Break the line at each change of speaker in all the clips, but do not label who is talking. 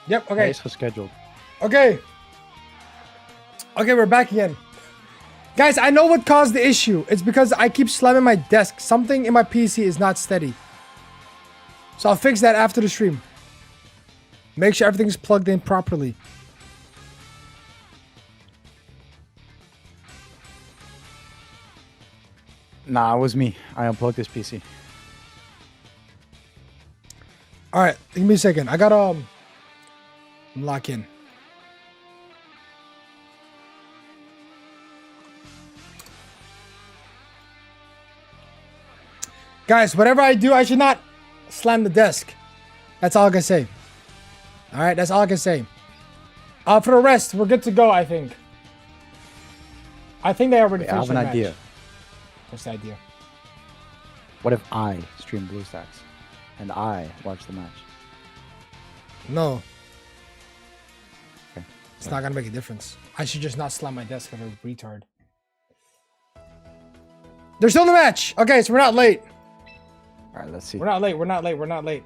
Yep. Okay.
So scheduled.
Okay. Okay, we're back again. Guys, I know what caused the issue. It's because I keep slamming my desk. Something in my PC is not steady. So I'll fix that after the stream. Make sure everything's plugged in properly.
Nah, it was me. I unplugged this PC.
All right, give me a second. I gotta lock in. Guys, whatever I do, I should not slam the desk. That's all I can say. All right, that's all I can say. For the rest, we're good to go, I think. I think they already finished
I have an idea.
Match. What's the idea?
What if I stream BlueStacks and I watch the match?
No.
Okay.
It's not gonna make a difference. I should just not slam my desk like a retard. They're still in the match. Okay, so we're not late.
All right, let's see.
We're not late. We're not late. We're not late.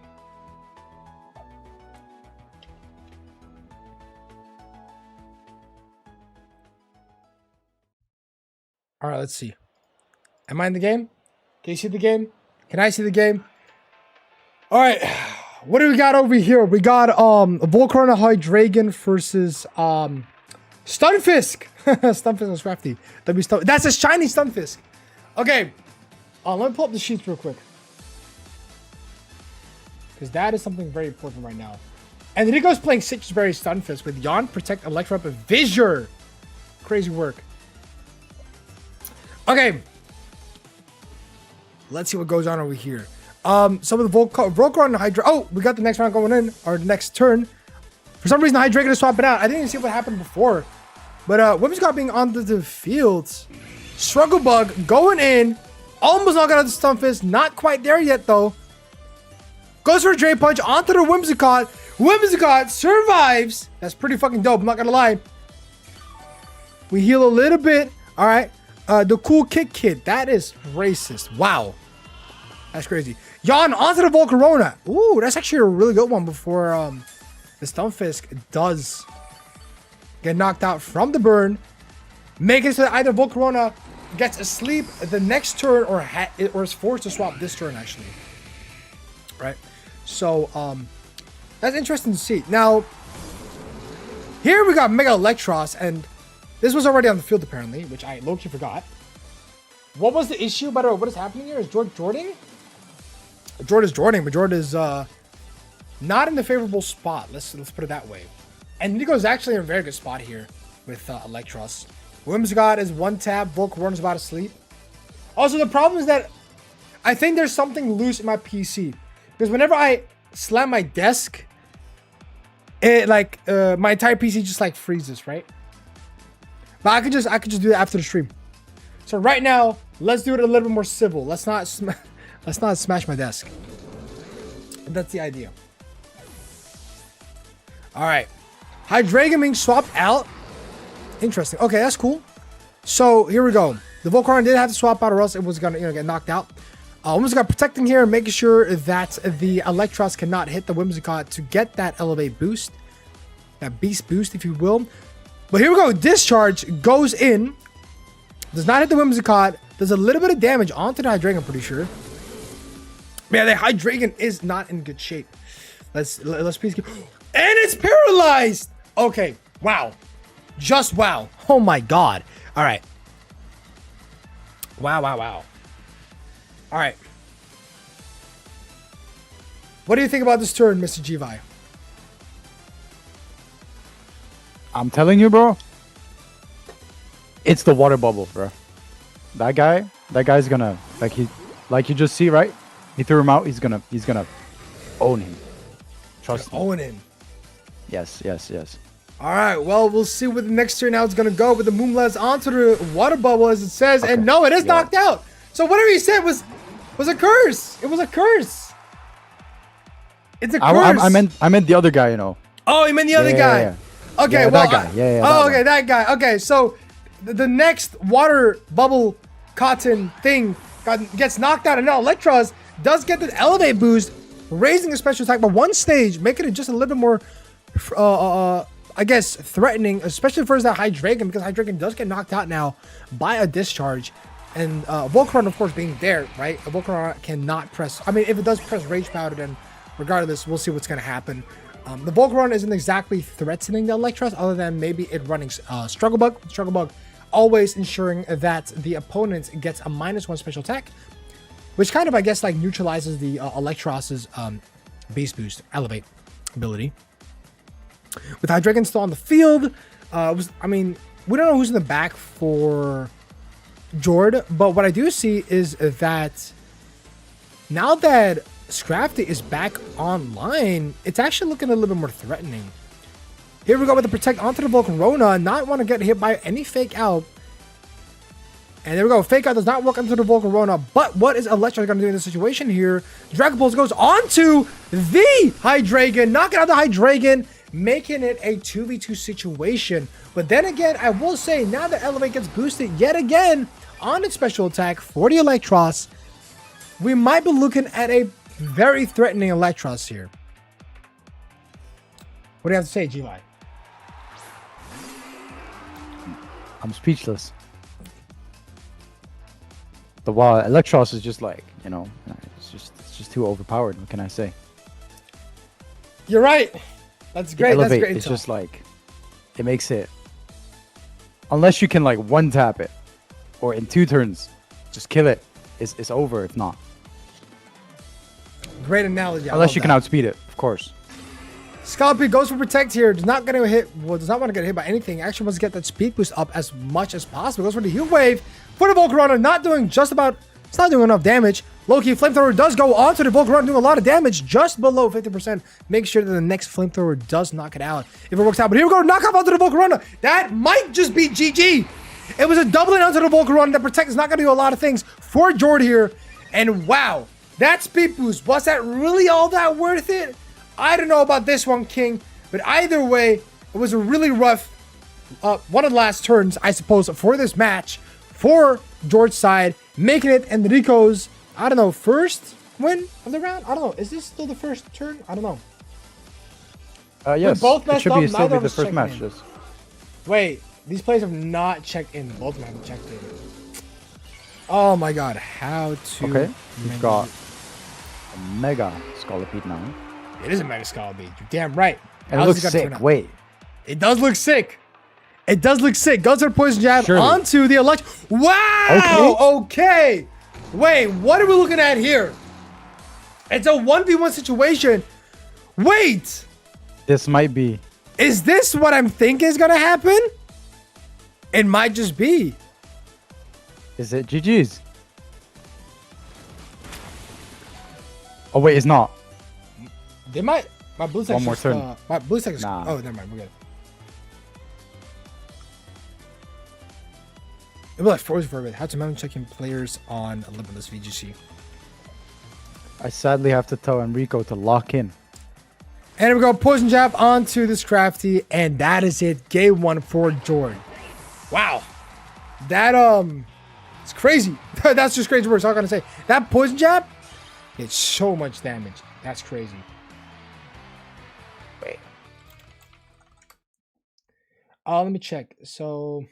All right, let's see. Am I in the game? Can you see the game? Can I see the game? All right. What do we got over here? We got Volcarona Hydreigon versus Stunfisk. Stunfisk was crafty. That's a shiny Stunfisk. Okay. Let me pull up the sheets real quick. Because that is something very important right now. And Rico's playing Citrus Berry Stunfisk with Yawn, Protect, Electro, and Visor. Crazy work. Okay. Let's see what goes on over here. Some of the Volcarona and Hydra. Oh, we got the next round going in, or next turn. For some reason, the Hydreigon is swapping out. I didn't even see what happened before. But Whimsicott being onto the field. Struggle Bug going in. Almost knocked out the Stunfisk. Not quite there yet, though. Goes for a Drain Punch onto the Whimsicott. Whimsicott survives. That's pretty fucking dope. I'm not gonna lie. We heal a little bit. All right. The Cool Kick Kid. That is racist. Wow. That's crazy. Yawn onto the Volcarona. Ooh, that's actually a really good one before the Stunfisk does get knocked out from the burn. Make it so that either Volcarona gets asleep the next turn or is forced to swap this turn, actually. Right? So, that's interesting to see. Now, here we got Mega Electros, and this was already on the field, apparently, which I low-key forgot. What was the issue? By the way, what is happening here? Is Jordan? Jordan is Jordan, but Jordan is not in the favorable spot. Let's put it that way. And Nico's actually in a very good spot here with Electros. Whimsicott is one tap. Volcarona's about to sleep. Also, the problem is that I think there's something loose in my PC. Because whenever I slam my desk, it my entire PC just like freezes, right? But I could just do that after the stream. So right now, let's do it a little bit more civil. Let's not smash my desk. That's the idea. All right, Hydreigon being swapped out. Interesting. Okay, that's cool. So here we go. The Volcarona did have to swap out, or else it was gonna get knocked out. Whimsicott protecting here, making sure that the Electros cannot hit the Whimsicott to get that Elevate boost, that Beast boost, if you will. But here we go. Discharge goes in. Does not hit the Whimsicott. Does a little bit of damage onto the Hydreigon, I'm pretty sure. Man, the Hydreigon is not in good shape. Let's please keep. And it's paralyzed. Okay. Wow. Just wow. Oh my god. All right. Wow. All right. What do you think about this turn, Mr. Gvi?
I'm telling you, bro. It's the water bubble, bro. That guy's gonna like you just see, right? He threw him out. He's gonna own him. Trust me.
Own him.
Yes.
All right. Well, we'll see what the next turn now is gonna go with the Moonblast onto the water bubble, as it says, okay. And no, it is knocked out. So whatever he said was a curse. It was a curse. It's a curse.
I meant the other guy, you know.
Oh, you meant the other guy. Yeah. Okay, well,
that guy. Yeah.
Oh, okay, that guy. Okay, so the next water bubble cotton thing gets knocked out, and now Electros does get the Elevate boost, raising a special attack by one stage, making it just a little bit more I guess threatening, especially versus that Hydreigon, because Hydreigon does get knocked out now by a discharge. And Volcarona, of course, being there, right? A Volcarona cannot press. I mean, if it does press Rage Powder, then regardless, we'll see what's going to happen. The Volcarona isn't exactly threatening the Electros, other than maybe it running Struggle Bug. Struggle Bug always ensuring that the opponent gets a -1 special attack, which kind of, I guess, like neutralizes the Electros's base boost, elevate ability. With Hydreigon still on the field, I mean, we don't know who's in the back for Jord, but what I do see is that now that Scrafty is back online, it's actually looking a little bit more threatening. Here we go with the Protect onto the Volcarona, not want to get hit by any Fake Out. And there we go, Fake Out does not work onto the Volcarona, but what is Electro going to do in this situation here? Dragon Pulse goes onto the Hydreigon, knocking out the Hydreigon, making it a 2v2 situation. But then again, I will say, now that Elevate gets boosted yet again on its special attack for the Electros, we might be looking at a very threatening Electros here. What do you have to say, G-Li?
I'm speechless. The wild Electros is just like, you know, it's just too overpowered. What can I say?
You're right. That's great.
Elevate,
That's great.
it's just like, it makes it, unless you can like one tap it, or in 2 turns, just kill it. It's over if not.
Great analogy.
Unless you can outspeed it, of course.
Scalpy goes for Protect here. Does not want to get hit by anything. Actually wants to get that speed boost up as much as possible. Goes for the Heal Wave for the Volcarona. Not doing it's not doing enough damage. Low-key Flamethrower does go onto the Volcarona, doing a lot of damage, just below 50%. Make sure that the next Flamethrower does knock it out if it works out. But here we go, knock off onto the Volcarona. That might just be GG. It was a doubling onto the Volcarona. The Protect is not going to do a lot of things for Jord here. And wow, that speed boost, was that really all that worth it? I don't know about this one, King, but either way, it was a really rough one of the last turns, I suppose, for this match for Jord's side, making it Enrico's, I don't know, first win of the round? I don't know. Is this still the first turn? I don't know.
Yes,
both
it
messed
should
up,
be still
neither
be
of
the
us
first
checked
match.
in.
Yes.
Wait, these players have not checked in. Both of them haven't checked in. Oh my god, how to...
Okay, we've got a Mega Scolipede now.
It is a Mega Scolipede. You're damn right.
And
How's
it looks
gonna turn
sick.
out?
Wait.
It does look sick. It does look sick. Goes for the Poison Jab
Surely.
onto the Elect. Wow! Okay. Wait, what are we looking at here? It's a 1v1 situation. Wait!
This might be.
Is this what I'm thinking is going to happen? It might just be.
Is it GG's? Oh wait, it's not.
They might. My blue text
One more
just,
turn.
my blue text.
Nah.
Oh, never mind. We're good. It was like froze for a bit. How to manage checking players on Limitless VGC.
I sadly have to tell Enrico to lock in.
And here we go. Poison Jab onto this Crafty. And that is it. Game 1 for Jord. Wow. That, it's crazy. That's just crazy words. All I'm going to say. That Poison Jab did so much damage. That's crazy. Wait. Let me check. So...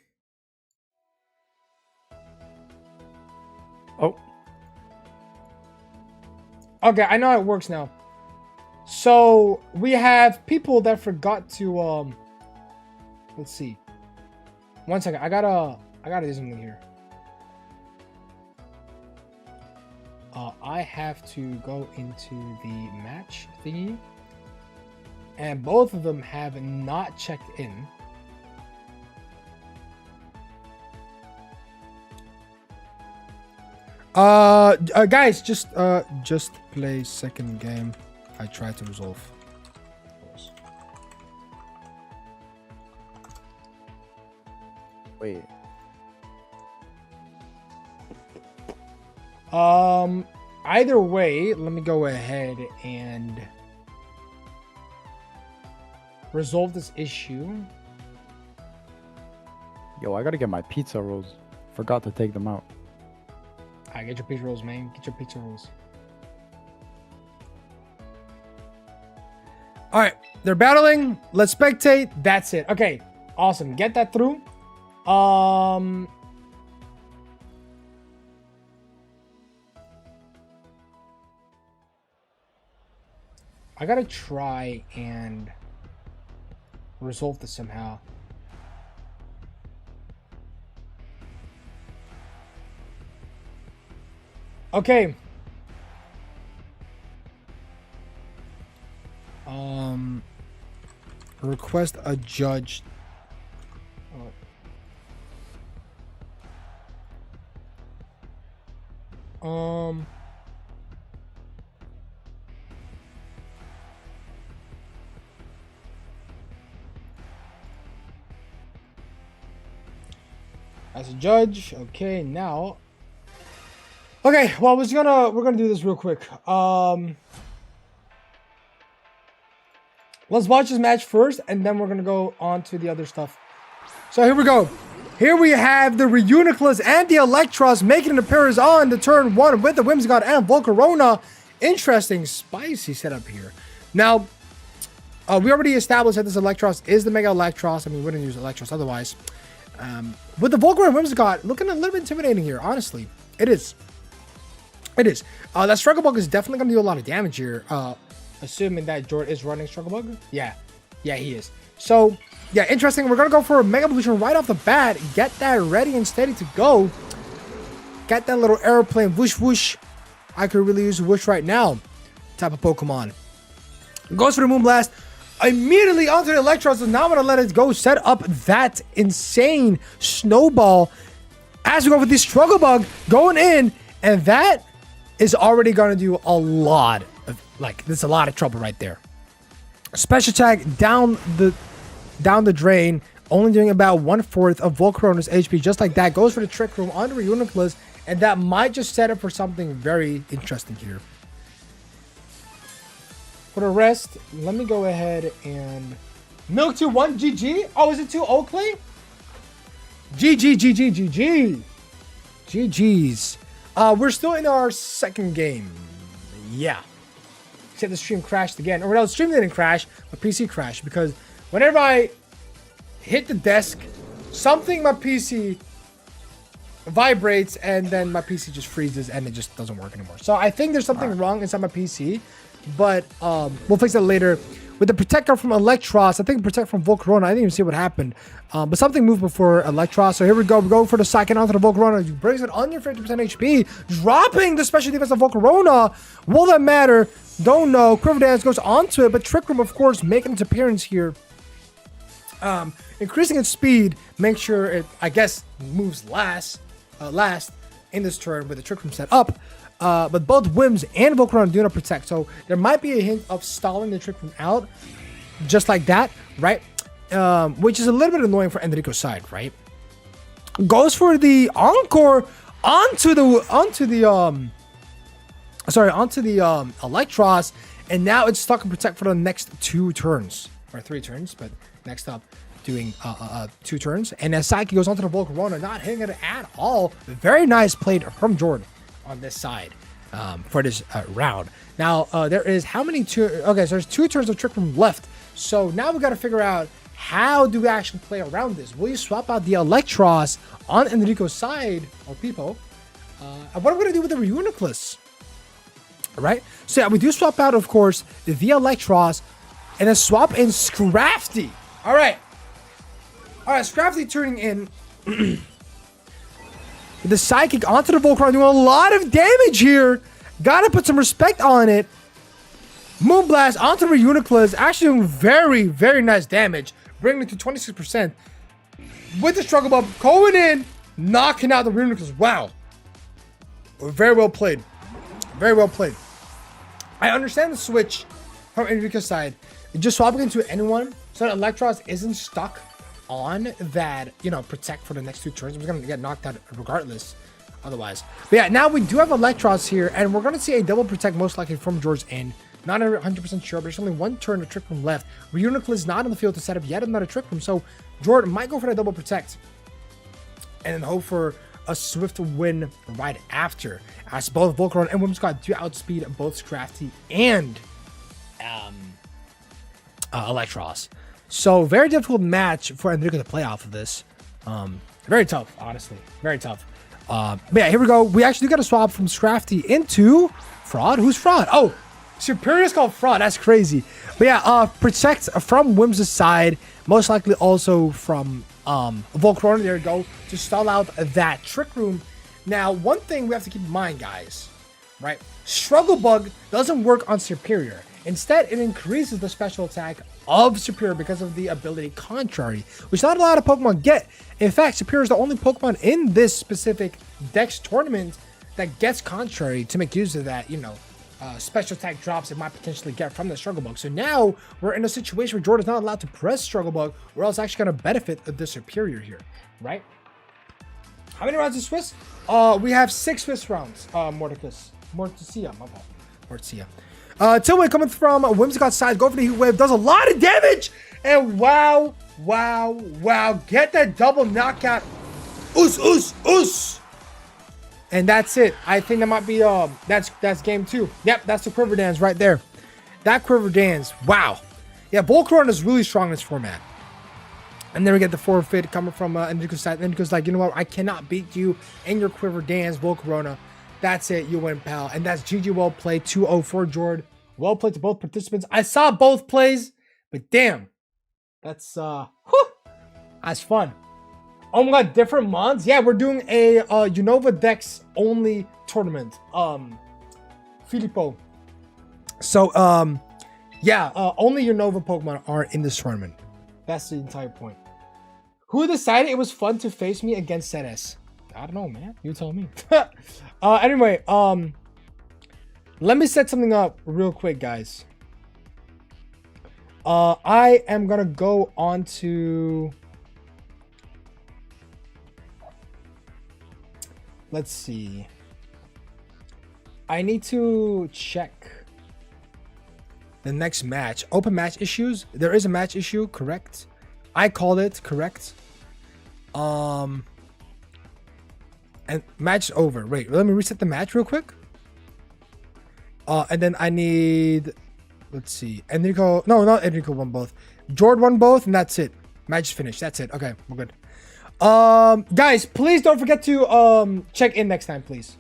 Oh.
Okay, I know how it works now. So we have people that forgot to let's see. 1 second. I gotta do something here. I have to go into the match thingy. And both of them have not checked in. Guys, just play second game. I try to resolve.
Wait.
Either way, let me go ahead and resolve this issue.
Yo, I gotta get my pizza rolls. Forgot to take them out.
Alright, get your pizza rolls, man. Get your pizza rolls. All right, they're battling. Let's spectate. That's it. Okay, awesome. Get that through. I gotta try and resolve this somehow. Okay. Request a judge. As a judge, okay, now. Okay, well, we're gonna do this real quick. Let's watch this match first, and then we're gonna go on to the other stuff. So here we go. Here we have the Reuniclus and the Electros making an appearance on the turn 1 with the Whimsicott and Volcarona. Interesting, spicy setup here. Now, we already established that this Electros is the Mega Electros. I mean, we wouldn't use Electros otherwise. With the Volcar and Whimsicott looking a little bit intimidating here, honestly. It is. It is. That Struggle Bug is definitely going to do a lot of damage here. Assuming that Jordan is running Struggle Bug. Yeah. Yeah, he is. So, yeah, interesting. We're going to go for a Mega Evolution right off the bat. Get that ready and steady to go. Get that little airplane. Whoosh, whoosh. I could really use Whoosh right now. Type of Pokemon. Goes for the Moonblast. Immediately onto the Electros. And now I'm going to let it go. Set up that insane Snowball. As we go for the Struggle Bug going in. And that is already going to do a lot of, like, there's a lot of trouble right there. Special attack down the drain, only doing about 1/4 of Volcarona's HP. Just like that, goes for the Trick Room on the Reuniclus, and that might just set up for something very interesting here. For the rest, let me go ahead and Milk 2-1 GG. Oh, is it 2 Oakley? GG, GG, GG. GG's. We're still in our second game. Yeah. Except the stream crashed again. Or no, the stream didn't crash, but PC crashed. Because whenever I hit the desk, something in my PC vibrates and then my PC just freezes and it just doesn't work anymore. So I think there's something wrong inside my PC. But we'll fix that later. With the Protector from Electros, I think Protect from Volcarona. I didn't even see what happened. But something moved before Electros. So here we go. We go for the second onto the Volcarona. He brings it under 50% HP. Dropping the special defense of Volcarona. Will that matter? Don't know. Quiver Dance goes onto it. But Trick Room, of course, making its appearance here. Increasing its speed. Make sure it, I guess, moves last in this turn with the Trick Room set up. But both Whims and Volcarona do not protect. So there might be a hint of stalling the Trick Room out. Just like that, right? Which is a little bit annoying for Enrico's side, right? Goes for the Encore onto the Electros. And now it's stuck in Protect for the next 2 turns. Or 3 turns, but next up doing 2 turns. And as Psyche goes onto the Volcarona, not hitting it at all. Very nice played from Jordan on this side for this round. Now there is how many okay, so there's 2 turns of Trick Room left. So now we got to figure out how do we actually play around this. Will you swap out the Electros on Enrico's side or Pipo? And what are we gonna do with the Reuniclus? Right? So yeah, we do swap out, of course, the Electros and then swap in Scrafty. All right, Scrafty turning in. The Psychic onto the Volcarona, doing a lot of damage here. Gotta put some respect on it. Moonblast onto the Reuniclus, actually doing very, very nice damage. Bringing it to 26%. With the Struggle Bug going in, knocking out the Reuniclus. Wow. Very well played. Very well played. I understand the switch from Enrico's side. Just swapping into anyone so that Electros isn't stuck on that, Protect for the next 2 turns. We're going to get knocked out regardless otherwise. But yeah, now we do have Electros here, and we're going to see a double Protect most likely from George's end. Not 100% sure, but there's only 1 turn of Trick Room left. Reuniclus is not on the field to set up yet another Trick Room, so Jordan might go for that double Protect. And then hope for a swift win right after. As both Volcarona and Whimsicott do outspeed both Scrafty and Electros. So very difficult match for Enrico to play off of this. Very tough, honestly. Very tough. But yeah, here we go. We actually got to swap from Scrafty into Fraud. Who's Fraud? Oh, Superior's called Fraud. That's crazy. But yeah, Protect from Wims' side. Most likely also from Volcarona. There we go. To stall out that Trick Room. Now, one thing we have to keep in mind, guys, right? Struggle Bug doesn't work on Superior. Instead, it increases the special attack of Superior because of the ability Contrary, which not a lot of Pokemon get. In fact, Superior is the only Pokemon in this specific Dex tournament that gets Contrary to make use of that, you know, special attack drops it might potentially get from the Struggle Bug. So now we're in a situation where Jordan's not allowed to press Struggle Bug, or else actually going to benefit the Superior here, right? How many rounds of Swiss? We have 6 Swiss rounds. Morticia, my bad. Morticia. Tilway coming from Whimsicott side, go for the Heat Wave, does a lot of damage, and wow, get that double knockout. And that's it. I think that might be that's game 2. Yep, that's the Quiver Dance right there. That Quiver Dance, wow. Yeah, Volcarona is really strong in this format. And then we get the forfeit coming from Enrico's side. Enrico's like, you know what, I cannot beat you in your Quiver Dance, Volcarona. That's it, you win, pal. And that's GG, well played, 2-0 for Jord. Well played to both participants. I saw both plays, but damn, that's that's fun. Oh my god, different mods? Yeah, we're doing a Unova Dex only tournament. Filippo. So yeah, only Unova Pokemon are in this tournament. That's the entire point. Who decided it was fun to face me against ZS? I don't know, man. You tell me. Anyway, let me set something up real quick, guys. I am gonna go on to, let's see. I need to check the next match. Open match issues. There is a match issue, correct? I called it, correct? And match over. Wait, let me reset the match real quick. And then I need, let's see, Enrico. No, not Enrico won both. Jord won both, and that's it. Match is finished. That's it. Okay, we're good. Guys, please don't forget to check in next time, please.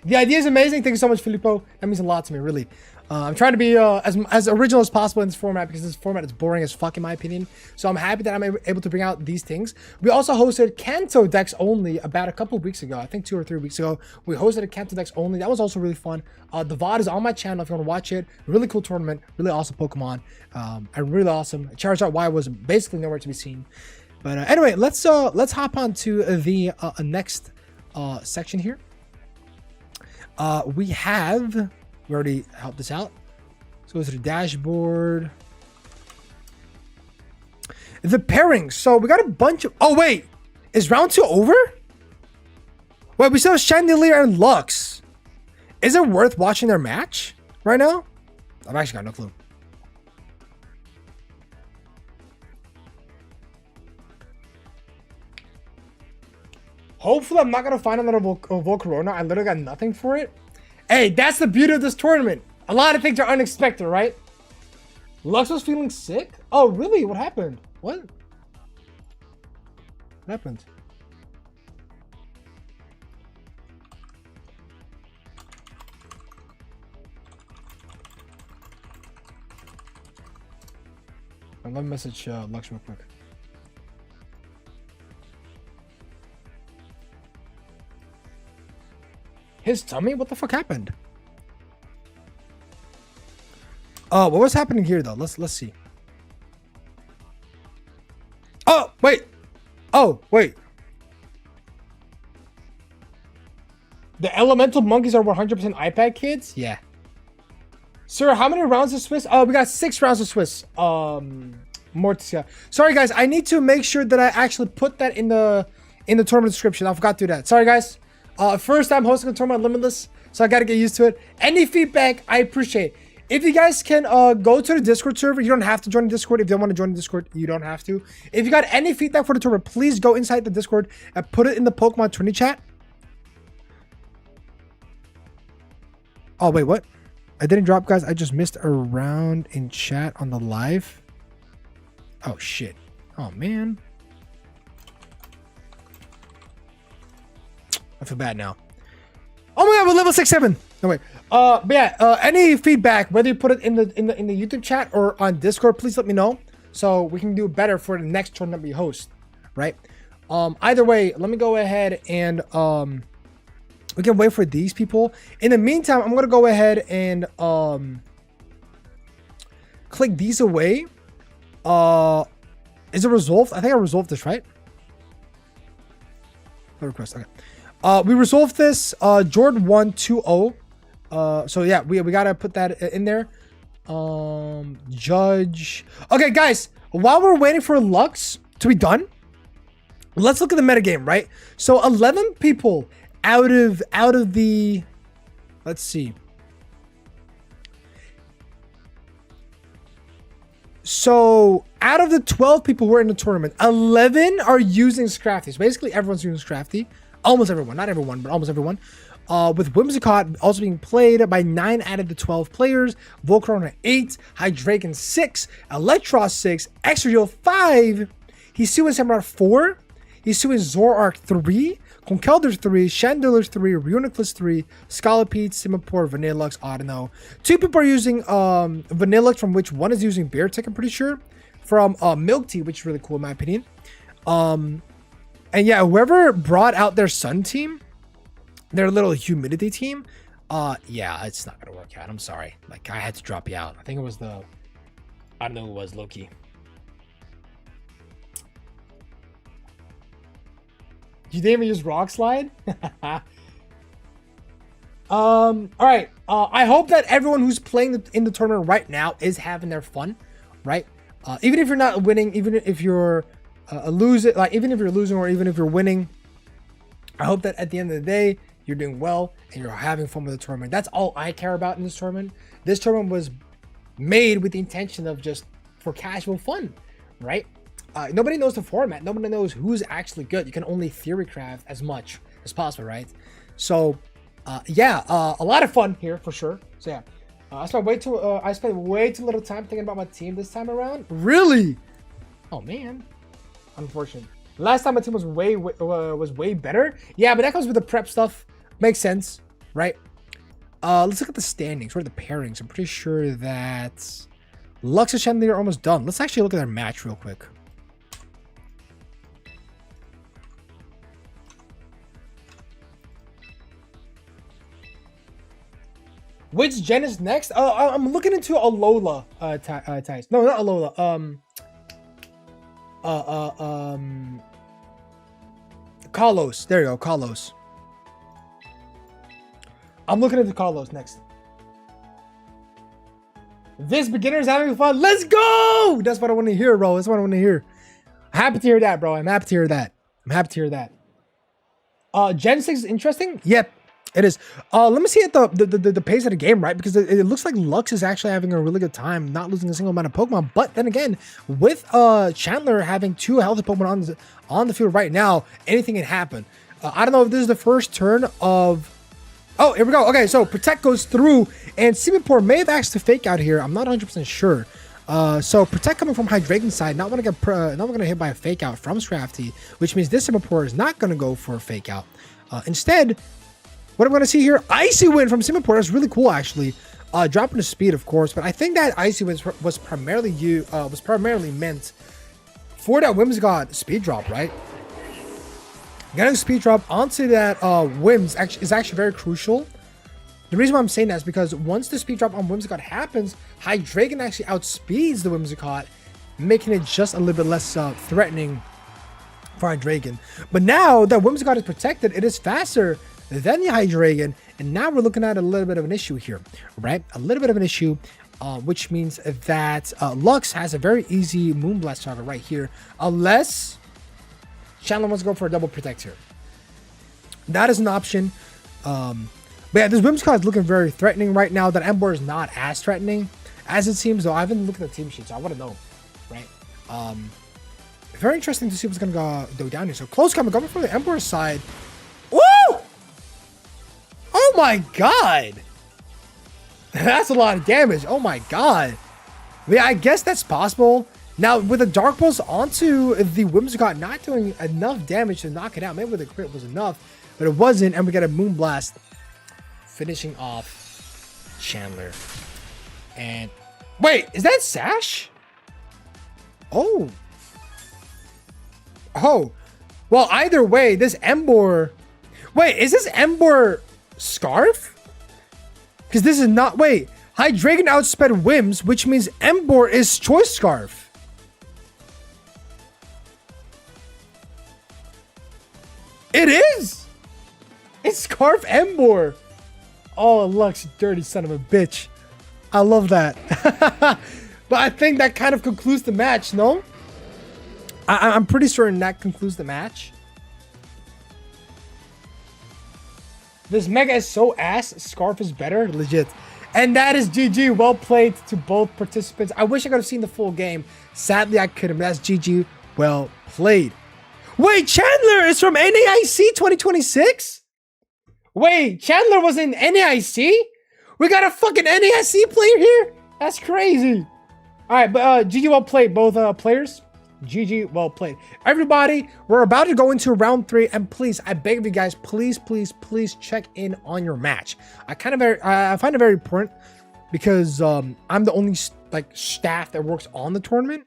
The idea is amazing. Thank you so much, Filippo. That means a lot to me, really. I'm trying to be as original as possible in this format, because this format is boring as fuck in my opinion. So I'm happy that I'm able to bring out these things. We also hosted Kanto Dex only about a couple of weeks ago. I think 2 or 3 weeks ago. We hosted a Kanto Dex only. That was also really fun. The VOD is on my channel if you want to watch it. Really cool tournament. Really awesome Pokemon. And really awesome. Charizard Y was basically nowhere to be seen. But anyway, let's hop on to the next section here. We already helped this out. Let's go to the dashboard. The pairings. So we got a bunch of... Oh, wait. Is round 2 over? Wait, we still have Chandelier and Lux. Is it worth watching their match right now? I've actually got no clue. Hopefully, I'm not going to find another Volcarona. I literally got nothing for it. Hey, that's the beauty of this tournament. A lot of things are unexpected, right? Lux was feeling sick? Oh, really? What happened? What happened? Let me message Lux real quick. His tummy? What the fuck happened? What was happening here though? Let's see. Oh, wait. Oh, wait. The elemental monkeys are 100% iPad kids? Yeah. Sir, how many rounds of Swiss? Oh, we got 6 rounds of Swiss. Morticia. Sorry guys, I need to make sure that I actually put that in the tournament description. I forgot to do that. Sorry guys. First time hosting a tournament Limitless, so I gotta get used to it. Any feedback, I appreciate. If you guys can go to the Discord server, you don't have to join the Discord. If you don't want to join the Discord, you don't have to. If you got any feedback for the tournament, please go inside the Discord and put it in the Pokemon 20 chat. Oh, wait, what? I didn't drop, guys. I just missed a round in chat on the live. Oh, shit. Oh, man. I feel bad now. Oh my god, we're level 6-7. No wait. But yeah, any feedback, whether you put it in the YouTube chat or on Discord, please let me know so we can do better for the next tournament we host, right? Either way, let me go ahead and we can wait for these people. In the meantime, I'm gonna go ahead and click these away. Is it resolved? I think I resolved this, right? No request. Okay. We resolved this. Jordan 1-2-0. So yeah, we gotta put that in there. Judge. Okay, guys. While we're waiting for Lux to be done, let's look at the metagame, right? So 11 people out of the. Let's see. So out of the 12 people who are in the tournament, 11 are using Scrafty. So basically everyone's using Scrafty. Almost everyone, not everyone, but almost everyone. With Whimsicott also being played by 9 out of the 12 players. Volcarona 8, Hydreigon 6, Electros 6, Exegil 5, Hisuian Samurai 4, Hisuian Zoroark 3, Conkeldurr 3, Chandelure 3, Reuniclus 3, Scolipede, Simipour, Vanillux, Audino. 2 people are using Vanillux, from which one is using Beartick, I'm pretty sure. From Milk Tea, which is really cool in my opinion. And yeah, whoever brought out their sun team, their little humidity team, yeah, it's not gonna work out. I'm sorry. Like, I had to drop you out. I think it was I don't know who it was, Loki. You didn't even use Rock Slide? All right. I hope that everyone who's playing in the tournament right now is having their fun, right? Even if you're not winning, even if you're even if you're losing or even if you're winning, I hope that at the end of the day you're doing well and you're having fun with the tournament. That's all I care about in this tournament. This tournament was made with the intention of just for casual fun, right? Nobody knows the format. Nobody knows who's actually good. You can only theory craft as much as possible, right? So yeah, a lot of fun here for sure. So yeah, I spent way too little time thinking about my team this time around. Really? Oh man. Unfortunate. Last time my team was way better. Yeah, but that comes with the prep stuff. Makes sense, right? Let's look at the standings. What are the pairings? I'm pretty sure that Lux and Chandelure are almost done. Let's actually look at their match real quick. Which gen is next? I'm looking into Alola. Ties. No, not Alola. Kalos. There you go, Kalos. I'm looking at the Kalos next. This beginner's having fun. Let's go! That's what I want to hear, bro. That's what I want to hear. Happy to hear that, bro. I'm happy to hear that. I'm happy to hear that. Gen 6 is interesting? Yep, it is. Let me see at the pace of the game, right? Because it looks like Lux is actually having a really good time, not losing a single amount of Pokemon. But then again, with Chandler having 2 healthy Pokemon on the field right now, anything can happen. I don't know if this is the first turn of... Oh, here we go. Okay, so Protect goes through, and Simipour may have asked to Fake Out here. I'm not 100% sure. So Protect coming from Hydreigon side, not going to get hit by a Fake Out from Scrafty, which means this Simipour is not going to go for a Fake Out. Instead, what I'm going to see here, Icy Wind from Simipour. That's really cool, actually. Dropping the speed, of course, but I think that Icy Wind was primarily meant for that Whimsicott speed drop, right? Getting a speed drop onto that Whims is actually very crucial. The reason why I'm saying that is because once the speed drop on Whimsicott happens, Hydreigon actually outspeeds the Whimsicott, making it just a little bit less threatening for Hydreigon. But now that Whimsicott is protected, it is faster than the Hydreigon, and now we're looking at a little bit of an issue here, right? A little bit of an issue, which means that Lux has a very easy Moonblast target right here, unless Chandler wants to go for a double protect here. That is an option. But yeah, this Whimsicott is looking very threatening right now. That Emboar is not as threatening as it seems, though. I haven't looked at the team sheet, so I want to know, right? Very interesting to see what's going to go down here. So close coming from the Emboar side. Woo! Oh my god! That's a lot of damage. Oh my god. Yeah, I guess that's possible. Now, with the Dark Pulse onto the Whimsicott not doing enough damage to knock it out. Maybe with the crit was enough, but it wasn't. And we got a Moonblast finishing off Chandler. And wait, is that Sash? Oh. Oh. Well, either way, this Emboar... Wait, is this Emboar Scarf? Because this is not... Wait. Hydreigon outsped Whims, which means Emboar is Choice Scarf. It is! It's Scarf Emboar. Oh, Lux, you dirty son of a bitch. I love that. But I think that kind of concludes the match, no? I'm pretty certain that concludes the match. This Mega is so ass. Scarf is better. Legit. And that is GG. Well played to both participants. I wish I could have seen the full game. Sadly, I couldn't. That's GG. Well played. Wait, Chandler is from NAIC 2026? Wait, Chandler was in NAIC? We got a fucking NAIC player here? That's crazy. All right, but GG. Well played, both players. GG, well played. Everybody, we're about to go into round 3, and please, I beg of you guys, please check in on your match. I find it very important because I'm the only staff that works on the tournament,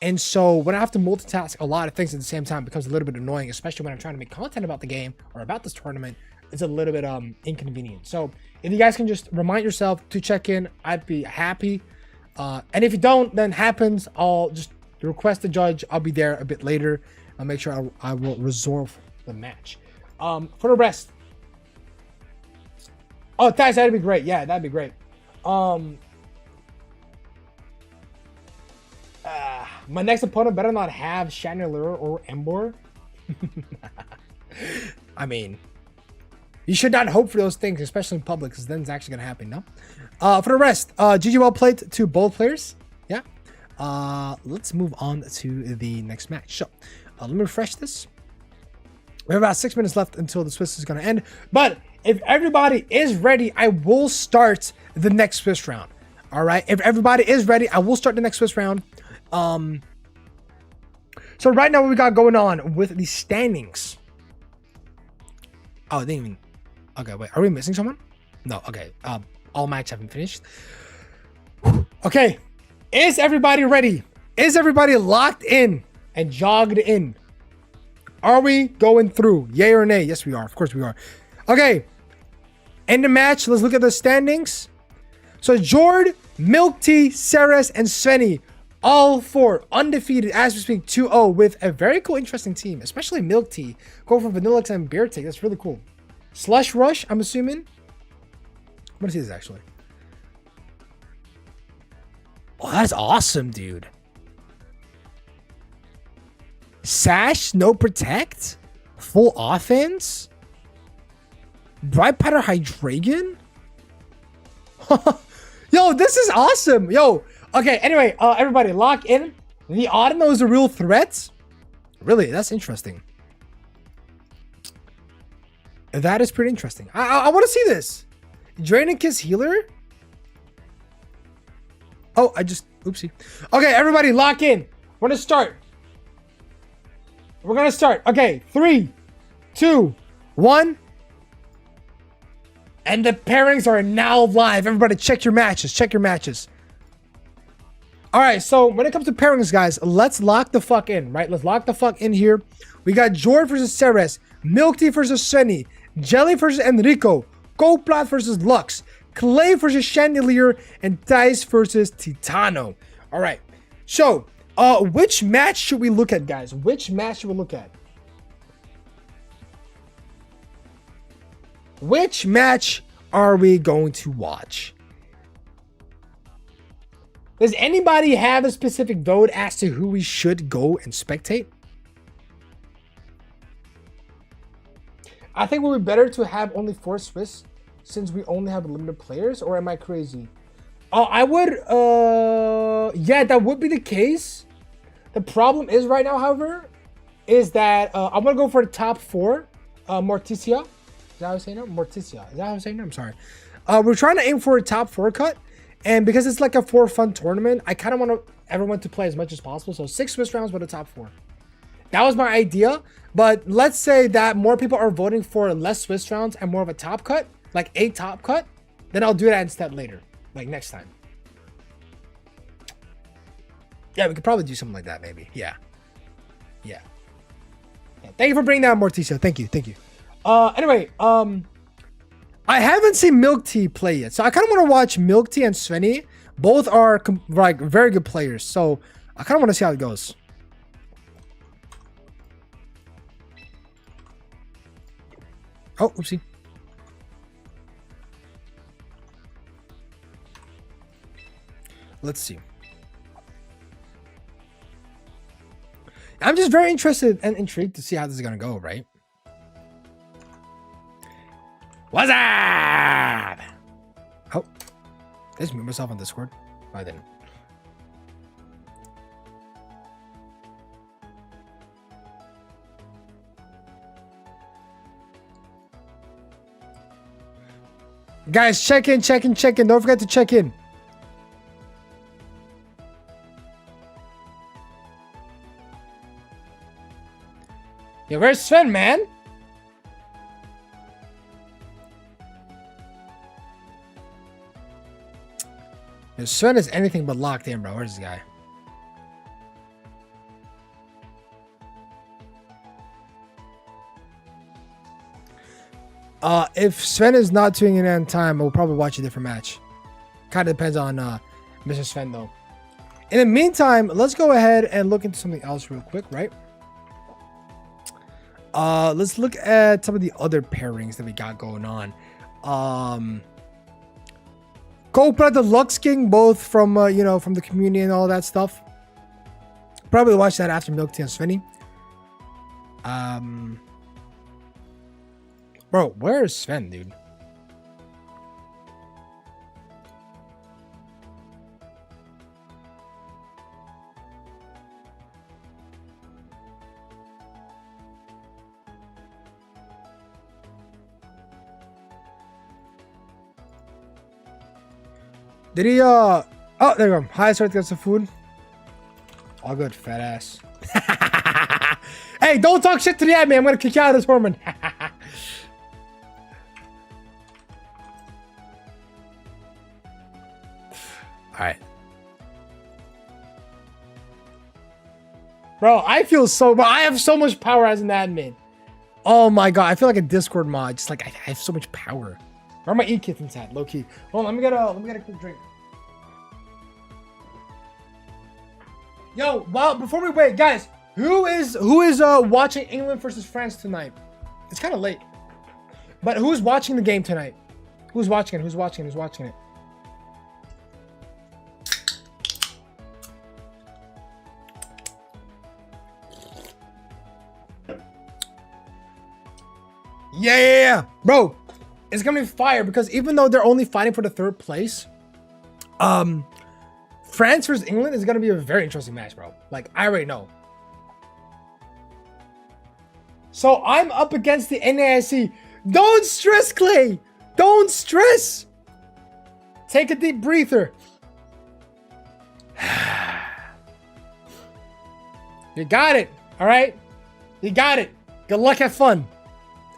and so when I have to multitask a lot of things at the same time, it becomes a little bit annoying, especially when I'm trying to make content about the game or about this tournament. It's a little bit inconvenient. So if you guys can just remind yourself to check in, I'd be happy. And if you don't, then happens. I'll just request the judge. I'll be there a bit later. I'll make sure I will resolve the match. For the rest. Oh, Thais, that'd be great. Yeah, that'd be great. My next opponent better not have Chandelier or Emboar. I mean, you should not hope for those things, especially in public, because then it's actually going to happen, no? For the rest, GG well played to both players. Yeah. Let's move on to the next match. So, let me refresh this. We have about 6 minutes left until the Swiss is going to end. But if everybody is ready, I will start the next Swiss round. All right. If everybody is ready, I will start the next Swiss round. So right now, what we got going on with the standings? Oh, they didn't even. Okay, wait. Are we missing someone? No. Okay. All matches haven't finished. Okay. Is everybody ready? Is everybody locked in and jogged in? Are we going through? Yay or nay? Yes, we are. Of course we are. Okay. In the match, let's look at the standings. So Jord, Milk Tea, Ceres, and Svenny, all 4 undefeated as we speak, 2-0 with a very cool, interesting team, especially Milk Tea. Go for Vanillix and Beer Take. That's really cool. Slush Rush, I'm assuming. I'm gonna see this actually. Oh, that's awesome, dude. Sash, no protect, full offense. Bright Powder Hydreigon. Yo, this is awesome. Yo, okay. Anyway, everybody, lock in. The Audino is a real threat. Really, that's interesting. That is pretty interesting. I want to see this. Drain and Kiss Healer. Oh, oopsie. Okay, everybody, lock in. We're gonna start. We're gonna start. Okay, 3, 2, 1. And the pairings are now live. Everybody, check your matches. Check your matches. All right, so when it comes to pairings, guys, let's lock the fuck in, right? Let's lock the fuck in here. We got Jord versus Ceres, Milk Tea versus Svenny, Jelly versus Enrico, Goldblatt versus Lux, Clay versus Chandelier, and Thais versus Titano. All right, so which match should we look at, guys? Which match should we look at? Which match are we going to watch? Does anybody have a specific vote as to who we should go and spectate? I think it would be better to have only 4 Swiss since we only have limited players, or am I crazy? I would, yeah, that would be the case. The problem is right now, however, is that I'm gonna go for the top 4. Morticia. Is that how I say no? Morticia. Is that how I say no? I'm sorry. We're trying to aim for a top 4 cut. And because it's like a for fun tournament, I kind of want everyone to play as much as possible. So 6 Swiss rounds, but a top 4. That was my idea. But let's say that more people are voting for less Swiss rounds and more of a top cut, like a top cut. Then I'll do that instead later, like next time. Yeah, we could probably do something like that, maybe. Yeah. Thank you for bringing that up, Morticia. Thank you. Anyway, I haven't seen Milk Tea play yet, so I kind of want to watch Milk Tea and Svenny. Both are like very good players, so I kind of want to see how it goes. Oh, oopsie. Let's see. I'm just very interested and intrigued to see how this is gonna go, right? What's up? Oh, I just mute myself on Discord. I didn't. Guys, check in. Don't forget to check in. Yeah, where's Sven, man? Yeah, Sven is anything but locked in, bro. Where's this guy? If Sven is not tuning in on time, we'll probably watch a different match. Kind of depends on Mr. Sven, though. In the meantime, let's go ahead and look into something else real king, right? Let's look at some of the other pairings that we got going on. Copra the Lux King, both from from the community and all that stuff. Probably watch that after Milk Tea and Svenny. Bro, where is Sven, dude? Did he, oh, there we go. Hi, sorry to get some food. All good, fat ass. Hey, don't talk shit to the admin. I'm gonna kick you out of this tournament. Alright. Bro, I have so much power as an admin. Oh my god, I feel like a Discord mod. Just like, I have so much power. Where are my e-kittens at? Low key. Hold on, let me get a quick drink. Yo, well, before we wait, guys, who is watching England versus France tonight? It's kind of late, but who's watching the game tonight? Who's watching it? Who's watching it? Yeah, bro, it's gonna be fire because even though they're only fighting for the 3rd place, France versus England is gonna be a very interesting match, bro. Like, I already know. So I'm up against the NAIC. Don't stress, Clay. Don't stress. Take a deep breather. You got it. All right. You got it. Good luck. Have fun.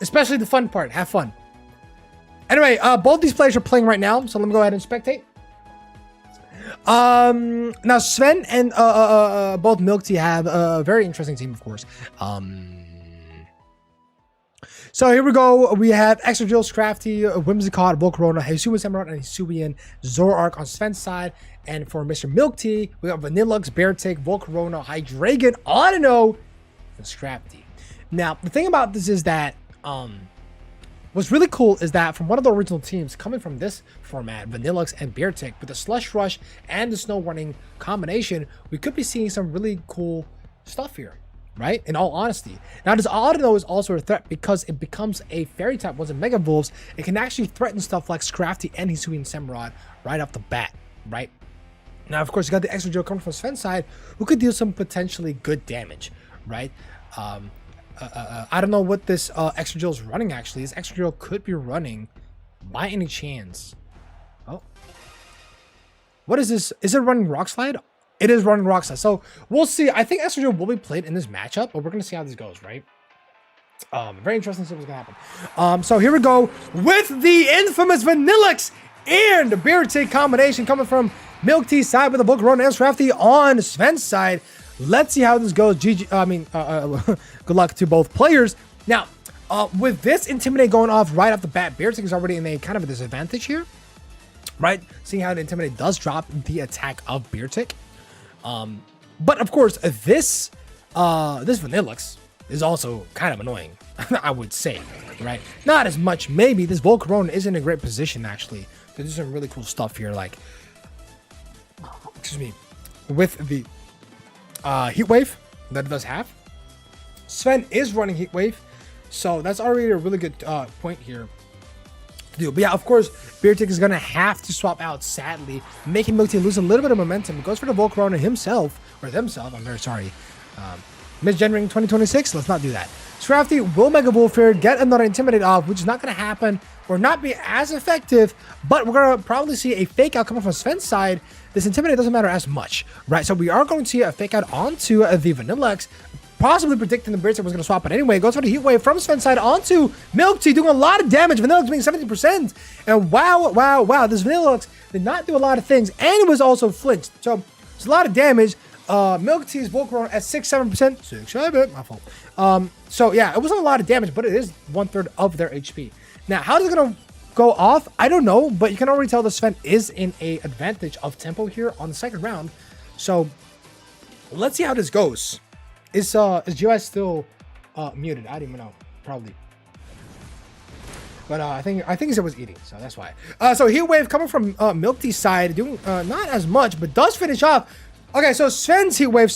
Especially the fun part. Have fun. Anyway, both these players are playing right now, so let me go ahead and spectate. Now Sven and both Milk Tea have a very interesting team, of course. So here we go. We have Extra Drills, Crafty, Whimsicott, Volcarona, Hisuian Samurai, and Hisuian Zoroark on Sven's side. And for Mr. Milk Tea, we got Vanillux, Beartick, Volcarona, Hydreigon, Onino, and Scrafty. Now, the thing about this is that what's really cool is that from one of the original teams coming from this format, Vanillux and Beartick, with the Slush Rush and the Snow Running combination, we could be seeing some really cool stuff here, right? In all honesty. Now, this Audino is also a threat because it becomes a Fairy type once it Mega Evolves. It can actually threaten stuff like Scrafty and Hisuian Samurott right off the bat, right? Now, of course, you got the Extra Drill coming from Sven's side, who could deal some potentially good damage, right? I don't know what this Extra Drill is running, actually. This Extra Drill could be running, by any chance, What is this? Is it running Rock Slide? It is running Rock Slide. So we'll see. I think Estrogen will be played in this matchup, but we're going to see how this goes, right? Very interesting to see what's going to happen. So here we go with the infamous Vanillix and Beartic combination coming from Milk Tea side with the Volcarona and Scrafty on Sven's side. Let's see how this goes. Good luck to both players. Now, with this Intimidate going off right off the bat, Beartic is already in a kind of a disadvantage here, right? Seeing how the Intimidate does drop the attack of Beartic. But of course, this Vanillix is also kind of annoying, I would say, right? Not as much, maybe. This Volcarona is in a great position, actually, to do some really cool stuff here, like, excuse me, with the Heat Wave that it does have. Sven is running Heat Wave, so that's already a really good point here to do. But yeah, of course, Beartic is going to have to swap out, sadly, making Milk Tea lose a little bit of momentum. It goes for the Volcarona himself, or themselves, I'm very sorry. Misgendering 2026, let's not do that. Scrafty will Mega Wolfire, get another Intimidate off, which is not going to happen or not be as effective, but we're going to probably see a fake out coming from Sven's side. This Intimidate doesn't matter as much, right? So we are going to see a fake out onto the Vanillix, possibly predicting the Beartic was going to swap it anyway. Goes for the Heat Wave from Sven's side onto Milk Tea, doing a lot of damage. Vanillix being 17%. And wow, this Vanillix did not do a lot of things, and it was also flinched. So it's a lot of damage. Milk Tea's Volcarona at 6-7%. 6-7, my fault. So yeah, it wasn't a lot of damage, but it is 1/3 of their HP. Now, how is it going to go off? I don't know, but you can already tell the Sven is in a advantage of tempo here on the second round. So let's see how this goes. Is GI still muted? I don't even know. Probably. But I think he said was eating, so that's why. So Heat Wave coming from Milk Tea's side, doing not as much, but does finish off. Okay, so Sven's Heat Wave,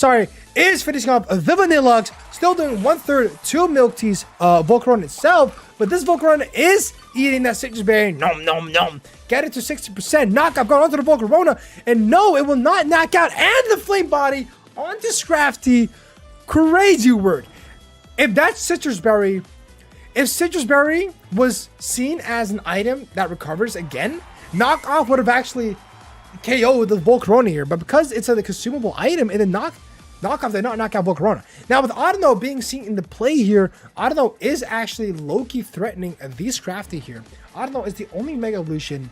is finishing off the Vanillux, still doing 1/3 to Milk Tea's Volcarona itself, but this Volcarona is eating that Citrus Berry. Nom, nom, nom. Get it to 60%. Knockout going onto the Volcarona, and no, it will not knock out, and the Flame Body onto Scrafty. Crazy word. If that's Citrus Berry, if Citrus Berry was seen as an item that recovers again, Knockoff would have actually KO the Volcarona here, but because it's a consumable item, it did Knockoff did not knock out Volcarona. Now, with Audino being seen in the play here, Audino is actually low-key threatening the Scrafty here. Audino is the only Mega Evolution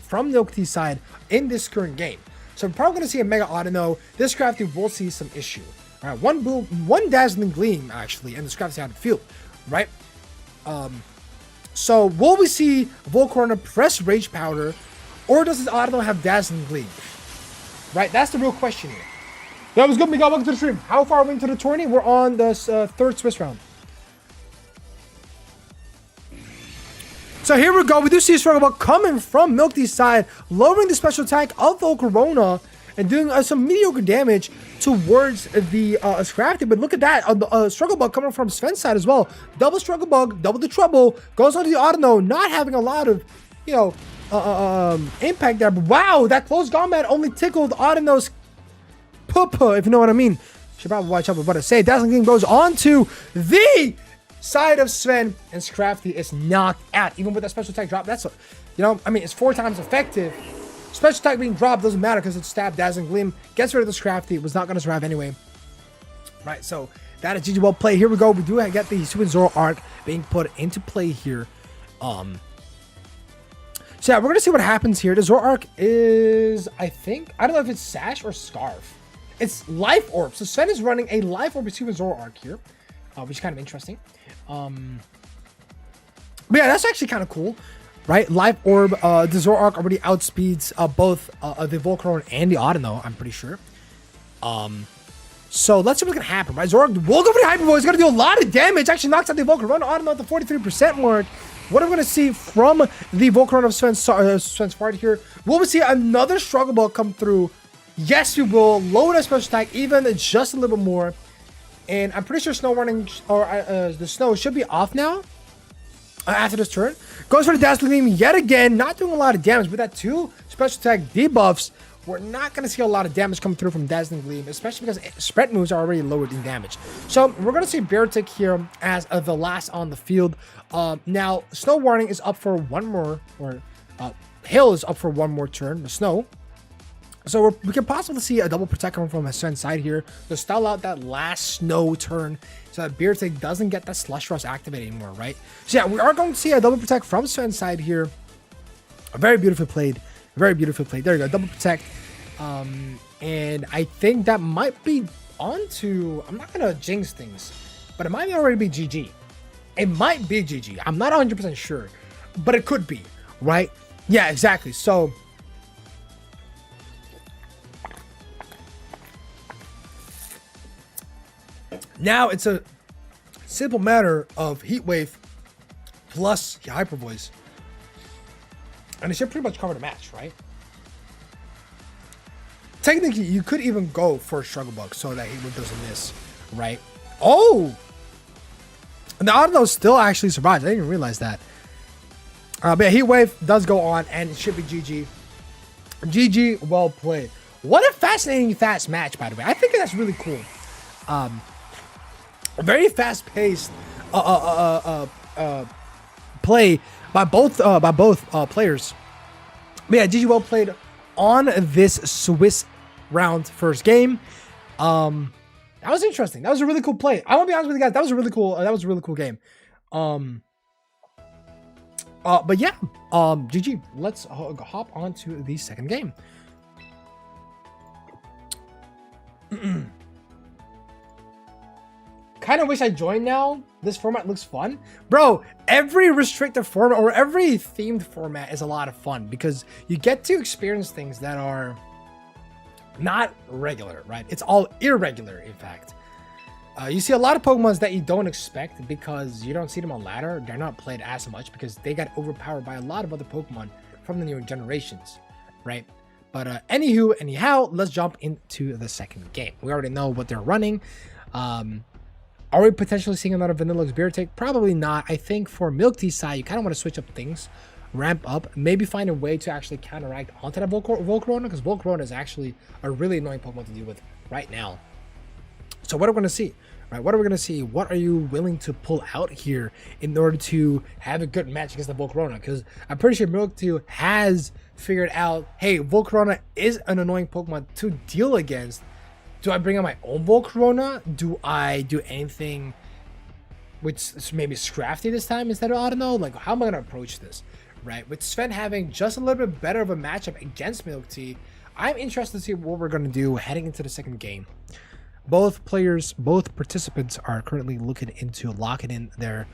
from Milk Tea's side in this current game. So we're probably going to see a Mega Audino. This Scrafty will see some issue. All right, one Dazzling Gleam, actually, and the Scrafty out of the field, right? So will we see Volcarona press Rage Powder, or does this Audino have Dazzling Gleam? Right, that's the real question here. That was good, Miguel. Welcome to the stream. How far are we into the tourney? We're on the third Swiss round. So here we go. We do see a struggle ball coming from Milk Tea's side, lowering the special attack of Volcarona and doing some mediocre damage towards the Scrafty. But look at that, struggle bug coming from Sven's side as well. Double struggle bug, double the trouble, goes onto the Audino, not having a lot of, impact there. But wow, that closed combat only tickled Audino's poo-poo, if you know what I mean. Should probably watch out for what I say. Dazzling Gleam goes on to the side of Sven, and Scrafty is knocked out. Even with that special attack drop, that's, it's 4 times effective. Special attack being dropped doesn't matter because it's stabbed. Dazzling Gleam gets rid of the Scrafty. It was not going to survive anyway. Right, so that is GG well played. Here we go. We do get the Super Zoro arc being put into play here. So yeah, we're going to see what happens here. The Zoro arc is, I don't know if it's Sash or Scarf. It's Life Orb. So Sven is running a Life Orb Super Zoro arc here, which is kind of interesting. But yeah, that's actually kind of cool. Right, Life Orb, the Zoro arc already outspeeds both the Volcarona and the Audino, I'm pretty sure. So let's see what's gonna happen, right? Zoro will go for the Hyper Voice. He's gonna do a lot of damage. Actually knocks out the Volcarona. Audino at the 43% mark. What are we gonna see from the Volcarona of Sven's part here? Will we see another struggle ball come through? Yes, we will. Lower that special attack even just a little bit more. And I'm pretty sure Snow Warning or the Snow should be off now. After this turn, goes for the Dazzling Gleam yet again, not doing a lot of damage. With that 2 special attack debuffs, we're not going to see a lot of damage come through from Dazzling Gleam, especially because spread moves are already lowered in damage. So we're going to see Beartic here as the last on the field. Now, Snow Warning is up for one more, or Hail is up for one more turn, the Snow. So we can possibly see a double protect coming from Sven's side here to stall out that last snow turn so that Beertig doesn't get that Slush Rush activated anymore, right? So yeah, we are going to see a double protect from Sven's side here. Very beautifully played. Very beautifully played. There you go, double protect. And I think that might be onto, I'm not going to jinx things, but it might already be GG. It might be GG. I'm not 100% sure, but it could be, right? Yeah, exactly. So now it's a simple matter of Heat Wave plus Hyper Voice, and it should pretty much cover the match, right? Technically, you could even go for a Struggle Bug so that Heat Wave doesn't miss, right? Oh! And the Auto still actually survives. I didn't even realize that. But yeah, Heat Wave does go on, and it should be GG. GG, well played. What a fascinating fast match, by the way. I think that's really cool. Very fast-paced play by both players. But yeah, GG well played on this Swiss round first game. That was interesting. That was a really cool play. I want to be honest with you guys. That was a really cool game. But yeah, GG. Let's hop on to the second game. Kind of wish I joined now. This format looks fun. Bro, every restricted format or every themed format is a lot of fun because you get to experience things that are not regular, right? It's all irregular, in fact. You see a lot of Pokemons that you don't expect because you don't see them on ladder. They're not played as much because they got overpowered by a lot of other Pokemon from the newer generations, right? But anyhow, let's jump into the second game. We already know what they're running. Are we potentially seeing another Vanilluxe Beertig? Probably not. I think for Milk Tea's side, you kind of want to switch up things, ramp up, maybe find a way to actually counteract onto that Volcarona, because Volcarona is actually a really annoying Pokemon to deal with right now. So what are we going to see? Right? What are we going to see? What are you willing to pull out here in order to have a good match against the Volcarona? Because I'm pretty sure Milk Tea has figured out, hey, Volcarona is an annoying Pokemon to deal against. Do I bring out my own Volcarona? Do I do anything with maybe Scrafty this time instead of, I don't know, like, how am I going to approach this, right? With Sven having just a little bit better of a matchup against Milk Tea, I'm interested to see what we're going to do heading into the second game. Both participants are currently looking into locking in their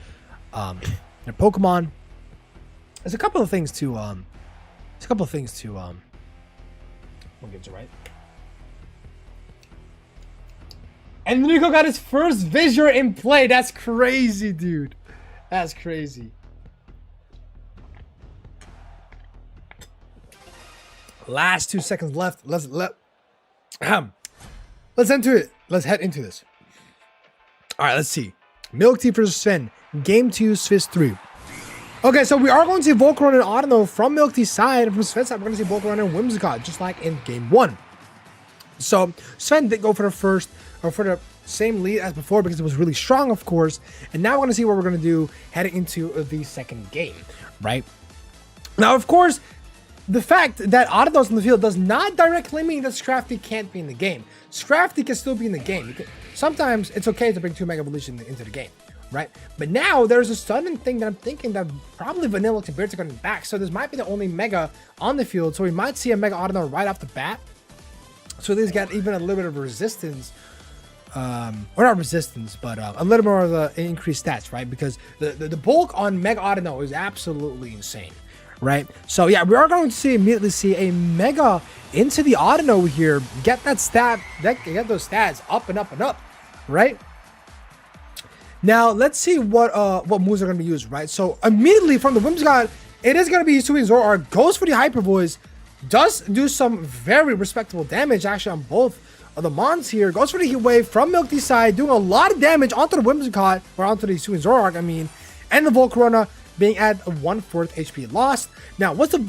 Pokemon. There's a couple of things to, we'll get to right. And Nico got his first Visor in play. That's crazy, dude. That's crazy. Last 2 seconds left. Let's into it. Let's head into this. All right, let's see. Milk Tea versus Sven. Game 2, Swiss 3. Okay, so we are going to see Volcarona and Audino from Milk Tea's side. And from Sven's side, we're going to see Volcarona and Whimsicott, just like in game 1. So Sven did go for the first, or for the same lead as before because it was really strong, of course. And now we're going to see what we're going to do heading into the second game, right? Now, of course, the fact that Audino's in the field does not directly mean that Scrafty can't be in the game. Scrafty can still be in the game. Sometimes it's okay to bring 2 Mega Evolution into the game, right? But now there's a sudden thing that I'm thinking that probably Vanilluxe and Beertig are going back. So this might be the only Mega on the field. So we might see a Mega Audino right off the bat. So these got even a little bit of resistance, or not resistance, but a little more of the increased stats, right? Because the bulk on Mega Audino is absolutely insane, right? So yeah, we are going to immediately see a Mega into the Audino here, get those stats up and up and up, right? Now let's see what moves are going to be used, right? So immediately from the Whimsicott, it is going to be Hisui Zoroark, goes for the Hyper Voice. Does do some very respectable damage actually on both of the Mons here. Goes for the Heat Wave from Milk Tea's side, doing a lot of damage onto the Whimsicott, or onto the Hisui Zoroark, I mean, and the Volcarona being at 1/4 HP lost. Now, what's the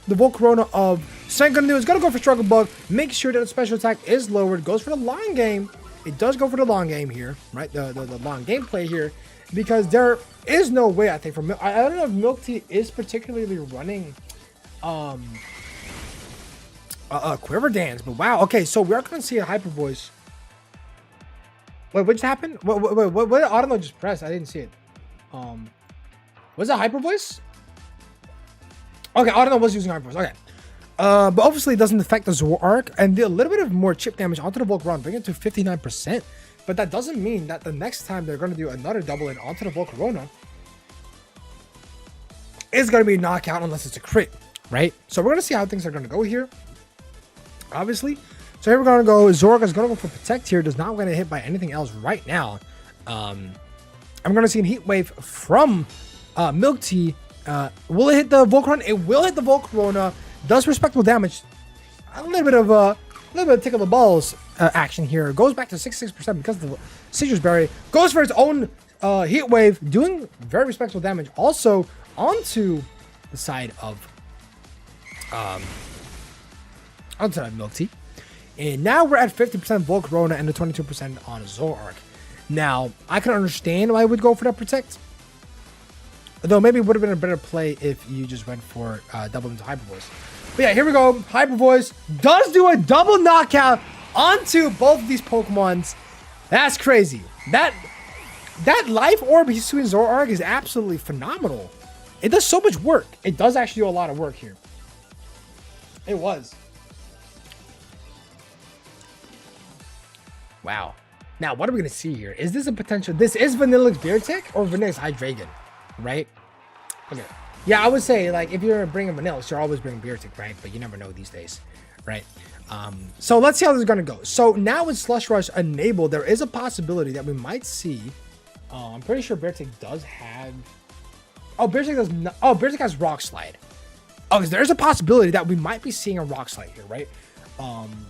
Volcarona of Sven gonna do? Is gonna go for Struggle Bug, make sure that the special attack is lowered, goes for the long game. It does go for the long game here, right? The long game play here, because there is no way, I think, I don't know if Milk Tea is particularly running Quiver Dance. But wow, okay, so we are gonna see a Hyper Voice. Wait, what just happened? What did Auto just press? I didn't see it. Was it Hyper Voice? Okay, Auto was using Hyper Voice. Okay. But obviously it doesn't affect the Zoroark, and a little bit of more chip damage onto the Volcarona, bring it to 59%. But that doesn't mean that the next time they're going to do another double in onto the Volcarona, it's going to be a knockout unless it's a crit, right? So we're going to see how things are going to go here, obviously. So here we're going to go, Zoroark is going to go for Protect here, does not going to hit by anything else right now. I'm going to see a Heat Wave from Milk Tea. Will it hit the Volcarona? It will hit the Volcarona. Does respectable damage. A little bit of tickle the balls action here. Goes back to 66% because of the Citrus Berry. Goes for its own Heat Wave, doing very respectable damage. Also onto the side of Milk Tea. And now we're at 50% Volcarona and the 22% on Zoroark. Now, I can understand why I would go for that Protect. Though maybe it would have been a better play if you just went for double into Hyper Voice. But yeah, here we go. Hyper Voice does do a double knockout onto both of these Pokemons. That's crazy. That Life Orb between Zoroark is absolutely phenomenal. It does so much work. It does actually do a lot of work here. It was. Wow. Now, what are we going to see here? Is this a potential? This is Vanillix Beartic or Vanillix Hydreigon, right? Okay. Yeah, I would say, like, if you're bringing Vanillix, you're always bringing Beartic, right? But you never know these days, right? So let's see how this is going to go. So now with Slush Rush enabled, there is a possibility that we might see. I'm pretty sure Beartic does have. Oh, Beartic does not. Oh, Beartic has Rock Slide. Oh, because there's a possibility that we might be seeing a Rock Slide here, right?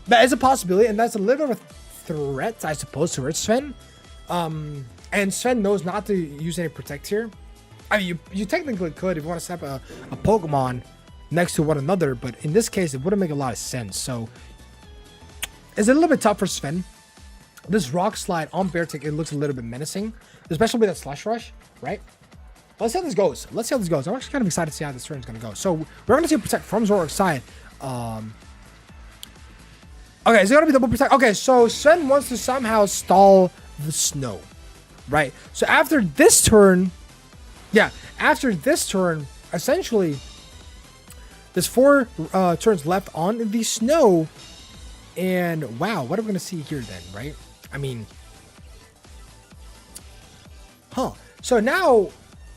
That is a possibility, and that's a little bit of a threat, I suppose, towards Sven. And Sven knows not to use any Protect here. I mean, you technically could if you want to set up a Pokemon next to one another, but in this case, it wouldn't make a lot of sense. So, it's a little bit tough for Sven. This Rock Slide on Beartic, it looks a little bit menacing, especially with that Slush Rush, right? Let's see how this goes. Let's see how this goes. I'm actually kind of excited to see how this turn is going to go. So, we're going to see a Protect from Zoroark's side. Okay, it's going to be double Protect. Okay, so Sven wants to somehow stall the snow, right? So, after this turn... Yeah, after this turn, essentially, there's 4 turns left on the snow. And wow, what are we going to see here then, right? I mean, so now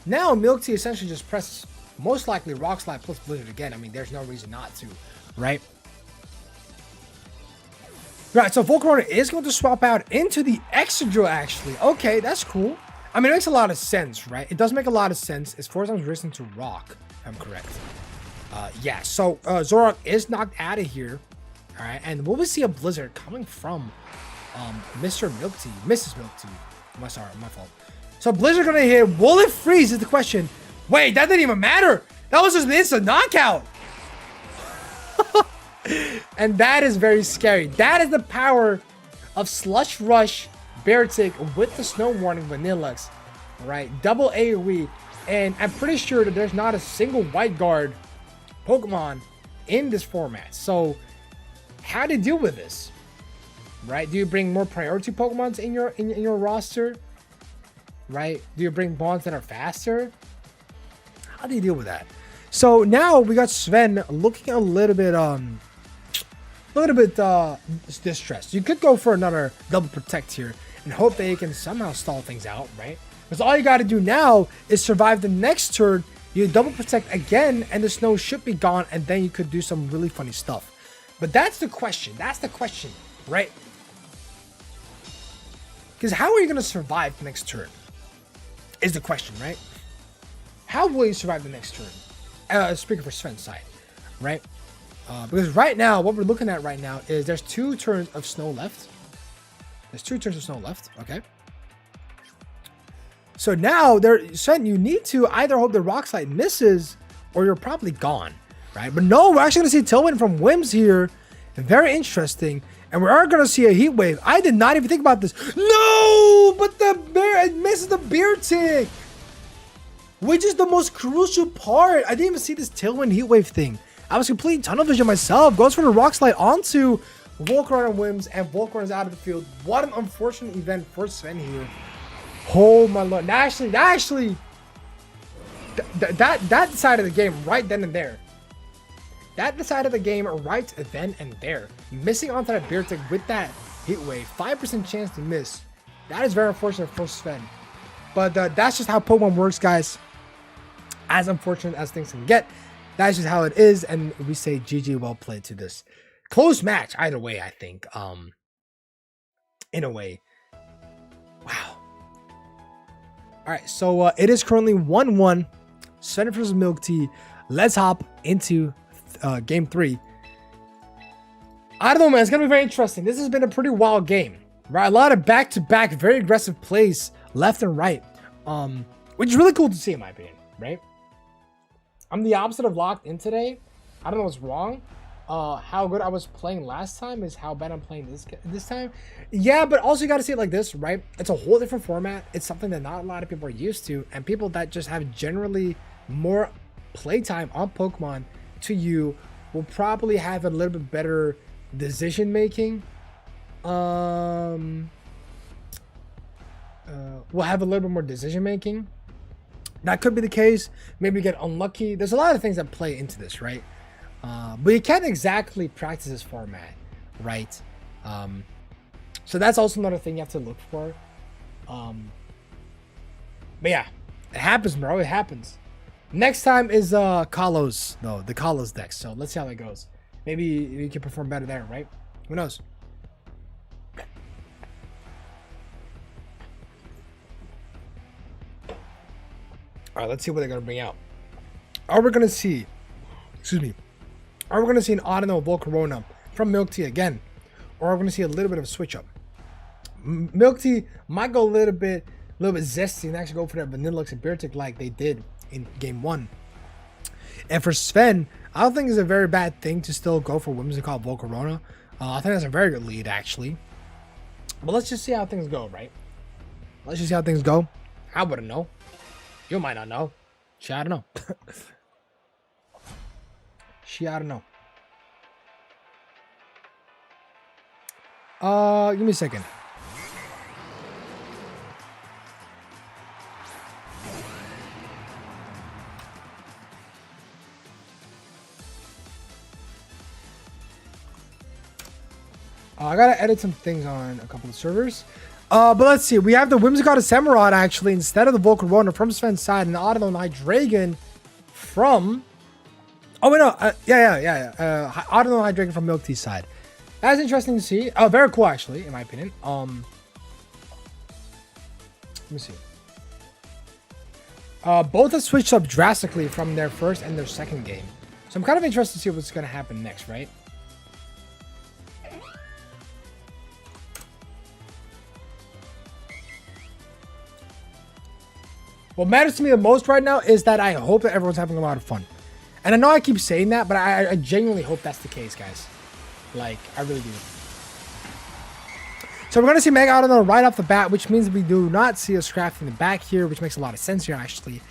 Milk Tea essentially just presses most likely Rock Slide plus Blizzard again. I mean, there's no reason not to, right? Right, so Volcarona is going to swap out into the Excadrill, actually. Okay, that's cool. I mean, it makes a lot of sense, right? It does make a lot of sense. It's 4 times resistant to Rock, if I'm correct. Yeah, so Zoroark is knocked out of here. All right, and will we see a Blizzard coming from Mr. Milk Tea? Mrs. Milk Tea. My fault. So Blizzard gonna hit. Will it freeze is the question. Wait, that didn't even matter. That was just an instant knockout. And that is very scary. That is the power of Slush Rush Beartic with the Snow Warning Vanillix. Right, double AoE. And I'm pretty sure that there's not a single White Guard Pokemon in this format. So how do you deal with this? Right? Do you bring more priority Pokemons in your roster? Right? Do you bring bonds that are faster? How do you deal with that? So now we got Sven looking a little bit distressed. You could go for another double Protect here and hope that you can somehow stall things out, right? Because all you got to do now is survive the next turn. You double Protect again, and the snow should be gone, and then you could do some really funny stuff. But that's the question. That's the question, right? Because how are you going to survive the next turn? Is the question, right? How will you survive the next turn? Speaking for Sven's side, right? Because right now, what we're looking at right now is there's 2 turns of snow left. There's 2 turns of snow left, okay? So now, Sven, you need to either hope the Rock Slide misses or you're probably gone, right? But no, we're actually going to see Tailwind from Wims here. Very interesting. And we are going to see a Heat Wave. I did not even think about this. No! But it misses the Beartic, which is the most crucial part. I didn't even see this Tailwind Heat Wave thing. I was completely tunnel vision myself. Goes for the Rock Slide onto Volcarona wins, and Volcarona is out of the field. What an unfortunate event for Sven here. Oh my lord. Actually, that side of the game right then and there. That decided the game right then and there. Missing onto that Beartic with that Heat Wave. 5% chance to miss. That is very unfortunate for Sven. But that's just how Pokemon works, guys. As unfortunate as things can get, that's just how it is. And we say GG, well played to this. Close match, either way, I think. In a way. Wow. Alright, so it is currently 1-1. Sven versus Milk Tea. Let's hop into game 3. I don't know, man. It's gonna be very interesting. This has been a pretty wild game, right? A lot of back-to-back, very aggressive plays left and right, which is really cool to see, in my opinion, right? I'm the opposite of locked in today. I don't know what's wrong. How good I was playing last time is how bad I'm playing this time. Yeah, but also you got to see it like this, right? It's a whole different format. It's something that not a lot of people are used to, and people that just have generally more playtime on Pokemon to you will probably have a little bit better decision making. We'll have a little bit more decision making. That could be the case. Maybe get unlucky. There's a lot of things that play into this, right? But you can't exactly practice this format, right? So that's also another thing you have to look for. But yeah, it happens, bro. It happens. Next time is Kalos, though. The Kalos deck. So let's see how that goes. Maybe you can perform better there, right? Who knows? All right, let's see what they're going to bring out. Are we going to see... Excuse me. Are we going to see an Audino Volcarona from Milk Tea again? Or are we going to see a little bit of a switch up? Milk Tea might go a little bit zesty and actually go for that Vanillux and Beartic like they did in game 1. And for Sven, I don't think it's a very bad thing to still go for Whimsicott Volcarona. I think that's a very good lead, actually. But let's just see how things go, right? Let's just see how things go. I wouldn't know. You might not know. I don't know. I don't know. Give me a second. I gotta edit some things on a couple of servers. But let's see. We have the Whimsicott Samurott actually instead of the Volcarona from Sven's side, and the Audino Hydreigon from. Oh wait, no. Audino Hydreigon from Milk Tea's side. That's interesting to see. Oh, very cool actually, in my opinion. Let me see. Both have switched up drastically from their first and their second game, so I'm kind of interested to see what's gonna happen next, right? What matters to me the most right now is that I hope that everyone's having a lot of fun. And I know I keep saying that, but I genuinely hope that's the case, guys. Like, I really do. So we're going to see Mega Audino right off the bat, which means we do not see a scrap in the back here, which makes a lot of sense here, actually.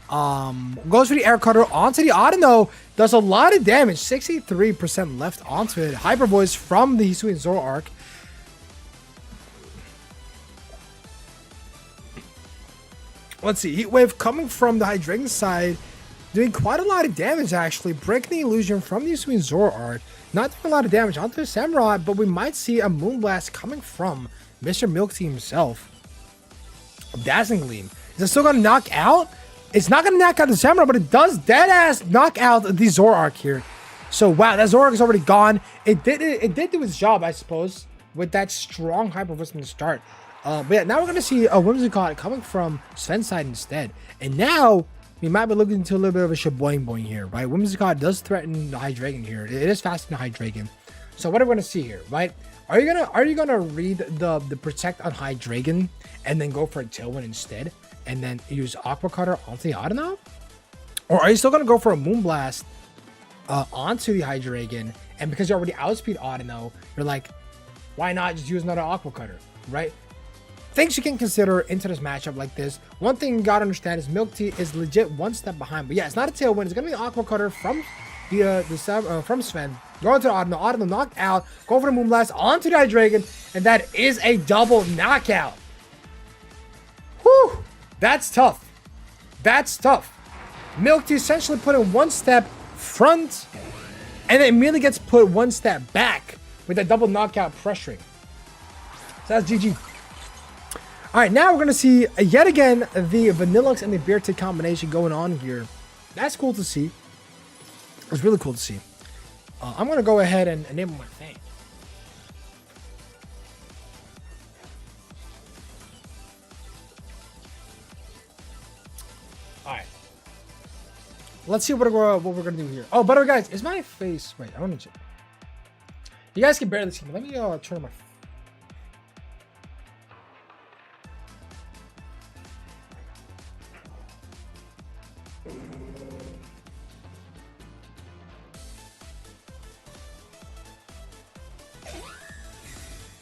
Goes for the Air Cutter onto the Audino. Does a lot of damage. 63% left onto it. Hyper Voice from the Hisui and Zoroark. Let's see, Heat Wave coming from the Hydreigon side, doing quite a lot of damage actually, breaking the illusion from the Hisui and Zoroark. Not doing a lot of damage onto the Samurott, but we might see a Moonblast coming from Mr. Milk Tea himself. Dazzling Gleam. Is it still going to knock out? It's not going to knock out the Samurott, but it does deadass knock out the Zoroark here. So wow, that Zoroark is already gone. It did do its job, I suppose, with that strong Hyper Voice from the start. But yeah, now we're going to see a Whimsicott coming from Sven's side instead. And now, we might be looking into a little bit of a shaboing boing here, right? Whimsicott does threaten the Hydreigon here. It is faster than Hydreigon. So what are we going to see here, right? Are you gonna read the Protect on Hydreigon and then go for a Tailwind instead? And then use Aqua Cutter onto the Audino? Or are you still going to go for a Moonblast onto the Hydreigon? And because you already outspeed Audino, you're like, why not just use another Aqua Cutter, right? Things you can consider into this matchup like this. One thing you gotta understand is Milk Tea is legit one step behind. But yeah, it's not a Tailwind. It's gonna be an Aqua Cutter from from Sven. Going to the Autumn. Autumn knocked out. Go for the Moonblast onto the Hydreigon. And that is a double knockout. Whew. That's tough. That's tough. Milk Tea essentially put in one step front. And then immediately gets put one step back with that double knockout pressuring. So that's GG. All right, now we're going to see yet again the Vanillux and the Beartic combination going on here. That's cool to see. It's really cool to see. I'm going to go ahead and enable my thing. All right. Let's see what we're going to do here. Oh, by the way, guys, is my face... Wait, I want to... You guys can barely see me. Let me turn on my...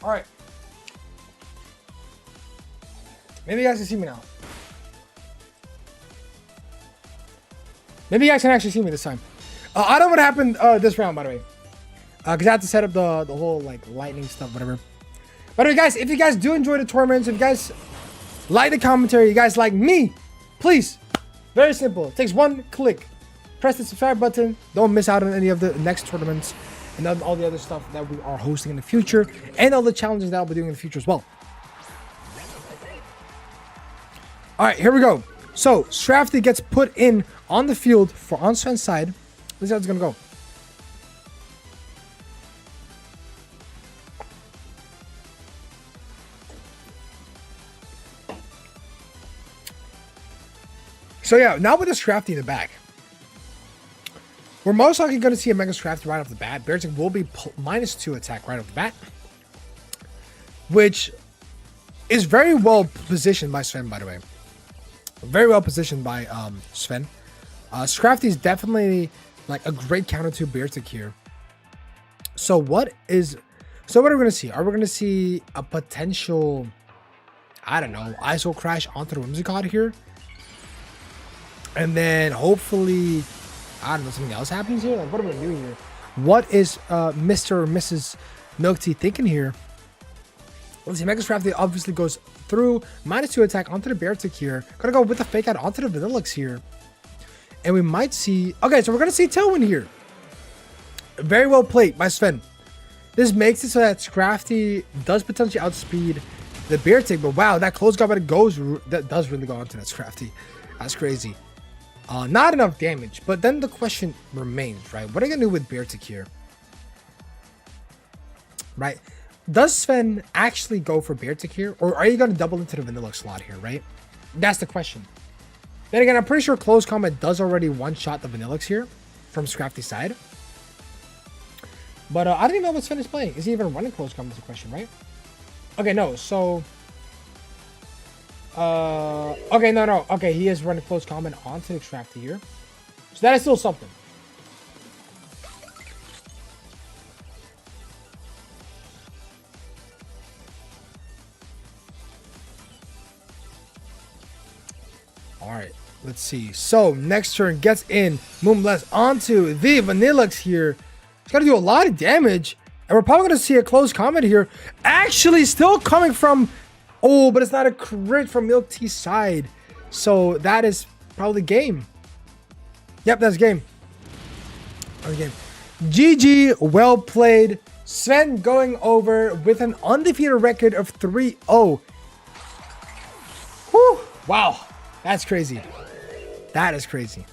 All right. Maybe you guys can see me now. Maybe you guys can actually see me this time. I don't know what happened this round, by the way. Because I had to set up the whole, like, lightning stuff, whatever. By the way, guys, if you guys do enjoy the tournaments, if you guys like the commentary, you guys like me, please, very simple. It takes one click. Press the subscribe button. Don't miss out on any of the next tournaments and then all the other stuff that we are hosting in the future and all the challenges that I'll be doing in the future as well. All right, here we go. So, Scrafty gets put in on the field for on Sven's side. This is how it's going to go. So yeah, now with the Scrafty in the back, we're most likely going to see a Mega Scrafty right off the bat. Beartic will be -2 attack right off the bat, which is very well positioned by Sven, by the way. Very well positioned by Sven. Scrafty is definitely like a great counter to Beartic here. So what are we going to see? Are we going to see a potential, I don't know, ISO crash onto the Whimsicott here? And then hopefully, I don't know, something else happens here? Like, what are we doing here? What is Mr. or Mrs. Milk Tea thinking here? Let's see, Mega Scrafty obviously goes through -2 attack onto the Beartic here. Gonna go with the fake out onto the Vanillux here. And we might see... Okay, so we're gonna see Tailwind here. Very well played by Sven. This makes it so that Scrafty does potentially outspeed the Beartic. But wow, that close guard that does really go onto that Scrafty. That's crazy. Not enough damage, but then the question remains, right? What are you gonna do with Beartic here? Right? Does Sven actually go for Beartic here? Or are you gonna double into the Vanillux slot here, right? That's the question. Then again, I'm pretty sure Close Combat does already one-shot the Vanillux here from Scrafty's side. But I don't even know what Sven is playing. Is he even running Close Combat is the question, right? Okay, no, so... okay, no. Okay, he is running Close Combat onto the Scrafty here. So that is still something. Alright, let's see. So, next turn gets in Moonblast onto the Vanillux here. It's going to do a lot of damage. And we're probably going to see a Close Combat here. Actually, still coming from... Oh, but it's not a crit from Milk Tea's side. So that is probably game. Yep, that's game. That's game. GG, well played. Sven going over with an undefeated record of 3-0. Whew. Wow, that's crazy. That is crazy.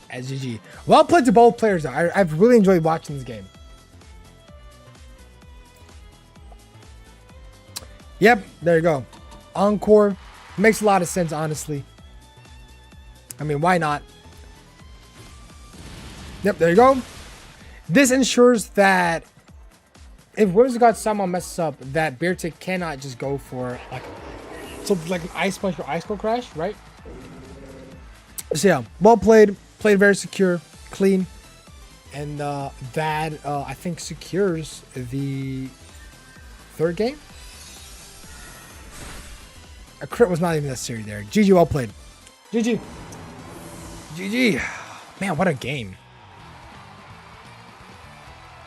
As GG. Well played to both players, though. I've really enjoyed watching this game. Yep, there you go. Encore. Makes a lot of sense, honestly. I mean, why not? Yep, there you go. This ensures that if Whimsicott somehow messes up, that Beartic cannot just go for like something like an Ice Punch or Ice Cold Crash, right? So yeah, well played. Played very secure, clean. And that, I think, secures the third game. A crit was not even necessary there. GG, well played. GG. GG. Man, what a game.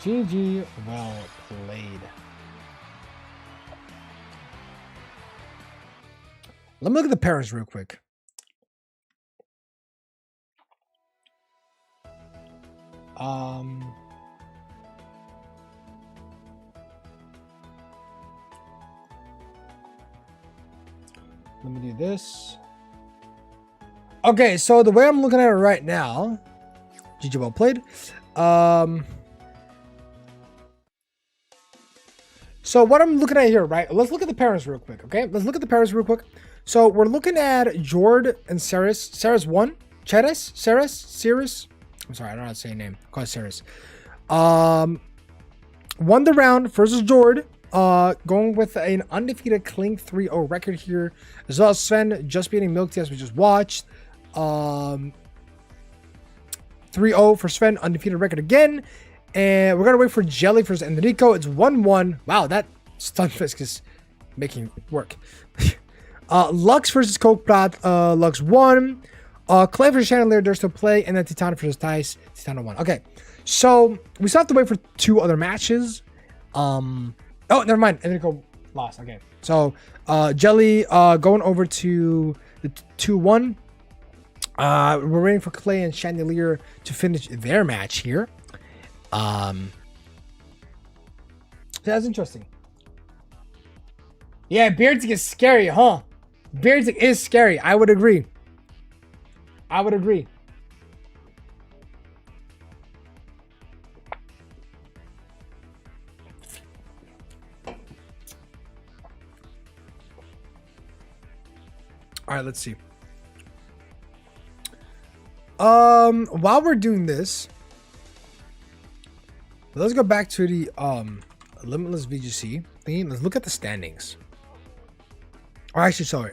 GG, well played. Let me look at the pairings real quick. Let me do this. Okay, so the way I'm looking at it right now, GG, well played. So what I'm looking at here, right? Let's look at the pairings real quick, okay? Let's look at the pairings real quick. So we're looking at Jord and Ceres. Ceres 1. Ceres. I'm sorry, I don't know how to say your name. Call it Ceres. Won the round versus Jord. Going with an undefeated clean 3-0 record here. As well as Sven just beating Milk Tea as we just watched. 3-0 for Sven, undefeated record again. And we're going to wait for Jelly versus Enrico. It's 1-1. Wow, that Stunfisk is making it work. Lux versus Coke-Plat. Lux won. Clay versus Chandelier, they're still play. And then Titano versus Tice. Titano won. Okay, so we still have to wait for 2 other matches. Oh, never mind. Enrico lost. Okay, so Jelly going over to the 2-1. We're waiting for Clay and Chandelier to finish their match here. That's interesting. Yeah, Beardsick is scary, huh? Beardsick is scary. I would agree. All right, let's see. While we're doing this, let's go back to the Limitless VGC thing. Let's look at the standings. Or actually, sorry.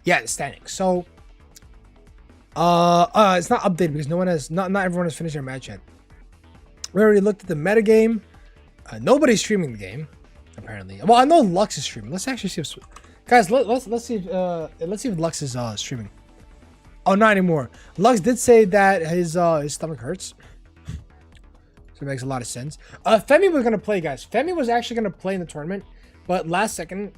Yeah, the standings. So, it's not updated because not everyone has finished their match yet. We already looked at the metagame. Nobody's streaming the game, apparently. Well, I know Lux is streaming. Let's actually see if, guys. Let's see if Lux is streaming. Oh, not anymore. Lux did say that his stomach hurts. So it makes a lot of sense. Femi was gonna play, guys. Femi was actually gonna play in the tournament, but last second,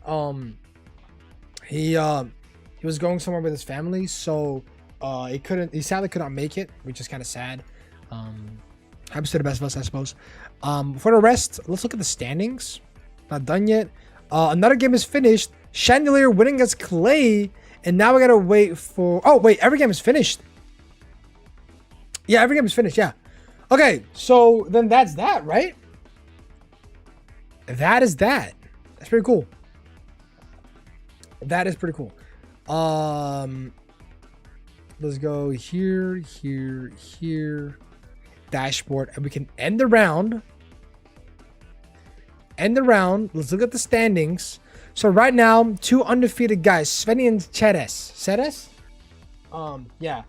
he was going somewhere with his family, so he sadly could not make it, which is kind of sad. Happens to the best of us, I suppose. For the rest, let's look at the standings. Not done yet. Another game is finished. Chandelier winning against Clay, and now we gotta wait for. Oh wait, every game is finished. Yeah, every game is finished. Yeah. Okay, so then that's that, right? That is that. That's pretty cool. That is pretty cool. Let's go here, here. Dashboard, and we can end the round. Let's look at the standings. So right now, 2 undefeated guys, Sveni and Ceres. Yeah.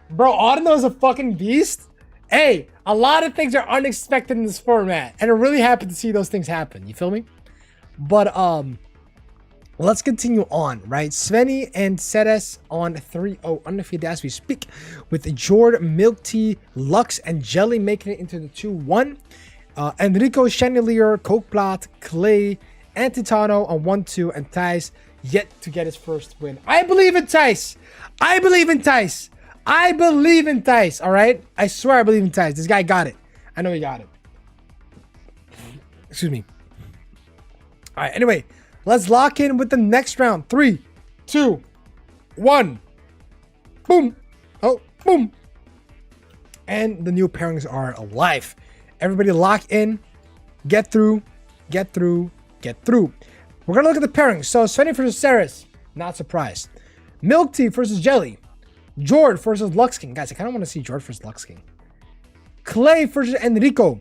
Bro, Audino is a fucking beast. Hey, a lot of things are unexpected in this format, and I'm really happy to see those things happen. You feel me? But let's continue on, right? Sveni and Ceres on 3-0 undefeated as we speak, with Jord, Milk Tea, Lux, and Jelly making it into the 2-1. Enrico, Chandelier, Coke-Plat, Clay, and Titano on 1-2, and Tice yet to get his first win. I believe in Tice. All right? I swear I believe in Tice. This guy got it. I know he got it. Excuse me. All right, anyway, let's lock in with the next round. 3, 2, 1. Boom. Oh, boom. And the new pairings are alive. Everybody lock in. Get through. We're going to look at the pairings. So, Sveni versus Ceres. Not surprised. Milk Tea versus Jelly. Jord versus Lux King. Guys, I kind of want to see Jord versus Lux King. Clay versus Enrico.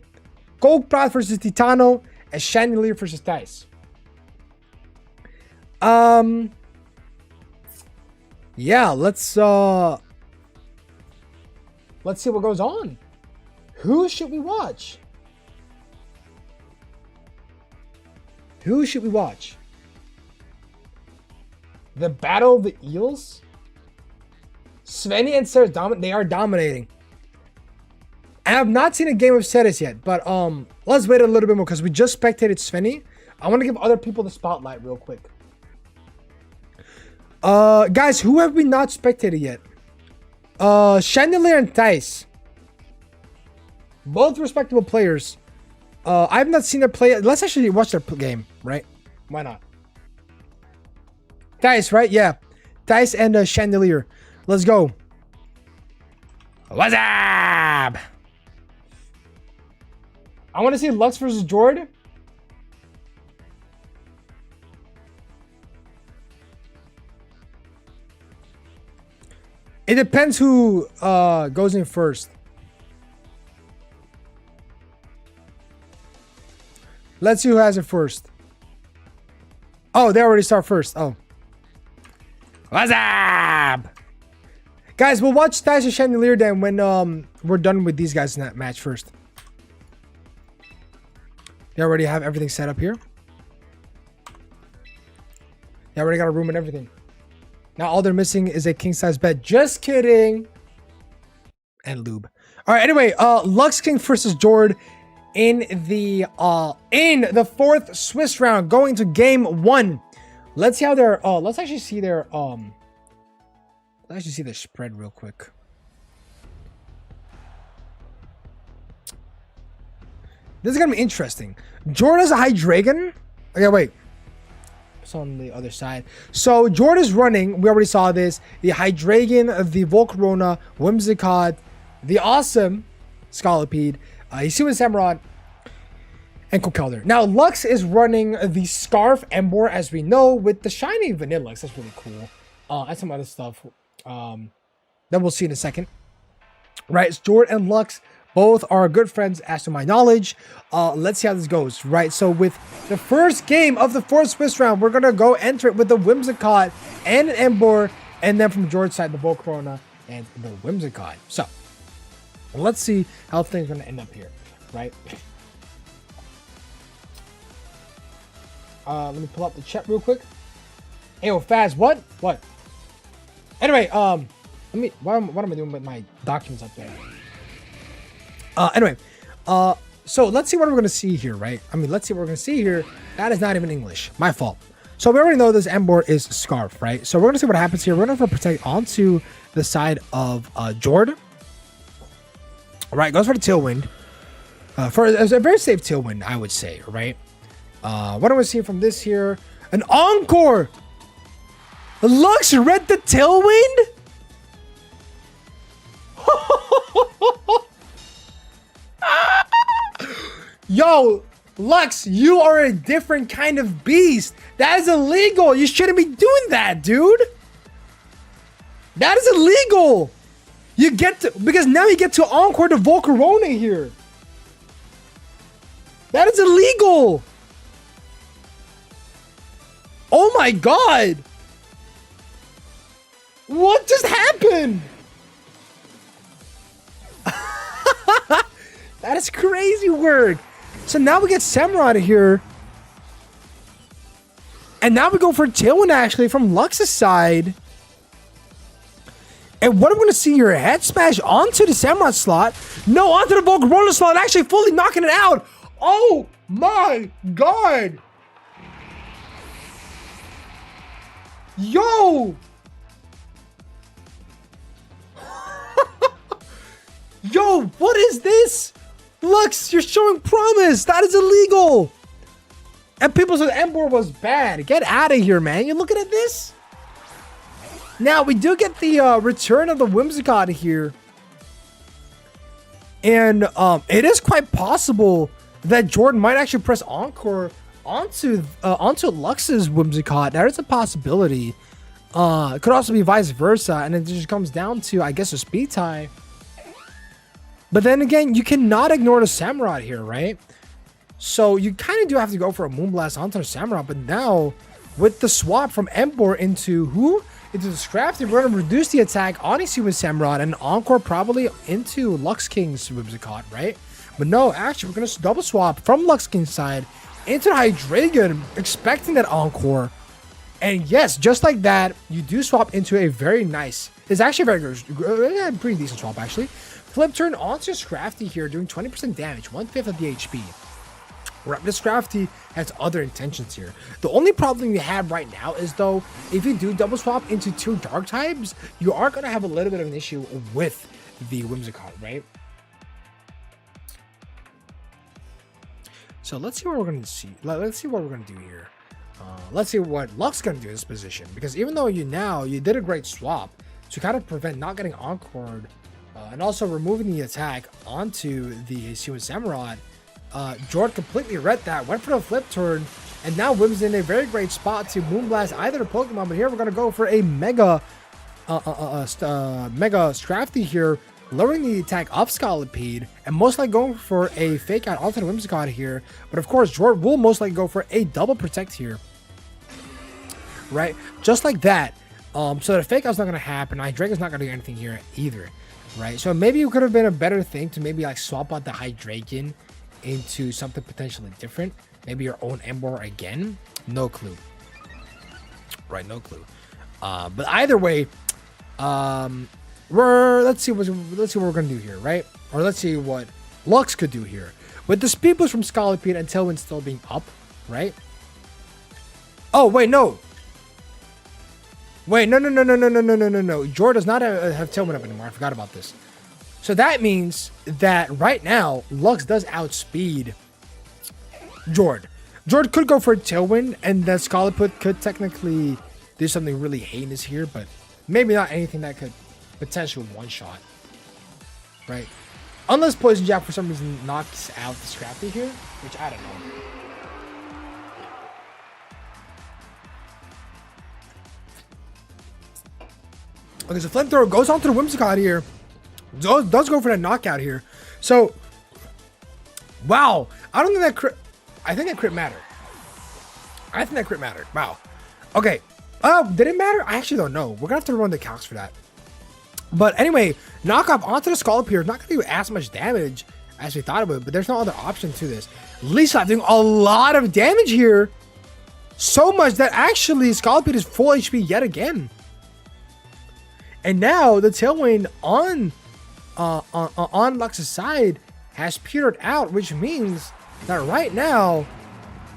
Coke-Plat versus Titano. And Chandelier versus Tice. Yeah, let's see what goes on. Who should we watch? The Battle of the Eels? Svenny and Ceres they are dominating. I have not seen a game of Ceres yet, but let's wait a little bit more because we just spectated Svenny. I want to give other people the spotlight real quick. Guys, who have we not spectated yet? Chandelier and Thijs. Both respectable players. I have not seen their play. Let's actually watch their game, right? Why not? Thijs, right? Yeah. Thijs and Chandelier. Let's go. What's up? I want to see Lux versus Jord. It depends who goes in first. Let's see who has it first. Oh, they already start first. Oh. What's up? Guys, we'll watch Thijs and Chandelier then when we're done with these guys in that match first. They already have everything set up here. They already got a room and everything. Now all they're missing is a king-size bed. Just kidding. And lube. All right, anyway, Lux King versus Jord in the fourth Swiss round, going to game 1. Let's see how their let's actually see their spread real quick. This is gonna be interesting. Jord has a High Dragon. Okay, wait. It's on the other side. So Jord is running. We already saw this. The High Dragon, the Volcarona, Whimsicott, the awesome Scolipede, Hisuian Samurott, and Cokeldar. Now Lux is running the Scarf Embor, as we know, with the shiny Vanillux. That's really cool. And some other stuff that we'll see in a second. Right, it's Jord and Lux. Both are good friends, as to my knowledge. Let's see how this goes, right? So with the first game of the fourth Swiss round, we're going to go enter it with the Whimsicott and an Embor, and then from Jord's side, the Volcarona and the Whimsicott. So let's see how things are going to end up here, right? Let me pull up the chat real quick. Ayo, Faz, what? What? Anyway, what am I doing with my documents up there? Anyway, so let's see what we're going to see here, right? I mean, let's see what we're going to see here. That is not even English. My fault. So we already know this Embor is Scarf, right? So we're going to see what happens here. We're going to protect onto the side of Jord. All right, goes for the Tailwind. For a very safe Tailwind, I would say, right? What do we see from this here? An Encore! Lux read the Tailwind? Yo, Lux, you are a different kind of beast. That is illegal. You shouldn't be doing that, dude. That is illegal. You get to, because now you get to Encore the Volcarona here. That is illegal. Oh my god. What just happened? That is crazy work. So now we get Samurott here. And now we go for Tailwind actually from Lux's side. And what I'm going to see here, head smash onto the Samurott slot. No, onto the Volcarona slot, actually fully knocking it out. Oh my god. Yo. Yo, what is this? Lux, you're showing promise. That is illegal. And people said Embor was bad. Get out of here, man. You're looking at this? Now, we do get the return of the Whimsicott here. And it is quite possible that Jordan might actually press Encore onto Lux's Whimsicott. That is a possibility. It could also be vice versa. And it just comes down to, I guess, a speed tie. But then again, you cannot ignore the Samurott here, right? So you kind of do have to go for a Moonblast onto the Samurott. But now, with the swap from Embor into who? Into the Scrafty, we're going to reduce the attack on Hisuian Samurott and Encore probably into Lux King's Whimsicott, right? But no, actually, we're going to double swap from Lux King's side into the Hydreigon, expecting that Encore. And yes, just like that, you do swap into a very nice, it's actually very good, pretty decent swap actually. Flip turn onto Scrafty here, doing 20% damage, 1/5 of the HP. This Scrafty has other intentions here. The only problem you have right now is though, if you do double swap into 2 dark types, you are going to have a little bit of an issue with the Whimsicott, right? So let's see what we're going to see. Let's see what we're going to do here. Let's see what Luck's going to do in this position. Because even though you did a great swap to kind of prevent not getting encored and also removing the attack onto the Human Samurai, Jord completely read that, went for the flip turn, and now Whim's in a very great spot to Moonblast either the Pokemon, but here we're going to go for a Mega Scrafty here, lowering the attack of Scolipede, and most likely going for a Fake Out onto the Whimsicott here, but of course Jord will most likely go for a double Protect here, right? Just like that, so the Fake Out's not going to happen, Hydreigon's not going to do anything here either, right? So maybe it could have been a better thing to maybe like swap out the Hydreigon into something potentially different, maybe your own Ember again. No clue, right? No clue. But either way, let's see what we're gonna do here, right? Or let's see what Lux could do here with the speed boost from Scolipede and Tailwind still being up, right? Oh wait, no. Wait, no. Jord does not have Tailwind up anymore. I forgot about this. So that means that right now, Lux does outspeed Jord. Jord could go for a Tailwind, and then Scolipede could technically do something really heinous here, but maybe not anything that could potentially one-shot, right? Unless Poison Jab for some reason knocks out the Scrafty here, which I don't know. Okay, so Flamethrower goes onto the Whimsicott here. Does go for that knockout here. So, wow. I don't think that crit... I think that crit mattered. Wow. Okay. Did it matter? I actually don't know. We're going to have to run the calcs for that. But anyway, knockoff onto the Scallop here is not going to do as much damage as we thought it would, but there's no other option to this. Lisa doing a lot of damage here. So much that actually Scolipede is full HP yet again. And now the Tailwind on Lux's side has petered out, which means that right now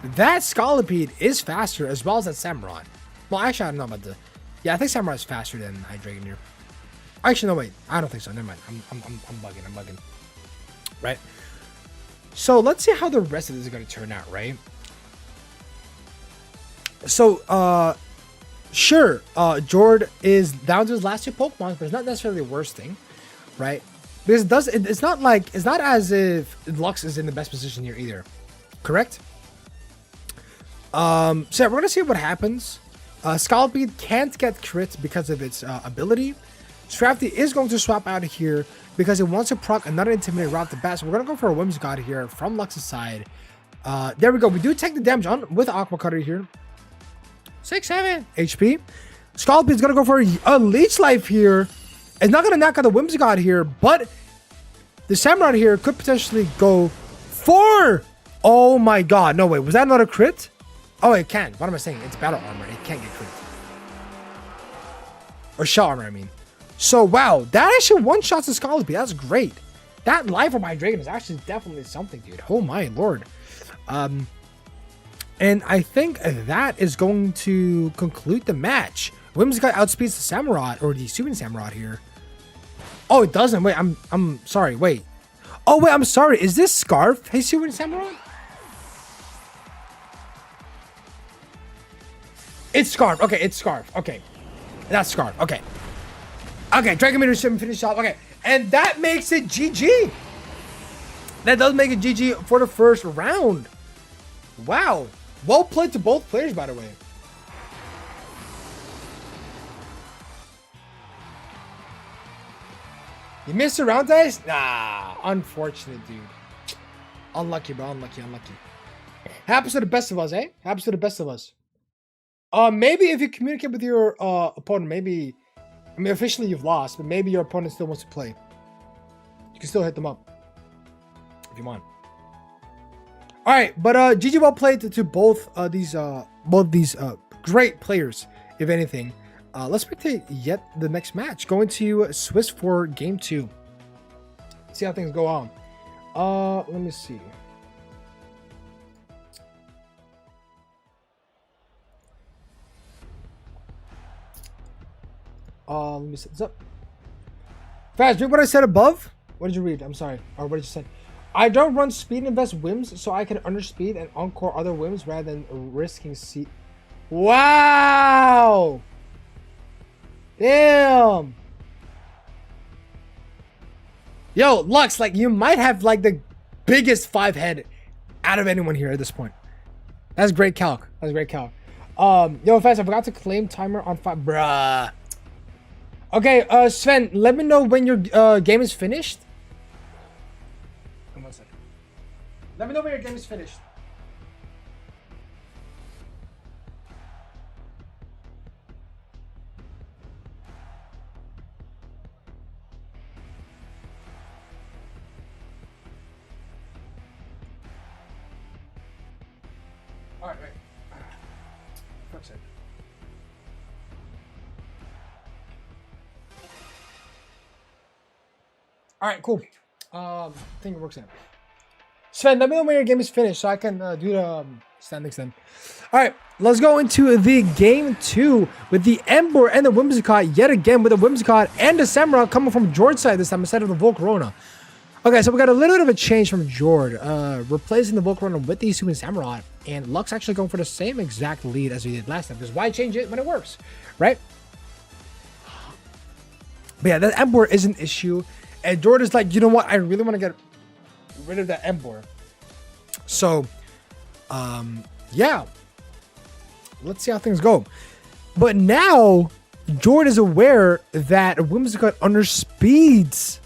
that Scolipede is faster as well as that Samurott. Well, actually, I don't know about the... Yeah, I think Samurai is faster than Hydreigon here. Actually, no, wait. I don't think so. Never mind. I'm bugging. Right? So, let's see how the rest of this is going to turn out, right? So, sure, Jord is down to his last 2 Pokemon, but it's not necessarily the worst thing, right? Because it's not as if Lux is in the best position here either. Correct? So we're going to see what happens. Scolipede can't get crits because of its ability. Scrafty is going to swap out of here because it wants to proc another Intimidate right off the bat. So we're going to go for a Whimsicott here from Lux's side. There we go. We do take the damage on with Aqua Cutter here. 6-7 HP. Scolipede is going to go for a Leech Life here. It's not going to knock out the Whimsicott here, but the Samurai here could potentially go for... Oh my god. No, wait. Was that not a crit? Oh, it can. What am I saying? It's battle armor. It can't get crit. Or shell armor, I mean. So, wow. That actually one-shots the Scolipede. That's great. That life of my Dragon is actually definitely something, dude. Oh my lord. And I think that is going to conclude the match. Whimsicott outspeeds the Samurai, or the Student Samurai here. Oh, it doesn't. Wait, I'm sorry. Wait. Oh, wait, I'm sorry. Is this Scarf? Hey, Student Samurai? It's Scarf. Okay, it's Scarf. Okay. That's Scarf. Okay. Okay, Dragon Meter should finish off. Okay. And that makes it GG. That does make it GG for the first round. Wow. Well played to both players, by the way. You missed the round dice? Nah. Unfortunate, dude. Unlucky, bro. Unlucky. Happens to the best of us, eh? Happens to the best of us. Maybe if you communicate with your opponent, maybe... I mean, officially you've lost, but maybe your opponent still wants to play. You can still hit them up. If you want. Alright, but GG well played to both these great players, if anything. Let's spectate yet the next match. Going to Swiss for game 2. See how things go on. Let me see. Let me set this up. Fast, read what I said above. What did you read? I'm sorry. Or what did you say? I don't run speed invest whims, so I can underspeed and encore other whims rather than risking seat. Wow! Damn! Yo, Lux, like, you might have, like, the biggest 5 head out of anyone here at this point. That's great calc. That's great calc. Yo, Fast, I forgot to claim timer on 5. Bruh. Okay, Sven, let me know when your game is finished. Come on, second. Let me know when your game is finished. All right, right. Fuck's sake. All right, cool. I think it works out. Sven, let me know when your game is finished so I can do the standings then. All right, let's go into the game 2 with the Ember and the Whimsicott yet again with the Whimsicott and the Samurai coming from Jord's side this time instead of the Volcarona. Okay, so we got a little bit of a change from Jord, replacing the Volcarona with the Human Samurai, and Lux actually going for the same exact lead as we did last time. Because why change it when it works, right? But yeah, that Ember is an issue. And Jord is like, you know what? I really want to get rid of that Ember. So, yeah. Let's see how things go. But now, Jord is aware that Whimsicott underspeeds.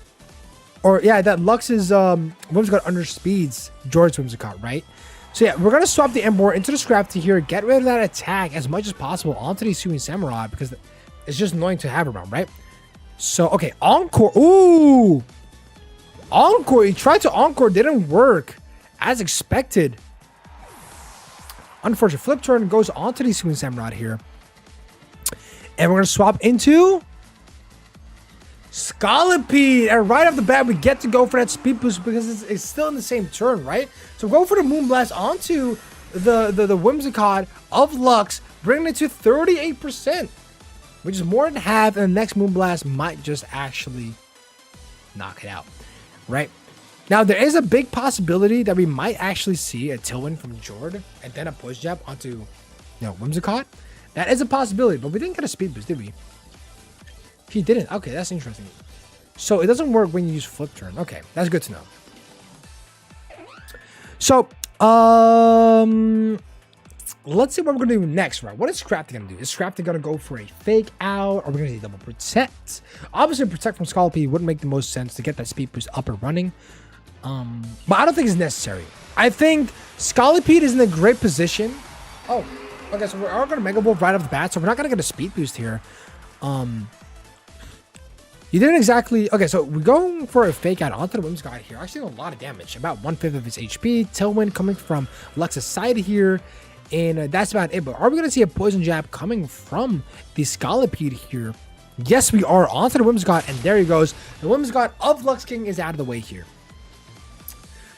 Or, yeah, that Lux's Whimsicott underspeeds Jord's Whimsicott, right? So, yeah, we're going to swap the Ember into the Scrafty here. Get rid of that attack as much as possible onto the Suing Samurai. Because it's just annoying to have around, right? So, okay, Encore. Ooh! Encore. He tried to Encore. Didn't work. As expected. Unfortunate flip turn goes onto the Swing Samurai here. And we're going to swap into Scolipede. And right off the bat, we get to go for that speed boost because it's still in the same turn, right? So go for the Moonblast onto the Whimsicott of Lux, bringing it to 38%. Which is more than half, and the next Moonblast might just actually knock it out, right? Now, there is a big possibility that we might actually see a Tailwind from Jord and then a push jab onto, Whimsicott. That is a possibility, but we didn't get a speed boost, did we? He didn't. Okay, that's interesting. So it doesn't work when you use flip turn. Okay, that's good to know. So, let's see what we're going to do next, right? What is Scrafty going to do? Is Scrafty going to go for a fake out? Or are we going to double protect? Obviously, protect from Scolipede wouldn't make the most sense to get that speed boost up and running. But I don't think it's necessary. I think Scolipede is in a great position. Oh, okay, so we're going to Mega Wolf right off the bat, so we're not going to get a speed boost here. You didn't exactly... Okay, so we're going for a fake out onto the Whimsicott here. Actually, a lot of damage. About 1/5 of his HP. Tailwind coming from Lux's side here. And that's about it. But are we going to see a poison jab coming from the Scolipede here? Yes, we are. Onto the Whimsicott. And there he goes. The Whimsicott of Lux King is out of the way here.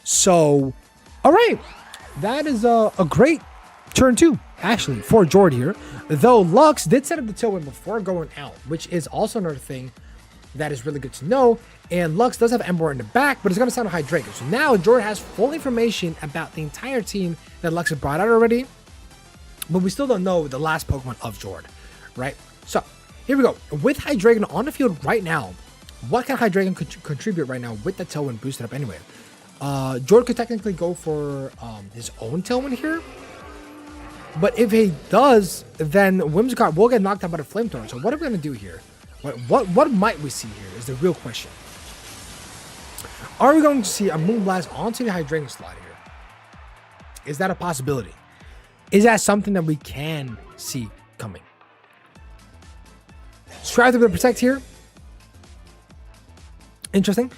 So, all right. That is a great turn 2, actually, for Jord here. Though Lux did set up the Tailwind before going out, which is also another thing that is really good to know. And Lux does have Ember in the back, but it's going to sound Hydreigon. So now Jord has full information about the entire team that Lux has brought out already. But we still don't know the last Pokemon of Jord, right? So, here we go. With Hydreigon on the field right now, what can Hydreigon contribute right now with the Tailwind boosted up anyway? Jord could technically go for his own Tailwind here. But if he does, then Whimsicott will get knocked out by the Flamethrower. So what are we going to do here? What might we see here is the real question. Are we going to see a Moonblast onto the Hydreigon slot here? Is that a possibility? Is that something that we can see coming? Scrafty with a Protect here. Interesting.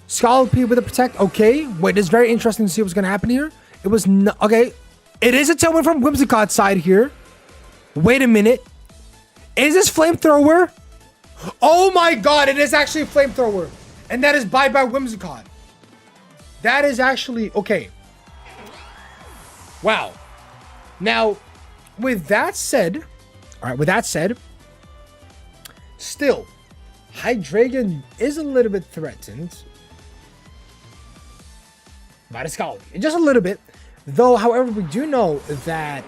Scolipede with a Protect. Okay. Wait, it's very interesting to see what's going to happen here. It was okay. It is a Tailwind from Whimsicott's side here. Wait a minute. Is this flamethrower? Oh my god, it is actually a flamethrower. And that is bye-bye Whimsicott. That is actually... Okay. Wow. Now, with that said... Alright, with that said... Still, Hydreigon is a little bit threatened by the Scald. Just a little bit. Though, however, we do know that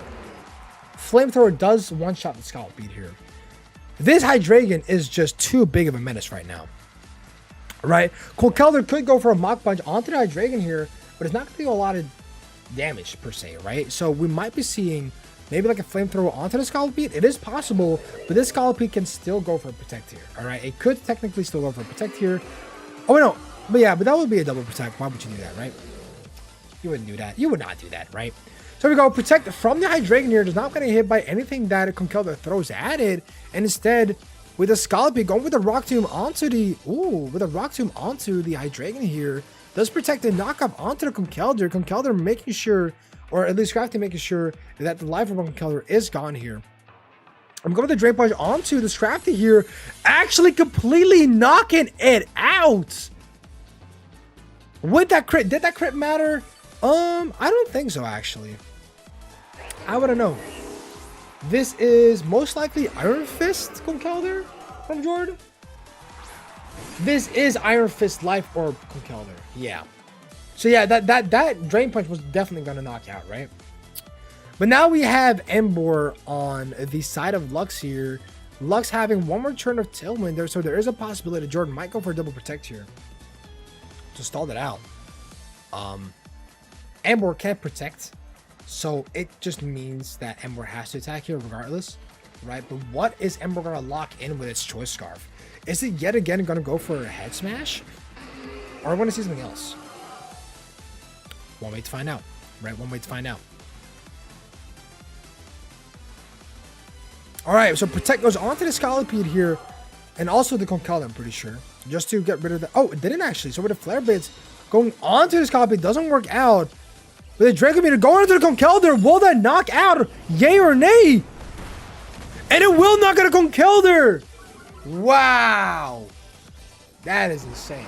Flamethrower does one-shot the Scald beat here. This Hydreigon is just too big of a menace right now. Right? Conkeldurr could go for a Mach Punch onto the Hydreigon here, but it's not going to do a lot of damage per se, right? So we might be seeing maybe like a Flamethrower onto the Scolipede. It is possible, but this Scolipede can still go for a Protect here. Alright, it could technically still go for a Protect here. Oh, no. But yeah, but that would be a double Protect. Why would you do that, right? You wouldn't do that. You would not do that, right? So we go, Protect from the Hydreigon here. Does not get hit by anything that Conkeldurr throws at it. And instead, with a Scolipede, going with a Rock Tomb onto the... Ooh, with a Rock Tomb onto the Hydreigon here. Does Protect and knock off onto the Conkeldurr. Conkeldurr making sure... Or at least Scrafty making sure that the life of Conkeldurr is gone here. I'm going with the Drain Punch onto the Scrafty here. Actually completely knocking it out. Would that crit? Did that crit matter? I don't think so, actually. I wouldn't know. This is most likely Iron Fist Conkeldurr from Jordan. This is Iron Fist Life Orb Conkeldurr. Yeah. So yeah, that Drain Punch was definitely going to knock out, right? But now we have Emboar on the side of Lux here. Lux having one more turn of Tailwind there, so there is a possibility Jordan might go for a double Protect here to stall that out. Emboar can't Protect, so it just means that Emboar has to attack here regardless, right? But what is Emboar going to lock in with its Choice Scarf? Is it yet again going to go for a Head Smash? Or I want to see something else? One way to find out, right? One way to find out. All right, so Protect goes onto the Scolipede here, and also the Conkeldurr, I'm pretty sure, just to get rid of that. Oh, it didn't actually. So with the Flare Blades going onto the Scolipede doesn't work out. With the Draco Meter going into the Conkeldurr, will that knock out? Yay or nay? And it will knock out a Conkeldurr. Wow, that is insane.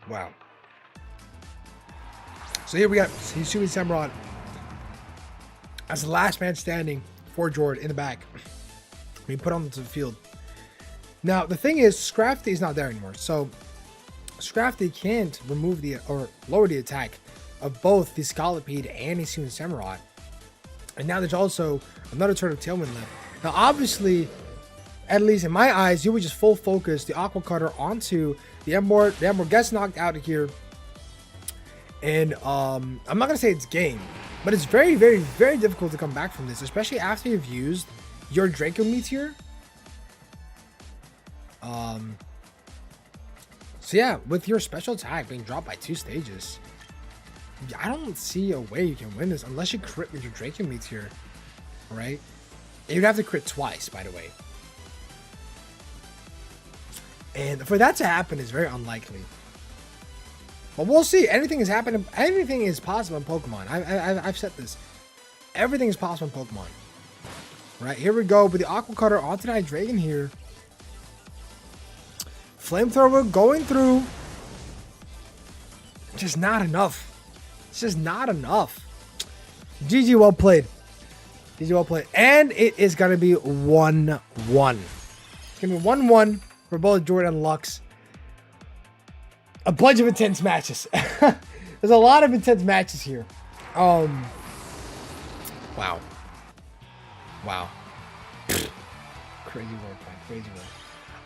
Wow. So here we got Hisui Samurott as the last man standing for Jord in the back. We put onto the field. Now, the thing is, Scrafty is not there anymore. So, Scrafty can't remove the, or lower the attack of both the Scolipede and Hisui Samurott. And now there's also another turn of Tailwind left. Now, obviously, at least in my eyes, you would just full focus the Aqua Cutter onto the Emboar. The Emboar gets knocked out of here. And I'm not going to say it's game, but it's very, very, very difficult to come back from this, especially after you've used your Draco Meteor. So yeah, with your special attack being dropped by 2 stages, I don't see a way you can win this unless you crit with your Draco Meteor, right? And you'd have to crit twice, by the way. And for that to happen is very unlikely. But we'll see. Anything is happening. Anything is possible in Pokemon. I've said this. Everything is possible in Pokemon. Right, here we go with the Aqua Cutter onto the Hydreigon here. Flamethrower going through. Just not enough. It's just not enough. GG, well played. GG, well played. And it is going to be 1-1. It's going to be 1-1 for both Jordan and Lux. A bunch of intense matches. There's a lot of intense matches here. Wow. Wow. Crazy work, man. Crazy work.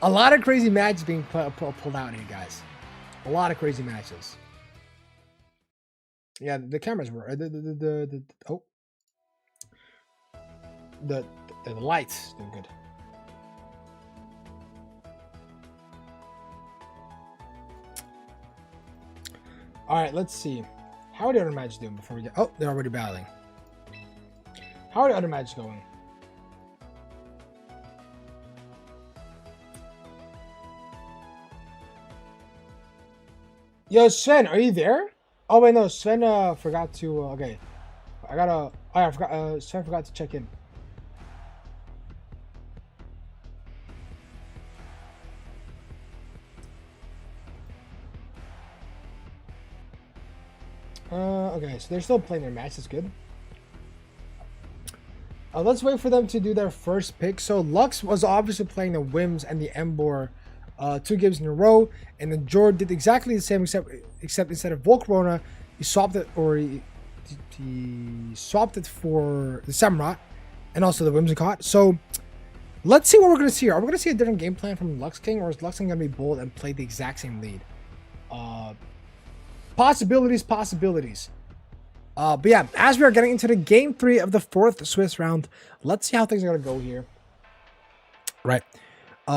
A lot of crazy matches being pulled out here, guys. A lot of crazy matches. Yeah, the cameras were the lights doing good. All right, let's see. How are the other matches doing before we get? Oh, they're already battling. How are the other matches going? Yo, Sven, are you there? Oh wait, no, Sven forgot to. Okay, I gotta. Oh, yeah, I forgot. Sven forgot to check in. Okay, so they're still playing their match. That's good. Let's wait for them to do their first pick. So Lux was obviously playing the Wims and the Embor 2 games in a row, and then Jord did exactly the same, except instead of Volcarona, he swapped it, or he swapped it for the Samurott and also the Whimsicott. So let's see what we're gonna see here. Are we gonna see a different game plan from Lux King, or is Lux King gonna be bold and play the exact same lead? Possibilities. But yeah, as we are getting into the game 3 of the 4th Swiss round, let's see how things are gonna go here. Right,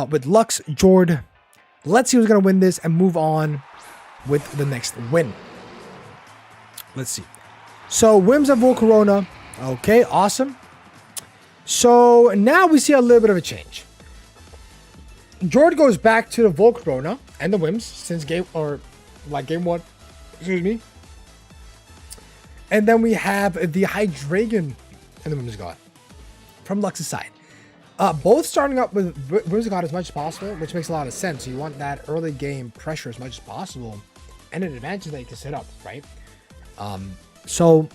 with Lux, Jord, let's see who's gonna win this and move on with the next win. Let's see. So Wims and Volcarona. Okay, awesome. So now we see a little bit of a change. Jord goes back to the Volcarona and the Wims since game 1. Excuse me. And then we have the Hydreigon and the Whimsicott from Lux's side. Both starting up with Whimsicott as much as possible, which makes a lot of sense. You want that early game pressure as much as possible and an advantage that you can set up, right? So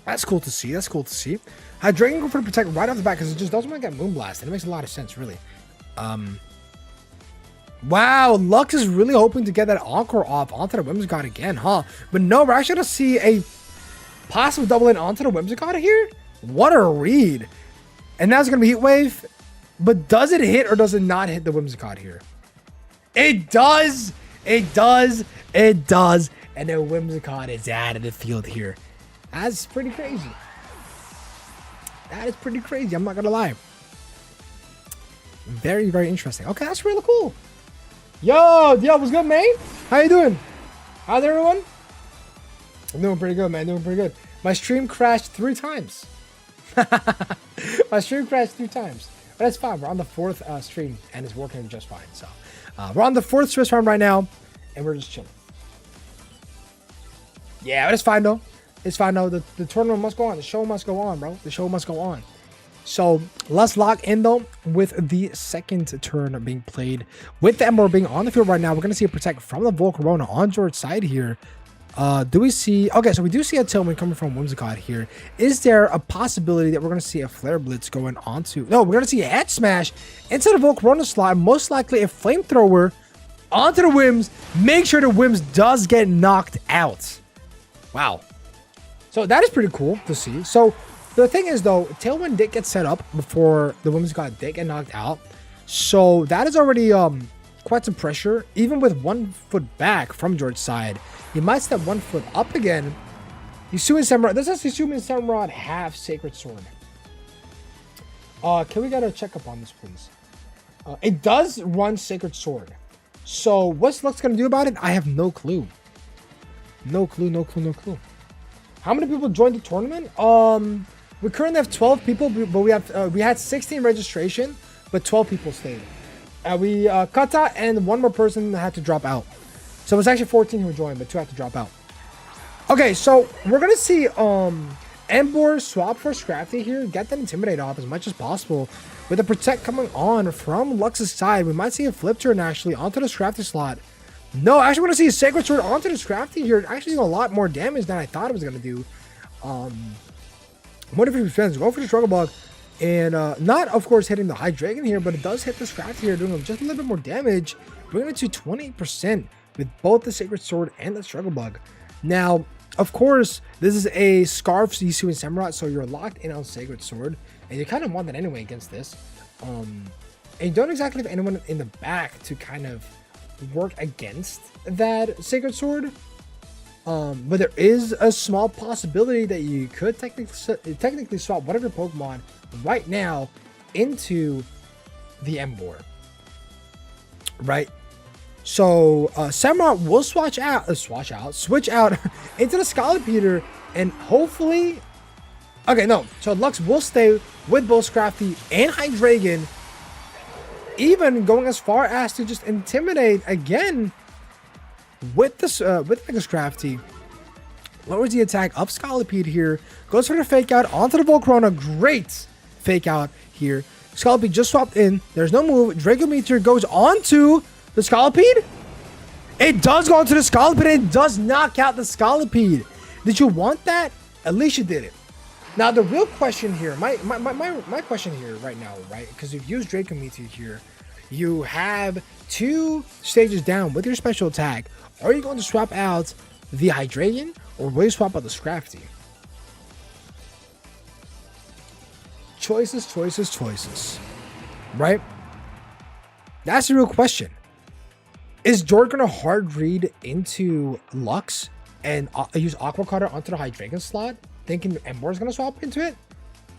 that's cool to see. Hydreigon go for the protect right off the bat because it just doesn't want to get Moonblast, and it makes a lot of sense, really. Wow, Lux is really hoping to get that Encore off onto the Whimsicott again, huh? But no, we're actually going to see a possible double in onto the Whimsicott here. What a read. And now it's going to be Heat Wave. But does it hit or does it not hit the Whimsicott here? It does. And the Whimsicott is out of the field here. That's pretty crazy. I'm not going to lie. Very, very interesting. Okay, that's really cool. Yo, what's good, man? How you doing? How's everyone? I'm doing pretty good, man. My stream crashed 3 times. But that's fine. We're on the 4th stream, and it's working just fine. So, we're on the 4th Swiss round right now, and we're just chilling. Yeah, but it's fine, though. The tournament must go on. The show must go on, bro. So let's lock in though with the second turn being played. With the Ember being on the field right now, we're going to see a protect from the Volcarona on Jord's side here. Do we see... Okay, so we do see a Tailwind coming from Whimsicott here. Is there a possibility that we're going to see a Flare Blitz going onto... No, we're going to see a Head Smash into the Volcarona slot. Most likely a Flamethrower onto the Wims. Make sure the Wims does get knocked out. Wow. So that is pretty cool to see. So... the thing is, though, Tailwind did get set up before the Whimsicott did get knocked out. So that is already quite some pressure. Even with 1 foot back from George's side, he might step 1 foot up again. Yasuin Samurott. This is Yasuin Samurott have Sacred Sword. Can we get a checkup on this, please? It does run Sacred Sword. So what's Lux going to do about it? I have no clue. No clue. How many people joined the tournament? We currently have 12 people, but we had 16 registration, but 12 people stayed. We Kata and 1 more person had to drop out. So it was actually 14 who joined, but 2 had to drop out. Okay, so we're gonna see Embor swap for Scrafty here, get that Intimidate off as much as possible. With the Protect coming on from Lux's side, we might see a flip turn actually onto the Scrafty slot. No, I actually want to see a Sacred Sword onto the Scrafty here. Actually doing a lot more damage than I thought it was gonna do. What if he defends? Go for the Struggle Bug. And not, of course, hitting the Hydreigon here, but it does hit the Scrafty here, doing just a little bit more damage, bringing it to 28% with both the Sacred Sword and the Struggle Bug. Now, of course, this is a Scarf Yasuin Samurott, so you're locked in on Sacred Sword, and you kind of want that anyway against this. And you don't exactly have anyone in the back to kind of work against that Sacred Sword. But there is a small possibility that you could technically swap one of your Pokemon right now into the Embor. Right? So Samurott will switch out into the Scolipede, and hopefully... Okay, no. So Lux will stay with both Scrafty and Hydreigon, even going as far as to just Intimidate again. with this with Mega Scrafty. Lowers the attack up Scolipede here. Goes for the fake out onto the Volcarona. Great fake out here. Scolipede just swapped in. There's no move. Draco Meteor goes onto the Scolipede. It does go onto the Scolipede. It does knock out the Scolipede. Did you want that? At least you did it. Now the real question here, my question here right now, right? Because you've used Draco Meteor here. You have 2 stages down with your special attack. Are you going to swap out the Hydreigon, or will you swap out the Scrafty? Choices. Right? That's the real question. Is Jord going to hard read into Lux and use Aqua Cutter onto the Hydreigon slot, thinking Emboar is going to swap into it?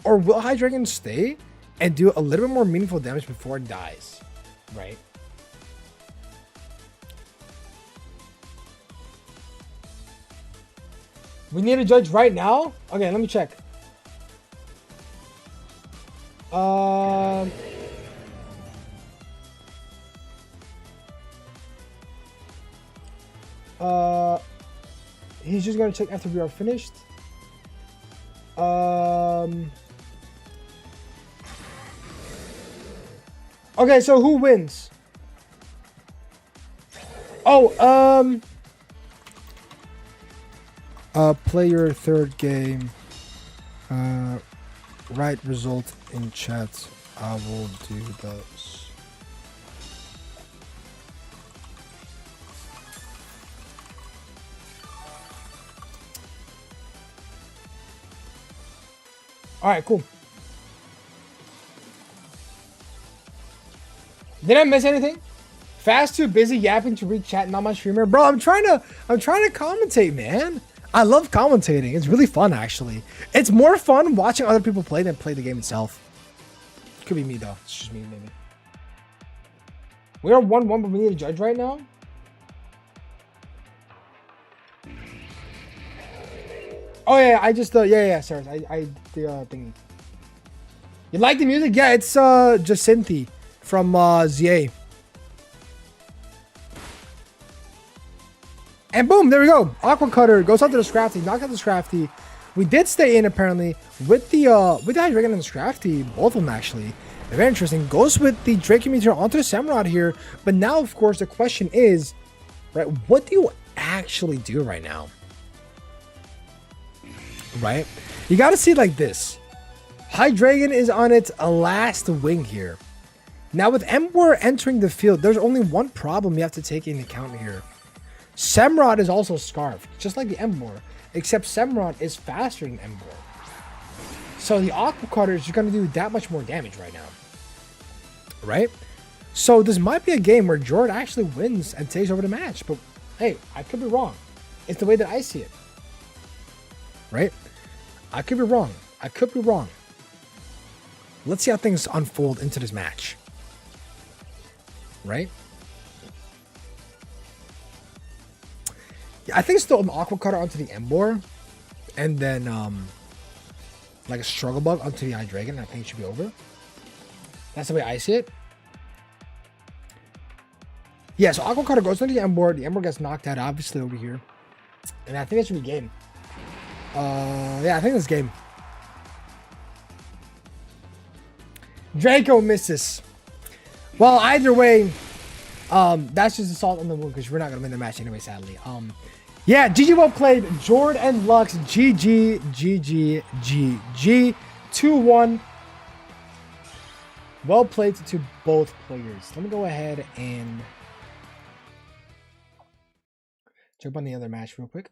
Or will Hydreigon stay and do a little bit more meaningful damage before it dies? Right? We need a judge right now? Okay, let me check. He's just gonna check after we are finished. Okay, so who wins? Oh, play your third game. Write result in chat. I will do those. All right, cool. Did I miss anything? Fast, too busy yapping to read chat, not my streamer. Bro, I'm trying to commentate, man. I love commentating. It's really fun, actually. It's more fun watching other people play than play the game itself. Could be me, though. It's just me, maybe. We are 1-1, but we need a judge right now. Oh, yeah, I just, yeah, sorry. I the thingy. You like the music? Yeah, it's, Jacinthi from, ZA. And boom, there we go. Aqua Cutter goes onto the Scrafty, knocked out the Scrafty. We did stay in apparently with the Hydreigon and the Scrafty, both of them actually. Very interesting. Goes with the Draco Meteor onto the Samurott here. But now, of course, the question is, right, what do you actually do right now? Right? You gotta see it like this. Hydreigon is on its last wing here. Now with Emboar entering the field, there's only one problem you have to take into account here. Samurott is also Scarfed, just like the Emboar, except Samurott is faster than Emboar. So the Aqua Cutter is going to do that much more damage right now. Right? So this might be a game where Jord actually wins and takes over the match. But hey, I could be wrong. It's the way that I see it. Right? I could be wrong. I could be wrong. Let's see how things unfold into this match. Right? Yeah, I think it's still an Aqua Cutter onto the Emboar. And then like a Struggle Bug onto the Hydreigon. I think it should be over. That's the way I see it. Yeah, so Aqua Cutter goes into the Emboar. The Emboar gets knocked out, obviously, over here. And I think it should be game. Yeah, I think it's game. Draco misses. Well, either way, that's just assault on the moon because we're not gonna win the match anyway, sadly. Yeah, GG, well played. Jord and Lux, GG, GG, GG, 2-1. Well played to both players. Let me go ahead and jump on the other match real quick.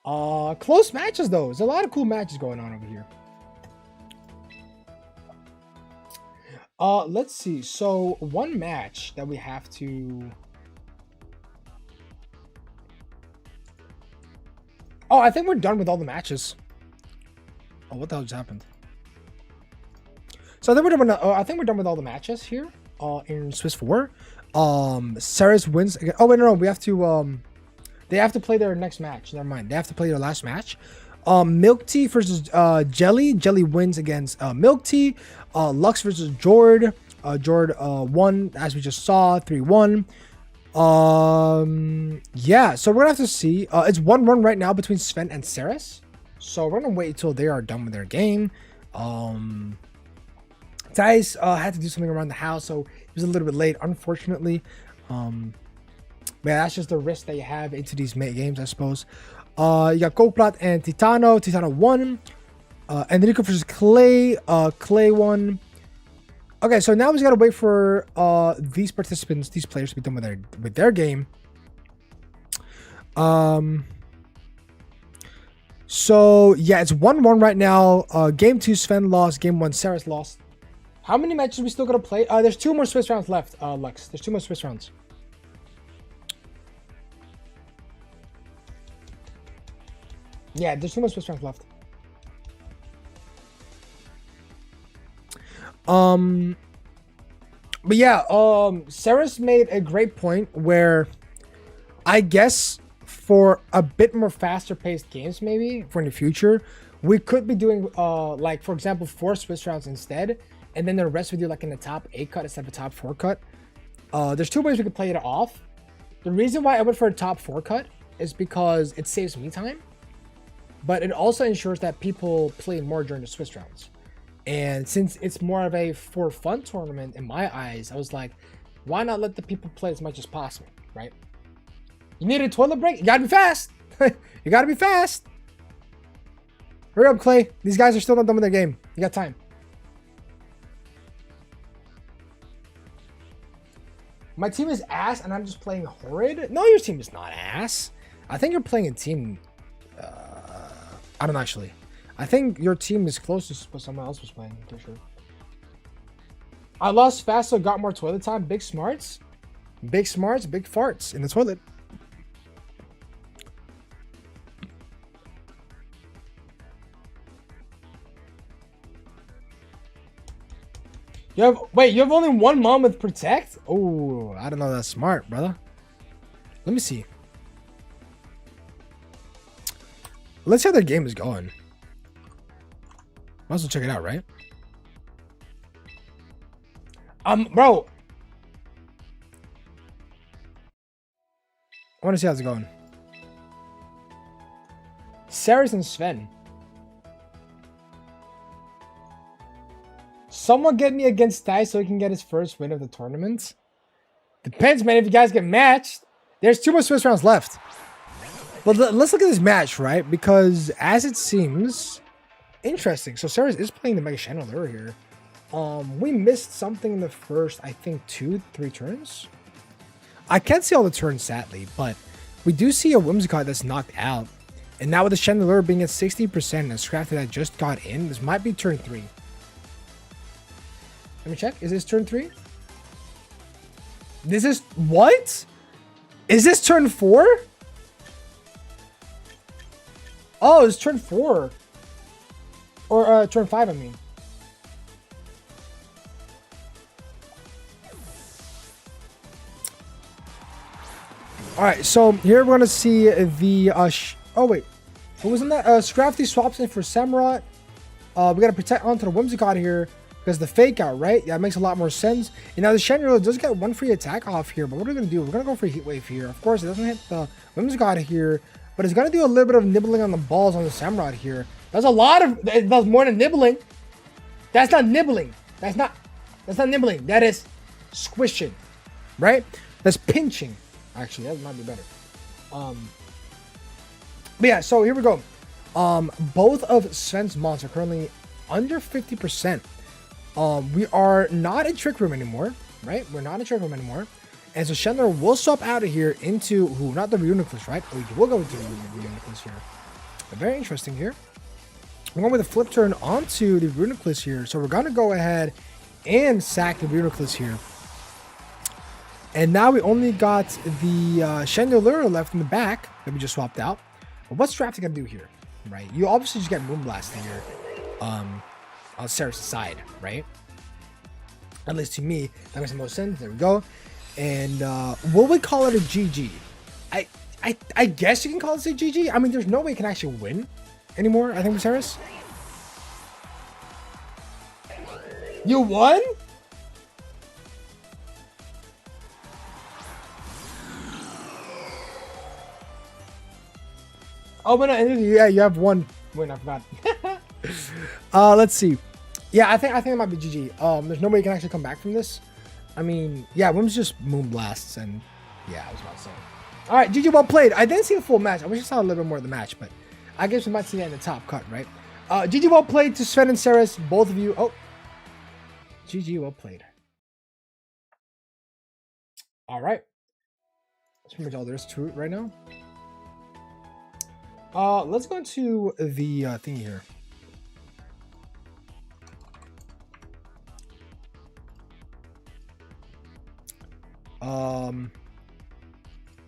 Close matches though. There's a lot of cool matches going on over here. Let's see. So one match that we have to. Oh, I think we're done with all the matches. Oh, what the hell just happened? So I think we're done with all the matches here. In Swiss 4. Ceres wins again. Oh wait, no, we have to. They have to play their next match. Never mind. They have to play their last match. Milk Tea versus Jelly. Jelly wins against Milk Tea. Lux versus Jord. Jord won, as we just saw, 3-1. Yeah, so we're gonna have to see. It's 1-1 right now between Sven and Ceres. So we're gonna wait until they are done with their game. Dice had to do something around the house, so he was a little bit late, unfortunately. But yeah, that's just the risk that you have into these games, I suppose. You got Kokplat and Titano. Titano won. And then you go versus Clay. Clay won. Okay, so now we just gotta wait for these participants, these players, to be done with their game. So yeah, it's 1-1 right now. Game 2, Sven lost. Game 1, Ceres lost. How many matches are we still gonna play? There's 2 more Swiss rounds left, Lux. There's 2 more Swiss rounds. Yeah, there's 2 more Swiss rounds left. But yeah, Ceres made a great point where I guess for a bit more faster paced games, maybe for in the future, we could be doing like, for example, 4 Swiss rounds instead, and then the rest we do like in the top 8 cut instead of a top 4 cut. There's 2 ways we could play it off. The reason why I went for a top 4 cut is because it saves me time, but it also ensures that people play more during the Swiss rounds. And since it's more of a for fun tournament in my eyes, I was like, why not let the people play as much as possible, right? You need a toilet break? You gotta be fast. You gotta be fast. Hurry up, Clay. These guys are still not done with their game. You got time. My team is ass and I'm just playing horrid? No, your team is not ass. I think you're playing a team... I don't know, actually. I think your team is closest to what someone else was playing, for sure. I lost fast, so got more toilet time. Big smarts. Big smarts, big farts in the toilet. You have only 1 mom with protect? Oh, I don't know, that's smart, brother. Let me see. Let's see how their game is going. Might as well check it out, right? Bro. I want to see how it's going. Ceres and Sven. Someone get me against Dice so he can get his first win of the tournament. Depends, man. If you guys get matched, there's 2 more Swiss rounds left. But let's look at this match, right? Because as it seems... Interesting. So Ceres is playing the Mega Chandelier here. We missed something in the first, I think, 2-3 turns. I can't see all the turns, sadly, but we do see a Whimsicott that's knocked out. And now with the Chandelier being at 60% and a Scrafty that just got in, this might be turn 3. Let me check. Is this turn 3? This is... What? Is this turn 4? Oh, it's turn 4. Or turn 5, I mean. Alright, so here we're going to see the... oh, wait. What was in that? Scrafty swaps in for Samurott. We got to protect onto the Whimsicott here because the fake out, right? Yeah, it makes a lot more sense. And now the Chandelier does get 1 free attack off here, but what are we going to do? We're going to go for a Heat Wave here. Of course, it doesn't hit the Whimsicott here, but it's going to do a little bit of nibbling on the balls on the Samurott here. That's a lot of... That's more than nibbling. That's not nibbling. That's not nibbling. That is squishing, right? That's pinching. Actually, that might be better. But yeah, so here we go. Both of Sven's mons are currently under 50%. We are not in Trick Room anymore, right? We're not in Trick Room anymore. And so Chandler will swap out of here into who? Not the Reuniclus, right? Oh, we'll go into the Reuniclus here. But very interesting here. We're going with a flip turn onto the Reuniclus here. So we're going to go ahead and sack the Reuniclus here. And now we only got the Chandelier left in the back that we just swapped out. But what's Drafty going to do here, right? You obviously just get Moonblast here on Ceres' side, right? At least to me, that makes the most sense. There we go. And will we call it a GG? I guess you can call it a GG. I mean, there's no way you can actually win anymore, I think, with Ceres. You won? Oh, but no, yeah, you have one win. I forgot. Let's see. Yeah, I think it might be GG. There's no way you can actually come back from this. I mean, yeah, Wims just moon blasts and yeah, I was about to say. All right, GG, well played. I didn't see the full match. I wish I saw a little bit more of the match, but I guess we might see that in the top cut, right? GG, well played to Sven and Saris, both of you. Oh, GG, well played. All right. That's pretty much all there is to it right now. Let's go into the thingy here.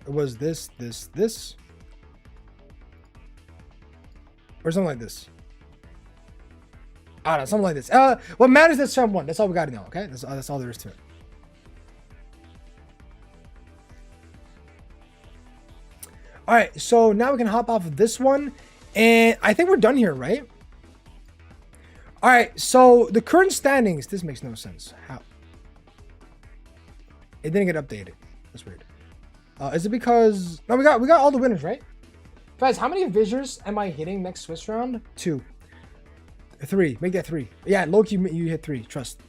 It was this, or something like this. I don't know, something like this. What matters is turn one. That's all we got to know. Okay, that's all there is to it. All right, so now we can hop off of this one, and I think we're done here, right? All right, so the current standings. This makes no sense. How? It didn't get updated. That's weird. Is it because no? We got all the winners, right? Guys, how many visors am I hitting next Swiss round? 2, 3. Make that 3. Yeah, Loki, you hit 3. Trust.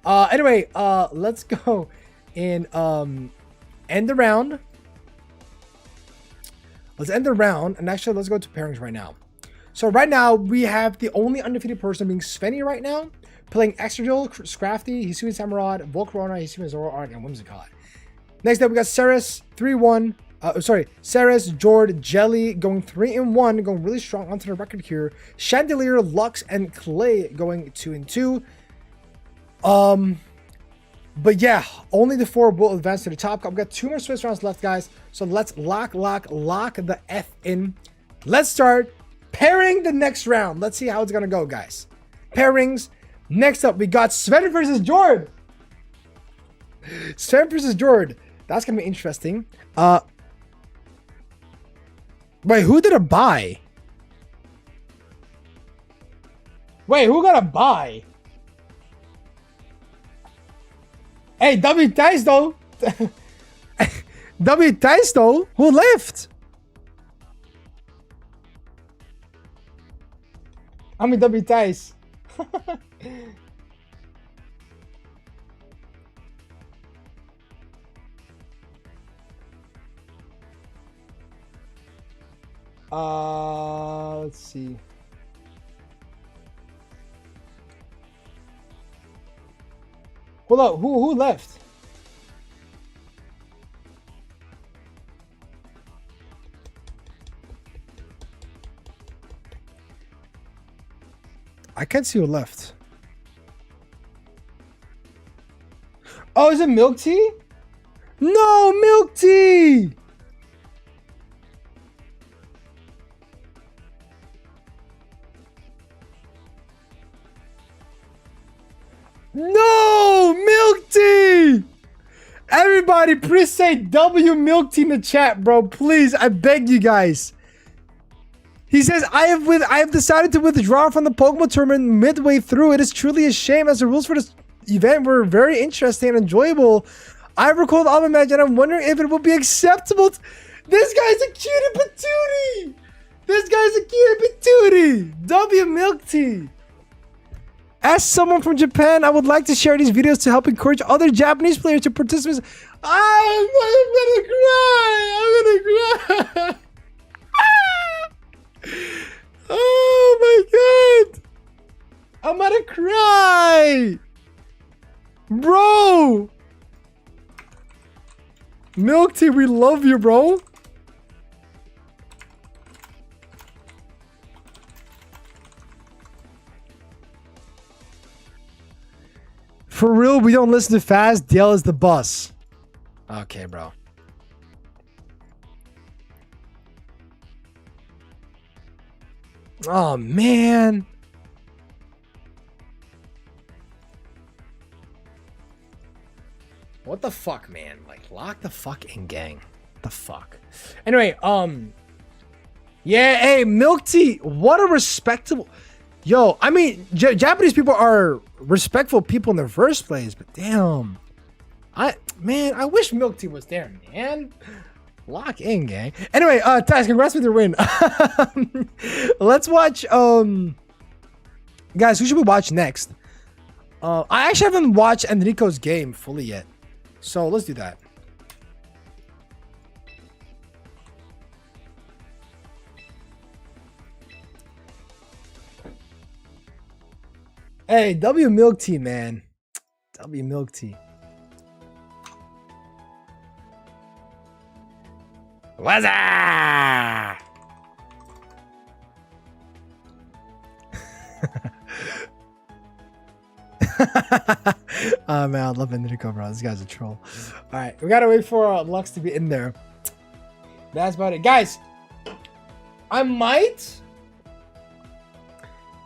Anyway, let's go and end the round. Let's end the round, and actually, let's go to pairings right now. So right now, we have the only undefeated person being Svenny right now, playing Extradil, Scrafty, Hisui Samarad, Volcarona, Hisui Zoro Arc, and Whimsicott. Next up, we got Saris, 3-1. Saris, Jord, Jelly going 3-1, going really strong onto the record here. Chandelier, Lux, and Clay going 2-2. But yeah, only the 4 will advance to the top. We've got 2 more Swiss rounds left, guys. So let's lock the F in. Let's start pairing the next round. Let's see how it's gonna go, guys. Pairings. Next up, we got Sven versus Jord. Sven versus Jord. That's gonna be interesting. Wait, who did a buy? Wait, who got a buy? Hey, W Dice though. W Dice though. Who left? I mean W Dice. Let's see. Hold up, who left? I can't see who left. Oh, is it Milk Tea? No, Milk Tea! No, Milk Tea! Everybody, please say W Milk Tea in the chat, bro. Please, I beg you guys. He says, I have decided to withdraw from the Pokemon tournament midway through. It is truly a shame as the rules for this event were very interesting and enjoyable. I recalled all the match and I'm wondering if it will be acceptable. This guy's a cutie patootie. This guy's a cutie patootie. W Milk Tea. As someone from Japan, I would like to share these videos to help encourage other Japanese players to participate. I'm gonna cry. Oh my god. I'm gonna cry. Bro. Milk Tea, we love you, bro. For real, we don't listen to fast. Dale is the boss. Okay, bro. Oh, man. What the fuck, man? Like, lock the fuck in, gang. What the fuck? Anyway, yeah, hey, Milk Tea. What a respectable... Yo, I mean, Japanese people are respectful people in the first place, but damn. I wish Milk Tea was there, man. Lock in, gang. Anyway, Taz, congrats with your win. Let's watch, guys, who should we watch next? I actually haven't watched Enrico's game fully yet. So let's do that. Hey, W Milk Tea, man. W Milk Tea. What's up? Oh man, I love Enrico, bro. This guy's a troll. All right, we gotta wait for Lux to be in there. That's about it, guys. I might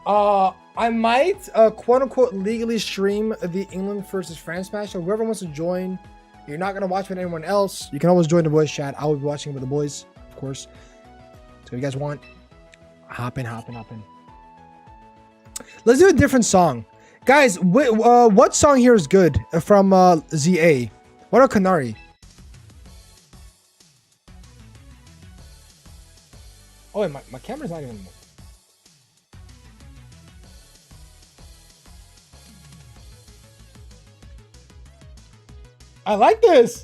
quote unquote legally stream the England versus France match. So whoever wants to join, you're not gonna watch with anyone else. You can always join the boys chat. I will be watching with the boys, of course. So if you guys want, hop in. Let's do a different song. Guys, what song here is good from ZA? What are Canary? Oh wait, my camera's not even... I like this!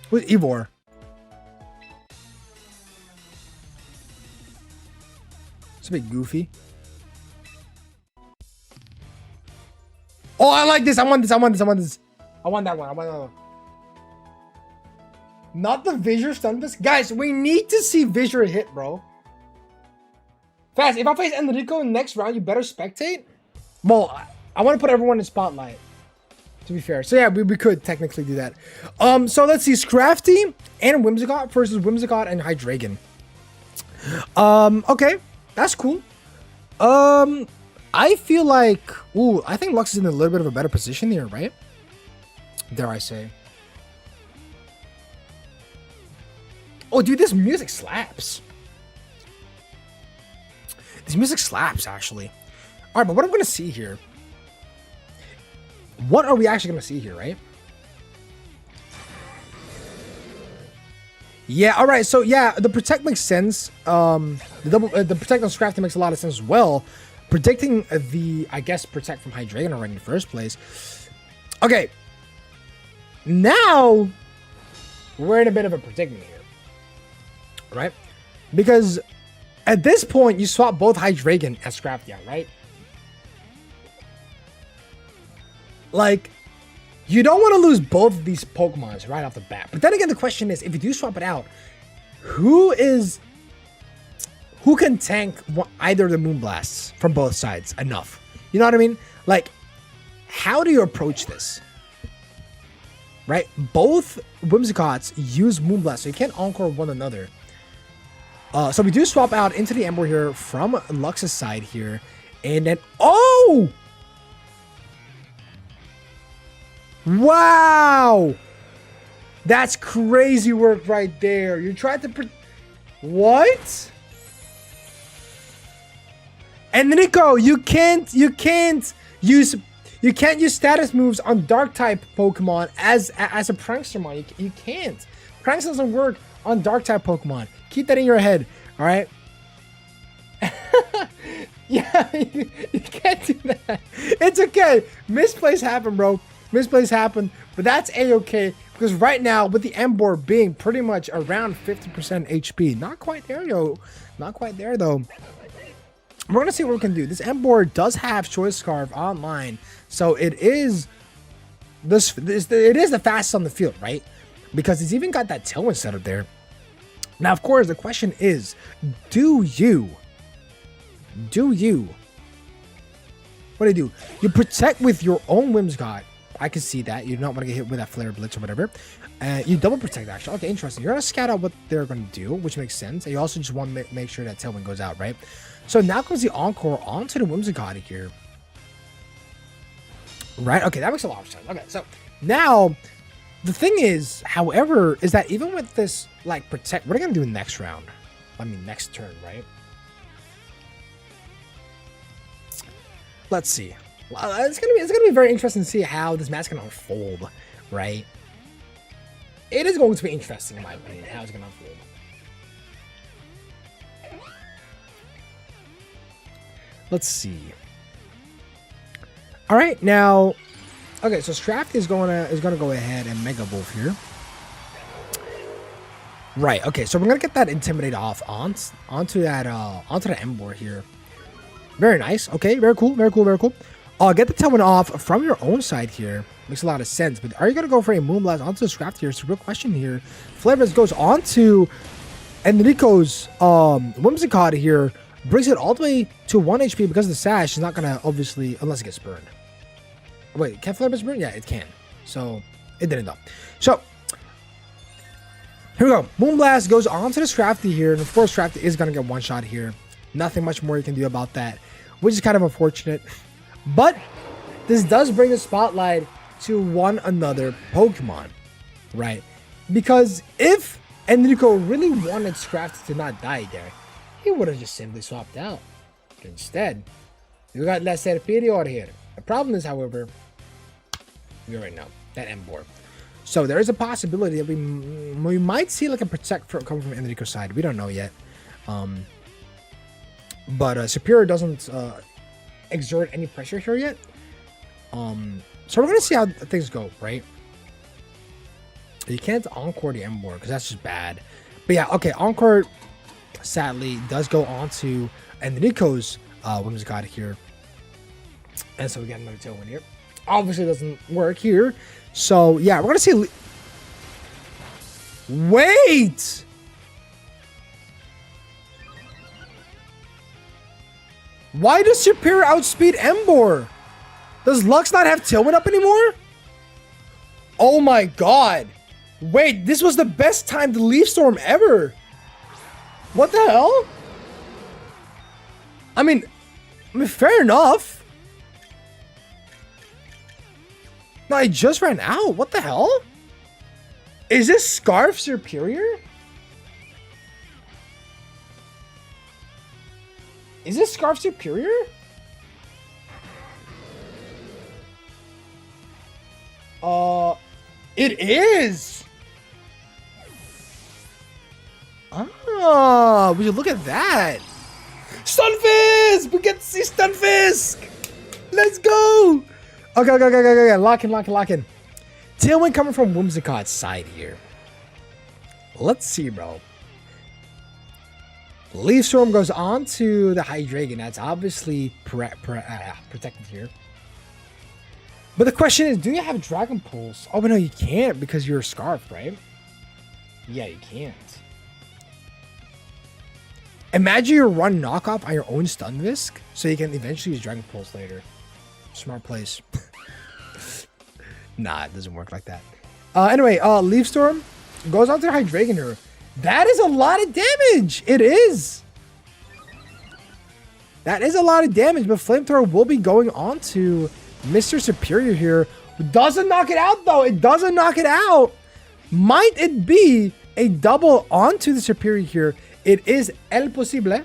Who's Ivor? It's a bit goofy. Oh, I like this. I want this. I want that one. Not the Visor Stunfisk. Guys, we need to see Visor hit, bro. Fast, if I face Enrico in the next round, you better spectate. Well, I want to put everyone in spotlight, to be fair. So yeah, we could technically do that. So let's see. Scrafty and Whimsicott versus Whimsicott and Hydreigon. Okay. That's cool. I feel like, I think Lux is in a little bit of a better position here, right? Dare I say. Oh, dude, this music slaps. This music slaps, actually. All right, but what I'm going to see here. What are we actually going to see here, right? Yeah, all right. So, yeah, the Protect makes sense. The Protect on Scrafty makes a lot of sense as well. Predicting the, I guess, Protect from Hydreigon already in the first place. Okay. Now, we're in a bit of a predicament here. Right? Because at this point, you swap both Hydreigon and Scrafty out, right? Like, you don't want to lose both of these Pokemons right off the bat. But then again, the question is, if you do swap it out, who can tank either of the Moonblasts from both sides enough? You know what I mean? Like, how do you approach this? Right? Both Whimsicotts use Moonblast, so you can't Encore one another. So we do swap out into the Ember here from Lux's side here. And then, oh! Wow! That's crazy work right there. You tried to... What? And Nico, you can't use status moves on Dark type Pokemon as a Prankster mon. You can't. Prankster doesn't work on Dark type Pokemon. Keep that in your head. All right. Yeah, you can't do that. It's okay. Misplays happen, bro. Misplays happen, but that's a-okay because right now with the Ember being pretty much around 50% HP, not quite there, yo. Not quite there though. We're gonna see what we can do. This Ember does have Choice Scarf online, so it is the fastest on the field, right? Because it's even got that Tailwind setup there. Now, of course, the question is, do you? What do you do? You protect with your own Whimsicott. I can see that. You do not want to get hit with that Flare Blitz or whatever. You double protect, actually. Okay, interesting. You're going to scout out what they're going to do, which makes sense. And you also just want to make sure that Tailwind goes out, right? So now comes the Encore onto the Whimsicott here. Right? Okay, that makes a lot of sense. Okay, so now the thing is, however, is that even with this, like, protect, what are you going to do next round? I mean, next turn, right? Let's see. It's gonna be very interesting to see how this match can unfold, right? it is going to be interesting in my opinion how it's going to unfold. Let's see. All right, now, okay, so Straft is gonna go ahead and Mega Wolf here. Right. Okay, so we're gonna get that Intimidate off onto the Ember here. Very nice. Okay, very cool. Very cool. Very cool. Get the Tailwind off from your own side here. Makes a lot of sense. But are you gonna go for a Moonblast onto the Straft here? It's a real question here. Flavors goes onto Enrico's Whimsicott here. Brings it all the way to 1 HP because the Sash is not gonna obviously unless it gets burned. Wait, can Flavors burn? Yeah, it can. So it didn't though. So here we go. Moonblast goes onto the Scrafty here, and of course Scrafty is gonna get one shot here. Nothing much more you can do about that, which is kind of unfortunate. But this does bring the spotlight to one another Pokemon, right? Because if Enrico really wanted Scrafty to not die there, he would have just simply swapped out. But instead, we got La Serperior here. The problem is, however, we already know that Ember. So there is a possibility that we might see like a Protect come from Enrico's side. We don't know yet. But Superior doesn't exert any pressure here yet. So we're gonna see how things go, right? You can't Encore the Ember because that's just bad. But yeah, okay, Encore sadly does go on to Enrico's Whimsicott here. And so we get another Tailwind here. Obviously doesn't work here. So yeah, we're gonna see. Wait! Why does Superior outspeed Ember? Does Lux not have Tailwind up anymore? Oh my god. Wait, this was the best timed Leaf Storm ever. What the hell? I mean, fair enough. No, I just ran out. What the hell? Is this Scarf Superior? Is this Scarf Superior? It is. Ah, would you look at that? Stunfisk! We get to see Stunfisk! Let's go! Okay. Lock in. Tailwind coming from Whimsicott's side here. Let's see, bro. Leaf Storm goes on to the Hydreigon. That's obviously protected here. But the question is, do you have Dragon Pulse? Oh, but no, you can't because you're a Scarf, right? Yeah, you can't. Imagine you run knockoff on your own Stunfisk so you can eventually use Dragon Pulse later. Smart place. Nah, it doesn't work like that. Anyway, Leaf Storm goes on to the Hydreigon here. That is a lot of damage. It is. That is a lot of damage, but Flamethrower will be going on to Mr. Superior here. Doesn't knock it out, though. It doesn't knock it out. Might it be a double onto the Superior here? It is El Posible.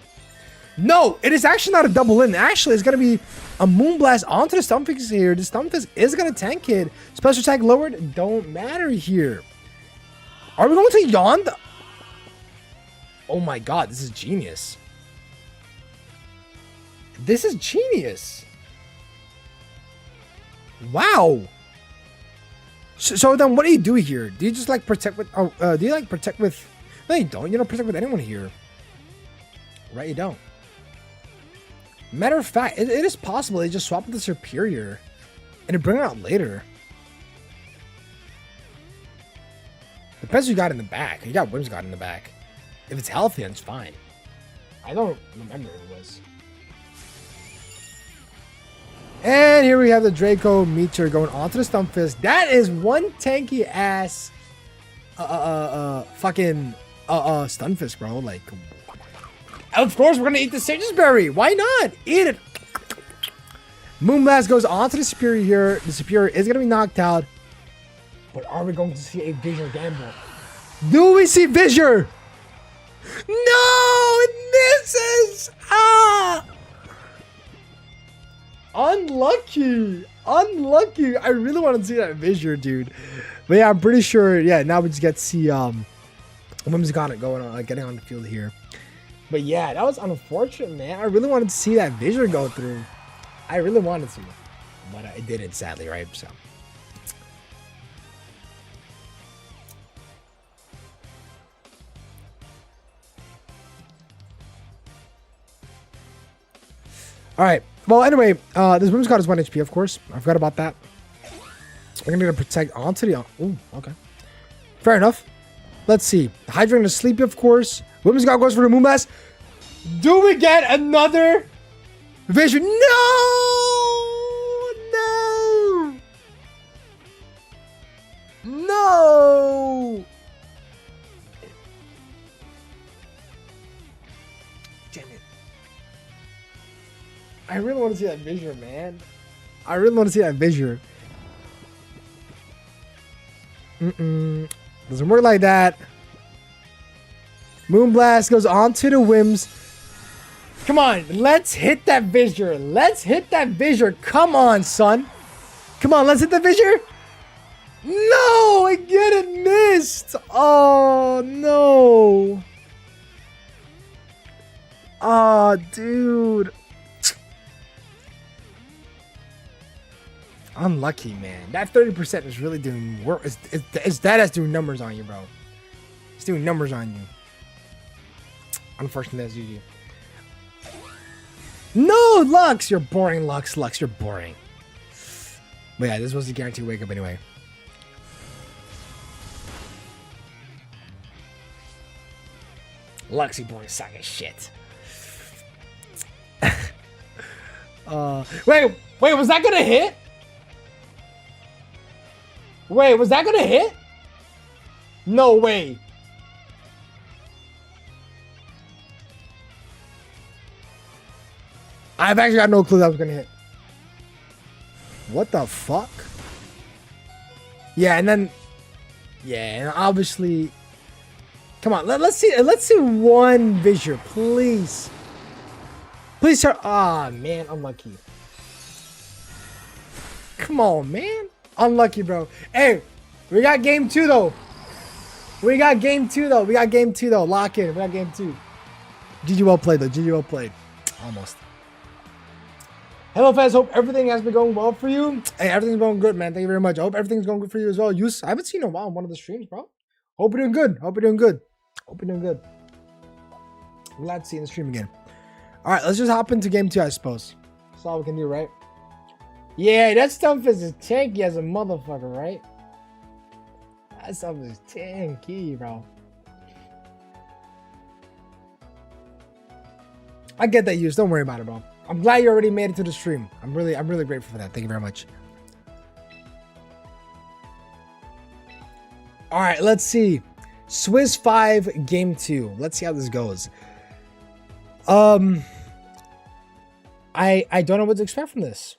No, it is actually not a double in. Actually, it's going to be a Moonblast onto the Stunfisk here. The Stunfisk is going to tank it. Special attack lowered. Don't matter here. Are we going to Yawn? Oh my god, this is genius. This is genius. Wow. So then what do you do here? Do you just like protect with... do you like protect with... No, you don't. You don't protect with anyone here. Right, you don't. Matter of fact, it is possible they just swap with the Superior and bring it out later. Depends who you got in the back. You got Whimsicott in the back. If it's healthy, then it's fine. I don't remember who it was. And here we have the Draco Meteor going onto the Stunfisk. That is one tanky ass fucking Stunfisk, bro. Like, of course we're gonna eat the Sage's Berry. Why not? Eat it. Moonblast goes onto the Superior here. The Superior is gonna be knocked out. But are we going to see a Visor Gamble? Do we see Visor? No, it misses. Ah, unlucky. Unlucky. I really want to see that Visor, dude. But yeah, I'm pretty sure. Yeah, now we just get to see Wim's got it going on, getting on the field here. But yeah, that was unfortunate, man. I really wanted to see that Visor go through. I really wanted to, but it didn't, sadly, right? So. All right. Well, anyway, this Wim's got his 1 HP, of course. I forgot about that. We're gonna protect onto the. Ooh, okay. Fair enough. Let's see. Hydra gonna sleepy, of course. Wim's got goes for the Moonblast. Do we get another Vision? No! No! No! Damn it. I really want to see that Visor, man. I really want to see that Visor. Doesn't work like that. Moonblast goes onto the Wims. Come on, let's hit that Visor. Let's hit that Visor. Come on, son. Come on, let's hit the Visor. No, again it missed. Oh, no. Oh, dude. Unlucky, man. That 30% is really doing work. It's that's doing numbers on you, bro. It's doing numbers on you. Unfortunately, that's GG. No, Lux! You're boring, Lux. Lux, you're boring. But yeah, this was the guaranteed wake up anyway. Lux, you boring sack of shit. Wait, was that gonna hit? Wait, was that gonna hit? No way. I've actually got no clue that was gonna hit. What the fuck? Yeah, and then, yeah, and obviously, come on, let's see one Visor, please. Please start. Ah, man, unlucky. Come on, man. Unlucky, bro. Hey, we got game 2 though. We got game 2 though. Lock in. We got game 2. GG well played though. GG well played. Almost. Hello fans, hope everything has been going well for you. Hey, everything's going good, man. Thank you very much. I hope everything's going good for you as well. I haven't seen you in a while on one of the streams, bro. Hope you're doing good. I'm glad to see you in the stream again. All right, let's just hop into game 2, I suppose. That's all we can do, right? Yeah, that stuff is tanky as a motherfucker, right? That stuff is tanky, bro. I get that use. Don't worry about it, bro. I'm glad you already made it to the stream. I'm really grateful for that. Thank you very much. All right, let's see. Swiss 5 game 2. Let's see how this goes. I don't know what to expect from this.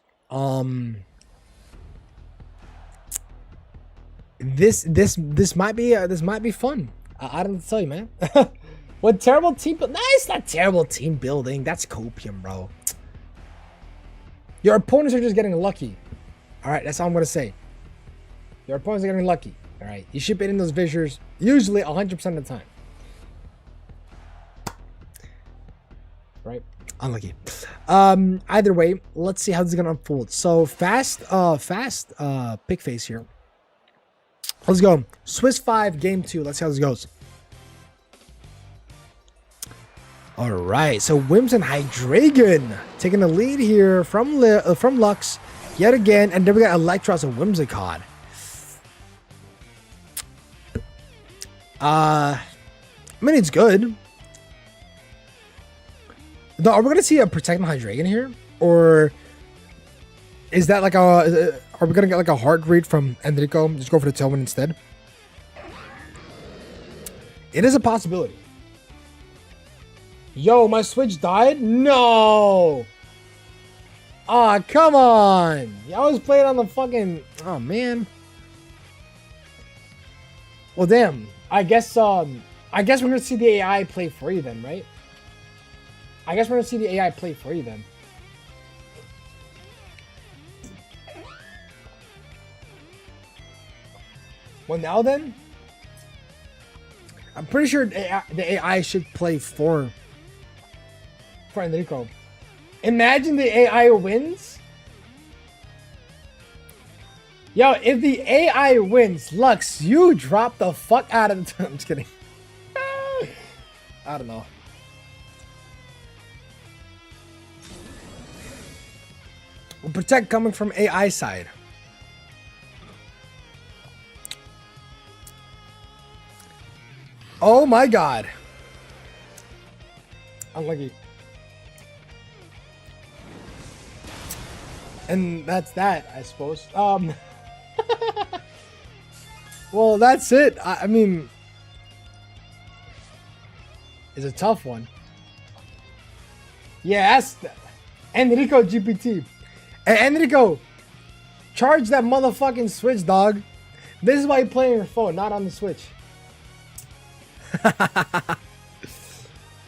This might be fun. I don't know what to tell you, man. What terrible team building? Nah, it's not terrible team building. That's copium, bro. Your opponents are just getting lucky. All right, that's all I'm gonna say. Your opponents are getting lucky. All right, you ship it in those Visors usually 100% of the time. Right? Unlucky. Either way, let's see how this is gonna unfold. So fast pick face here. Let's go. Swiss 5 game 2. Let's see how this goes. All right, so Wims and Hydreigon taking the lead here from Lux yet again, and then we got Electros and Whimsicott. I mean, it's good. Though, are we gonna see a protecting Hydreigon here, or is that like a? Are we gonna get like a heart read from Enrico? Just go for the Tailwind instead. It is a possibility. Yo, my Switch died? No! Aw, come on! You always play it on the fucking... Oh, man. Well, damn. I guess we're gonna see the AI play for you then, right? Well, now then, I'm pretty sure the AI should play for Enrico. Imagine the AI wins. Yo, if the AI wins, Lux, you drop the fuck out of the... I'm just kidding. I don't know. We'll protect coming from AI side. Oh my god. Unlucky. And that's that, I suppose. Well, that's it. I mean, it's a tough one. Yeah, that's Enrico GPT. And Enrico, charge that motherfucking Switch, dog. This is why you play on your phone, not on the Switch.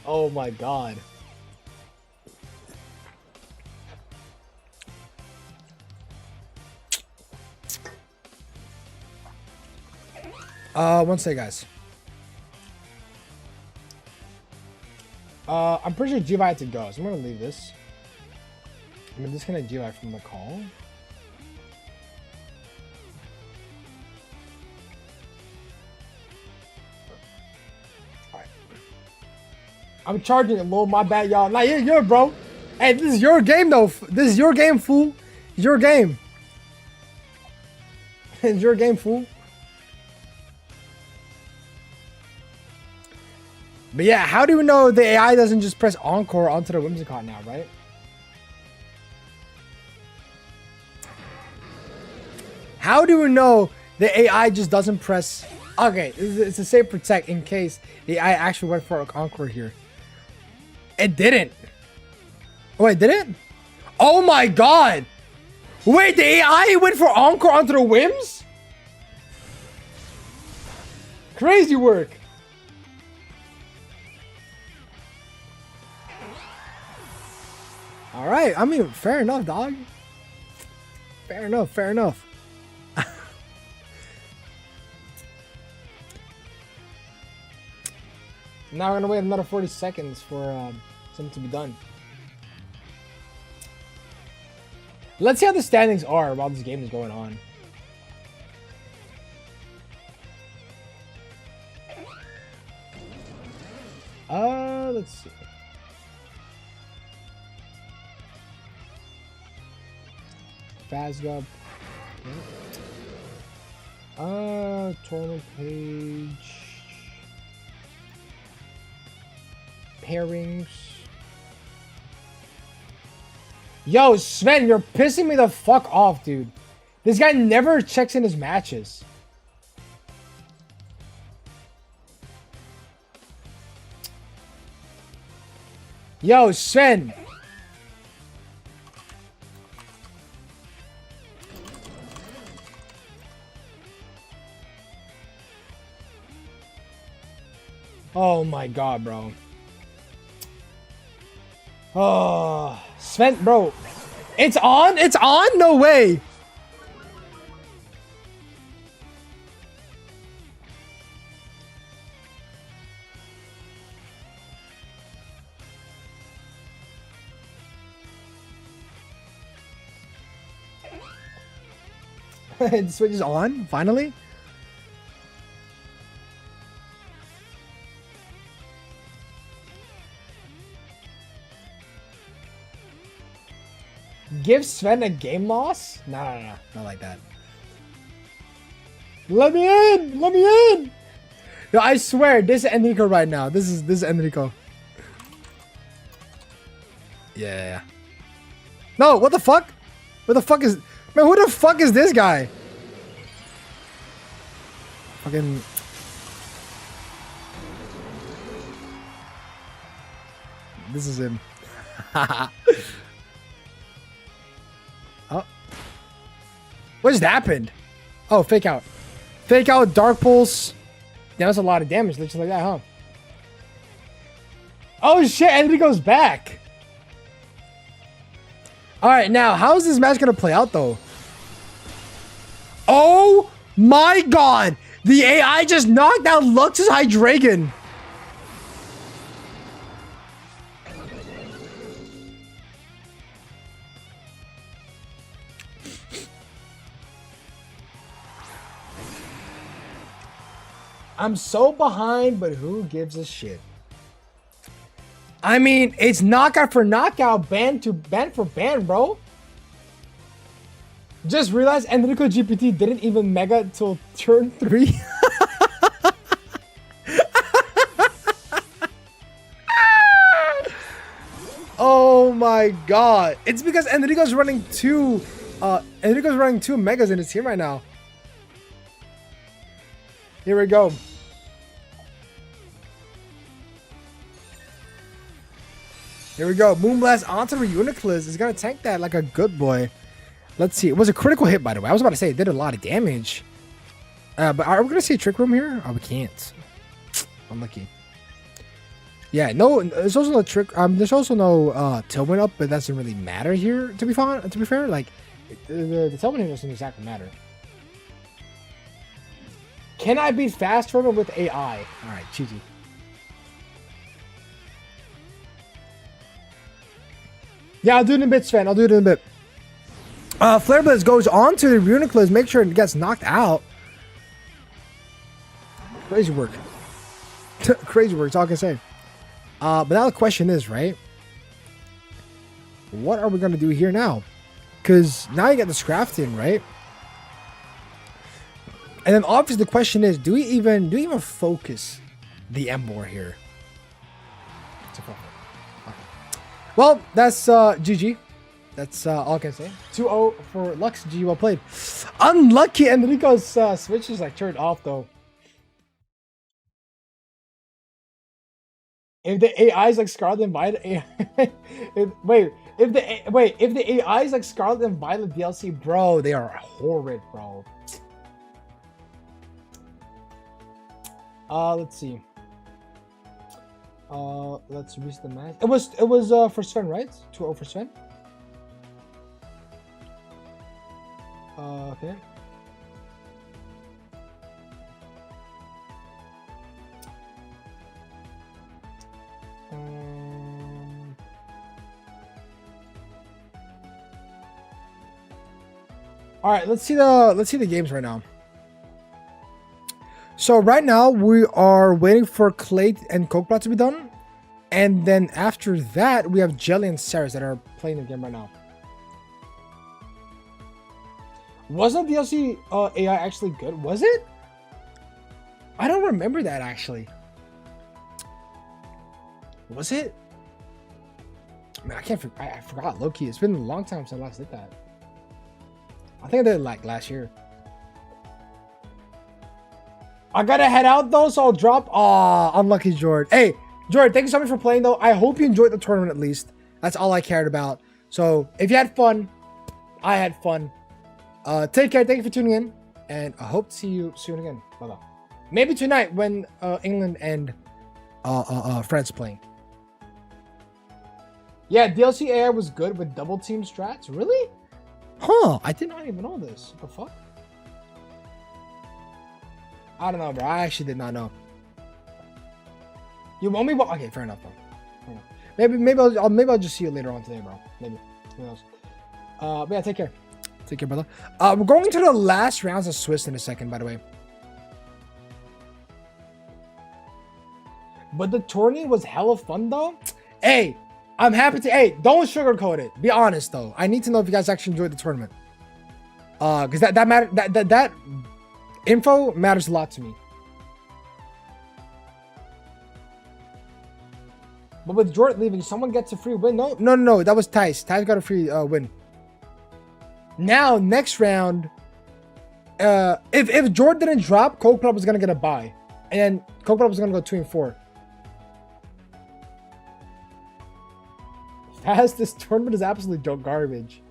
Oh my god. One sec, guys. I'm pretty sure G-Vi had to go, so I'm gonna leave this. I'm gonna disconnect G-Vi from the call. Alright. I'm charging it low, my bad, y'all. Nah, you're bro. Hey, this is your game, though. This is your game, fool. It's your game. It's your game, fool. But yeah, how do we know the AI doesn't just press Encore onto the Whimsicott now, right? How do we know the AI just doesn't press... Okay, it's to say protect in case the AI actually went for an Encore here. It didn't. Wait, did it? Oh my god! Wait, the AI went for Encore onto the Whims? Crazy work. All right, I mean, fair enough, dog. Fair enough, fair enough. Now we're gonna wait another 40 seconds for something to be done. Let's see how the standings are while this game is going on. Let's see. Fazgub. Tournament page. Pairings. Yo, Sven, you're pissing me the fuck off, dude. This guy never checks in his matches. Yo, Sven. Oh my god, bro. Oh, Sven, bro. It's on? It's on? No way. The Switch is on, finally? Give Sven a game loss? No, not like that. Let me in! Let me in! Yo, I swear, this is Enrico right now. This is Enrico. Yeah. No, what the fuck? What the fuck is... Man, who the fuck is this guy? Fucking... This is him. Oh. What just happened? Oh, fake out. Fake out, Dark Pulse. Yeah, that's a lot of damage, literally like that, huh? Oh shit, Enrico's back. Alright, now, how is this match gonna play out, though? Oh my god! The AI just knocked out Lux's Hydreigon. I'm so behind, but who gives a shit? I mean, it's knockout for knockout, ban for ban, bro. Just realized Enrico GPT didn't even mega till turn 3. Oh my god. It's because Enrico's running two megas in his team right now. Here we go. Here we go. Moonblast onto the Uniclus is gonna tank that like a good boy. Let's see. It was a critical hit, by the way. I was about to say it did a lot of damage. But are we gonna see a trick room here? Oh, we can't. Unlucky. Yeah, no. There's also no trick. There's also no tailwind up, but that doesn't really matter here. To be fair, like the tailwind here doesn't exactly matter. Can I beat fast forward with AI? All right, cheesy. Yeah, I'll do it in a bit, Sven. I'll do it in a bit. Flare Blitz goes on to the Uniclus. Make sure it gets knocked out. Crazy work. Crazy work. That's all I can say. But now the question is, right? What are we going to do here now? Because now you get the Scrafton, right? And then obviously the question is, do we even focus the Ember here? Well, that's GG. That's all I can say. 2-0 for Lux. GG, well played. Unlucky, Enrico's switch is like turned off though. If the AI is like Scarlet and Violet, if the AI is like Scarlet and Violet DLC, bro, they are horrid, bro. Let's see. Let's reach the match. It was for Sven, right? 2-0 for Sven. Okay. All right, let's see the games right now. So right now we are waiting for Clay and Cokeblot to be done, and then after that we have Jelly and Saris that are playing the game right now. Wasn't DLC AI actually good? Was it? I don't remember that actually. Was it? Man, I forgot low key. It's been a long time since I last did that. I think I did it like last year. I gotta head out though, so I'll drop. Aw, unlucky Jord. Hey, Jord, thank you so much for playing though. I hope you enjoyed the tournament at least. That's all I cared about. So if you had fun, I had fun. Take care. Thank you for tuning in, and I hope to see you soon again. Bye bye. Maybe tonight when England and France playing. Yeah, DLC AI was good with double team strats. Really? Huh? I did not even know this. What the fuck? I don't know, bro. I actually did not know. You want me? Okay, fair enough, bro. Maybe I'll just see you later on today, bro. Maybe. Who knows? But yeah, take care. Take care, brother. We're going into the last rounds of Swiss in a second, by the way. But the tourney was hella fun, though. Hey, I'm happy to. Hey, don't sugarcoat it. Be honest, though. I need to know if you guys actually enjoyed the tournament. Because that matter. That info matters a lot to me. But with Jordan leaving, someone gets a free win. No. That was Tice. Tice got a free win. Now, next round, if Jordan didn't drop, Coke Club was gonna get a bye, and then Coke Club was gonna go 2-4. Fast, this tournament is absolutely garbage.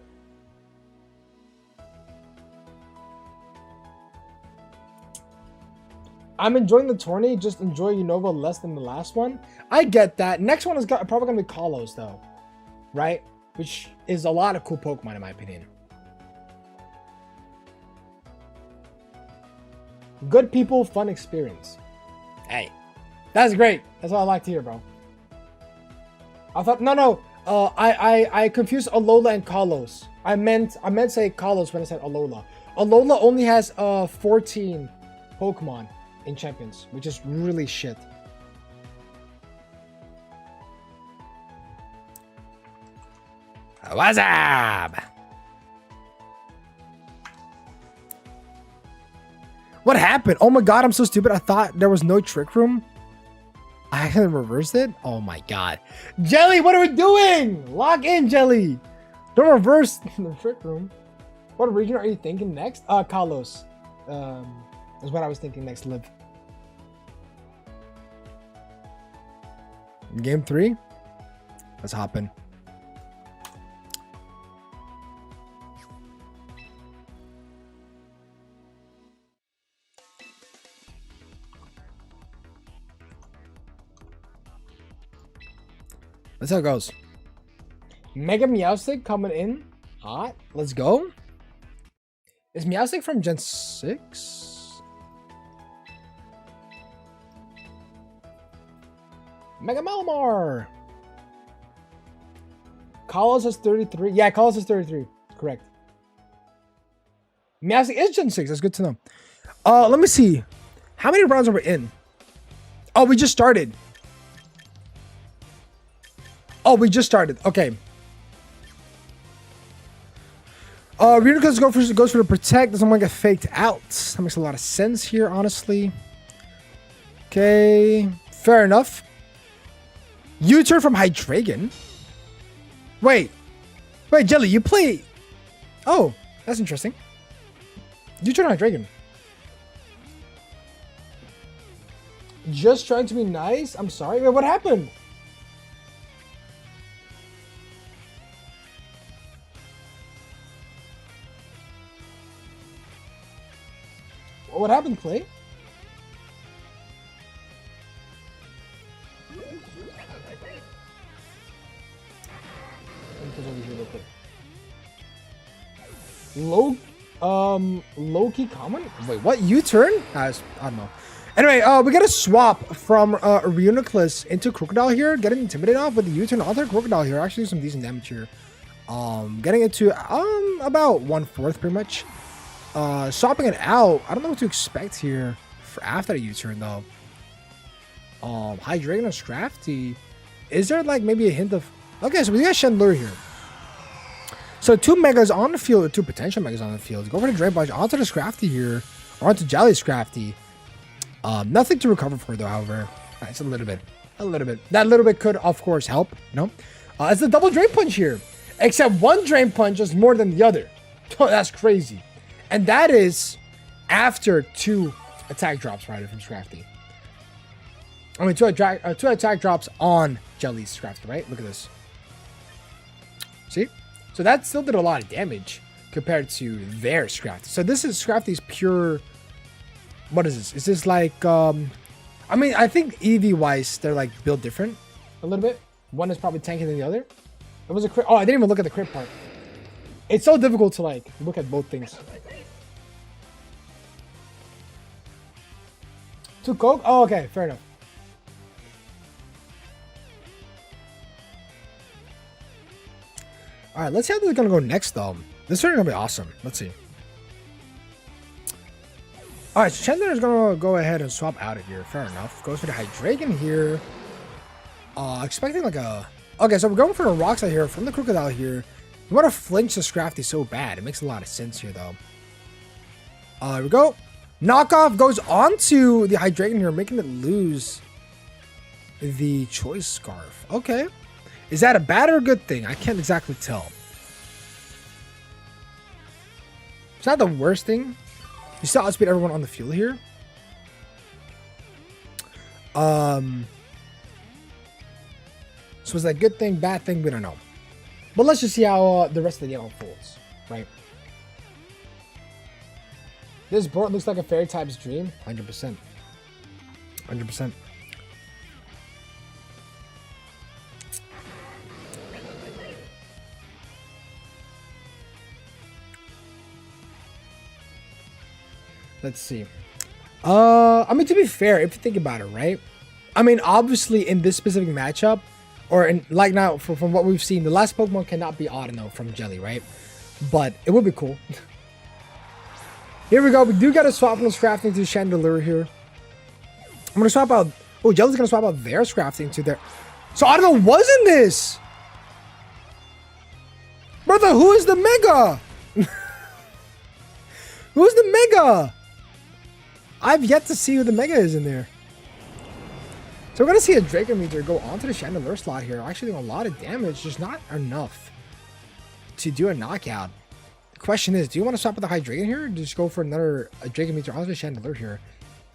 I'm enjoying the tourney, just enjoy Unova less than the last one. I get that. Next one is probably gonna be Kalos though, right? Which is a lot of cool Pokemon in my opinion. Good people, fun experience. Hey, that's great. That's all I like to hear, bro. I thought no. I confused Alola and Kalos. I meant to say Kalos when I said Alola. Alola only has 14 Pokemon in Champions, which is really shit. What's up? What happened? Oh my god, I'm so stupid. I thought there was no trick room. I actually reversed it? Oh my god. Jelly, what are we doing? Lock in, Jelly. Don't reverse the trick room. What region are you thinking next? Kalos. Is what I was thinking next, Liv. Game 3? Let's hop in. That's how it goes. Mega Meowstic coming in hot. Let's go. Is Meowstic from Gen 6? Mega Malamar. Kalos is 33. Yeah, Kalos is 33. Correct. Meowstic is Gen 6. That's good to know. Let me see. How many rounds are we in? Oh, we just started. Oh, we just started. Okay. Reuniclus goes for the protect. Doesn't want to get faked out. That makes a lot of sense here, honestly. Okay. Fair enough. U-turn from Hydreigon. Wait, Jelly, you play... Oh, that's interesting. U-turn on Hydreigon. Just trying to be nice? I'm sorry. Wait, what happened? What happened, Clay? Low-key common? Wait, what? U-turn? I don't know. Anyway, we got a swap from Reuniclus into Crocodile here. Getting intimidated off with the U-turn. Other Crocodile here. Actually some decent damage here. Getting it to about 1/4 pretty much. Swapping it out. I don't know what to expect here for after the U-turn though. Hydreigon or Scrafty. Is there like maybe a hint of... Okay, so we got Chandelure here. So 2 megas on the field, or 2 potential megas on the field. Go for the Drain Punch onto the Scrafty here, or onto Jelly Scrafty. Nothing to recover for though, however. It's a little bit. That little bit could, of course, help. You know, it's a double Drain Punch here, except one Drain Punch is more than the other. That's crazy, and that is after 2 attack drops right from Scrafty. I mean, 2 attack drops on Jelly's Scrafty, right? Look at this. See? So that still did a lot of damage compared to their Scrafty. So this is Scrafty's pure... What is this? Is this like... I mean, I think EV-wise, they're like built different a little bit. One is probably tankier than the other. It was a crit... Oh, I didn't even look at the crit part. It's so difficult to like look at both things. 2 Coke? Oh, okay. Fair enough. All right, let's see how this is going to go next, though. This is going to be awesome. Let's see. All right, so Chandler is going to go ahead and swap out of here. Fair enough. Goes for the Hydreigon here. Expecting like a... Okay, so we're going for the Rocks out here from the Crocodile here. We want to flinch the Scrafty so bad. It makes a lot of sense here, though. Here we go. Knockoff goes onto the Hydreigon here, making it lose the Choice Scarf. Okay. Is that a bad or a good thing? I can't exactly tell. It's not the worst thing. You still outspeed everyone on the field here. So is that a good thing, bad thing? We don't know. But let's just see how the rest of the game unfolds, right? This board looks like a fairy type's dream. 100%. 100%. Let's see. I mean, to be fair, if you think about it, right? I mean, obviously in this specific matchup, or in like now from what we've seen, the last Pokemon cannot be Audino from Jelly, right? But it would be cool. Here we go. We do got to swap from Scrafting to Chandelure here. I'm gonna swap out. Oh, Jelly's gonna swap out their Scrafting to their. So Audino was in this. Brother, who is the Mega? Who's the Mega? I've yet to see who the Mega is in there. So we're going to see a Dracometer go onto the Chandelure slot here. Actually doing a lot of damage, just not enough to do a knockout. The question is, do you want to swap with the Hydreigon here? Or just go for another Dracometer onto the Chandelure here?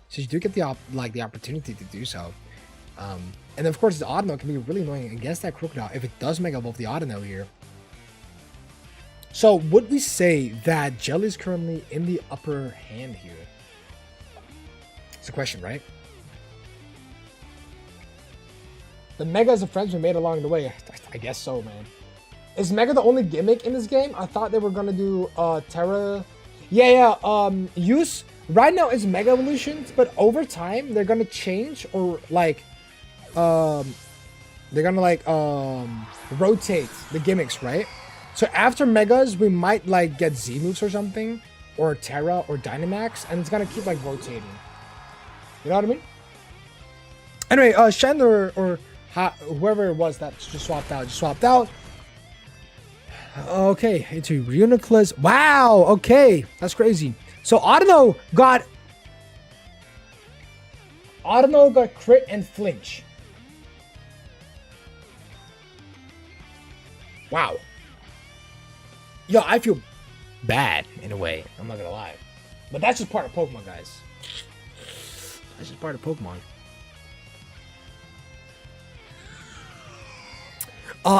So you do get the opportunity to do so. And of course, the Audino can be really annoying against that Crocodile if it does Mega Evolve the Audino here. So would we say that Jelly is currently in the upper hand here? It's a question, right? The Megas of friends we made along the way. I guess so, man. Is Mega the only gimmick in this game? I thought they were gonna do Terra. Use right now is Mega Evolutions, but over time they're gonna change or like they're gonna like rotate the gimmicks, right? So after Megas, we might like get Z moves or something, or Terra or Dynamax, and it's gonna keep like rotating. You know what I mean? Anyway, Chandler or whoever it was that just swapped out. Okay, into Reuniclus. Wow, okay, that's crazy. So Audino got crit and flinch. Wow. Yo, I feel bad in a way. I'm not gonna lie, but that's just part of Pokemon, guys. That's just part of Pokemon.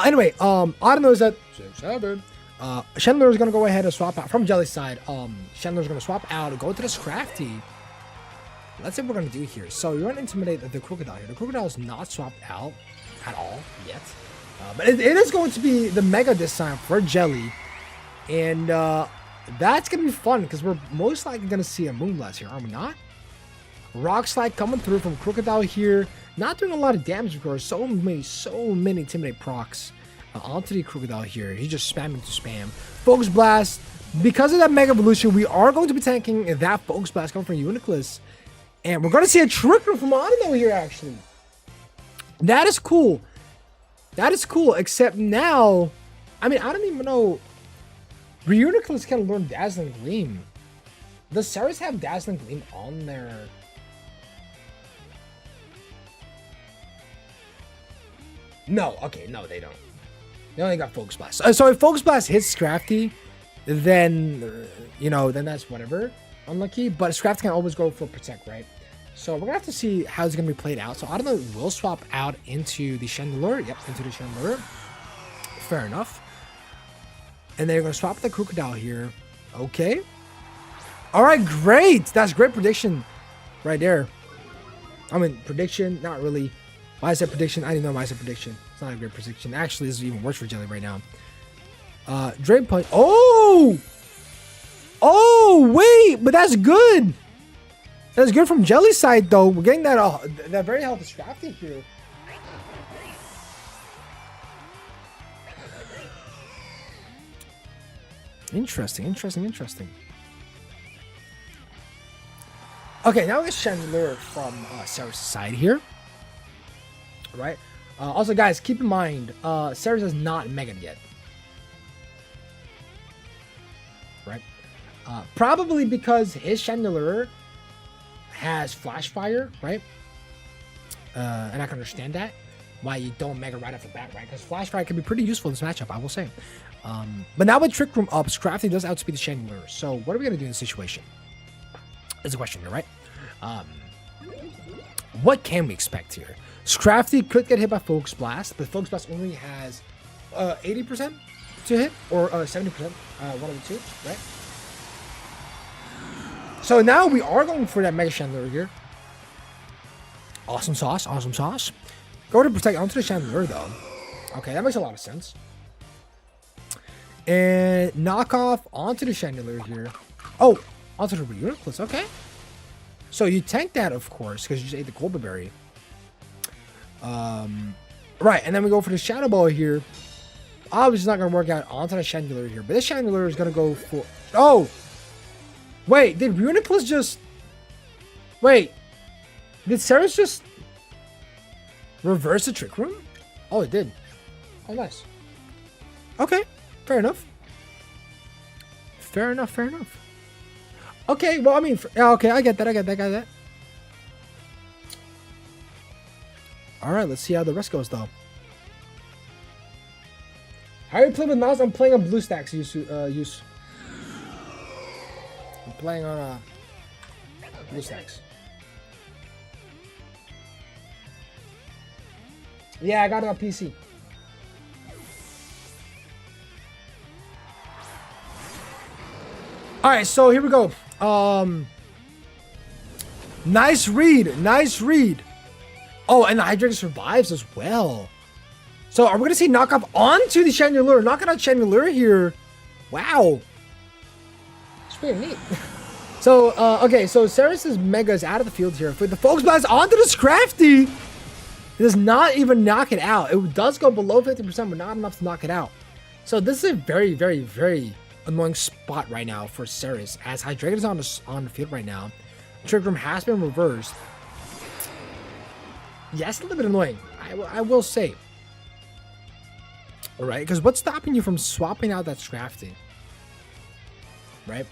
Anyway, Audino is at 6-7. Chandler is gonna go ahead and swap out from Jelly's side. Chandler's gonna swap out, go to the Scrafty. Let's see what we're gonna do here. So you're gonna intimidate the Crocodile here. The Crocodile is not swapped out at all yet, but it is going to be the Mega this time for Jelly, and that's gonna be fun because we're most likely gonna see a Moonblast here, are we not? Rock Slide coming through from Crocodile here. Not doing a lot of damage, of course. So many Intimidate procs onto the Crocodile here. He's just spamming to spam. Focus Blast. Because of that Mega Evolution, we are going to be tanking that Focus Blast coming from Uniclus. And we're going to see a Trick Room from Audino here, actually. That is cool. That is cool, except now... I mean, I don't even know... Reuniclus can learn Dazzling Gleam. Does Ceres have Dazzling Gleam on their... No, okay, no, they don't. They only got Focus Blast. So if Focus Blast hits Scrafty, then, then that's whatever. Unlucky, but Scrafty can always go for Protect, right? So we're going to have to see how it's going to be played out. So I don't know, we'll swap out into the Chandelure. Yep, into the Chandelure. Fair enough. And then you're going to swap the Crocodile here. Okay. All right, great. That's great prediction right there. I mean, prediction, not really. Why I said prediction? I didn't know why I said prediction. It's not a great prediction. Actually, this is even worse for Jelly right now. Drain Punch. Oh! Oh, wait! But that's good! That's good from Jelly's side, though. We're getting that very healthy Scrafty here. Interesting. Okay, now we get Chandelure from Ceres' side here. Right? Also, guys, keep in mind, Ceres is not Mega yet. Right? Probably because his Chandelure has Flash Fire, right? And I can understand that. Why you don't Mega right off the bat, right? Because Flash Fire can be pretty useful in this matchup, I will say. But now with Trick Room up, Scrafty does outspeed the Chandelure. So what are we going to do in this situation? Is a question here, right? What can we expect here? Scrafty could get hit by Focus Blast, but Focus Blast only has 80% to hit, or 70%, one of the two, right? So now we are going for that Mega Chandelure here. Awesome sauce. Go to Protect onto the Chandelure, though. Okay, that makes a lot of sense. And knock off onto the Chandelure here. Oh, onto the Reuniclus, okay. So you tank that, of course, because you just ate the Gold Berry. Right, and then we go for the Shadow Ball here. Obviously, it's not going to work out onto the Chandelure here, but this Chandelure is going to go for... Oh! Wait, did Runiplus just... Wait. Did Ceres just reverse the Trick Room? Oh, it did. Oh, nice. Okay, fair enough. Fair enough, fair enough. Okay, well, I mean... Okay, I get that. Alright, let's see how the rest goes, though. How are you playing with mouse? I'm playing on BlueStacks. I'm playing on BlueStacks. Yeah, I got it on PC. Alright, so here we go. Nice read. Oh, and the Hydreigon survives as well. So are we going to see knockoff onto the Chandelure? Knocking out Chandelure here. Wow. It's pretty neat. So, okay, so Ceres' Mega is out of the field here. For the Focus Blast onto the Scrafty. It does not even knock it out. It does go below 50%, but not enough to knock it out. So this is a very, very, very annoying spot right now for Ceres. As Hydreigon is on the field right now. Trick Room has been reversed. Yeah, it's a little bit annoying. I will say. Alright, because what's stopping you from swapping out that Scrafty? Right?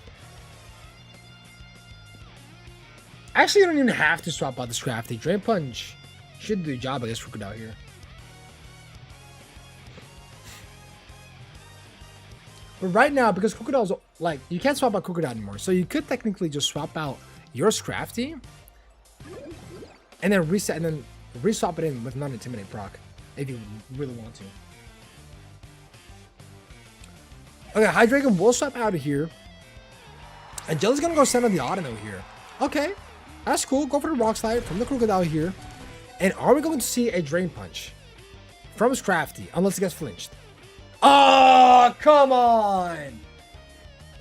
Actually, you don't even have to swap out the Scrafty. Drain Punch should do the job against Crocodile here. But right now, because Crocodile's like, you can't swap out Crocodile anymore. So you could technically just swap out your Scrafty and then reset and then reswap it in with non-intimidate proc if you really want to. Okay, Hydreigon will swap out of here. And Jelly's gonna go send on the Audino here. Okay, that's cool. Go for the Rock Slide from the Crocodile here. And are we going to see a Drain Punch from Scrafty unless it gets flinched? Oh, come on!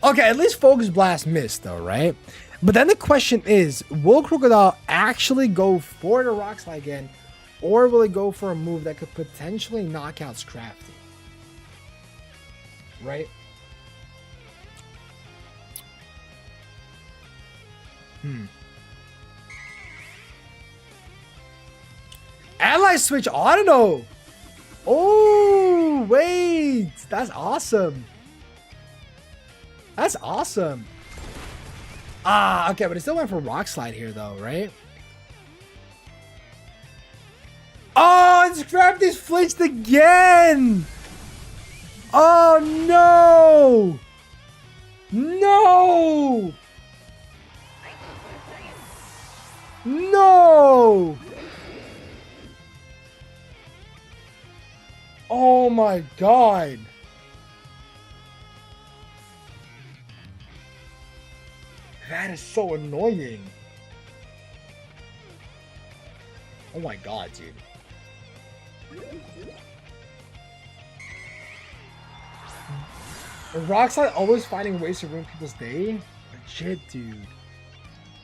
Okay, at least Focus Blast missed though, right? But then the question is, will Crocodile actually go for the Rock Slide again? Or will it go for a move that could potentially knock out Scrafty? Right? Ally Switch Audino! Oh, wait! That's awesome. That's awesome. Ah, okay, but it still went for Rock Slide here, though, right? Oh, and Scrafty's flinched again! Oh, no! No! No! Oh my god! That is so annoying. Oh my god, dude. Rockslide always finding ways to ruin people's day? Legit, dude.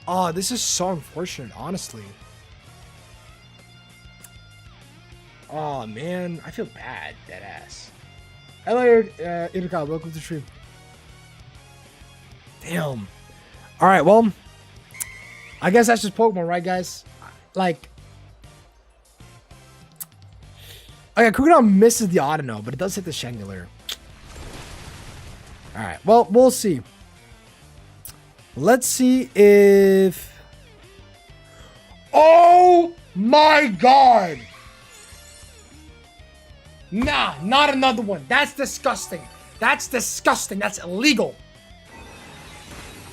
Oh, this is so unfortunate, honestly. Oh man, I feel bad, deadass. Hello, Irika, welcome to the stream. Damn. Alright, well, I guess that's just Pokemon, right, guys? Like, okay, Crocodile misses the Audino, but it does hit the Chandelure. Alright, well, we'll see. Let's see if... Oh my god! Nah, not another one. That's disgusting. That's disgusting. That's illegal.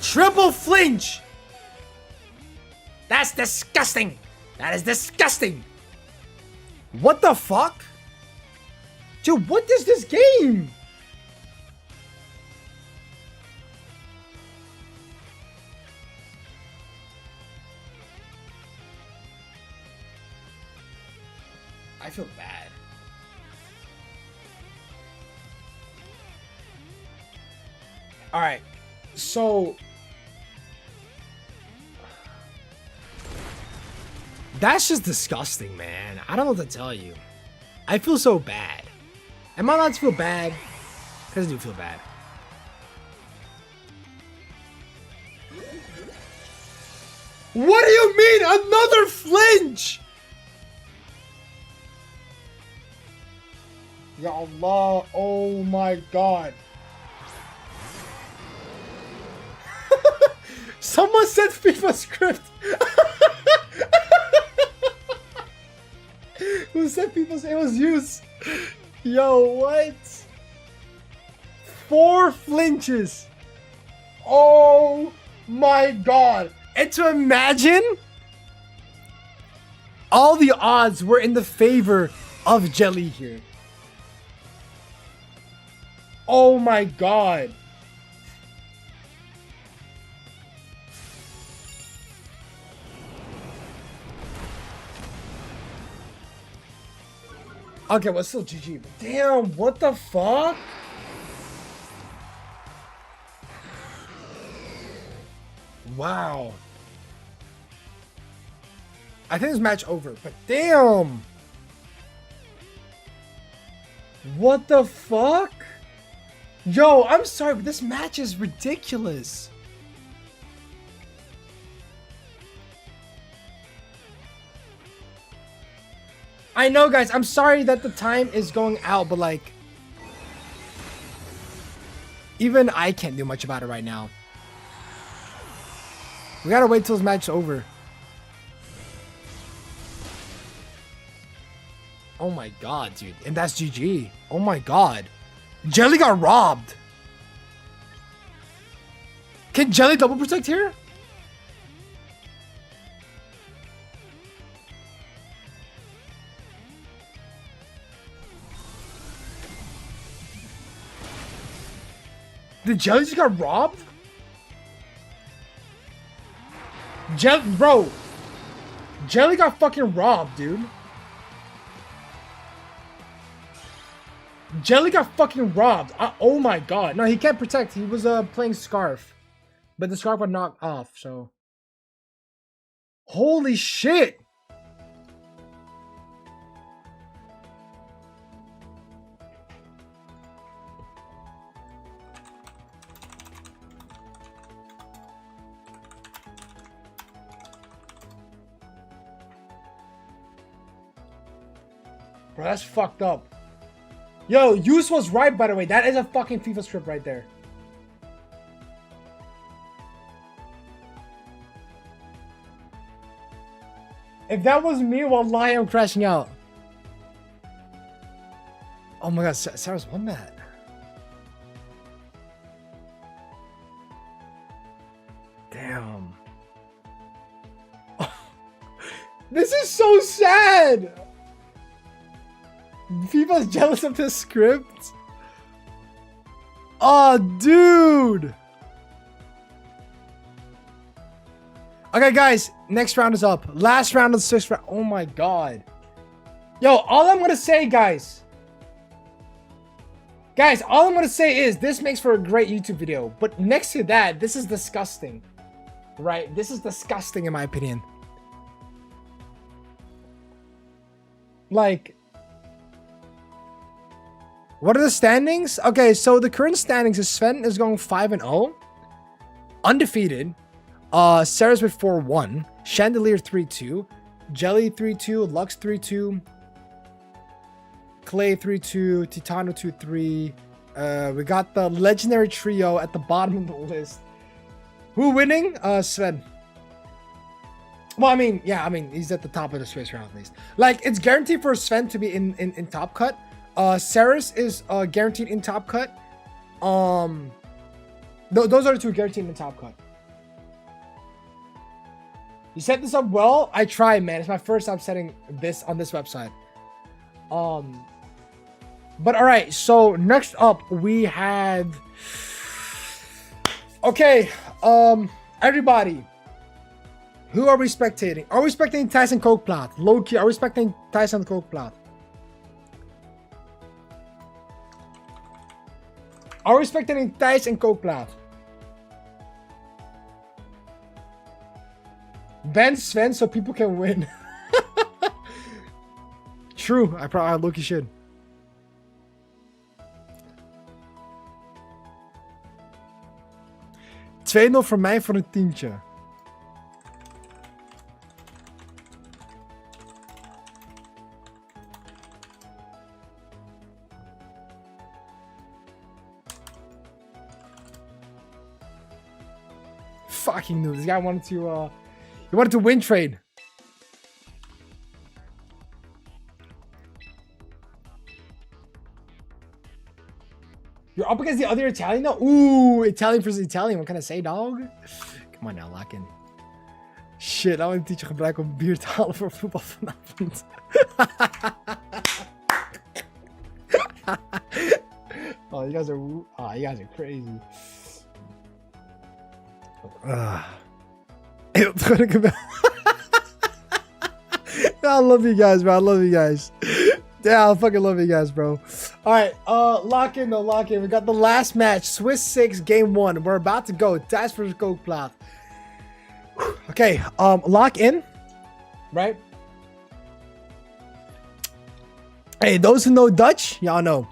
Triple flinch. That's disgusting. That is disgusting. What the fuck? Dude, what is this game? I feel bad. All right, so That's just disgusting, man. I don't know what to tell you. I feel so bad. Am I allowed to feel bad? Because I do feel bad. What do you mean? Another flinch? Ya Allah. Oh my God. Someone said FIFA script. Who said FIFA? It was used. Yo, what? 4 flinches. Oh my God. And to imagine, all the odds were in the favor of Jelly here. Oh my God. Okay, well, still GG. But damn, what the fuck? Wow. I think this match over, but damn. What the fuck? Yo, I'm sorry, but this match is ridiculous. I know, guys, I'm sorry that the time is going out, but like, even I can't do much about it right now. We gotta wait till this match is over. Oh my God, dude. And that's GG. Oh my God. Jelly got robbed. Can Jelly double protect here? Did Jelly just got robbed? Bro. Jelly got fucking robbed, dude. Jelly got fucking robbed. Oh my God. No, he can't protect. He was playing Scarf. But the Scarf got knocked off, so. Holy shit. Bro, that's fucked up. Yo, Use was right, by the way. That is a fucking FIFA script right there. If that was me, wallahi, I'm crashing out. Oh my God, Sarah's won that. Damn. This is so sad. FIFA's jealous of this script. Oh, dude. Okay, guys. Next round is up. Last round of the 6th round. Oh, my God. Yo, all I'm going to say, guys. Guys, all I'm going to say is this makes for a great YouTube video. But next to that, this is disgusting. Right? This is disgusting in my opinion. Like... What are the standings? Okay, so the current standings is Sven is going 5-0. Undefeated. Sarah's with 4-1. Chandelier 3-2. Jelly 3-2. Lux 3-2. Clay 3-2. Titano 2-3. We got the legendary trio at the bottom of the list. Who winning? Sven. Well, I mean, yeah, I mean, he's at the top of the Swiss round at least. Like, it's guaranteed for Sven to be in top cut. Saris is guaranteed in top cut. Those are the two guaranteed in top cut. You set this up well. I tried, man. It's my first time setting this on this website. But all right. So next up we have. Okay. Everybody. Who are we spectating? Are we spectating Tyson Kookplaat? Low key. Are we spectating Tyson Kookplaat? Are we spectating Thijs and Kookplaat? Ban Sven so people can win. True. I probably look you should. $2-0 voor mij voor een tientje. Fucking noob. This guy wanted to he wanted to win trade. You're up against the other Italian now? Ooh, Italian versus Italian. What can I say, dog? Come on now, lock in. Shit, nou een tientje gebruiken om bier te halen voor voetbal vanavond. Oh, you guys are crazy. I love you guys, bro. I love you guys. Yeah, I fucking love you guys, bro. All right, lock in though, lock in. We got the last match, Swiss 6, game 1. We're about to go. Thijs versus Kookplaat. Okay, lock in, right? Hey, those who know Dutch, y'all know.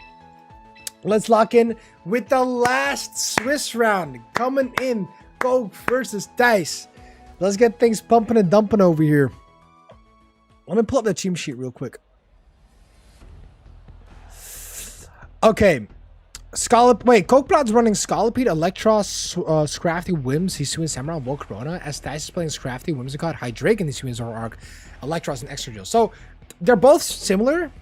Let's lock in with the last Swiss round coming in. Kook versus Thijs. Let's get things pumping and dumping over here. Let me pull up the team sheet real quick. Okay. Kookplaat's running Scolipede, Electros, Scrafty, Wims, Hisuian Samurai, Volcarona. As Thijs is playing Scrafty, Whimsicott, Hydreigon, Hisuian Zoroark, Electros, and Extra So they're both similar.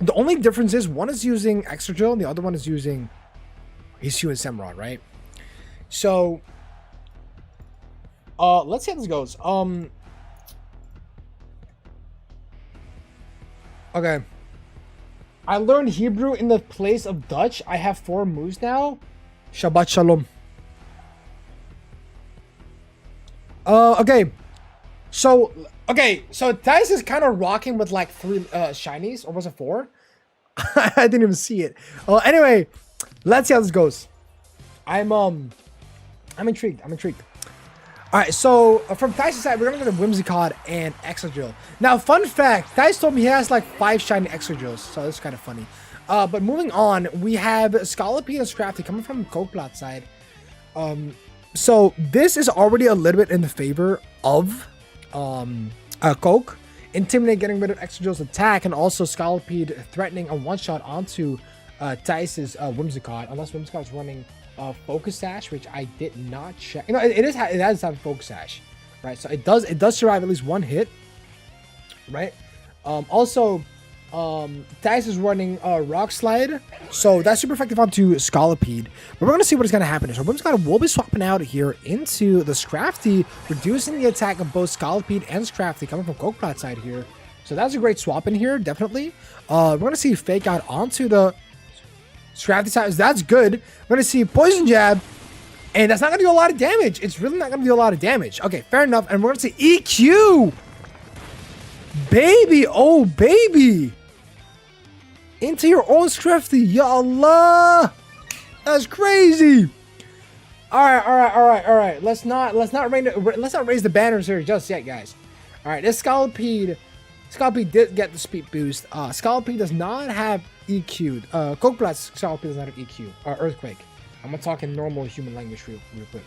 The only difference is one is using Extra and the other one is using Hisuian Samurai, right? So let's see how this goes. Okay. I learned Hebrew in the place of Dutch. I have 4 moves now. Shabbat Shalom. Okay. So Thijs is kind of rocking with like 3 shinies, or was it 4? I didn't even see it. Anyway, let's see how this goes. I'm intrigued. All right, so from Thijs' side, we're gonna go to Whimsicott and Exadrill. Now, fun fact: Thijs told me he has like 5 shiny Exadrills, so that's kind of funny. But moving on, we have Scolipede and Scrafty coming from Kookplaat's side. So this is already a little bit in the favor of Kook. Intimidate, getting rid of Exadrill's attack, and also Scolipede threatening a one-shot onto Thijs' Whimsicott, unless Whimsicott's running Focus Sash, which I did not check. You know, it has have Focus Sash, right? So it does survive at least 1 hit, right? Also, Thijs is running Rock Slide, so that's super effective onto Scolipede. But we're gonna see what is gonna happen. So Whimsicott will be swapping out here into the Scrafty, reducing the attack of both Scolipede and Scrafty coming from Kookplaat's side here. So that's a great swap in here, definitely. We're gonna see Fake Out onto the Scrafty side. That's good. We're gonna see Poison Jab, and that's not gonna do a lot of damage. It's really not gonna do a lot of damage. Okay, fair enough. And we're gonna see EQ, baby. Oh baby, into your own Scrafty. Ya Allah, that's crazy. All right. Let's not raise the banners here just yet, guys. All right, this Scolipede did get the speed boost. Scolipede does not have EQ. Kookplaat's Scolipede does not have EQ. Earthquake. I'm gonna talk in normal human language real quick.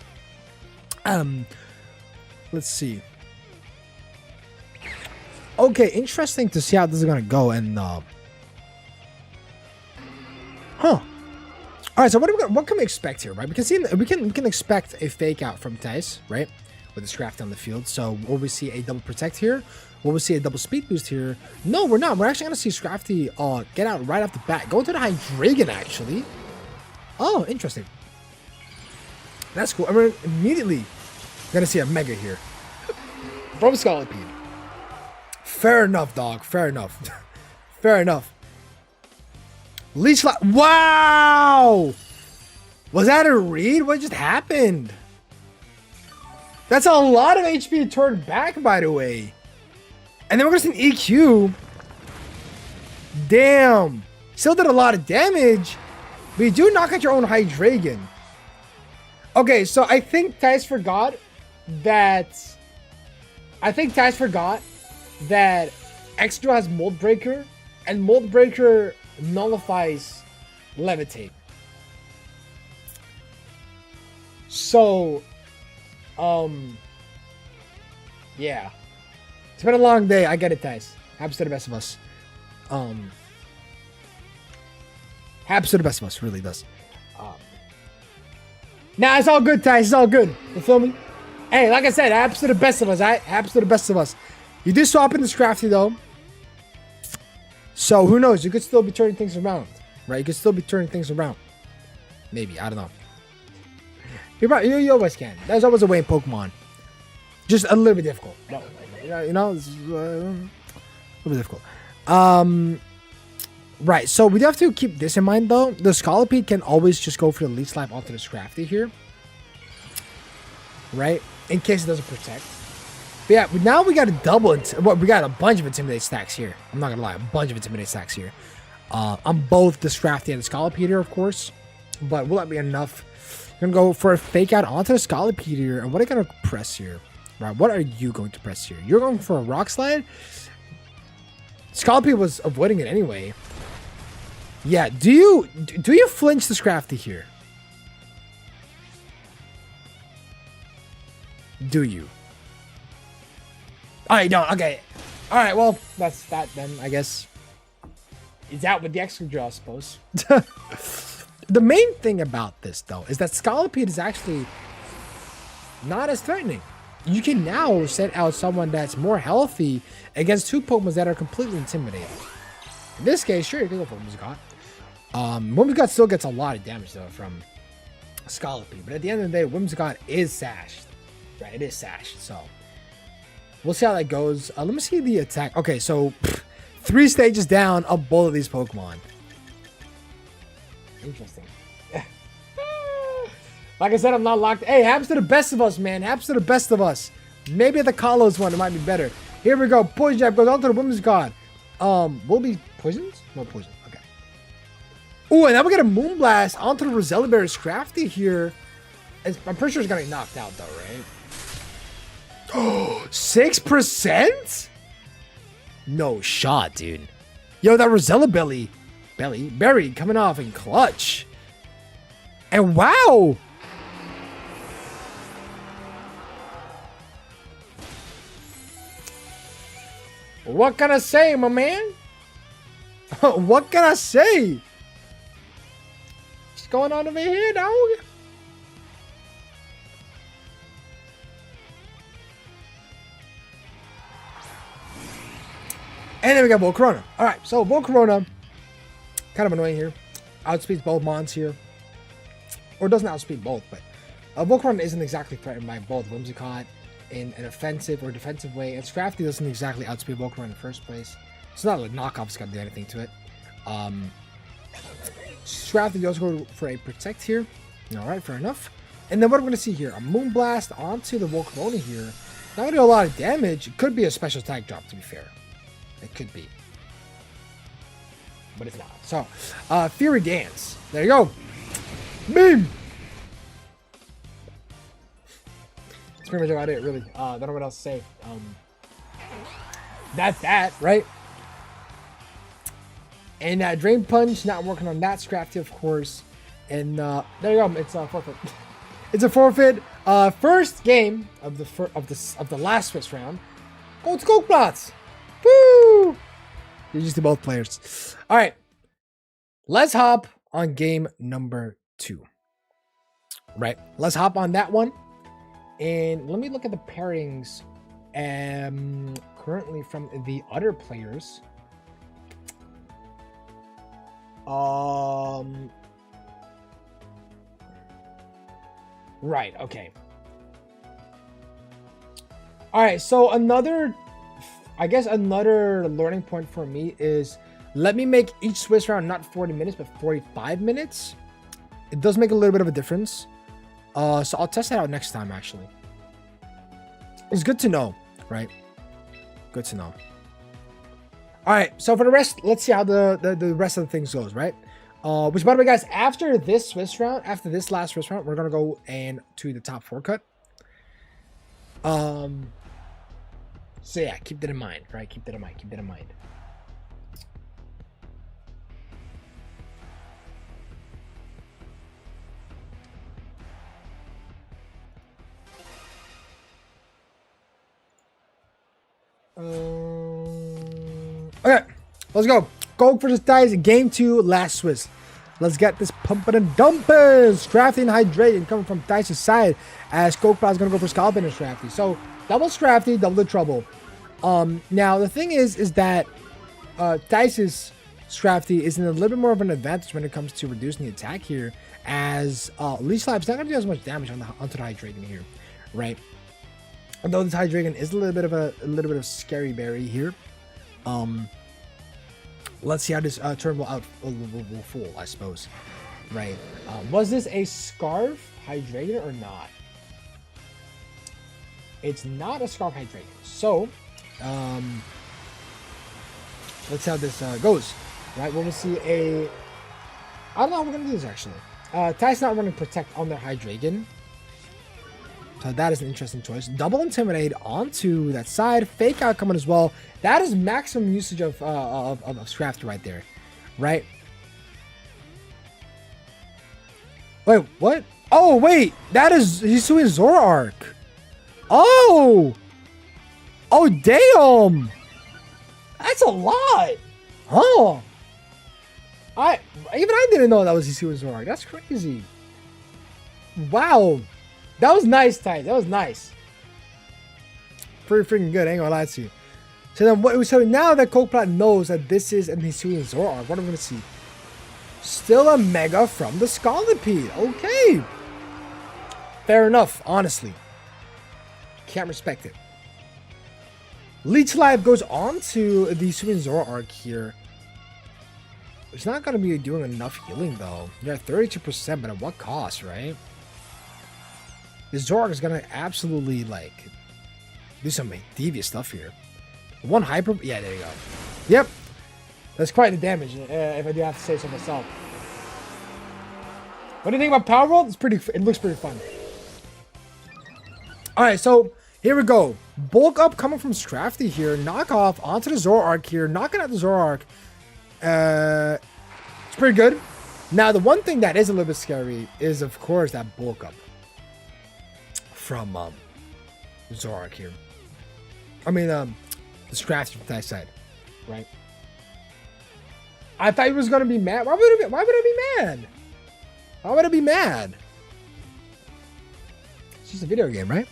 Let's see. Okay, interesting to see how this is gonna go. And all right, so what can we expect here, right? We can expect a Fake Out from Thijs, right? With the Scrafty on the field. So will we see a double protect here? Will we see a double speed boost here? No, we're not. We're actually gonna see Scrafty get out right off the bat. Go to the Hydreigon, actually. Oh, interesting. That's cool. And we're immediately gonna see a Mega here from Scolipede. Fair enough, dog. Fair enough. Fair enough. Leech Light. Wow! Was that a read? What just happened? That's a lot of HP to turn back, by the way. And then we're gonna see an EQ. Damn. Still did a lot of damage. But you do knock out your own Hydreigon. Okay, so I think Thijs forgot that Excadrill has Mold Breaker, and Mold Breaker nullifies Levitate. So, yeah. It's been a long day. I get it, guys. Happens to the best of us. Happens to the best of us. Really does. Nah, it's all good, Ty. It's all good. You feel me? Hey, like I said, happens to the best of us. Happens to the best of us. You do swap in the Scrafty, though. So, who knows? You could still be turning things around. Right? You could still be turning things around. Maybe. I don't know. You always can. There's always a way in Pokemon. Just a little bit difficult. No, you know, it's a little bit difficult. Right, so we do have to keep this in mind, though. The Scolipede can always just go for the Leech Life onto the Scrafty here. Right? In case it doesn't protect. But yeah, now we got a we got a bunch of Intimidate stacks here. I'm not gonna lie, a bunch of Intimidate stacks here. On both the Scrafty and the Scolipede here, of course. But will that be enough? I'm gonna go for a Fake Out onto the Scolipede here. And what are you gonna press here? Right, what are you going to press here? You're going for a Rock Slide? Scolipede was avoiding it anyway. Yeah, do you flinch the Scrafty here? Do you? Oh, you don't. Okay. All right, well, that's that then, I guess. He's out with the Excadrill, I suppose. The main thing about this, though, is that Scolipede is actually not as threatening. You can now set out someone that's more healthy against two Pokemon that are completely intimidating. In this case, sure, you can go for Whimsicott. Whimsicott still gets a lot of damage, though, from Scolipede. But at the end of the day, Whimsicott is sashed. Right, it is sashed, so we'll see how that goes. Let me see the attack. Okay, so 3 stages down of both of these Pokemon. Interesting. Like I said, I'm not locked. Hey, happens to the best of us, man. Happens to the best of us. Maybe the Kalos one, it might be better. Here we go. Poison Jab goes on to the Whimsicott. Will it be poisons? No poison. Okay. Oh, and now we get a Moonblast onto the Rosellaberry Scrafty here. I'm pretty sure it's gonna get knocked out though, right? Oh, 6%? No shot, dude. Yo, that Rosella Berry coming off in clutch. And wow! What can I say, my man? What can I say? What's going on over here, dog? And then we got Volcarona. Alright, so Volcarona, kind of annoying here. Outspeeds both Mons here. Or doesn't outspeed both, but Volcarona isn't exactly threatened by both Whimsicott in an offensive or defensive way. And Scrafty doesn't exactly outspeed Volcarona in the first place. It's not like knockoff's got to do anything to it. Scrafty does go for a Protect here. Alright, fair enough. And then what are we going to see here? A Moonblast onto the Volcarona here. Not going to do a lot of damage. It could be a special attack drop, to be fair. It could be. But it's not. So, Fury Dance. There you go. Beam! That's pretty much about it, really. Don't know what else to say. That's that, right? And Drain Punch, not working on that Scrafty, of course. And there you go. It's a forfeit. It's a forfeit. First game of the last Swiss round. Go to Goldblots! Woo! You're used to both players. All right. Let's hop on game number 2. Right. Let's hop on that one. And let me look at the pairings currently from the other players. Right. Okay. All right. So another learning point for me is let me make each Swiss round not 40 minutes, but 45 minutes. It does make a little bit of a difference. So I'll test that out next time, actually. It's good to know, right? Good to know. All right, so for the rest, let's see how the rest of the things goes, right? Which, by the way, guys, after this last Swiss round, we're going to go and to the top 4 cut. So yeah, keep that in mind, right? Keep that in mind. Keep that in mind. Okay, let's go. Coke versus Dice, game 2, last Swiss. Let's get this pumping and dumping. Scrafty and Hydrating coming from Dice's side as Coke is going to go for Scalping and Scrafty. So, double Scrafty, double the trouble. Now, the thing is that Dice's Scrafty is in a little bit more of an advantage when it comes to reducing the attack here, as Leech Slap's not going to do as much damage onto the Hydrating here, right? Although this Hydragon is a little bit of scary berry here. Let's see how this turn will fall, I suppose. Right. Was this a Scarf Hydragon or not? It's not a Scarf Hydragon. So, let's see how this goes. Right. We'll see a... I don't know how we're going to do this, actually. Ty's not running Protect on their Hydragon. So that is an interesting choice. Double Intimidate onto that side. Fake Out coming as well. That is maximum usage of Scrafty right there. Right? Wait, what? Oh, wait. That is... He's doing Zoroark. Oh! Oh, damn! That's a lot! Huh? Even I didn't know that was Hisui Zoroark. That's crazy. Wow. That was nice, Ty. That was nice. Pretty freaking good. I ain't gonna lie to you. So now that Coke knows that this is an Hisuian Zoroark, what are we gonna see? Still a Mega from the Scolipede. Okay. Fair enough, honestly. Can't respect it. Leech Life goes on to the Hisuian Zoroark here. It's not gonna be doing enough healing though. You're at 32%, but at what cost, right? This Zoroark is gonna absolutely like do some devious stuff here. One hyper, yeah, there you go. Yep, that's quite the damage. If I do have to say so myself. What do you think about Power Roll? It looks pretty fun. All right, so here we go. Bulk Up coming from Scrafty here. Knock off onto the Zoroark here. Knocking out the Zoroark. It's pretty good. Now the one thing that is a little bit scary is of course that Bulk Up from Zoroark here. I mean, the Scrafty from that side, right? I thought he was gonna be mad. Why would I be mad? Why would I be mad? It's just a video game, right?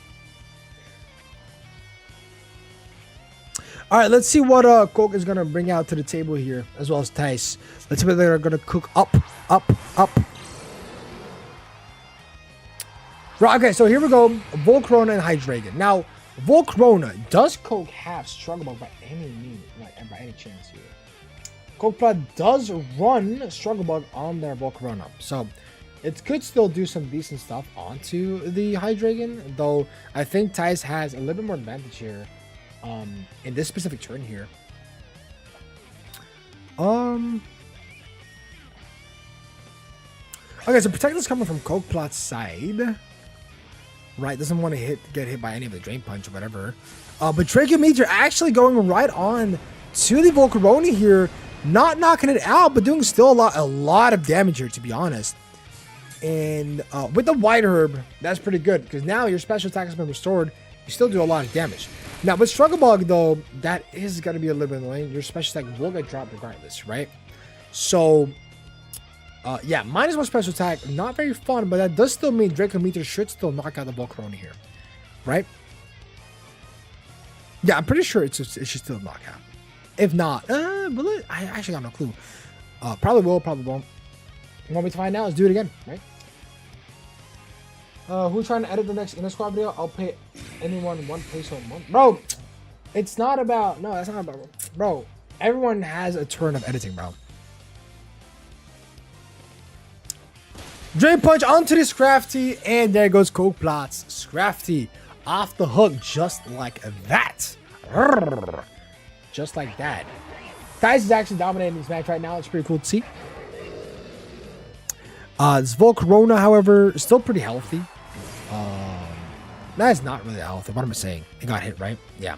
All right, let's see what Coke is gonna bring out to the table here, as well as Tice. Let's see what they're gonna cook up. Right, okay, so here we go. Volcarona and Hydreigon. Now, Volcarona, does Coke have Struggle Bug by any means, by any chance here? Coke does run Struggle Bug on their Volcarona, so it could still do some decent stuff onto the Hydreigon, though I think Tice has a little bit more advantage here in this specific turn here. Okay, so Protect is coming from Coke Plot's side. Right, doesn't want to get hit by any of the Drain Punch or whatever. But Dracometer actually going right on to the Volcarona here. Not knocking it out, but doing still a lot of damage here, to be honest. And with the White Herb, that's pretty good, because now your special attack has been restored. You still do a lot of damage. Now, with Struggle Bug, though, that is going to be a little bit annoying. Your special attack will get dropped regardless, right? So, yeah, -1 special attack, not very fun, but that does still mean Dracometer should still knock out the Volcarona here, right? Yeah, I'm pretty sure it should still knock out. If not, will it? I actually got no clue. Probably will, probably won't. You want me to find out? Let's do it again, right? Who's trying to edit the next Inner Squad video? I'll pay anyone $1 a month. Bro, it's not about... No, that's not about... Bro, everyone has a turn of editing, bro. Drain Punch onto the Scrafty, and there goes Coke Plot's Scrafty off the hook just like that. Just like that. Tice is actually dominating this match right now. It's pretty cool to see. This Volcarona, however, is still pretty healthy. That is not really healthy. What am I saying? It got hit, right? Yeah.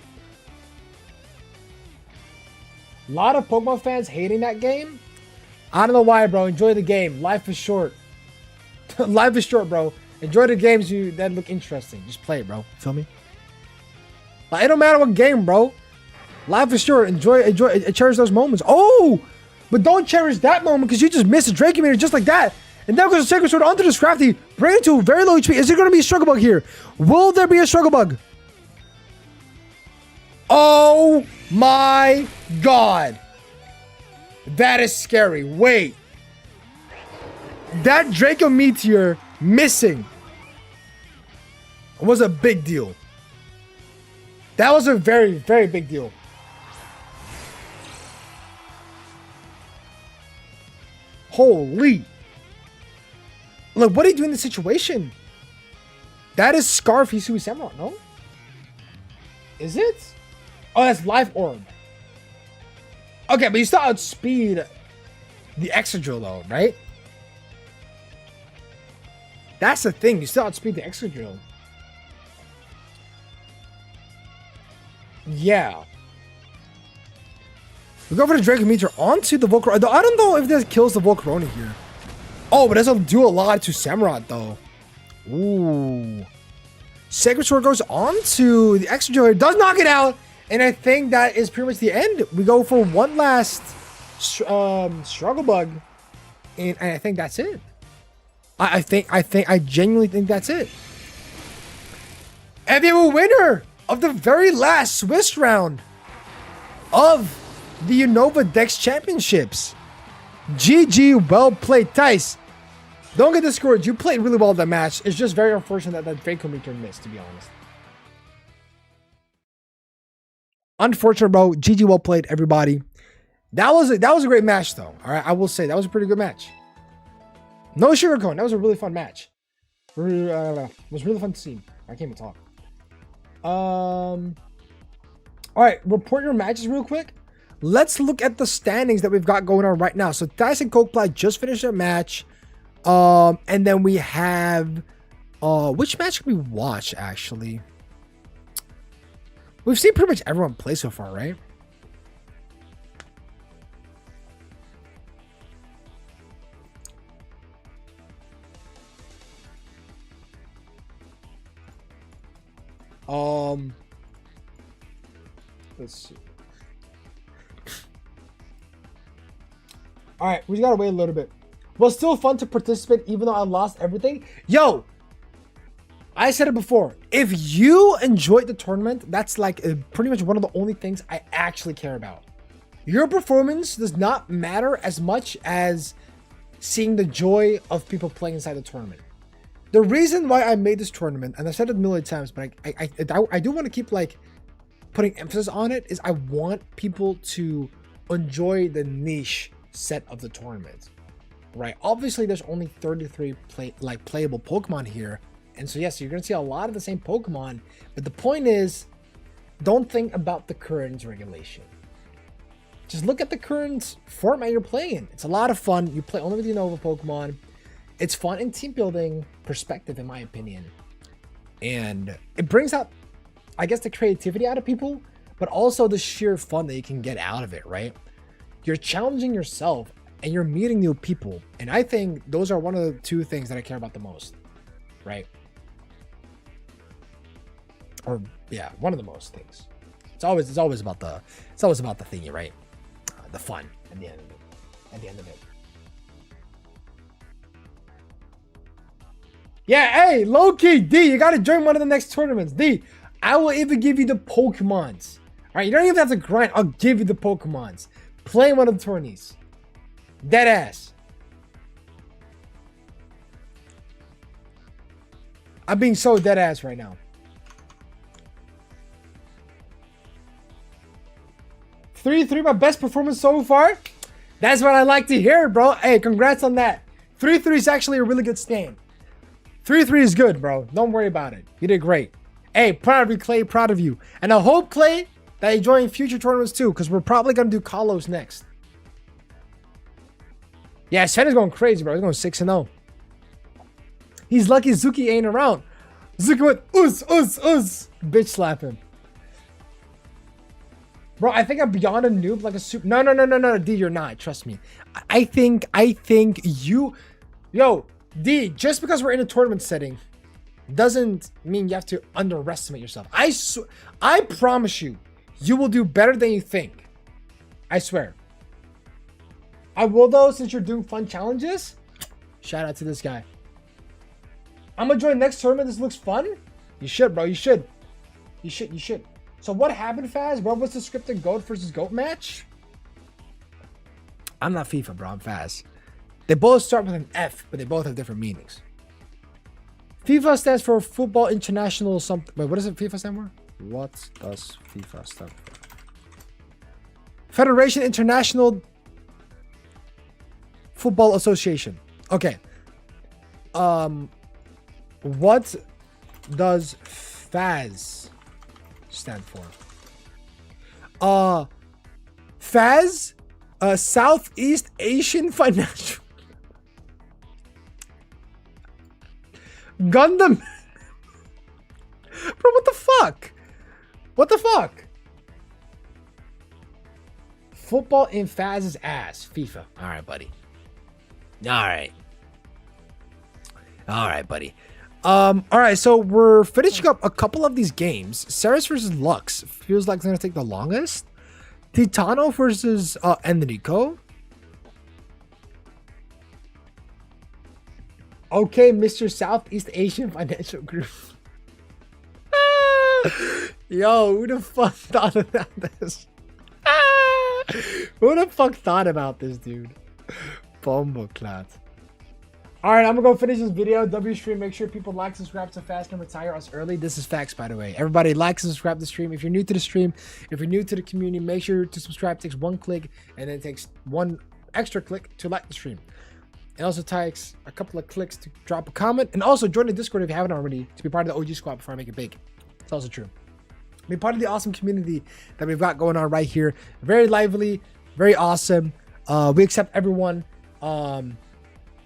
A lot of Pokemon fans hating that game. I don't know why, bro. Enjoy the game. Life is short. Life is short, bro. Enjoy the games that look interesting. Just play it, bro. Feel me? Like, it don't matter what game, bro. Life is short. Enjoy, cherish those moments. Oh! But don't cherish that moment because you just missed a Draco Meter just like that. And now goes the Sacred Sword onto the Scrafty. Bring it to a very low HP. Is there going to be a Struggle Bug here? Will there be a Struggle Bug? Oh my god. That is scary. Wait. That Draco Meteor missing was a big deal. That was a very, very big deal. Holy. Look, what are you doing in this situation? That is Scarf Hisui Samurai, no? Is it? Oh, that's Life Orb. Okay, but you still outspeed the Excadrill though, right? That's the thing. You still outspeed the Excadrill. Yeah. We go for the Draco Meteor onto the Volcarona. I don't know if this kills the Volcarona here. Oh, but it doesn't do a lot to Samurott though. Ooh. Sacred Sword goes onto the Excadrill. It does knock it out. And I think that is pretty much the end. We go for one last Struggle Bug. And I think that's it. I genuinely think that's it. And we have a winner of the very last Swiss round of the Unova Dex Championships. GG, well played. Tice, don't get discouraged. You played really well that match. It's just very unfortunate that Draco Meteor missed, to be honest. Unfortunate, bro. GG, well played, everybody. That was a great match, though. All right, I will say that was a pretty good match. No sugarcoat. That was a really fun match. It was really fun to see. I can't even talk. All right, report your matches real quick. Let's look at the standings that we've got going on right now. So Tyson Cokeplay just finished their match. And then we have which match can we watch actually? We've seen pretty much everyone play so far, right? Let's see. All right, we just gotta wait a little bit. Well, still fun to participate even though I lost everything. Yo, I said it before. If you enjoyed the tournament, that's like pretty much one of the only things I actually care about. Your performance does not matter as much as seeing the joy of people playing inside the tournament. The reason why I made this tournament, and I've said it a million times, but I do want to keep like putting emphasis on it, is I want people to enjoy the niche set of the tournament, right? Obviously, there's only 33 playable Pokemon here, and so yes, you're gonna see a lot of the same Pokemon. But the point is, don't think about the current regulation. Just look at the current format you're playing in. It's a lot of fun. You play only with the Unova Pokemon. It's fun in team building perspective, in my opinion, and it brings out, I guess, the creativity out of people, but also the sheer fun that you can get out of it, right? You're challenging yourself and you're meeting new people. And I think those are one of the two things that I care about the most, right? Or yeah, one of the most things. It's always about the thingy, right? The fun at the end of it. Yeah, hey, low-key, D, you gotta join one of the next tournaments. D, I will even give you the Pokemons. All right, you don't even have to grind. I'll give you the Pokemons. Play one of the tourneys. Dead ass. I'm being so dead ass right now. 3-3, my best performance so far. That's what I like to hear, bro. Hey, congrats on that. 3-3 is actually a really good stand. 3-3 is good, bro. Don't worry about it. You did great. Hey, proud of you, Clay. Proud of you. And I hope, Clay, that you join future tournaments too, because we're probably going to do Kalos next. Yeah, Sven is going crazy, bro. He's going 6-0. He's lucky Zuki ain't around. Zuki went, bitch slap him. Bro, I think I'm beyond a noob, like a super. No, D, you're not. Trust me. I think you, yo, D. Just because we're in a tournament setting, doesn't mean you have to underestimate yourself. I promise you, you will do better than you think. I swear. I will though, since you're doing fun challenges. Shout out to this guy. I'm gonna join next tournament. This looks fun. You should, bro. You should. You should. So what happened, Faz? What was the scripted GOAT versus GOAT match? I'm not FIFA, bro. I'm Faz. They both start with an F, but they both have different meanings. FIFA stands for Football International something. Wait, what does it FIFA stand for? What does FIFA stand for? Federation International Football Association. Okay. What does FAZ stand for? FAZ, Southeast Asian Financial Gundam. Bro, what the fuck? What the fuck? Football in Faz's ass. FIFA. All right, buddy. All right, buddy. All right, so we're finishing up a couple of these games. Ceres versus Lux feels like it's gonna take the longest. Titano versus Enrico. Okay, Mr. Southeast Asian Financial Group. Yo, who the fuck thought about this? Who the fuck thought about this, dude? Bomboclat. Alright, I'm gonna go finish this video. W stream, make sure people like, subscribe to Fast and retire us early. This is facts, by the way. Everybody like and subscribe to the stream. If you're new to the stream, if you're new to the community, make sure to subscribe. It takes one click, and then it takes one extra click to like the stream. It also takes a couple of clicks to drop a comment. And also join the Discord if you haven't already to be part of the OG squad before I make it big. It's also true. Be part of the awesome community that we've got going on right here. Very lively, very awesome. We accept everyone.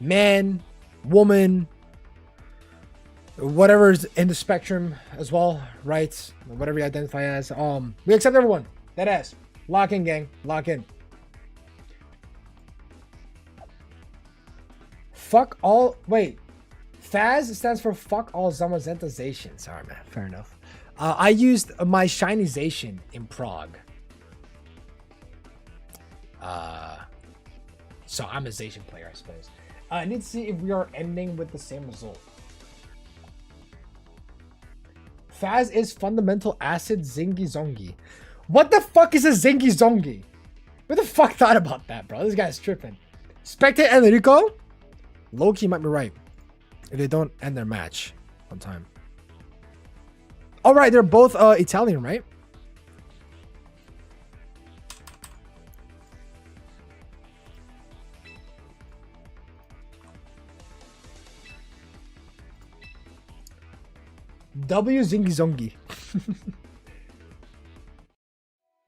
Man, woman, whatever's in the spectrum as well, right? Whatever you identify as. We accept everyone. That ass. Lock in, gang. Lock in. Fuck all. Wait. FAZ stands for fuck all Zamazentization. Sorry, man. Fair enough. I used my Shinization in Prague. So I'm a Zation player, I suppose. I need to see if we are ending with the same result. FAZ is fundamental acid zingy zongi. What the fuck is a zingy zongi? Who the fuck thought about that, bro? This guy's tripping. Spectate Enrico? Loki might be right. If they don't end their match on time. Alright, they're both Italian, right? W Zingy Zongi.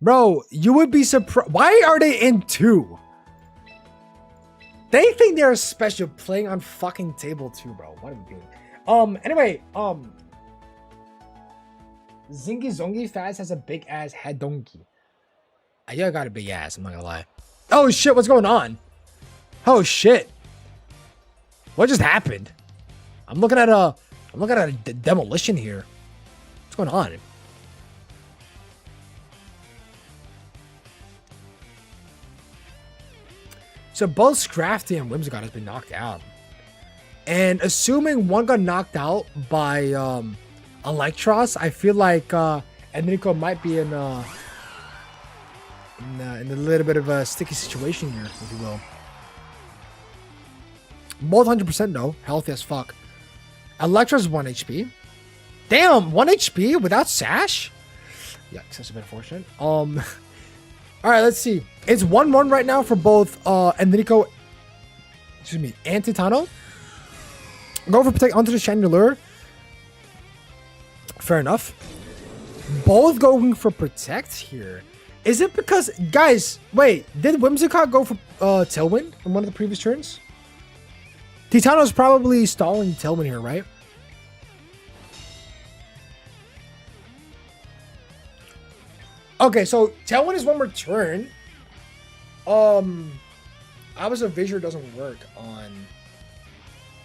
Bro, you would be surprised. Why are they in 2? They think they're special playing on fucking table 2, bro. What are we doing? Anyway, Zingy Zongi Faz has a big ass head donkey. Yeah, I got a big ass, I'm not gonna lie. Oh shit, what's going on? Oh shit. What just happened? I'm looking at a demolition here. What's going on? So both Scrafty and Whimsicott has been knocked out. And assuming one got knocked out by Electros, I feel like Enrico might be in a little bit of a sticky situation here, if you will. Both 100% though, healthy as fuck. Electra's 1 HP. Damn, 1 HP without Sash? Yeah, that's a bit unfortunate. Alright, let's see. It's 1-1 right now for both Enrico, excuse me, and Titano. Go for protect onto the Chandelier. Fair enough. Both going for protect here. Is it because, guys, wait, did Whimsicott go for Tailwind in one of the previous turns? Titano's probably stalling Tailwind here, right? Okay, so Tailwind is one more turn. Obviously, Visor doesn't work on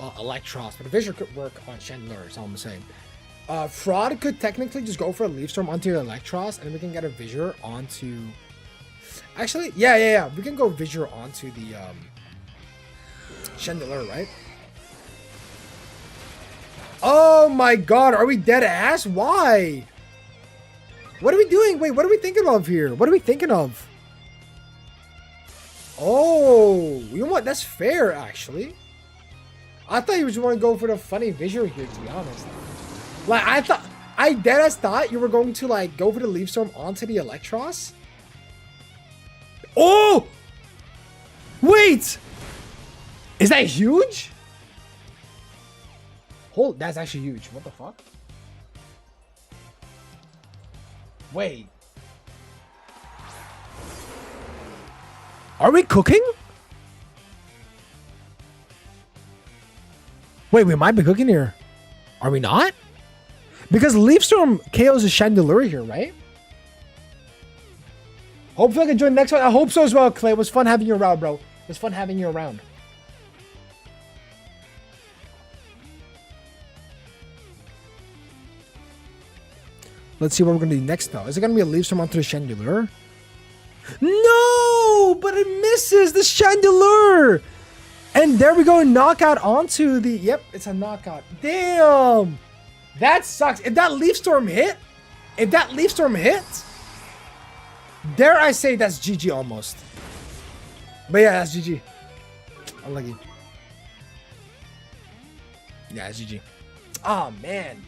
Electros, but Visor could work on Chandelure, is all I'm saying. Fraud could technically just go for a Leaf Storm onto Electros, and we can get a Visor onto... Actually, yeah. We can go Visor onto the Chandelure, right? Oh my god, are we dead ass? Why? What are we doing? Wait, what are we thinking of here? What are we thinking of? Oh, you know what? That's fair, actually. I thought you just want to go for the funny Visor here, to be honest. Like, I deadass thought you were going to, like, go for the Leaf Storm onto the Electros. Oh! Wait! Is that huge? Hold, that's actually huge. What the fuck? Wait. Are we cooking? Wait, we might be cooking here. Are we not? Because Leaf Storm KOs a Chandelure here, right? Hopefully I can join next one. I hope so as well, Clay. It was fun having you around, bro. It was fun having you around. Let's see what we're going to do next, though. Is it going to be a Leaf Storm onto the Chandelure? No! But it misses the Chandelure! And there we go. Knockout onto the... Yep, it's a knockout. Damn! That sucks. If that Leaf Storm hit... Dare I say that's GG almost. But yeah, that's GG. Unlucky. Yeah, it's GG. Oh, man.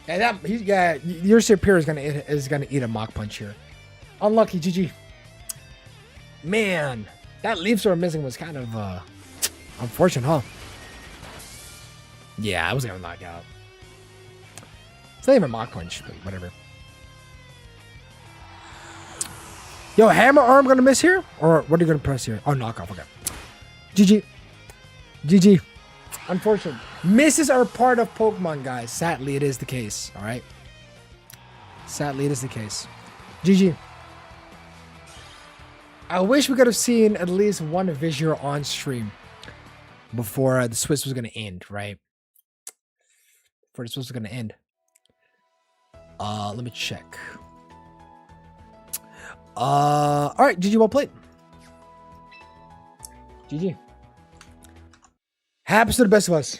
Yeah, your superior is gonna eat a Mach Punch here. Unlucky, GG. Man, that Leaf Storm missing was kind of unfortunate, huh? Yeah, I was gonna knock out. It's not even Mach Punch, but whatever. Yo, Hammer Arm gonna miss here? Or what are you gonna press here? Oh, knockoff, okay. GG. GG. Unfortunate. Misses are part of Pokemon, guys. Sadly, it is the case. All right. Sadly, it is the case. GG. I wish we could have seen at least one Visor on stream before the Swiss was going to end, right? Before the Swiss was going to end. Let me check. All right. GG, well played. GG. Happens to the best of us.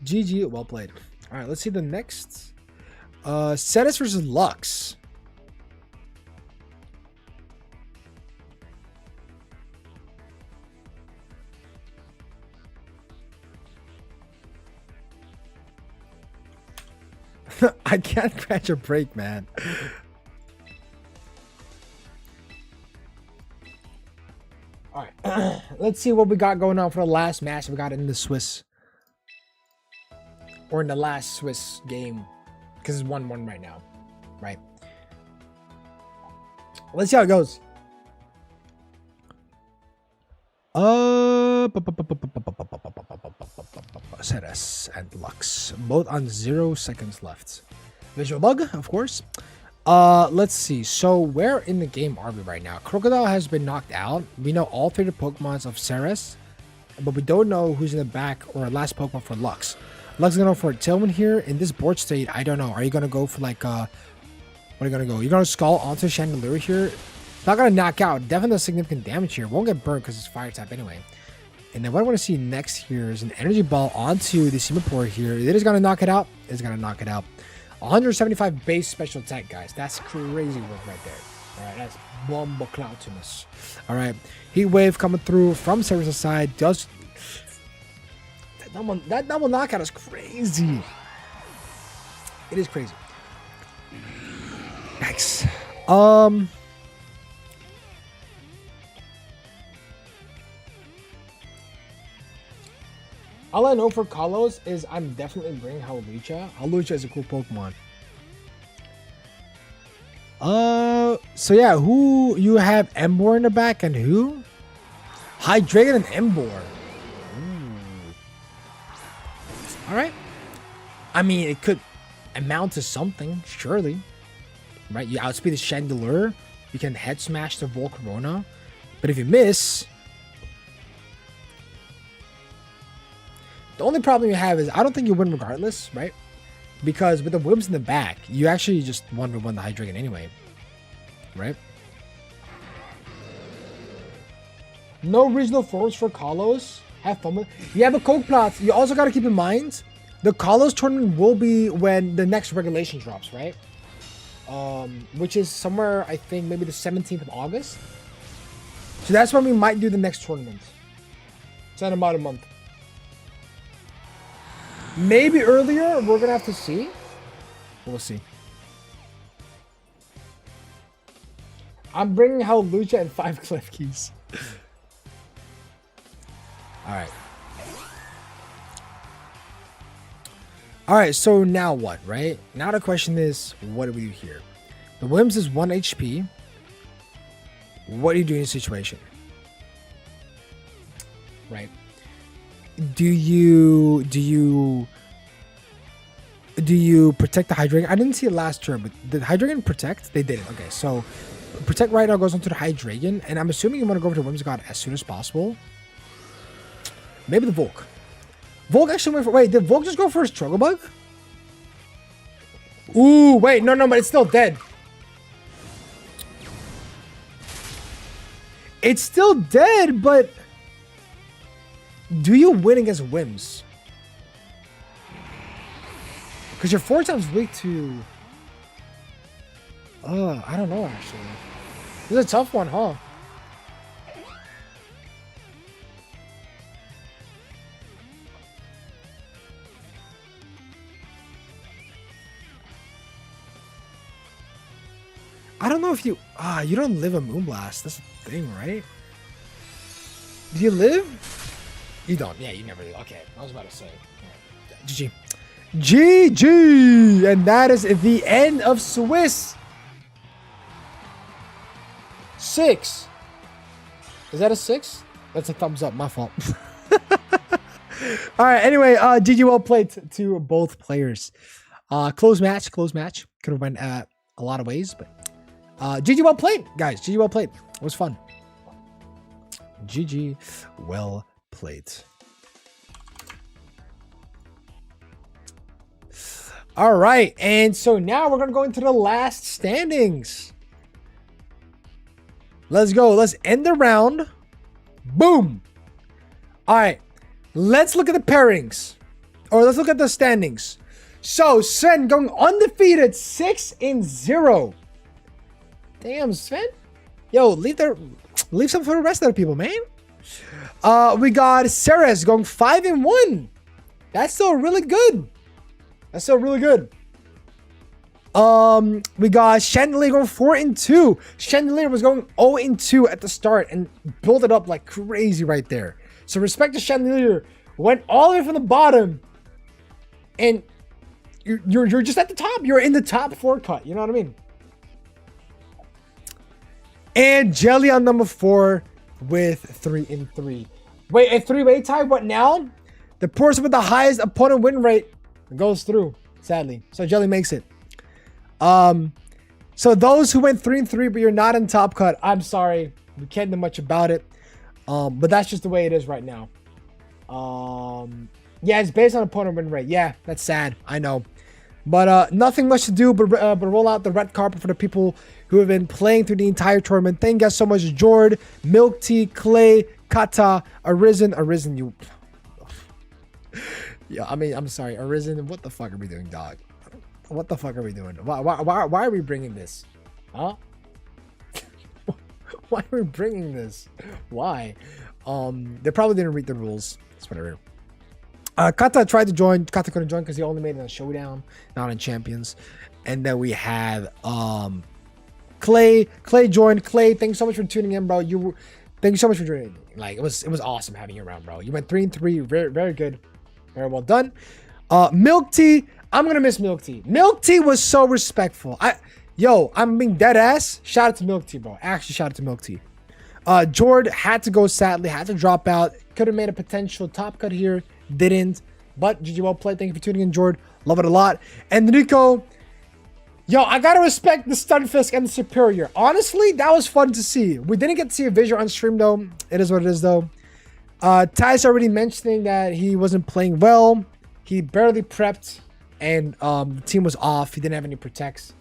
GG, well played. All right, let's see the next. Cetus versus Lux. I can't catch a break, man. All right, let's see what we got going on for the last match we got in the Swiss. Or in the last Swiss game. Because it's 1-1 right now. Right? Let's see how it goes. Cetus and Lux. Both on 0 seconds left. Visual bug, of course. Let's see. So where in the game are we right now? Crocodile has been knocked out. We know all 3 Pokemons of Ceres. But we don't know who's in the back or last Pokemon for Lux. Lux is going to go for a Tailwind here. In this board state, I don't know. Are you going to go for like, what are you going to go? You're going to Skull onto Chandelure here. Not going to knock out. Definitely significant damage here. Won't get burnt because it's Fire type anyway. And then what I want to see next here is an Energy Ball onto the Simipour here. It is going to knock it out. It's going to knock it out. 175 base special attack, guys. That's crazy work right there. All right, that's Bomba Cloudiness. All right, Heat Wave coming through from Ceres' side. Does... That double knockout is crazy. It is crazy. Nice. All I know for Kalos is I'm definitely bringing Hawlucha. Hawlucha is a cool Pokemon. So yeah, who you have Emboar in the back and who? Hydreigon and Emboar. All right. I mean, it could amount to something, surely. Right? You outspeed the Chandelure. You can head smash the Volcarona. But if you miss... The only problem you have is I don't think you win regardless, right? Because with the whims in the back, you actually just 1v1 the Hydreigon anyway. Right? No regional forwards for Kalos. Have fun with it. Yeah, but Coke Plots, you also got to keep in mind, the Kalos tournament will be when the next regulation drops, right? Which is somewhere, I think, maybe the 17th of August. So that's when we might do the next tournament. It's in about a month. Maybe earlier, we're going to have to see. We'll see. I'm bringing Hell Lucha and 5 Cliff Keys. Alright. Alright, so now what, right? Now the question is, what do we do here? The Wims is 1 HP. What do you do in this situation? Right. Do you protect the Hydreigon? I didn't see it last turn, but did Hydreigon protect? They didn't. Okay, so protect right now goes onto the Hydreigon, and I'm assuming you want to go over to Whimsicott as soon as possible. Maybe the Volk. Volk actually went for... Wait, did Volk just go for his Struggle Ooh, wait, no, but it's still dead. It's still dead, but... Do you win against Whims? Because your 4 times weak to... I don't know, actually. This is a tough one, huh? I don't know if you... you don't live a Moonblast. That's the thing, right? Do you live? You don't. Yeah, you never do. Okay, I was about to say. Right. GG. GG! And that is the end of Swiss. 6. Is that a 6? That's a thumbs up. My fault. All right. Anyway, GG, well played to both players. Close match. Could have went a lot of ways, but GG, well played, guys. GG, well played. It was fun. GG, well played. All right, and so now we're gonna go into the last standings. Let's go. Let's end the round. Boom. All right, let's look at the pairings, or let's look at the standings. So Sven going undefeated, 6-0. Damn, Sven. Yo, leave some for the rest of the people, man. We got Ceres going 5-1. That's still really good. We got Chandelier going 4-2. Chandelier was going 0-2 at the start and built it up like crazy right there. So respect to Chandelier. Went all the way from the bottom, and you're just at the top. You're in the top 4 cut. You know what I mean? And Jelly on number 4 with 3-3. Wait, a 3-way tie? What now? The person with the highest opponent win rate goes through, sadly. So Jelly makes it. So those who went 3-3, but you're not in top cut, I'm sorry. We can't do much about it. But that's just the way it is right now. Yeah, it's based on opponent win rate. Yeah, that's sad. I know. But nothing much to do but roll out the red carpet for the people who have been playing through the entire tournament. Thank you guys so much, Jord, Milk Tea, Clay, Kata, Arisen, you... Yeah, I mean, I'm sorry, Arisen, what the fuck are we doing, dog? What the fuck are we doing? Why are we bringing this? Huh? Why are we bringing this? Why? They probably didn't read the rules. It's whatever. Kata tried to join. Kata couldn't join because he only made it on Showdown, not on Champions. And then we have Clay. Clay joined. Clay, thanks so much for tuning in, bro. Thank you so much for joining. Like it was awesome having you around, bro. You went 3-3. Very, very good. Very well done. Milk Tea. I'm gonna miss Milk Tea. Milk Tea was so respectful. I'm being dead ass. Shout out to Milk Tea, bro. Actually, shout out to Milk Tea. Jord had to go, sadly, had to drop out. Could have made a potential top cut here. Didn't. But GG, well played. Thank you for tuning in, Jord. Love it a lot. And Nico, yo, I gotta respect the Stunfisk and the Superior. Honestly, that was fun to see. We didn't get to see a visual on stream though. It is what it is though. Ty's already mentioning that he wasn't playing well. He barely prepped, and the team was off. He didn't have any protects.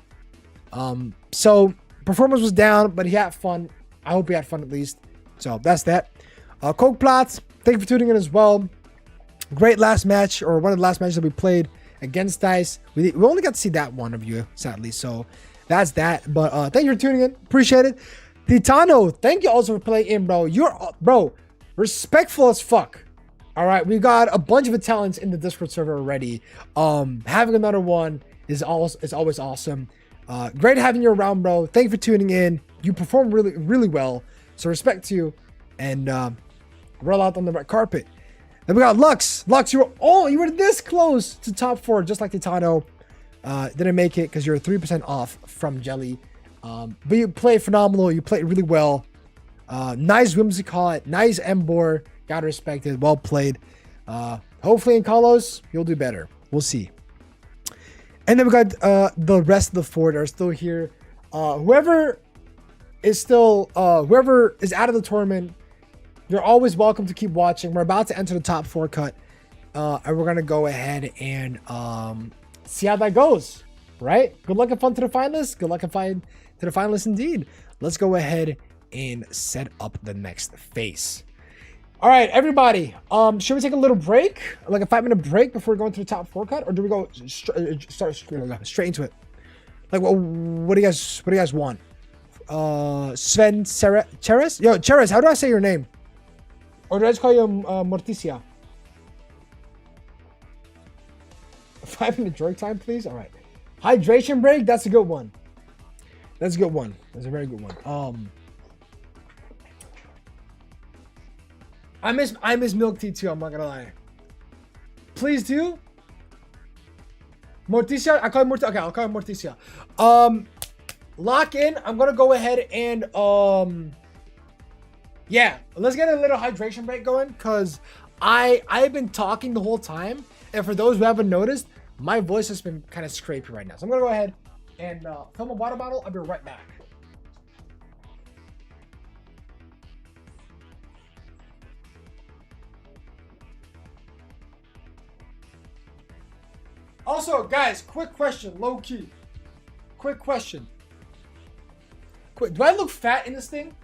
So performance was down, but he had fun. I hope he had fun at least. So that's that. Coke Platz, thank you for tuning in as well. Great last match, or one of the last matches that we played against Dice. We only got to see that one of you, sadly. So that's that. But thank you for tuning in. Appreciate it. Titano, thank you also for playing in, bro. Bro, respectful as fuck. All right, we got a bunch of Italians in the Discord server already. Having another one is always awesome. Great having you around, bro. Thank you for tuning in. You perform really, really well. So respect to you, and roll out on the red carpet. Then we got Lux. Lux, you were this close to top 4, just like Titano. Didn't make it because you're 3% off from Jelly. But you played phenomenal. You played really well. Nice Whimsicott. Nice Embor. Gotta respect it. Well played. Hopefully in Kalos, you'll do better. We'll see. And then we got the rest of the 4 that are still here. Whoever is out of the tournament, you're always welcome to keep watching. We're about to enter the top 4 cut. And we're gonna go ahead and see how that goes. Right? Good luck and fun to the finalists. Good luck and fun to the finalists indeed. Let's go ahead and set up the next phase. All right, everybody. Should we take a little break, like a 5-minute break before we go into the top 4 cut, or do we go start straight into it? Like, what do you guys want? Sven Cheres? Yo, Cheres, how do I say your name? Or do I just call you Morticia? 5-minute drink time, please. All right. Hydration break. That's a good one. That's a good one. That's a very good one. I miss milk tea too. I'm not gonna lie. Please do. Morticia. I call you Morticia. Okay, I'll call you Morticia. Lock in. I'm gonna go ahead and yeah. Let's get a little hydration break going, cause I've been talking the whole time, and for those who haven't noticed, my voice has been kind of scrapey right now. So I'm gonna go ahead and fill my water bottle. I'll be right back. Also, guys, quick question, low key. Quick question. Do I look fat in this thing?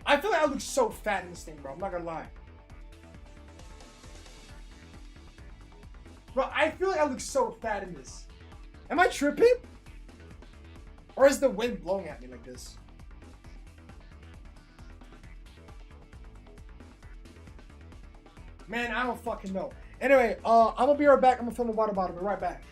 I feel like I look so fat in this thing, bro. I'm not gonna lie. Bro, I feel like I look so fat in this. Am I tripping? Or is the wind blowing at me like this? Man, I don't fucking know. Anyway, I'm gonna be right back. I'm gonna fill my water bottle. I'll be right back.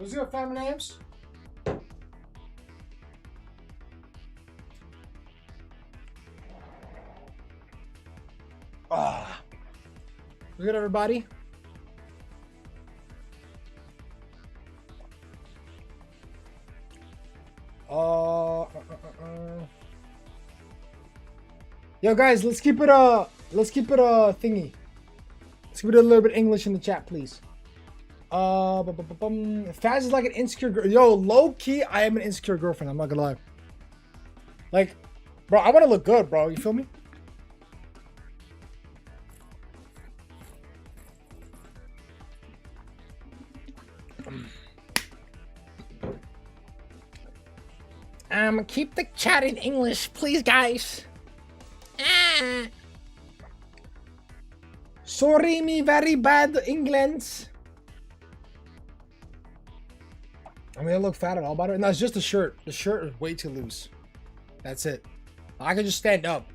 Let's do family names. Ah. Look at everybody. Yo, guys, let's keep it thingy. Let's keep it a little bit English in the chat, please. Faz is like an insecure girl. Yo, low key, I am an insecure girlfriend. I'm not gonna lie. Like, bro, I want to look good, bro. You feel me? Keep the chat in English, please, guys. Sorry, me very bad English. I mean, I look fat at all about it. No, it's just the shirt. The shirt is way too loose. That's it. I can just stand up.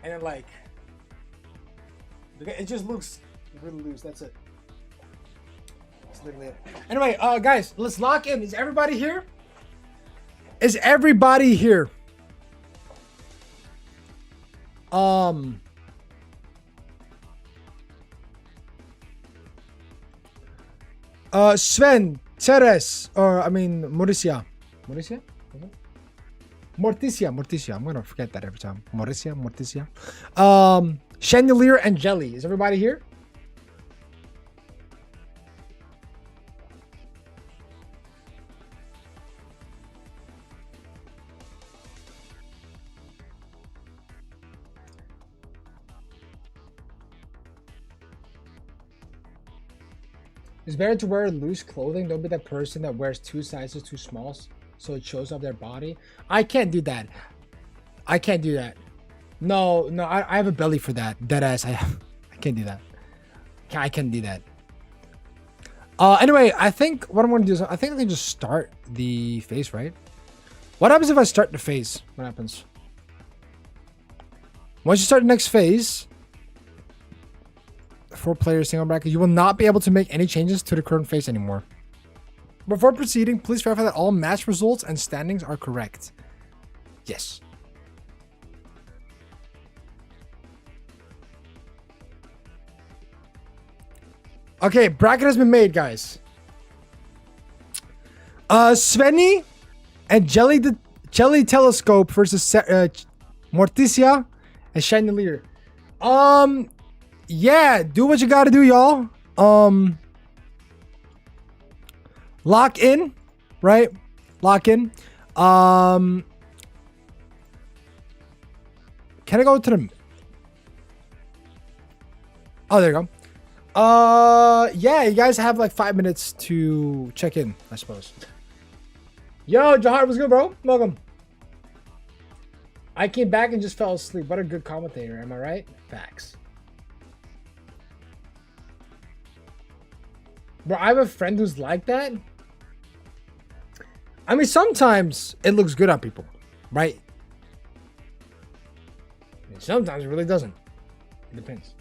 And then, like, it just looks really loose. That's it. That's literally it. Anyway, guys, let's lock in. Is everybody here? Is everybody here? Sven, Teres, or I mean Mauricia. Mauricia? Morticia. I'm gonna forget that every time. Morticia. Chandelier and Jelly. Is everybody here? It's better to wear loose clothing. Don't be that person that wears 2 sizes too small so it shows off their body. I can't do that. I can't do that. No, I have a belly for that. Deadass. I can't do that. I can't do that. Anyway, I think what I'm going to do is I think I can just start the phase, right? What happens if I start the phase? What happens? Once you start the next phase, 4-player single bracket, you will not be able to make any changes to the current phase anymore. Before proceeding, please verify that all match results and standings are correct. Yes. Okay, bracket has been made, guys. Svenny and Jelly Telescope versus Morticia and Chandelier. Yeah, do what you gotta do, y'all. Lock in, right? Lock in. Can I go to the... Oh, there you go. Yeah, you guys have like 5 minutes to check in, I suppose. Yo, Jahar, what's good, bro? Welcome. I came back and just fell asleep. What a good commentator, am I right? Facts. Bro, I have a friend who's like that. I mean, sometimes it looks good on people, right? And sometimes it really doesn't. It depends.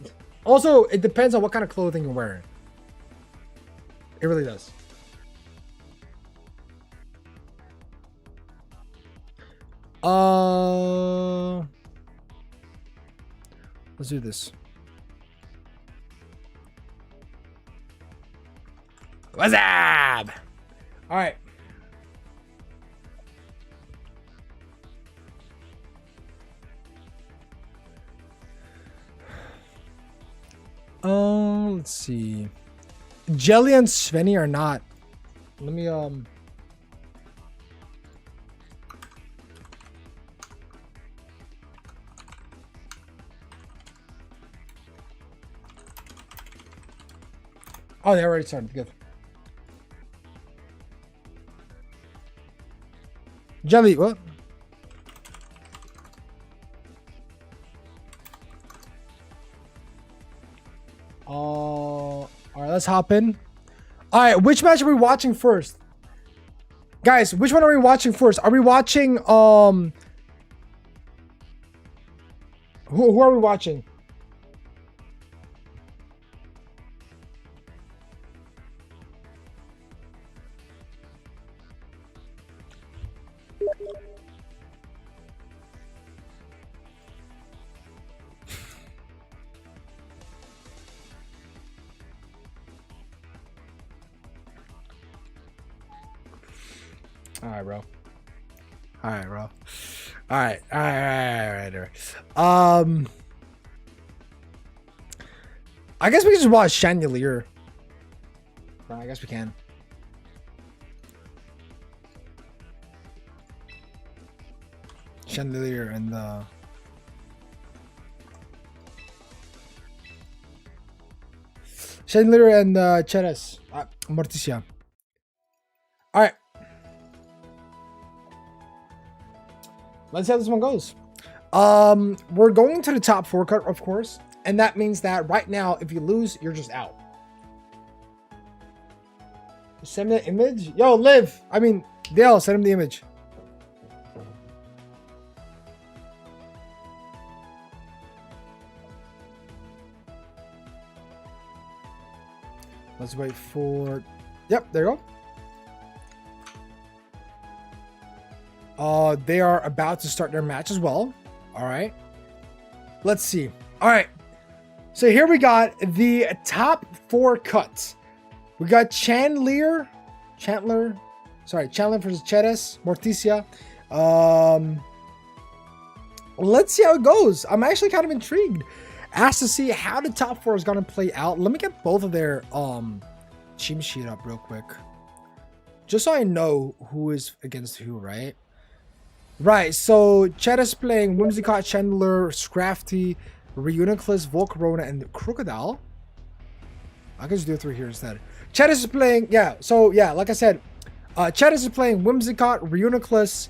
Also, it depends on what kind of clothing you're wearing. It really does. Let's do this. What's up? All right. Let's see. Jelly and Svenny are not. Let me Oh, they already started. Good. Jelly, what? All right, let's hop in. All right, which match are we watching first? Guys, which one are we watching first? Are we watching, who are we watching? All right, bro. All right, bro. All right. I guess we can just watch Chandelier. I guess we can. Chandelier and Cheres. Morticia. All right. Let's see how this one goes. We're going to the top 4 cut, of course. And that means that right now, if you lose, you're just out. Send me the image. Yo, Liv. I mean, Dale, send him the image. Let's wait for... Yep, there you go. They are about to start their match as well. All right. Let's see. All right. So here we got the top 4 cuts. We got Chandler versus Cheres, Morticia. Let's see how it goes. I'm actually kind of intrigued as to see how the top 4 is going to play out. Let me get both of their team sheet up real quick, just so I know who is against who, right? Right, so Cheres playing Whimsicott, Chandler, Scrafty, Reuniclus, Volcarona, and Crocodile. I can just do 3 here instead. Cheres is playing, like I said, Cheres is playing Whimsicott, Reuniclus,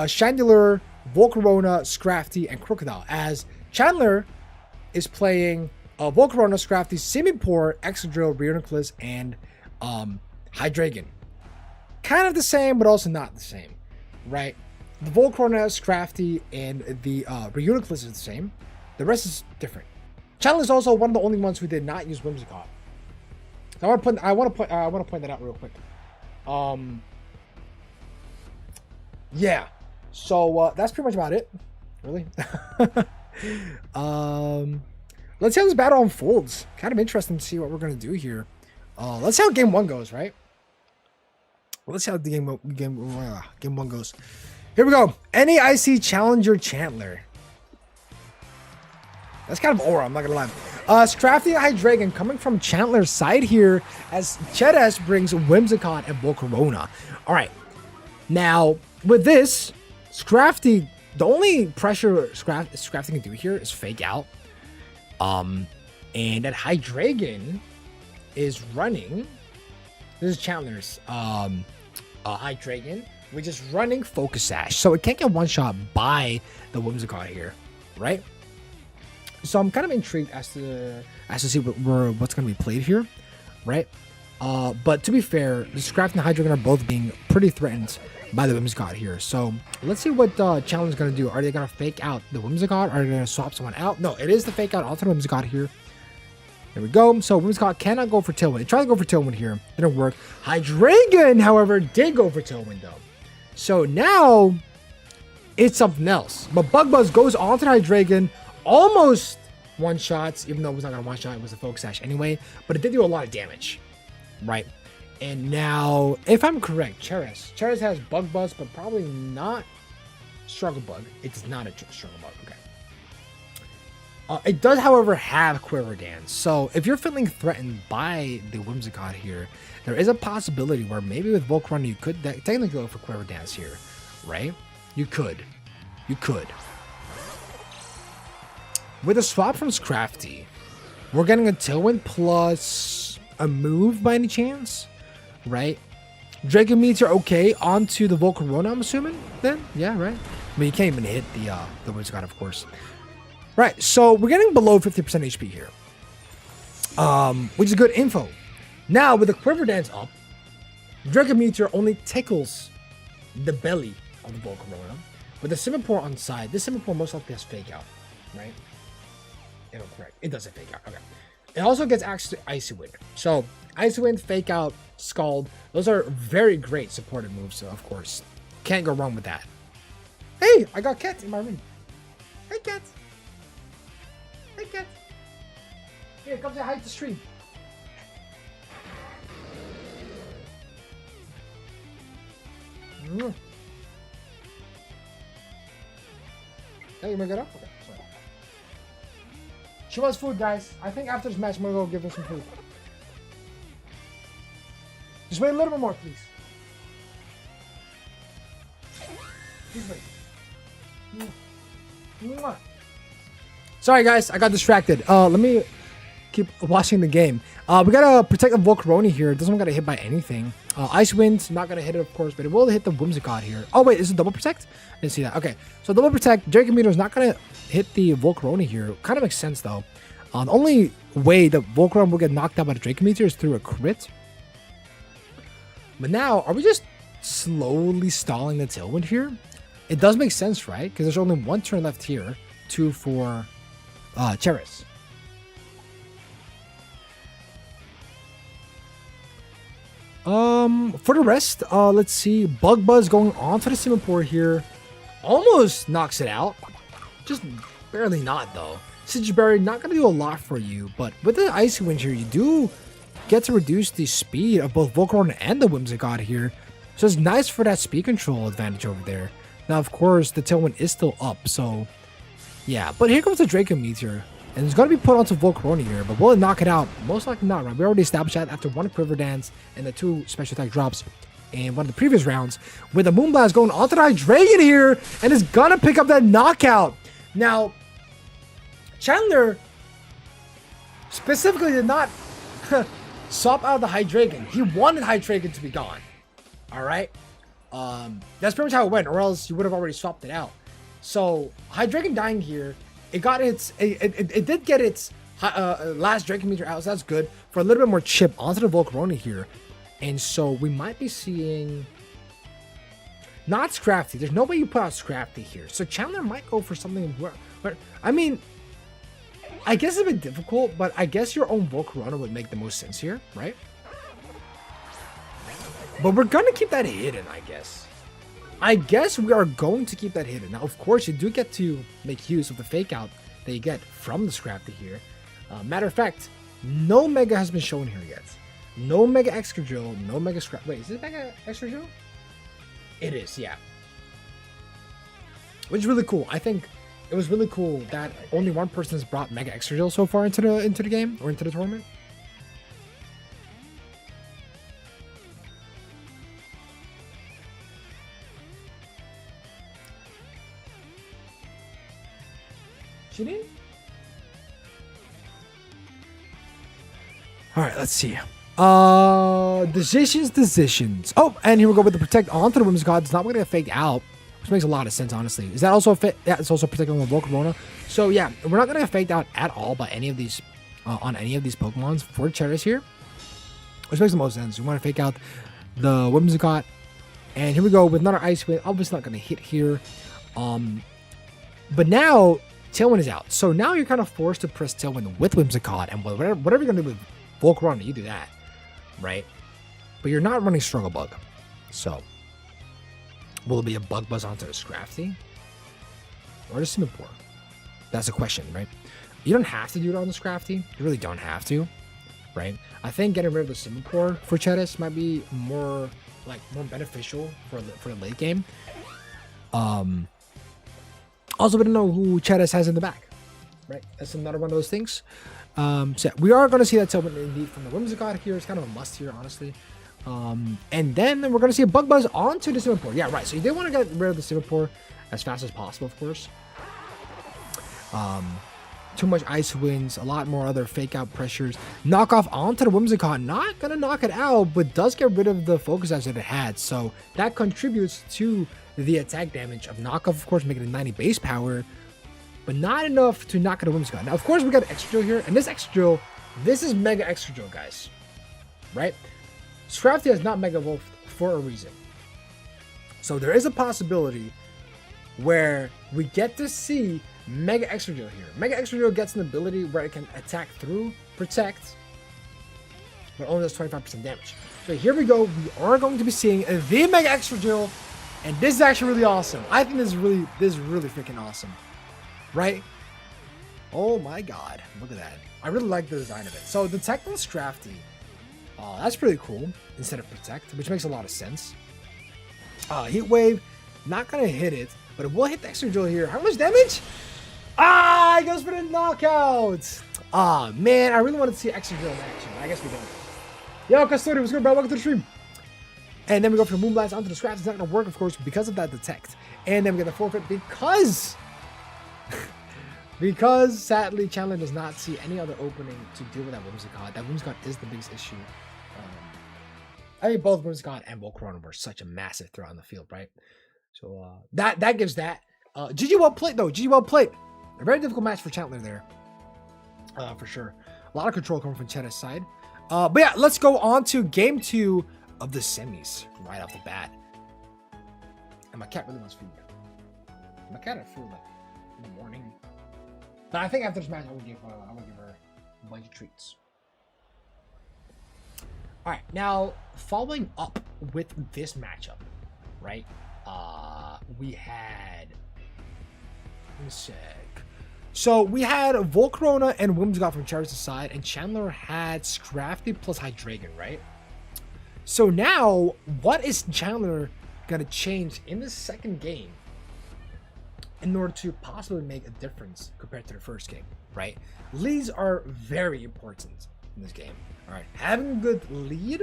Chandler, Volcarona, Scrafty, and Crocodile. As Chandler is playing Volcarona, Scrafty, Simipour, Excadrill, Reuniclus, and Hydreigon. Kind of the same, but also not the same, right? The Volcarona, Scrafty, and the Reuniclus is the same. The rest is different. Chandler is also one of the only ones who did not use Whimsicott. I want to point that out real quick. Yeah. So that's pretty much about it. Really. Let's see how this battle unfolds. Kind of interesting to see what we're gonna do here. Let's see how game 1 goes, right? Let's see how the game 1 goes. Here we go. NAIC Challenger Chandler. That's kind of aura, I'm not gonna lie. Scrafty and Hydreigon coming from Chandler's side here as Cheres brings Whimsicott and Volcarona. Alright. Now, with this, Scrafty, the only pressure Scrafty can do here is fake out. And that Hydreigon is running. This is Chandler's Hydreigon, which is running Focus Sash. So it can't get one shot by the Whimsicott here, right? So I'm kind of intrigued as to see what's going to be played here, right? But to be fair, the Scrafty and Hydreigon are both being pretty threatened by the Whimsicott here. So let's see what Challenger's going to do. Are they going to fake out the Whimsicott? Are they going to swap someone out? No, it is the fake out onto the Whimsicott here. There we go. So Whimsicott cannot go for Tailwind. It tried to go for Tailwind here. Didn't work. Hydreigon, however, did go for Tailwind though. So now it's something else. But Bug Buzz goes onto the Hydreigon. Almost one shots, even though it was not going to one shot. It was a Focus Sash anyway. But it did do a lot of damage, right? And now, if I'm correct, Cheres has Bug Buzz, but probably not Struggle Bug. It does not a Struggle Bug. Okay. It does, however, have Quiver Dance. So if you're feeling threatened by the Whimsicott here, there is a possibility where maybe with Volcarona you could technically go for Quiver Dance here, right? You could. With a swap from Scrafty, we're getting a Tailwind plus a move by any chance, right? Dragon Meteor, okay, onto the Volcarona, I'm assuming, then? Yeah, right? I mean, you can't even hit the Whimsicott, of course. Right, so we're getting below 50% HP here, which is good info. Now, with the Quiver Dance up, Dragon Meteor only tickles the belly of the Volcarona. With the Simipour on side, this Simipour most likely has Fake Out, right? If I'm correct, it doesn't Fake Out, okay. It also gets access to Icy Wind. So, Icy Wind, Fake Out, Scald, those are very great supported moves, so of course. Can't go wrong with that. Hey, I got Cat in my ring. Hey, Cat. Hey, Cat. Here, come say hi to the stream. Hey, you make it up? Okay, sorry. She wants food, guys. I think after this match, I'm gonna go give her some food. Just wait a little bit more, please. Please wait. Mwah. Sorry, guys. I got distracted. Let me keep watching the game. We gotta protect the Volcarona here. It doesn't get hit by anything. Ice Wind's not gonna hit it, of course, but it will hit the Whimsicott here. Oh, wait. Is it double protect? I didn't see that. Okay. So double protect. Dracometer is not gonna hit the Volcarona here. Kind of makes sense, though. The only way the Volcarona will get knocked out by the Dracometer is through a crit. But now, are we just slowly stalling the Tailwind here? It does make sense, right? Because there's only one turn left here. 2 for Cheris. For the rest, let's see. Bug Buzz going on to the Simipour here. Almost knocks it out. Just barely not, though. Sigiberry not going to do a lot for you, but with the Icy Wind here, you do get to reduce the speed of both Volcarona and the Whimsicott here. So it's nice for that speed control advantage over there. Now, of course, the Tailwind is still up, so yeah. But here comes the Draco Meteor, and it's going to be put onto Volcarona here, but will it knock it out? Most likely not, right? We already established that after one Quiver Dance and the 2 special attack drops in one of the previous rounds, with the Moonblast going onto the Hydreigon here, and is going to pick up that knockout. Now, Chandler specifically did not swap out the Hydreigon. He wanted Hydreigon to be gone. Alright? That's pretty much how it went, or else you would have already swapped it out. So, Hydreigon dying here, it got its, it did get its last Draco Meteor out, so that's good. For a little bit more chip onto the Volcarona here. And so, we might be seeing not Scrafty. There's no way you put out Scrafty here. So, Chandler might go for something where I mean, I guess it's a bit difficult, but I guess your own Volcarona would make the most sense here, right? But we're going to keep that hidden, I guess. I guess we are going to keep that hidden. Now, of course, you do get to make use of the fake out that you get from the Scrafty here. Matter of fact, no Mega has been shown here yet. No Mega Excadrill, no Mega Scrap. Wait, is it Mega Excadrill? It is, yeah. Which is really cool. I think it was really cool that only one person has brought Mega Excadrill so far into the game or into the tournament. She did? Alright, let's see. Decisions. Oh, and here we go with the Protect onto the Whimsicott. It's not going to get faked out, which makes a lot of sense, honestly. Is that also a fit? Yeah, it's also protecting the Volcarona. So yeah, we're not going to get faked out at all by any of these, on any of these Pokemons for Cheris here, which makes the most sense. We want to fake out the Whimsicott, and here we go with another Ice Wind. Obviously not going to hit here, but now Tailwind is out. So now you're kind of forced to press Tailwind with Whimsicott, and whatever you're going to do with Volcarona, you do that, right? But you're not running Struggle Bug. So, will it be a Bug Buzz onto the Scrafty? Or the Simipour? That's a question, right? You don't have to do it on the Scrafty. You really don't have to, right? I think getting rid of the Simipour for Cheris might be more beneficial for the late game. Also, we don't know who Cheris has in the back, right? That's another one of those things. So yeah, we are going to see that Tailwind indeed from the Whimsicott here. It's kind of a must here, honestly. And then we're going to see a Bug Buzz onto the Simipour. Yeah, right. So you did want to get rid of the Simipour as fast as possible, of course. Too much Ice Winds, a lot more other fake out pressures. Knock off onto the Whimsicott. Not going to knock it out, but does get rid of the Focus Sash that it had. So that contributes to the attack damage of knockoff, of course, making it 90 base power, but not enough to knock out a Whimsicott. Now, of course, we got Extra Drill here, and this Extra Drill, this is Mega Extra Drill, guys, right? Scrafty has not Mega Evolved for a reason. So there is a possibility where we get to see Mega Extra Drill here. Mega Extra Drill gets an ability where it can attack through Protect, but only does 25% damage. So here we go. We are going to be seeing the Mega Extra Drill. And this is actually really awesome. I think this is really freaking awesome. Right? Oh my god. Look at that. I really like the design of it. So Detect on Scrafty. That's pretty cool. Instead of Protect, which makes a lot of sense. Heat Wave, not gonna hit it, but it will hit the extra drill here. How much damage? Ah, it goes for the knockout. Ah, man, I really wanted to see extra drill in action. I guess we don't. Yo, Custodian, what's good, bro? Welcome to the stream. And then we go for the Moonblast onto the scraps. It's not gonna work, of course, because of that detect. And then we get the forfeit because because sadly Chandler does not see any other opening to deal with that Whimsicott. That Whimsicott is the biggest issue. I mean, both Whimsicott and Volcarona were such a massive threat on the field, right? So that gives that. GG well played though. GG well played. A very difficult match for Chandler there, for sure. A lot of control coming from Cheddar's side. But yeah, let's go on to game 2 of the semis right off the bat. And my cat really wants food. My cat had food like in the morning. But I think after this match, I would give her a bunch of treats. All right, now following up with this matchup, right? We had. Let me check. So we had Volcarona and Whimsicott from Charizard's side, and Chandler had Scrafty plus Hydreigon, right? So now, what is Chandler gonna change in the second game in order to possibly make a difference compared to the first game, right? Leads are very important in this game. All right, having a good lead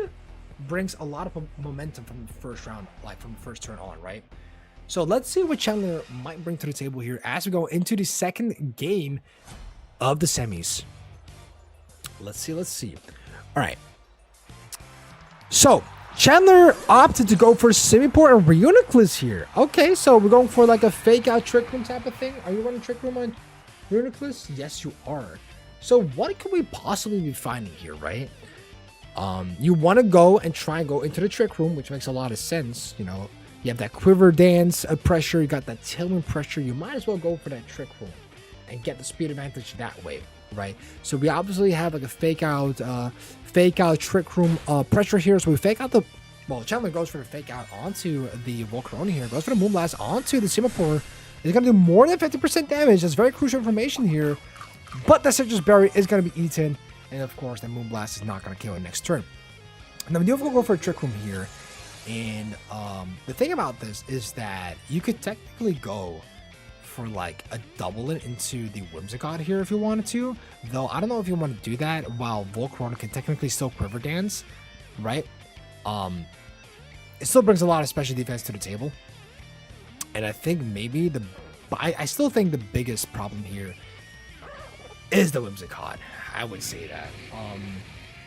brings a lot of momentum from the first round, like from the first turn on, right? So let's see what Chandler might bring to the table here as we go into the second game of the semis. Let's see. All right. So Chandler opted to go for Simipour and Reuniclus here. Okay, so we're going for like a fake out Trick Room type of thing. Are you running Trick Room on Reuniclus? Yes, you are. So what can we possibly be finding here, right? You want to go and try and go into the Trick Room, which makes a lot of sense. You know, you have that Quiver Dance pressure, you got that Tailwind pressure. You might as well go for that Trick Room and get the speed advantage that way, right? So we obviously have like a fake out Trick Room pressure here. So we fake out the, well, Chandler goes for the fake out onto the Volcarona here, goes for the Moonblast onto the Simipour. It's going to do more than 50% damage. That's very crucial information here. But the Citrus Berry is going to be eaten. And of course, the Moonblast is not going to kill it next turn. And then we do have to go for a Trick Room here. And the thing about this is that you could technically go for like a double it into the Whimsicott here if you wanted to. Though I don't know if you want to do that while Volcarona can technically still Quiver Dance, right? It still brings a lot of special defense to the table. And I think maybe I still think the biggest problem here is the Whimsicott. I would say that.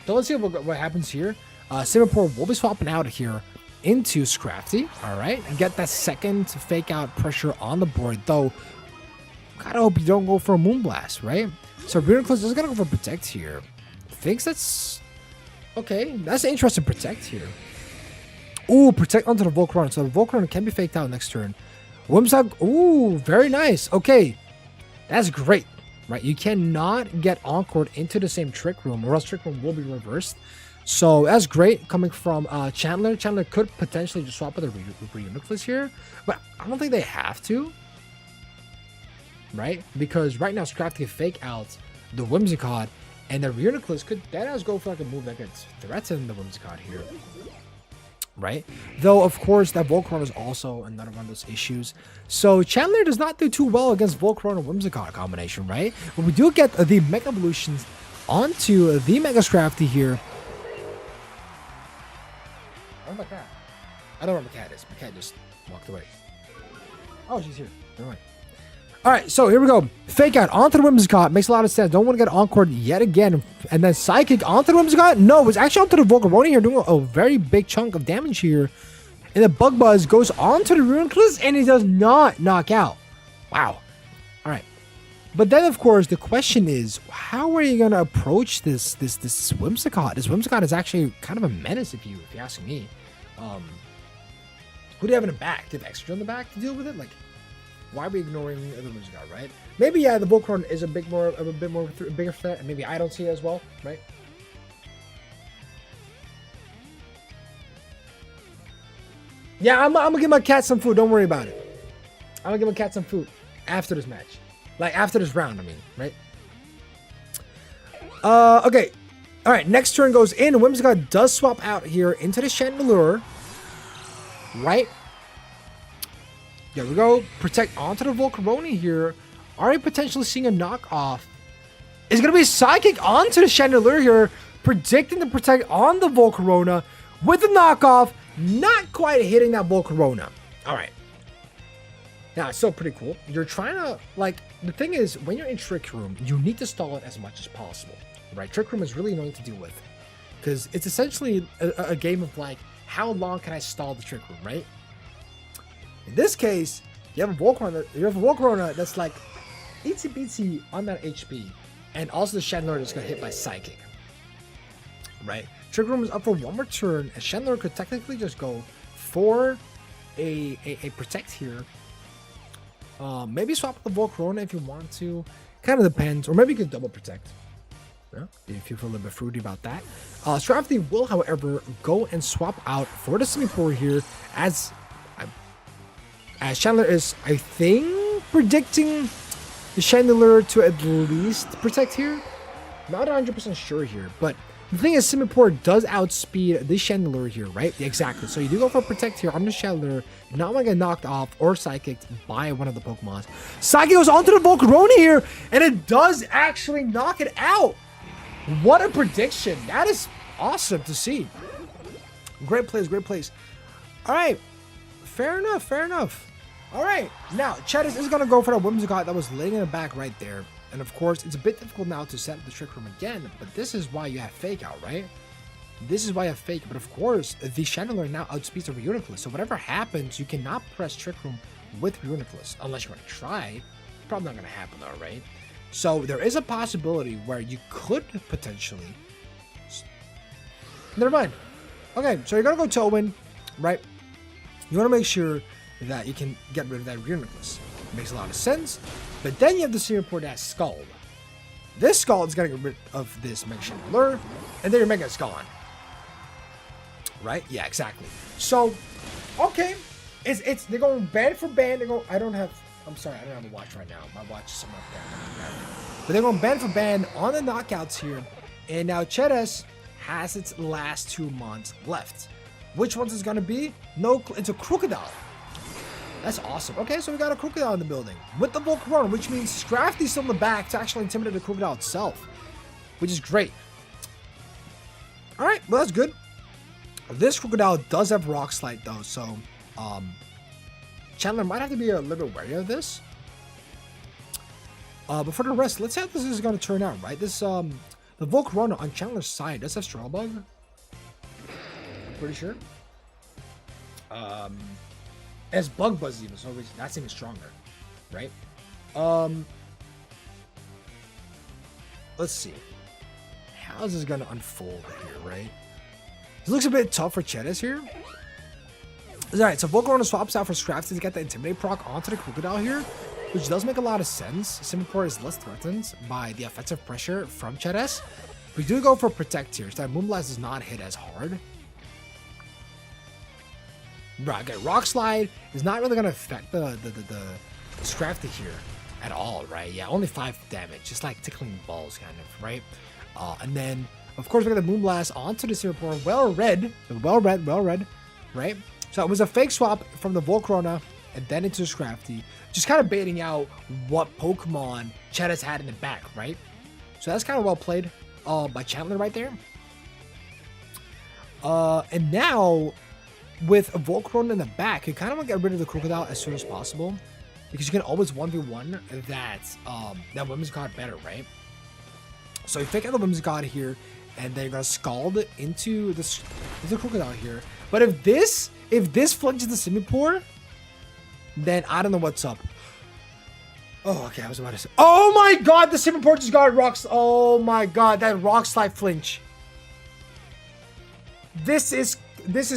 So let's see what happens here. Simipour will be swapping out here into Scrafty, all right, and get that second fake out pressure on the board. Though, gotta hope you don't go for a Moonblast, right? So Reuniclus is gonna go for Protect here. Thinks that's okay. That's an interesting Protect here. Ooh, Protect onto the Volcarona. So the Volcarona can be faked out next turn. Whimsicott, ooh, very nice. Okay, that's great. Right, you cannot get Encored into the same Trick Room, or else Trick Room will be reversed. So that's great coming from Chandler. Chandler could potentially just swap with a Reuniclus here, but I don't think they have to, right? Because right now Scrafty can fake out the Whimsicott, and the Reuniclus could deadass go for like a move that gets threatened the Whimsicott here. Right? Though, of course, that Volcarona is also another one of those issues. So, Chandler does not do too well against Volcarona Whimsicott combination, right? But we do get the Mega Evolutions onto the Mega Scrafty here. Where's my cat? I don't know where my cat is. My cat just walked away. Oh, she's here. Never mind. Alright, so here we go. Fake out onto the Whimsicott. Makes a lot of sense. Don't want to get Encored yet again. And then Psychic onto the Whimsicott. No, it's actually onto the Volcarona here, doing a very big chunk of damage here. And the Bug Buzz goes onto the Reuniclus, and he does not knock out. Wow. Alright. But then, of course, the question is, how are you going to approach this Whimsicott? This Whimsicott is actually kind of a menace, if you ask me. Who do you have in the back? Do you have extra in the back to deal with it? Like, why are we ignoring the Whimsicott, right? Maybe, yeah, the Volcarona is a bigger threat, and maybe I don't see it as well, right? Yeah, I'm gonna give my cat some food. Don't worry about it. I'm gonna give my cat some food after this match. Like, after this round, I mean, right? Okay. All right, next turn goes in. Whimsicott does swap out here into the Chandelure, right? There we go. Protect onto the Volcarona here. Already potentially seeing a knockoff. It's going to be Psychic onto the Chandelier here. Predicting the Protect on the Volcarona with the knockoff. Not quite hitting that Volcarona. All right. Now, it's still pretty cool. You're trying to, like, the thing is, when you're in Trick Room, you need to stall it as much as possible, right? Trick Room is really annoying to deal with because it's essentially a game of, like, how long can I stall the Trick Room, right? In this case, you have a Volcarona that's, like, itsy bitsy on that HP, and also the Chandelier that's going to hit by Psychic, right? Trick Room is up for one more turn, and Chandelier could technically just go for a Protect here. Maybe swap the Volcarona if you want to. Kind of depends. Or maybe you can double Protect. Yeah, if you feel a little bit fruity about that. Scrafty will, however, go and swap out for the Simipour here as Chandelier is, I think, predicting the Chandelier to at least Protect here. Not 100% sure here, but the thing is, Simipour does outspeed the Chandelier here, right? Exactly. So you do go for Protect here on the Chandelier. Not going to get knocked off or Psychicked by one of the Pokemons. Psychic goes onto the Volcarona here, and it does actually knock it out. What a prediction. That is awesome to see. Great plays, great plays. All right. Fair enough, fair enough. All right. Now, Chetas is going to go for that Whimsicott that was laying in the back right there. And of course, it's a bit difficult now to set up the Trick Room again, but this is why you have Fake Out, right? This is why you have Fake. But of course, the Chandelier now outspeeds the Reuniclus. So whatever happens, you cannot press Trick Room with Reuniclus unless you're going to try. Probably not going to happen though, right? So there is a possibility where you could potentially... Never mind. Okay, so you're going to go Tailwind, right? You want to make sure that you can get rid of that Reuniclus. Makes a lot of sense. But then you have the Simipour that Scald. This Scald is going to get rid of this Mega Chandelier, and then you're Mega Scald. Right? Yeah, exactly. So, okay. They're going band for band. I'm sorry, I don't have a watch right now. My watch is somewhere up there. But they're going band for band on the knockouts here. And now Chetas has its last 2 months left. Which ones is going to be? No, it's a Crocodile. That's awesome. Okay, so we got a Crocodile in the building with the Volcarona, which means Scrafty's still in the back to actually intimidate the Crocodile itself, which is great. All right, well, that's good. This Crocodile does have Rock Slide, though, so Chandler might have to be a little bit wary of this. But for the rest, let's see how this is going to turn out, right? This, the Volcarona on Chandler's side does have Straw Bug. I'm pretty sure. As Bug Buzz even, so that's even stronger, right? Let's see. How is this going to unfold here, right? This looks a bit tough for Chetas here. Alright, so Volcarona swaps out for Scrafty to get the Intimidate proc onto the Crocodile here, which does make a lot of sense. Simipour is less threatened by the offensive pressure from Chetas. We do go for Protect here, so that Moonblast does not hit as hard. Right, okay, Rock Slide is not really going to affect the Scrafty here at all, right? Yeah, only 5 damage, just like tickling balls, kind of, right? And then, of course, we got the Moonblast onto the Simipour. Well read, right? So it was a fake swap from the Volcarona and then into the Scrafty, just kind of baiting out what Pokemon Chetas had in the back, right? So that's kind of well played by Chandler right there. And now, with a Volcarona in the back, you kind of want to get rid of the Crocodile as soon as possible, because you can always 1v1 that Women's God better, right? So you fake out the Women's God here, and then you're gonna Scald into the Crocodile here. But if this flinches the Simipour, then I don't know what's up. Oh, okay, I was about to say. Oh my God, the Simipour just got rocks. Oh my God, that Rock Slide flinch. This is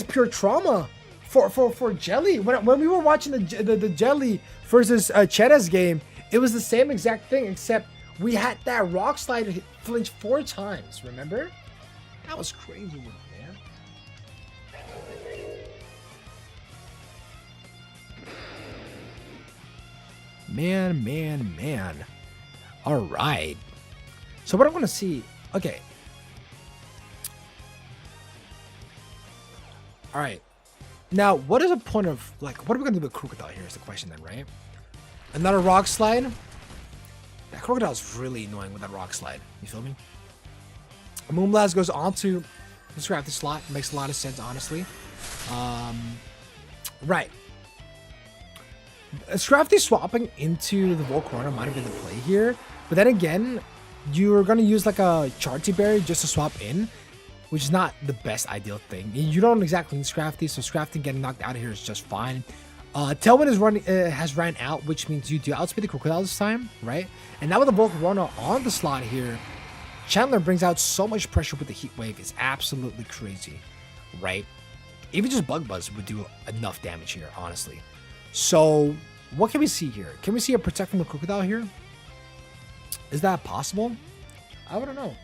pure trauma for Jelly. When we were watching the Jelly versus Chetas game, it was the same exact thing, except we had that Rock Slide flinch 4 times. Remember? That was crazy, man. Man. All right. So what I want to see. Okay. All right. Now, what is the point of, like, what are we going to do with Crocodile here is the question then, right? Another rock slide? That Crocodile's really annoying with that rock slide. You feel me? Moonblast goes on to the Scrafty slot. Makes a lot of sense, honestly. Right. Scrafty swapping into the Volcarona might have been the play here. But then again, you're going to use like a Charty Berry just to swap in, which is not the best ideal thing. You don't exactly need Scrafty, so Scrafty getting knocked out of here is just fine. Tailwind is running, has ran out, which means you do outspeed the Crocodile this time, right? And now with the Volcarona on the slot here, Chandler brings out so much pressure with the Heat Wave. It's absolutely crazy, right? Even just Bug Buzz would do enough damage here, honestly. So, what can we see here? Can we see a Protect from the Crocodile here? Is that possible? I wouldn't know.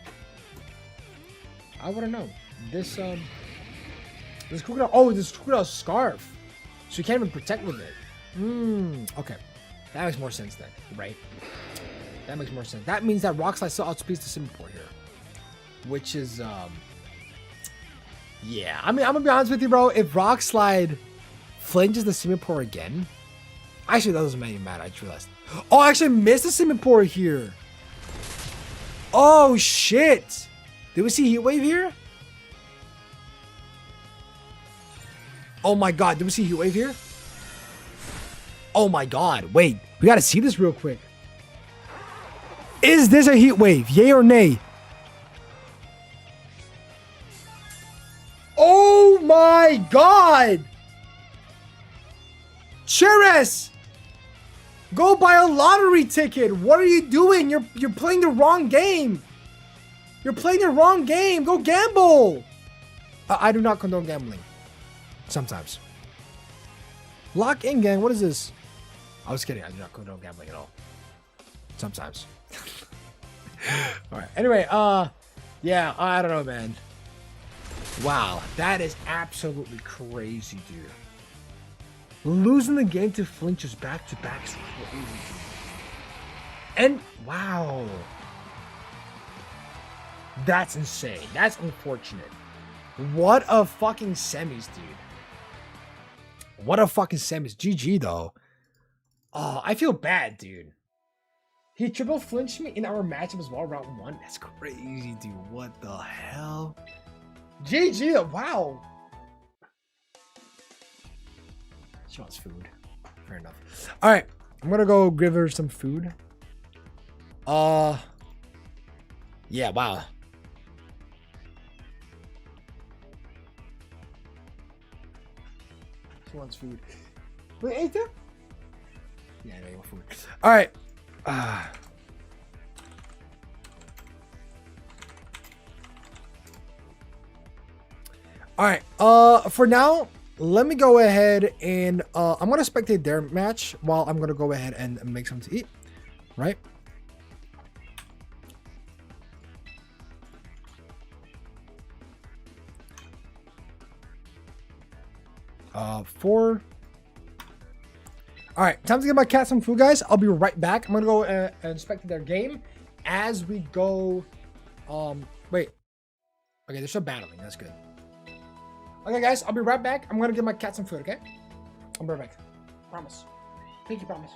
I wouldn't know. This Crocodile... Oh, this Crocodile Scarf. So you can't even protect with it. Okay. That makes more sense then, right? That makes more sense. That means that Rock Slide still outspeeds the Simipour here. Which is, yeah. I mean, I'm gonna be honest with you, bro. If Rock Slide flinches the Simipour again... Actually, that doesn't even matter. I just realized. Oh, I actually missed the Simipour here. Oh, shit. Did we see Heat Wave here? Oh my god, did we see Heat Wave here? Oh my god, wait. We gotta see this real quick. Is this a Heat Wave? Yay or nay? Oh my god! Cheres! Go buy a lottery ticket! What are you doing? You're playing the wrong game! You're playing the wrong game! Go gamble! I do not condone gambling. Sometimes. Lock in, gang. What is this? I was kidding. I do not condone gambling at all. Sometimes. Alright. Anyway, yeah, I don't know, man. Wow. That is absolutely crazy, dude. Losing the game to flinches back-to-back is crazy. And, wow. That's insane. That's unfortunate. What a fucking semis, dude. What a fucking semis. GG, though. Oh, I feel bad, dude. He triple flinched me in our matchup as well, round 1. That's crazy, dude. What the hell? GG, though. Wow. She wants food. Fair enough. All right. I'm going to go give her some food. Yeah, wow. She wants food. Wait, ate that? Yeah, I know you want food. All right. All right. For now, let me go ahead and I'm gonna spectate their match while I'm gonna go ahead and make something to eat. Right. Four. All right, time to get my cat some food, guys. I'll be right back. I'm gonna go and inspect their game as we go. Wait. Okay, they're still battling. That's good. Okay, guys, I'll be right back. I'm gonna give my cat some food. Okay, I'll be right back. Promise. Thank you, promise.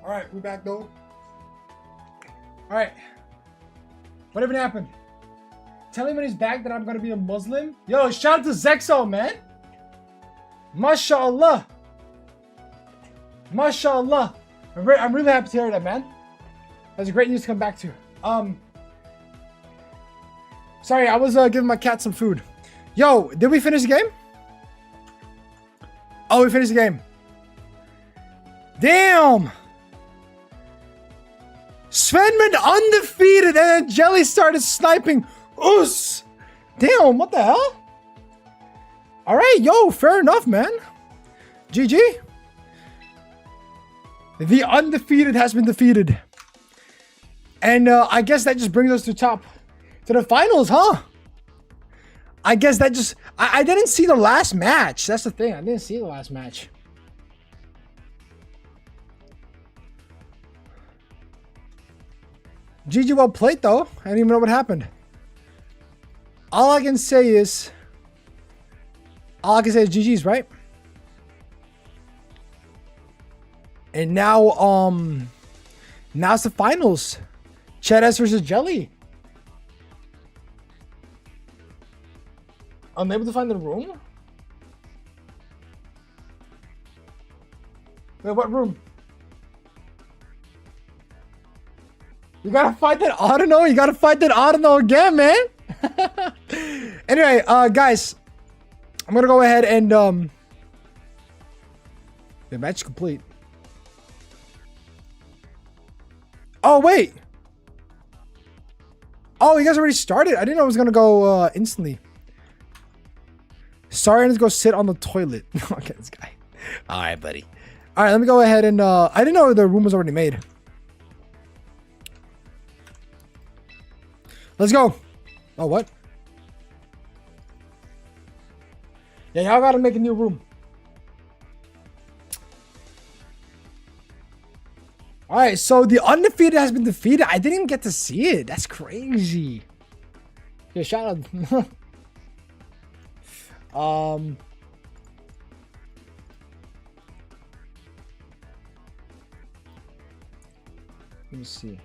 All right, we're back though. All right. What even happened? Tell him when he's back that I'm gonna be a Muslim. Yo, shout out to Zexo, man. MashaAllah. MashaAllah. I'm really happy to hear that, man. That's great news to come back to. Sorry, I was giving my cat some food. Yo, did we finish the game? Oh, we finished the game. Damn. Sven went undefeated and then Jelly started sniping. Oos. Damn, what the hell? All right, yo, fair enough, man. GG. The undefeated has been defeated. And I guess that just brings us to the finals, huh? I guess that just... I didn't see the last match. That's the thing. I didn't see the last match. GG, well played, though. I didn't even know what happened. All I can say is GG's, right? And now, now it's the finals. Chad S versus Jelly. Unable to find the room? Wait, what room? You gotta fight that Autono? You gotta fight that Autono again, man! Anyway, guys. I'm gonna go ahead and, the match is complete. Oh, wait! Oh, you guys already started? I didn't know it was gonna go, instantly. Sorry, I need to go sit on the toilet. Okay, this guy. All right, buddy. All right, let me go ahead and... I didn't know the room was already made. Let's go. Oh, what? Yeah, y'all gotta make a new room. All right, so the undefeated has been defeated. I didn't even get to see it. That's crazy. Yeah, shout out. Let me see.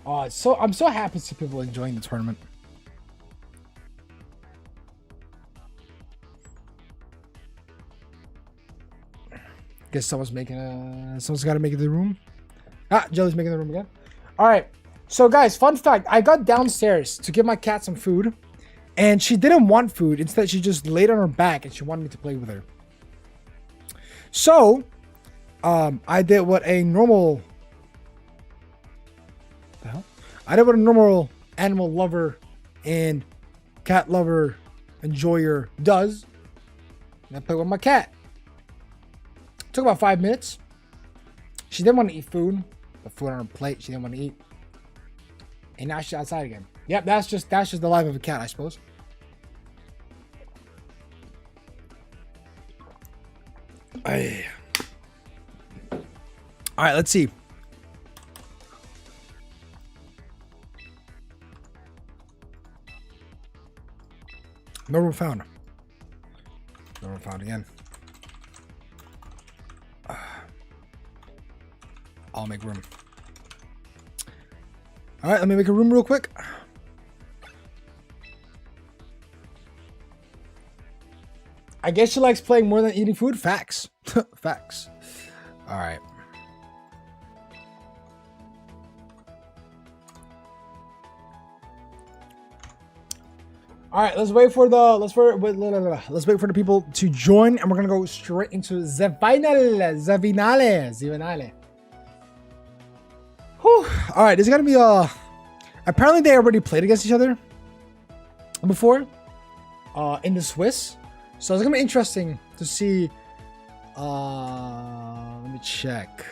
Oh, I'm so happy to see people enjoying the tournament. Guess someone's got to make it to the room. Ah, Jelly's making the room again. All right. So guys, fun fact, I got downstairs to give my cat some food and she didn't want food. Instead, she just laid on her back and she wanted me to play with her. So, I did what a normal... The hell? I did what a normal animal lover and cat lover enjoyer does. And I played with my cat. Took about 5 minutes. She didn't want to eat food. The food on her plate, she didn't want to eat. And now she's outside again. Yep, that's just the life of a cat, I suppose. Alright, let's see. No room found. No room found again. I'll make room. All right, let me make a room real quick. I guess she likes playing more than eating food. Facts. Facts. All right. All right, let's wait for the people to join, and we're gonna go straight into the finale. Whew. All right, this is gonna be apparently they already played against each other before, in the Swiss, so it's gonna be interesting to see. Let me check.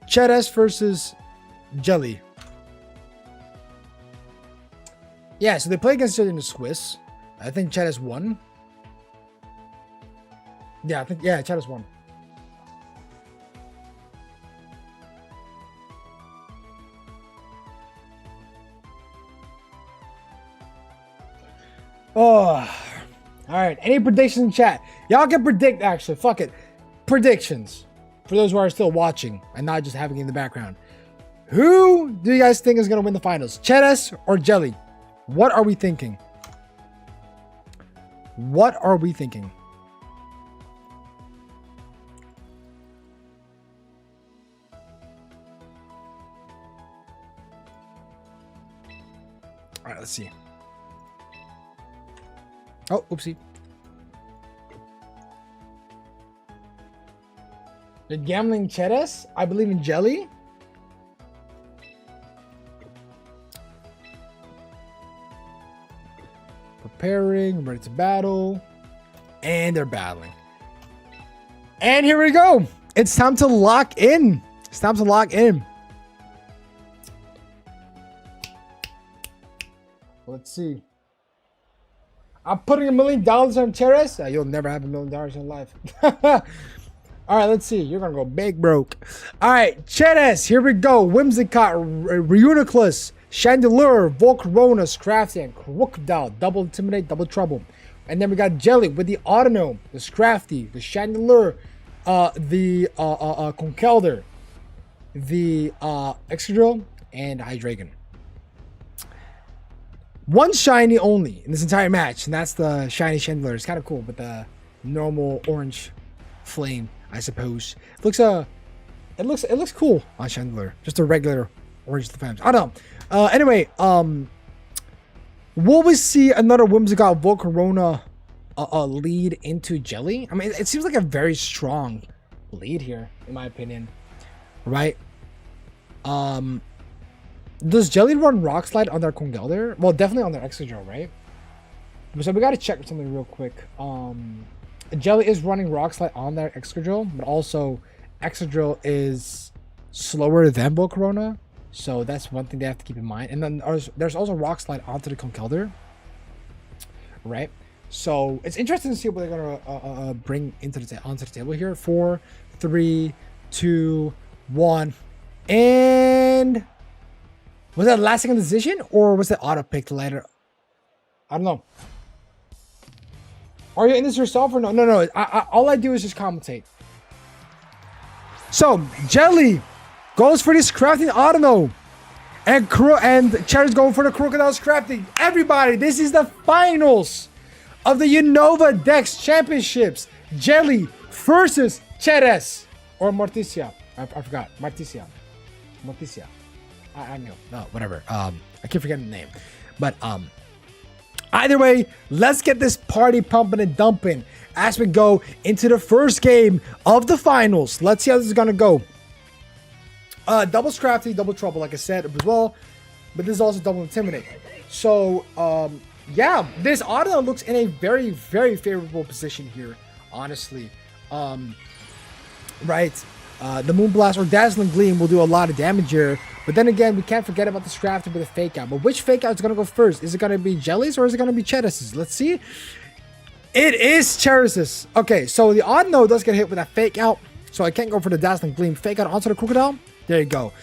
Chad S versus Jelly. Yeah, so they play against each other in the Swiss. I think Chad has won. Yeah, Chad has won. Oh, all right. Any predictions in chat? Y'all can predict, actually. Fuck it. Predictions. For those who are still watching and not just having it in the background. Who do you guys think is going to win the finals? Cheddar or Jelly? What are we thinking? What are we thinking? All right, let's see. Oh, oopsie. You're gambling Cheddars? I believe in Jelly. Preparing, ready to battle. And they're battling. And here we go. It's time to lock in. It's time to lock in. Let's see. I'm putting $1 million on Cheddars. You'll never have $1 million in life. All right, let's see. You're going to go big broke. All right, Cheddars. Here we go. Whimsicott, Reuniclus, Chandelure, Volcarona, Scrafty, and Crocodile. Double Intimidate, Double Trouble. And then we got Jelly with the Autonome, the Scrafty, the Chandelure, the Conkeldurr, the Excadrill, and Hydreigon. One shiny only in this entire match, and that's the shiny Chandelure. It's kind of cool with the normal orange flame, I suppose. It looks cool on Chandelure. Just a regular orange flames. I don't know. Anyway, will we see another Whimsicott Volcarona lead into Jelly? I mean, it seems like a very strong lead here, in my opinion. Right? Does Jelly run Rock Slide on their Conkeldurr? Well, definitely on their Excadrill, right? So we gotta check something real quick. Jelly is running Rock Slide on their Excadrill, but also Excadrill is slower than Volcarona. So that's one thing they have to keep in mind. And then there's also Rock Slide onto the Conkeldurr, right? So it's interesting to see what they're gonna bring onto the table here. 4, 3, 2, 1, and was that last second decision or was it auto picked later? I don't know. Are you in this yourself or no? No. All I do is just commentate. So Jelly goes for this crafting Autonome, and Cheddars going for the Crocodile Scrafting. Everybody, this is the finals of the Unova Dex Championships. Jelly versus Cheddars or Morticia. I forgot. Morticia. I know. No, whatever. I keep forgetting the name. But either way, let's get this party pumping and dumping as we go into the first game of the finals. Let's see how this is gonna go. Double Scrafty, Double Trouble, like I said as well. But this is also Double Intimidate. So yeah, this Auto looks in a very, very favorable position here, honestly. Right. The Moonblast or Dazzling Gleam will do a lot of damage here. But then again, we can't forget about the Scrafty with a Fake Out. But which Fake Out is going to go first? Is it going to be Jelly's or is it going to be Cheddars'? Let's see. It is Cheddars'. Okay, so the Auto does get hit with that Fake Out. So I can't go for the Dazzling Gleam. Fake Out onto the Crocodile. There you go.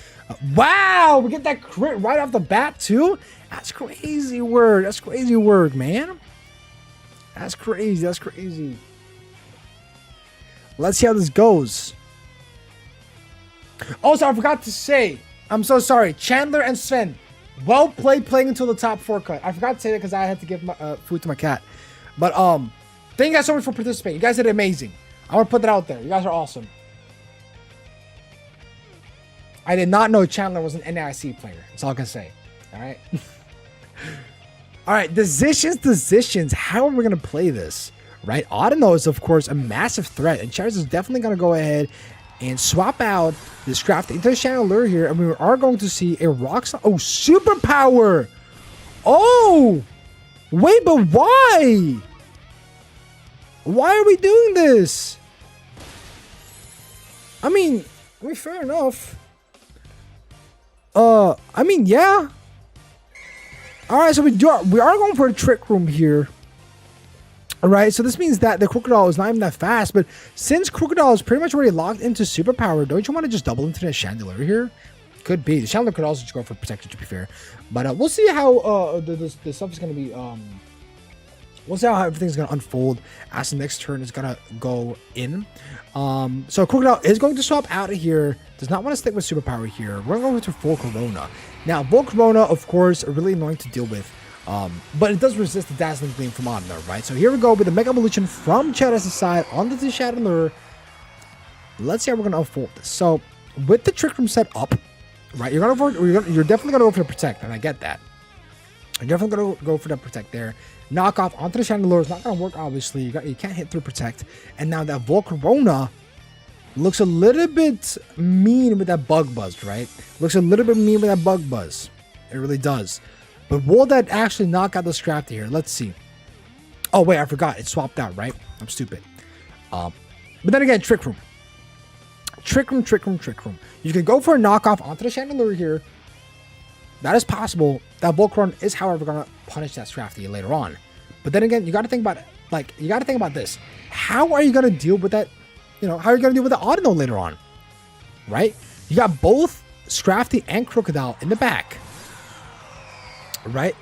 Wow, we get that crit right off the bat too. That's crazy word. That's crazy word, man. That's crazy. That's crazy. Let's see how this goes. Also, I forgot to say, I'm so sorry. Chandler and Sven, well played playing until the top 4 cut. I forgot to say that because I had to give my, food to my cat. But thank you guys so much for participating. You guys did amazing. I want to put that out there. You guys are awesome. I did not know Chandler was an NAIC player. That's all I can say. All right. All right. Decisions. How are we going to play this? Right. Autonome is, of course, a massive threat. And Cheddars is definitely going to go ahead and swap out this craft into the Chandelure here. And we are going to see a Rock Slide. Oh, Superpower. Oh. Wait, but why? Why are we doing this? I mean, fair enough. I mean, yeah. All right, so we are going for a Trick Room here. All right, so this means that the Crocodile is not even that fast, but since Crocodile is pretty much already locked into Superpower, don't you want to just double into the Chandelure here? Could be. The Chandelure could also just go for Protector, to be fair. But we'll see how the stuff is going to be We'll see how everything's going to unfold as the next turn is going to go in. So Crocodile is going to swap out of here. Does not want to stick with Superpower here. We're going to Volcarona. Now, Volcarona, of course, are really annoying to deal with. But it does resist the Dazzling Gleam from Audino, right? So here we go with the Mega Evolution from Chad's side onto the Chandelure. Let's see how we're going to unfold this. So with the Trick Room set up, right, you're definitely going to go for the Protect, and I get that. You're definitely going to go for the Protect there. Knock off onto the Chandelure is not going to work, obviously. You can't hit through Protect. And now that Volcarona looks a little bit mean with that Bug Buzz, right? Looks a little bit mean with that Bug Buzz. It really does. But will that actually knock out the Scrafty here? Let's see. Oh, wait, I forgot. It swapped out, right? I'm stupid. But then again, Trick Room. Trick Room, Trick Room, Trick Room. You can go for a knockoff onto the Chandelure here. That is possible. That Volcarona is, however, going to punish that Scrafty later on. But then again, you got to think about it. Like, you got to think about this. How are you going to deal with that? You know, how are you going to deal with the Audino later on? Right? You got both Scrafty and Crocodile in the back. Right?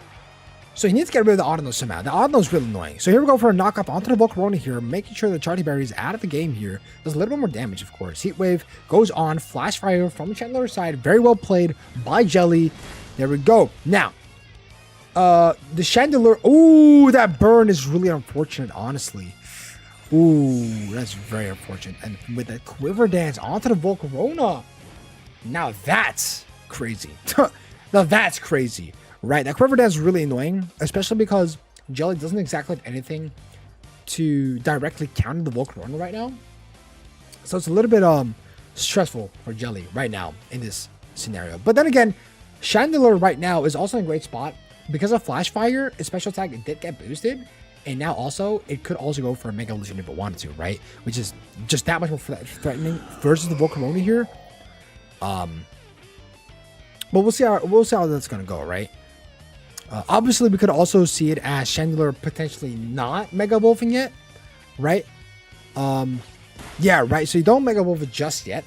So you need to get rid of the Audino somehow. The Audino is really annoying. So here we go for a knockup onto the Volcarona here, making sure the Charty Berry is out of the game here. Does a little bit more damage, of course. Heat Wave goes on. Flash Fire from the Chandler side. Very well played by Jelly. There we go. Now, the Chandelure. Ooh, that burn is really unfortunate, honestly. Ooh, that's very unfortunate. And with that Quiver Dance onto the Volcarona. Now that's crazy. Now that's crazy. Right, that Quiver Dance is really annoying, especially because Jelly doesn't exactly have anything to directly counter the Volcarona right now. So it's a little bit stressful for Jelly right now in this scenario. But then again, Chandelure right now is also in a great spot. Because of Flash Fire, its special attack, it did get boosted. And now also, it could also go for a Mega Evolution if it wanted to, right? Which is just that much more threatening versus the Volcarona here. But we'll see how that's going to go, right? Obviously, we could also see it as Chandelure potentially not Mega Evolving yet, right? Yeah, right. So you don't Mega Evolve it just yet.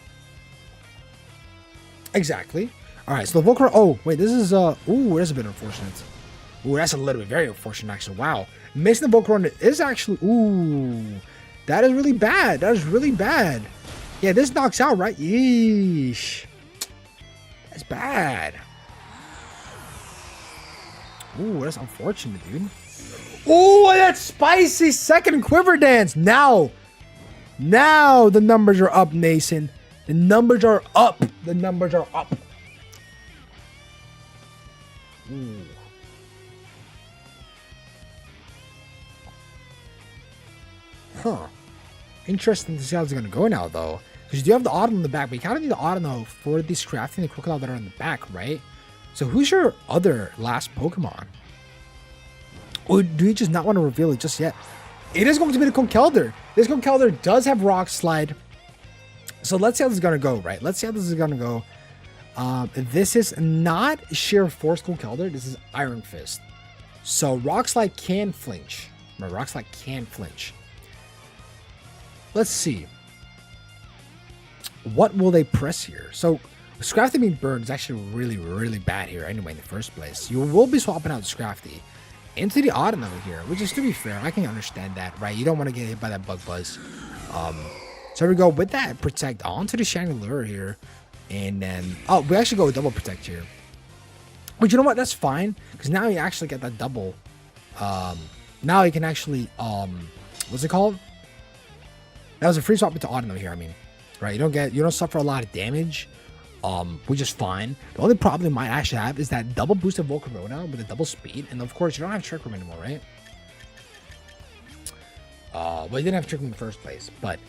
Exactly. All right. So the Volcarona. Oh, wait. This is ooh, that's a bit unfortunate. Ooh, that's a little bit very unfortunate actually. Wow, missing the Volcarona is actually ooh, that is really bad. That is really bad. Yeah, this knocks out, right? Yeesh. That's bad. Ooh, that's unfortunate, dude. Ooh, that spicy second Quiver Dance. Now the numbers are up, Nason. The numbers are up. The numbers are up. Ooh. Huh. Interesting to see how it's going to go now, though. Because you do have the Audino in the back, but you kind of need the Audino for these Crafting and Crocodile that are in the back, right? So who's your other last Pokemon? Or do you just not want to reveal it just yet? It is going to be the Conkeldurr. This Conkeldurr does have Rock Slide. So let's see how this is going to go, right? Let's see how this is going to go. This is not Sheer Force Conkeldurr. This is Iron Fist. So Rock Slide can flinch. Rock Slide can flinch. Let's see. What will they press here? So Scrafty being burned is actually really, really bad here anyway in the first place. You will be swapping out Scrafty into the Audino here, which is, to be fair, I can understand that, right? You don't want to get hit by that Bug Buzz. So we go with that Protect onto the Chandelure here. And then, oh, we actually go with double Protect here. But you know what? That's fine. Because now you actually get that double. Now you can actually, what's it called? That was a free swap into Audino here, I mean. Right? You don't suffer a lot of damage. Which is fine. The only problem you might actually have is that double boosted Volcarona with a double speed. And of course, you don't have Trick Room anymore, right? Well, you didn't have Trick Room in the first place. But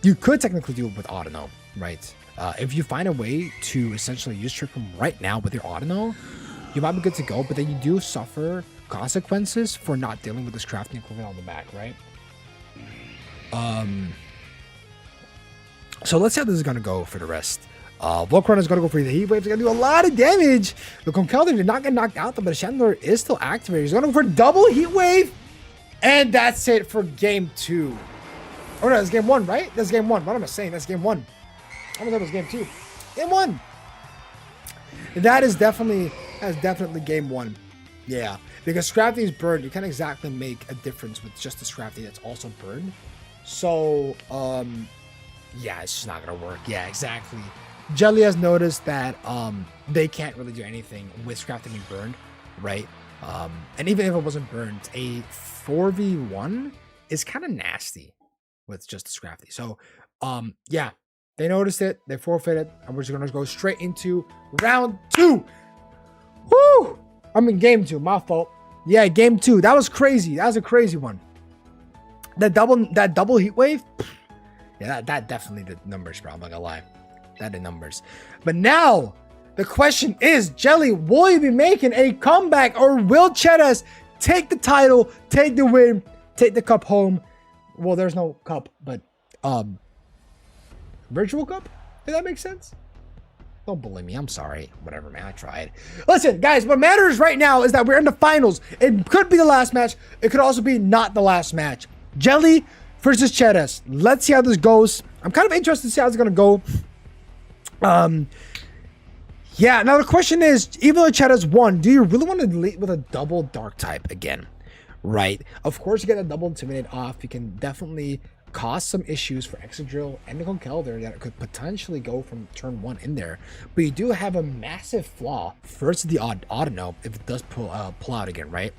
you could technically do it with Audino, right? If you find a way to essentially use Trick Room right now with your Audino, you might be good to go. But then you do suffer consequences for not dealing with this Crafting equivalent on the back, right? So let's see how this is going to go for the rest. Volcarona is going to go for the Heat Wave. It's going to do a lot of damage. The Conkeldurr did not get knocked out, though, but the Chandelure is still activated. He's going to go for double Heat Wave. And that's it for game 2. Oh, no, that's game 1, right? That's game 1. What am I saying? That's game 1. I thought it was game 2. Game 1. That is definitely game 1. Yeah, because Scrafty is burned. You can't exactly make a difference with just the Scrafty that's also burned. So, yeah, it's just not gonna work. Yeah, exactly. Jelly has noticed that they can't really do anything with Scrafty being burned, right? And even if it wasn't burned, a 4v1 is kind of nasty with just the Scrafty. So, yeah, they noticed it, they forfeited, and we're just gonna go straight into round 2. Woo! I mean, game 2, my fault. Yeah, game 2. That was crazy. That was a crazy one. That double heat wave. Yeah, that definitely did numbers, bro. I'm not gonna lie. That did numbers. But now, the question is, Jelly, will you be making a comeback, or will Chedas take the title, take the win, take the cup home? Well, there's no cup, but virtual cup? Did that make sense? Don't bully me. I'm sorry. Whatever, man. I tried. Listen, guys, what matters right now is that we're in the finals. It could be the last match. It could also be not the last match. Jelly versus Chedas. Let's see how this goes. I'm kind of interested to see how it's going to go. Yeah, now the question is, even though Chedas won, do you really want to lead with a double dark type again? Right? Of course, you get a double intimidate off. You can definitely cause some issues for Exadrill and Nicole Kelder that could potentially go from turn 1 in there. But you do have a massive flaw versus the Autono if it does pull out again, right?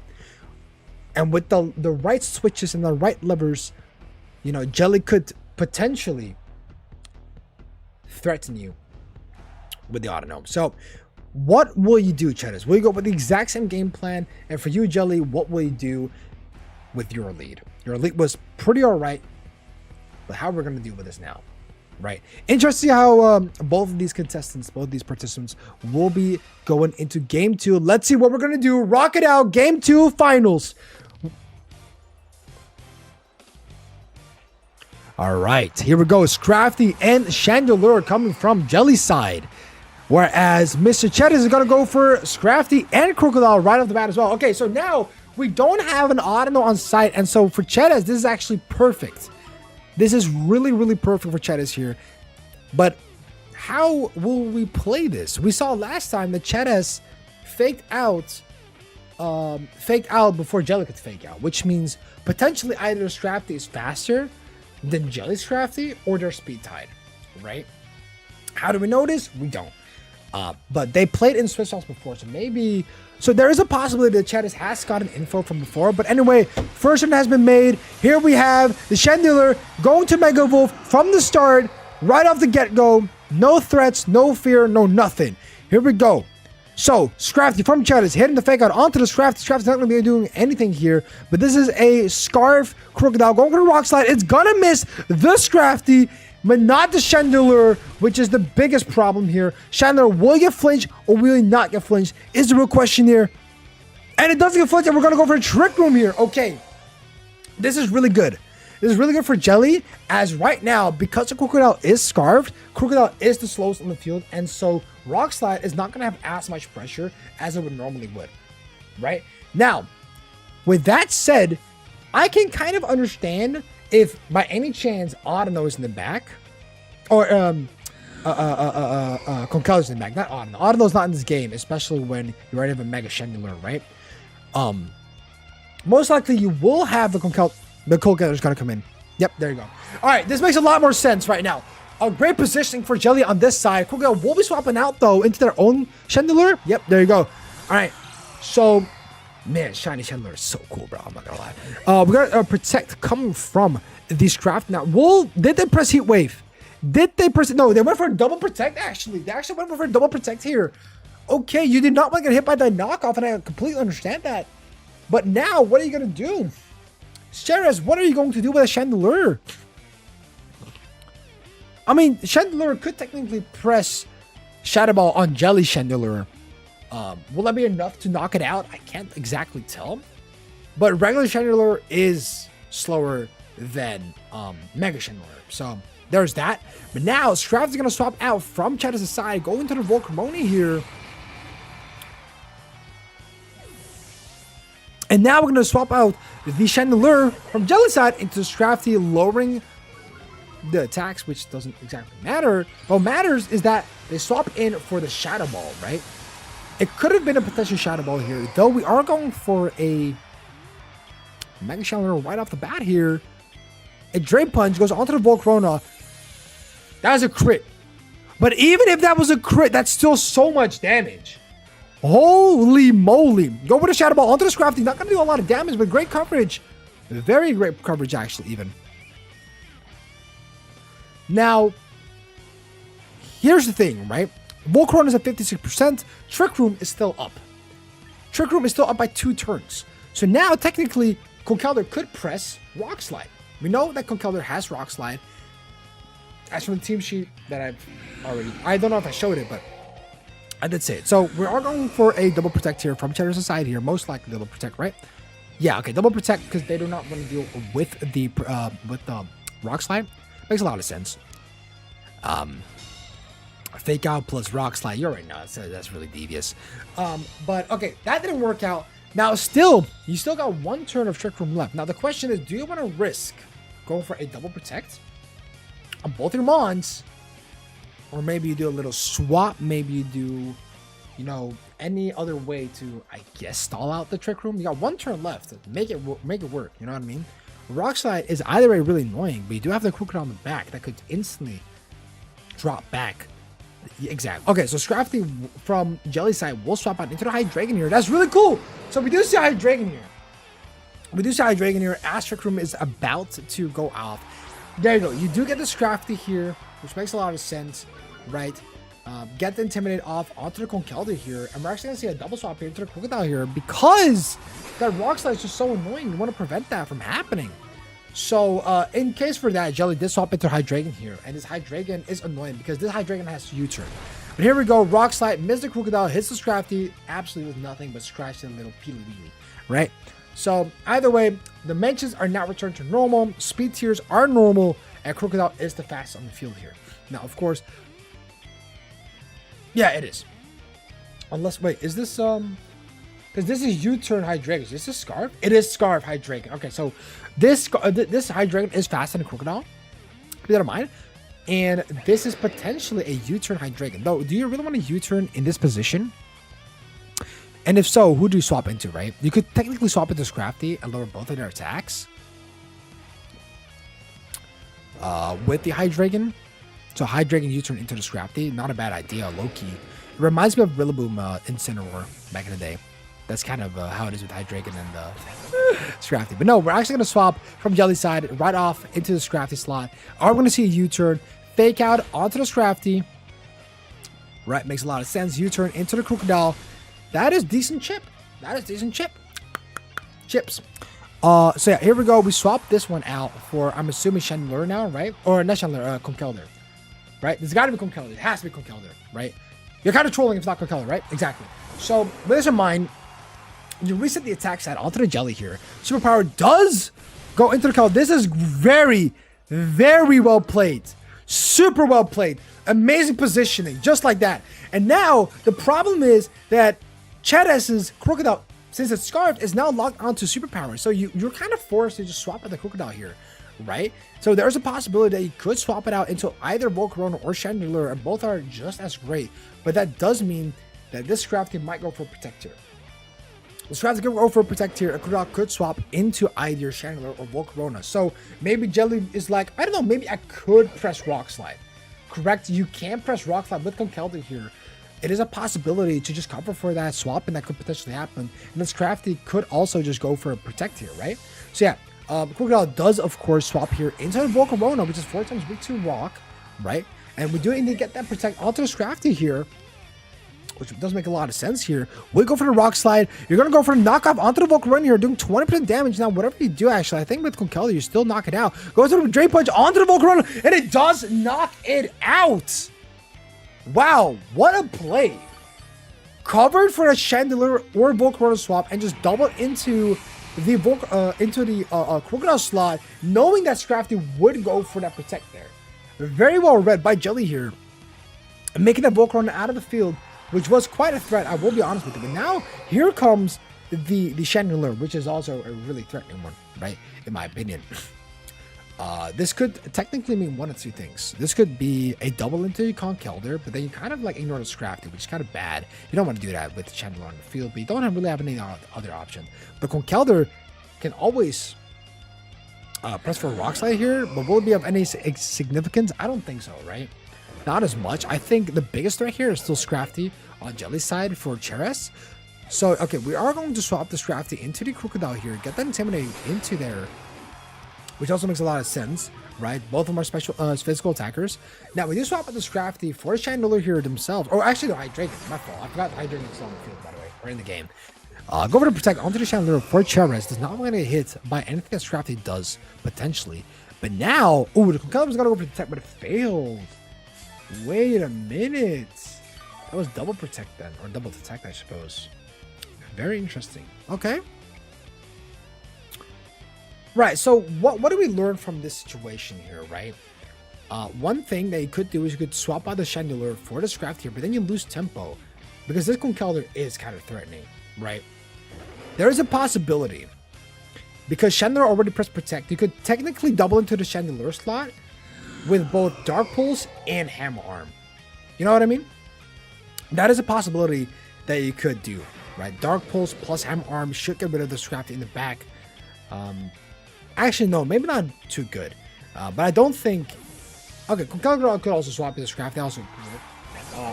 And with the right switches and the right levers, you know, Jelly could potentially threaten you with the Autono. So what will you do, Chedas? Will you go with the exact same game plan? And for you, Jelly, what will you do with your lead? Your lead was pretty all right. But how we're going to deal with this now, right? Interesting how both of these contestants, both of these participants will be going into game 2. Let's see what we're going to do. Rock it out. Game 2 finals. All right, here we go. Scrafty and Chandelier coming from Jelly's side. Whereas Mr. Chedas is going to go for Scrafty and Crocodile right off the bat as well. Okay, so now we don't have an Autono on site. And so for Chedas, this is actually perfect. This is really, really perfect for Chedas here. But how will we play this? We saw last time that Chedas faked out before Jelly could fake out, which means potentially either Scrafty is faster than Jelly's Scrafty or they're speed tied, right? How do we know this? We don't. But they played in Swiss Sauce before, so maybe... So there is a possibility that Chedas has gotten info from before. But anyway, first one has been made. Here we have the Chandelier going to Mega Wolf from the start, right off the get-go. No threats, no fear, no nothing. Here we go. So, Scrafty from Chedas hitting the fake out onto the Scrafty. Scrafty's not going to be doing anything here. But this is a Scarf Crocodile going for the Rock Slide. It's going to miss the Scrafty, but not the Chandelier, which is the biggest problem here. Chandelier, will get flinched or will he not get flinched? Is the real question here. And it doesn't get flinched, and we're going to go for a Trick Room here. Okay. This is really good. This is really good for Jelly, as right now, because the Crocodile is scarfed, Crocodile is the slowest on the field, and so Rock Slide is not going to have as much pressure as it would normally would, right? Now, with that said, I can kind of understand if by any chance Autono is in the back, or Conkel is in the back, not Autono. Autono's not in this game, especially when you already have a Mega Chandelier, right? Most likely you will have the Conkel is going to come in. Yep, there you go. All right, this makes a lot more sense right now. A great positioning for Jelly on this side. Crocodile will be swapping out, though, into their own Chandelier. Yep, there you go. All right, so, man, Shiny Chandelier is so cool, bro. I'm not going to lie. We got a Protect coming from these craft. Now, did they press Heat Wave? Did they press it? No, they went for a double Protect, actually. They actually went for a double Protect here. Okay, you did not want to get hit by that knockoff, and I completely understand that. But now, what are you going to do? Chedas, what are you going to do with a Chandelier? I mean, Chandelier could technically press Shadow Ball on Jelly Chandelier. Will that be enough to knock it out? I can't exactly tell. But regular Chandelier is slower than Mega Chandelier. So there's that. But now, Scrafty is going to swap out from Chedas' side, going to the Volcremoni here. And now we're going to swap out the Chandelier from Jelly's side into Scrafty, lowering the attacks, which doesn't exactly matter. What matters is that they swap in for the Shadow Ball, right? It could have been a potential Shadow Ball here, though we are going for a Mega Chandler right off the bat here. A Drain Punch goes onto the Volcarona. That was a crit. But even if that was a crit, that's still so much damage. Holy moly. Go with a Shadow Ball onto the Scrafty. Not going to do a lot of damage, but great coverage. Very great coverage, actually, even. Now, here's the thing, right? Volcarona is at 56%. Trick Room is still up. Trick Room is still up by 2 turns. So now, technically, Conkeldurr could press Rock Slide. We know that Conkeldurr has Rock Slide. As from the team sheet that I don't know if I showed it, but I did say it. So we are going for a double protect here from Cheddar's side here. Most likely double protect, right? Yeah, okay, double protect because they do not want to deal with the Rock Slide. Makes a lot of sense. Fake Out plus Rock Slide. You already know that's really devious. But okay, that didn't work out. Now you still got 1 turn of Trick Room left. Now the question is, do you want to risk going for a double protect on both your Mons, or maybe you do a little swap? Maybe you do, any other way to, I guess, stall out the Trick Room. You got 1 turn left. Make it work. You know what I mean? Rock Slide is either way really annoying, but you do have the Crocodile on the back that could instantly drop back. Exactly. Okay, so Scrafty from Jelly side will swap out into the Hydreigon here. That's really cool. So we do see Hydreigon here. As Trick Room is about to go off. There you go. You do get the Scrafty here, which makes a lot of sense, right? Get the Intimidate off onto the Conkeldurr here, and we're actually going to see a double swap here into the Crocodile here because that Rock Slide is just so annoying. You want to prevent that from happening. So, in case for that, Jelly did swap into Hydreigon here, and this Hydreigon is annoying because this Hydreigon has U-turn. But here we go, Rock Slide, missed the Crocodile, hits the Scrafty, absolutely was nothing but scratched in a little peely weely, right? So, either way, dimensions are now returned to normal, speed tiers are normal, and Crocodile is the fastest on the field here. Now, of course, yeah, it is. Unless, wait, is this, because this is U-turn Hydreigon. Is this a Scarf? It is Scarf Hydreigon. Okay, so this Hydreigon is faster than Crocodile. Keep that in mind. And this is potentially a U-turn Hydreigon. Though, do you really want a U-turn in this position? And if so, who do you swap into, right? You could technically swap into Scrafty and lower both of their attacks. With the Hydreigon. So Hydreigon U-turn into the Scrafty. Not a bad idea, low-key. It reminds me of Rillaboom Incineroar back in the day. That's kind of how it is with Hydreigon and Scrafty. But no, we're actually going to swap from Jelly side right off into the Scrafty slot. Are we going to see a U-turn? Fake Out onto the Scrafty. Right, makes a lot of sense. U-turn into the Crocodile. That is decent chip. Chips. So yeah, here we go. We swap this one out for, I'm assuming, Chandelure now, right? Or not Chandelure, Conkeldurr. Right? There's got to be Conkeldurr. It has to be Conkeldurr, right? You're kind of trolling if it's not Conkeldurr, right? Exactly. So, with this in mind, you reset the attack side onto the Jelly here. Superpower does go into the Conkeldurr. This is very, very well played. Super well played. Amazing positioning, just like that. And now, the problem is that Cheddar's Crocodile, since it's Scarfed, is now locked onto Superpower. So you're kind of forced to just swap out the Crocodile here, right? So there's a possibility that you could swap it out into either Volcarona or Chandelure, and both are just as great. But that does mean that this Scrafty might go for Protect here. The Scrafty could go for Protect here. A Crocodile could swap into either Chandelure or Volcarona. So maybe Jelly is like, I don't know, maybe I could press Rock Slide. Correct, you can press Rock Slide with Conkeldurr here. It is a possibility to just cover for that swap, and that could potentially happen. And this Crafty could also just go for a Protect here, right? So yeah, Crocodile does, of course, swap here into the Volcarona, which is 4 times weak to Rock, right? And we do need to get that Protect onto the Scrafty here, which does make a lot of sense here. We go for the Rock Slide. You're going to go for the knockoff onto the Volcarona here, doing 20% damage. Now, whatever you do, actually, I think with Conkeldurr, you still knock it out. Goes to the Drain Punch onto the Volcarona, and it does knock it out. Wow, what a play. Covered for a Chandelure or Volcarona swap and just double into the Crocodile slot, knowing that Scrafty would go for that Protect there. Very well read by Jelly here. Making that Volcarona out of the field, which was quite a threat, I will be honest with you. But now, here comes the Chandelure, which is also a really threatening one, right? In my opinion. This could technically mean one of two things. This could be a double into Conkeldurr, but then you kind of like ignore the Scrafty, which is kind of bad. You don't want to do that with Chandler on the field, but you don't really have any other option. But Conkeldurr can always press for a Rock Slide here, but will it be of any significance? I don't think so, right? Not as much. I think the biggest threat here is still Scrafty on Jelly's side for Cheras. So, okay, we are going to swap the Scrafty into the Crocodile here, get that Intimidate into there, which also makes a lot of sense, right? Both of them are special physical attackers. Now, we do swap out the Scrafty for Chandelure here themselves. Or actually, the Hydreigon. My fault. I forgot the Hydreigon is on the field, by the way, or in the game. Go over to Protect onto the Chandelure for Cheras. Does not want to get hit by anything that Scrafty does, potentially. But now, ooh, the Conkeldurr's got to go for Protect, but it failed. Wait a minute. That was double Protect then, or double Detect, I suppose. Very interesting. Okay. Right, so what do we learn from this situation here, right? One thing that you could do is you could swap out the Chandelure for the Scrafty here, but then you lose tempo. Because this Conkeldurr is kind of threatening, right? There is a possibility. Because Chandelure already pressed Protect, you could technically double into the Chandelure slot with both Dark Pulse and Hammer Arm. You know what I mean? That is a possibility that you could do, right? Dark Pulse plus Hammer Arm should get rid of the Scrafty in the back. Actually, no, maybe not too good. But I don't think... Okay, Conkeldurr could also swap in the Scrafty. Also,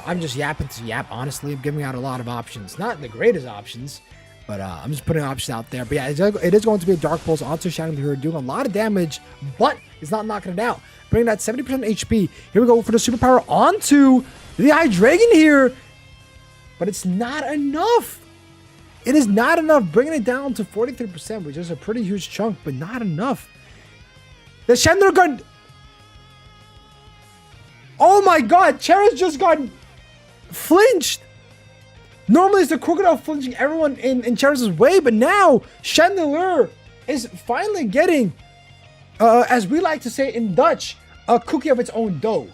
I'm just yapping to yap, honestly. I'm giving out a lot of options. Not the greatest options, but I'm just putting options out there. But yeah, it is going to be a Dark Pulse onto Chandelure, doing a lot of damage, but it's not knocking it out. Bringing that 70% HP. Here we go for the Superpower onto the Hydreigon here. But it's not enough. It is not enough, bringing it down to 43%, which is a pretty huge chunk, but not enough. The Chandelure gun... Oh my god, Cheras just got flinched. Normally it's the Crocodile flinching everyone in Cheras' way, but now Chandelure is finally getting, as we like to say in Dutch, a cookie of its own dough.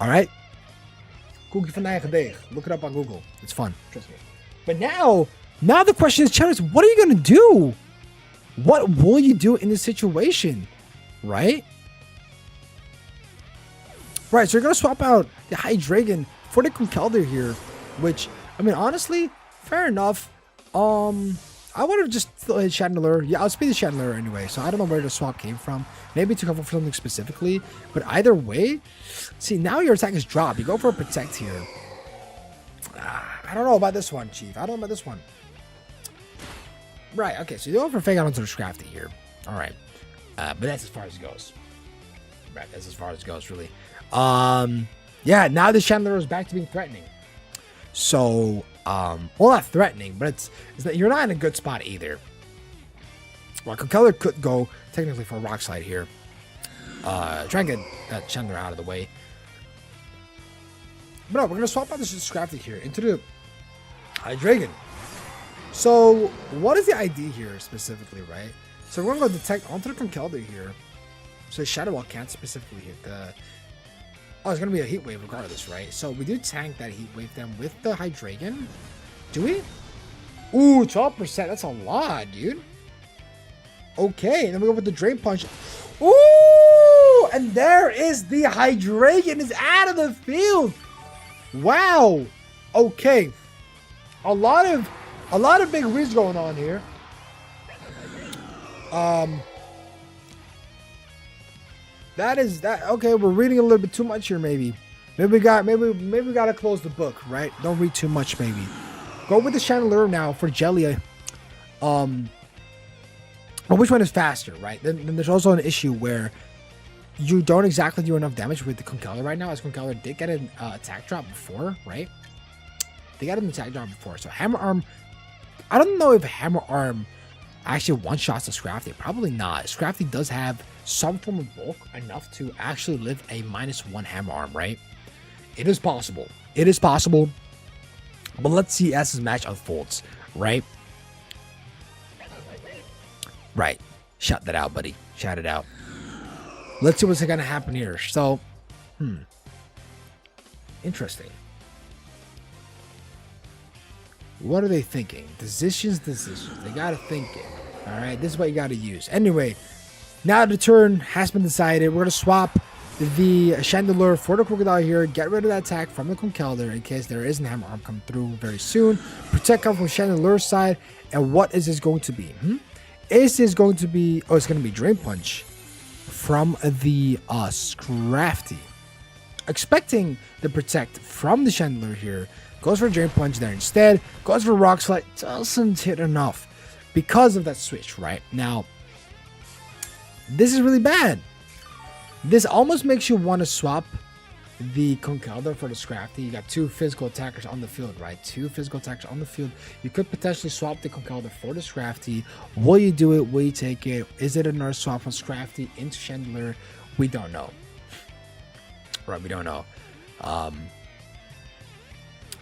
Alright? Cookie van eigen deeg. Look it up on Google. It's fun. Trust me. But now the question is, Cheras, what are you going to do? What will you do in this situation? Right? Right, so you're going to swap out the Hydreigon for the Conkeldurr here, which, I mean, honestly, fair enough. I would have just hit Chandelure. Yeah, I'll speed the Chandelure anyway, so I don't know where the swap came from. Maybe to cover for something specifically, but either way, see, now your attack is dropped. You go for a Protect here. I don't know about this one, Chief. I don't know about this one. Right, okay, so you go for Fake Out onto the Scrafty here. Alright. But that's as far as it goes. Right, that's as far as it goes, really. Yeah, now the Chandelure is back to being threatening. So, well, not threatening, but it's that you're not in a good spot either. Well, Conkeldurr could go technically for a Rock Slide here. Try and get that Chandelure out of the way. But no, we're gonna swap out this Scrafty here into the Hydreigon. So, what is the idea here specifically, right? So we're gonna go Detect onto the Conkeldurr here. So Shadow Wall can't specifically hit the... Oh, it's gonna be a Heat Wave regardless, right? So we do tank that Heat Wave then with the Hydreigon. Do we? Ooh, 12%. That's a lot, dude. Okay, and then we go with the Drain Punch. Ooh! And there is the Hydreigon is out of the field. Wow. Okay. A lot of big reads going on here. That is that. Okay, we're reading a little bit too much here. Maybe we gotta close the book, right? Don't read too much. Maybe go with the Chandelure now for Jelly. But which one is faster, right? Then there's also an issue where you don't exactly do enough damage with the Conkeldurr right now, as Conkeldurr did get an attack drop before, right? They got an attack drop before, so Hammer Arm. I don't know if Hammer Arm actually one-shots the Scrafty. Probably not. Scrafty does have some form of bulk enough to actually live a -1 Hammer Arm, right? It is possible. It is possible. But let's see as this match unfolds, right? Right. Shout that out, buddy. Shout it out. Let's see what's going to happen here. So, interesting. What are they thinking? Decisions. They got to think it. All right. This is what you got to use. Anyway, Now the turn has been decided. We're going to swap the Chandelure for the Crocodile here. Get rid of that attack from the Conkeldurr in case there is an Hammer Arm come through very soon. Protect comes from Chandelure's side. And what is this going to be? Is this going to be... Oh, it's going to be Drain Punch from the Scrafty. Expecting the Protect from the Chandelure here. Goes for Drain Punch there instead. Goes for Rock Slide. Doesn't hit enough because of that switch, right? Now, this is really bad. This almost makes you want to swap the Conkeldurr for the Scrafty. You got 2 physical attackers on the field, right? 2 physical attackers on the field. You could potentially swap the Conkeldurr for the Scrafty. Will you do it? Will you take it? Is it another swap from Scrafty into Chandelure? We don't know. Right, we don't know.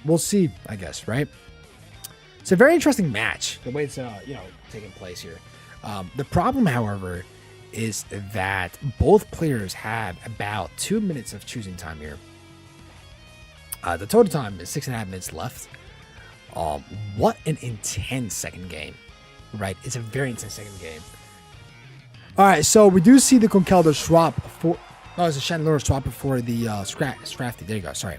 We'll see, I guess, right? It's a very interesting match, the way it's taking place here. The problem, however, is that both players have about 2 minutes of choosing time here. The total time is 6.5 minutes left. What an intense second game, right? It's a very intense second game. All right, so we do see the Conkeldurr swap for... Oh, it's a Chandelure swap for the Scrafty. There you go, sorry.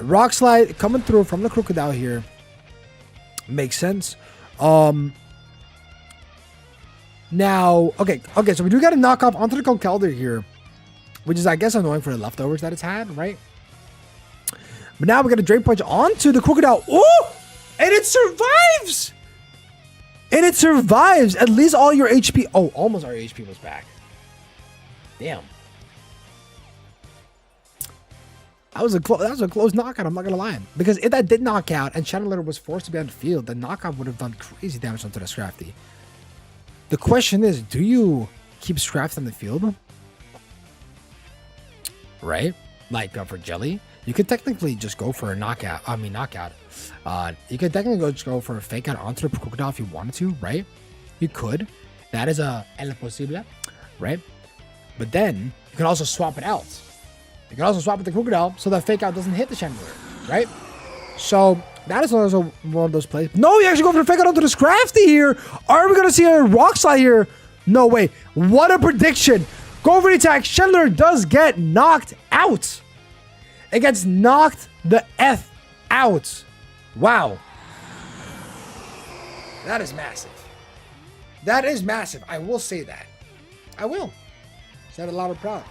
Rock Slide coming through from the Crocodile here. Makes sense. Now, okay, so we do get a knockoff onto the Conkeldurr here, which is, I guess, annoying for the leftovers that it's had, right? But now we get a Drain Punch onto the Crocodile. Oh! And it survives! And it survives! At least all your HP... Oh, almost all your HP was back. Damn. That was a close knockout, I'm not going to lie. Because if that did knock out and Chandelure was forced to be on the field, the knockout would have done crazy damage onto the Scrafty. The question is, do you keep Scrafty on the field? Right? Like for Jelly? You could technically just go for a knockout. You could technically just go for a fake out onto the Crocodile if you wanted to, right? You could. That is a posible, right? But then, you can also swap it out. You can also swap with the Crocodile so that fake out doesn't hit the Chandelure, right? So, that is also one of those plays. No, you actually go for the fake out onto the Scrafty here. Are we going to see a Rock Slide here? No way. What a prediction. Go for the attack. Chandelure does get knocked out. It gets knocked the F out. Wow. That is massive. That is massive. I will say that. I will. Said it loud and proud.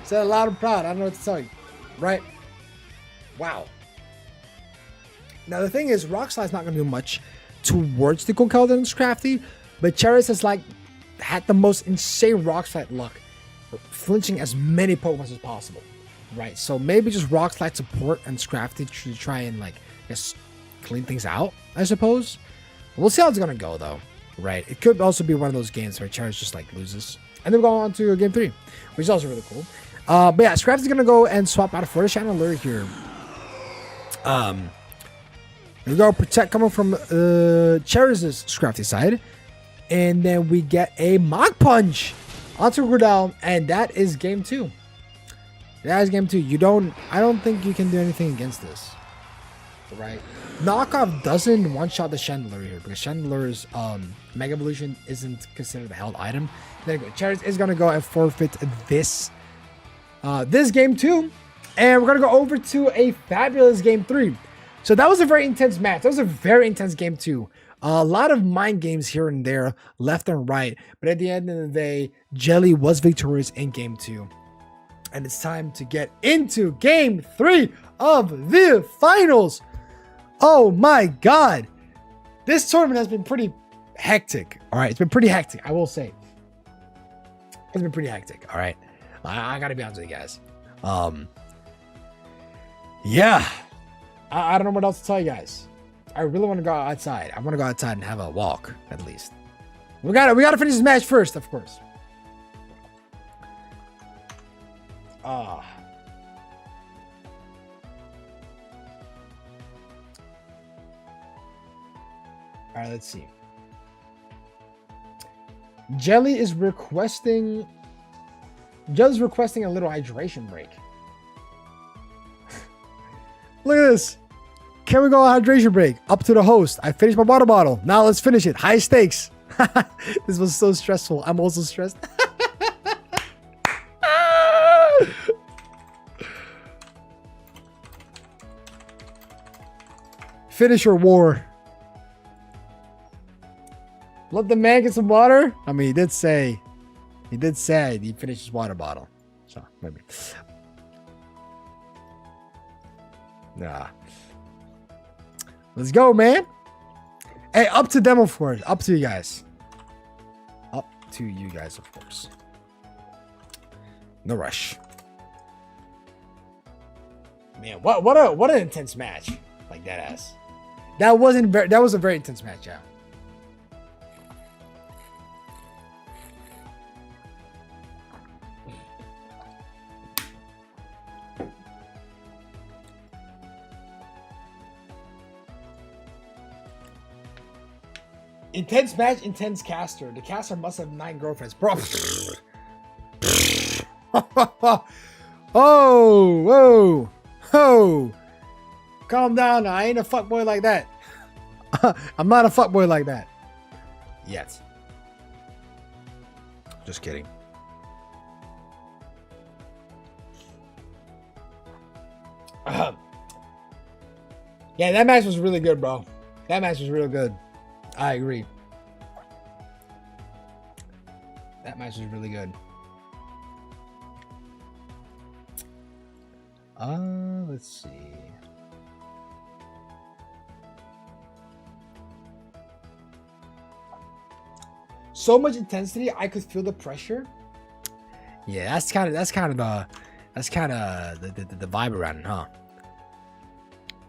Said it loud and proud. I don't know what to tell you. Right? Wow. Now, the thing is, Rock Slide's not going to do much towards the Conkeldurr and Scrafty, but Charis has, had the most insane Rock Slide luck, flinching as many Pokemon as possible, right? So maybe just Rock Slide support and Scrafty to try and, just clean things out, I suppose. We'll see how it's going to go, though, right? It could also be one of those games where Charis just, loses. And then we go on to Game 3, which is also really cool. But yeah, Scrafty's going to go and swap out for the Chandelure here. We go Protect coming from Chariz's Scrafty side. And then we get a Mach Punch onto Crocodile. And that is Game 2. That is Game 2. I don't think you can do anything against this. Right? Knockoff doesn't one-shot the Chandelure here because Chandelure's Mega Evolution isn't considered a held item. There you go. Chariz is going to go and forfeit this Game 2. And we're going to go over to a fabulous Game 3. So that was a very intense match. That was a very intense Game 2. A lot of mind games here and there, left and right. But at the end of the day, Jelly was victorious in Game 2. And it's time to get into Game 3 of the finals. Oh my God. This tournament has been pretty hectic. All right. It's been pretty hectic, I will say. It's been pretty hectic. All right. I got to be honest with you guys. Yeah. I don't know what else to tell you guys. I really want to go outside. I want to go outside and have a walk, at least. We gotta finish this match first, of course. All right, let's see. Jelly is requesting a little hydration break. Look at this. Can we go on hydration break? Up to the host. I finished my water bottle. Now let's finish it. High stakes. This was so stressful. I'm also stressed. Finish your war. Let the man get some water. I mean, he did say he finished his water bottle. So maybe. Nah. Let's go, man. Hey, up to them, of course. Up to you guys. Up to you guys, of course. No rush. Man, what an intense match. Like that ass. That was a very intense match, yeah. Intense match, intense caster. The caster must have 9 girlfriends, bro. Oh, whoa, oh. Calm down. I ain't a fuckboy like that. I'm not a fuckboy like that. Yet. Just kidding. Yeah, that match was really good, bro. That match was real good. I agree. That match was really good. Let's see. So much intensity, I could feel the pressure. Yeah, that's kind of the vibe around it, huh?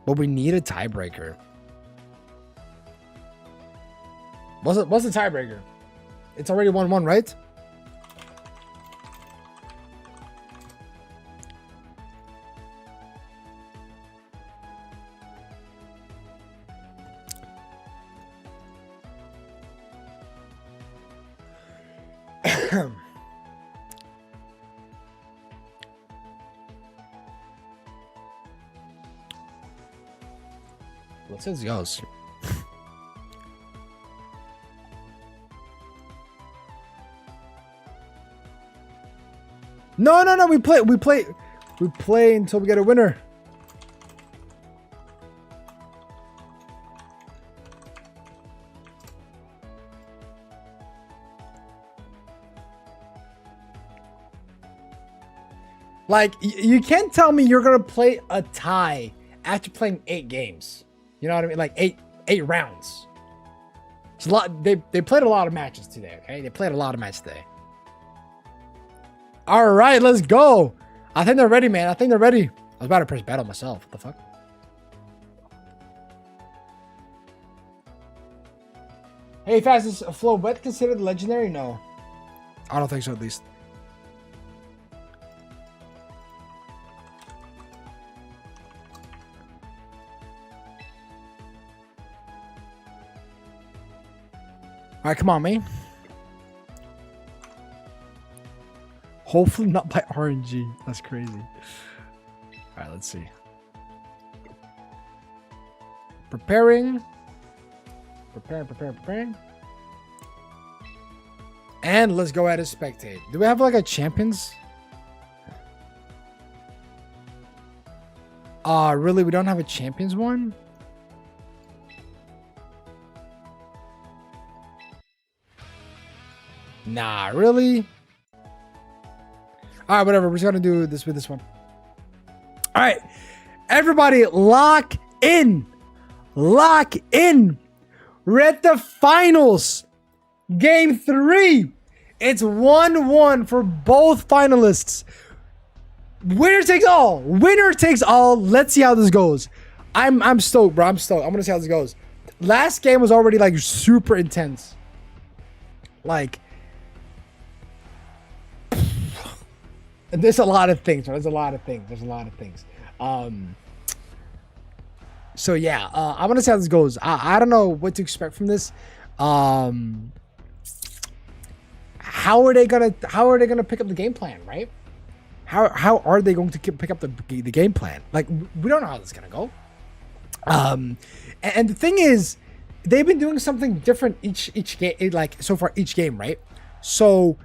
But we need a tiebreaker. What's the tiebreaker? It's already 1-1, right? Let's see how this goes. No, we play until we get a winner. Like, you can't tell me you're gonna play a tie after playing 8 games. You know what I mean? Like 8 rounds. It's a lot. They played a lot of matches today. Okay, they played a lot of matches today. All right, let's go. I think they're ready, man. I think they're ready. I was about to press battle myself. What the fuck? Hey, Fast, is Flow Wet considered legendary? No. I don't think so, at least. All right, come on, man. Hopefully not by RNG. That's crazy. All right, let's see. Preparing. Preparing. And let's go ahead and spectate. Do we have like a champions? Really? We don't have a champions one? Nah, really? All right, whatever. We're just gonna do this with this one. All right, everybody, lock in. Lock in. We're at the finals. Game 3. It's 1-1 for both finalists. Winner takes all. Winner takes all. Let's see how this goes. I'm stoked, bro. I'm stoked. I'm gonna see how this goes. Last game was already like super intense. Like, there's a lot of things. There's a lot of things. So yeah, I'm gonna see how this goes. I don't know what to expect from this. How are they gonna pick up the game plan, right? How are they going to pick up the game plan? Like, we don't know how this is gonna go. And the thing is, they've been doing something different each game, like so far each game, right? So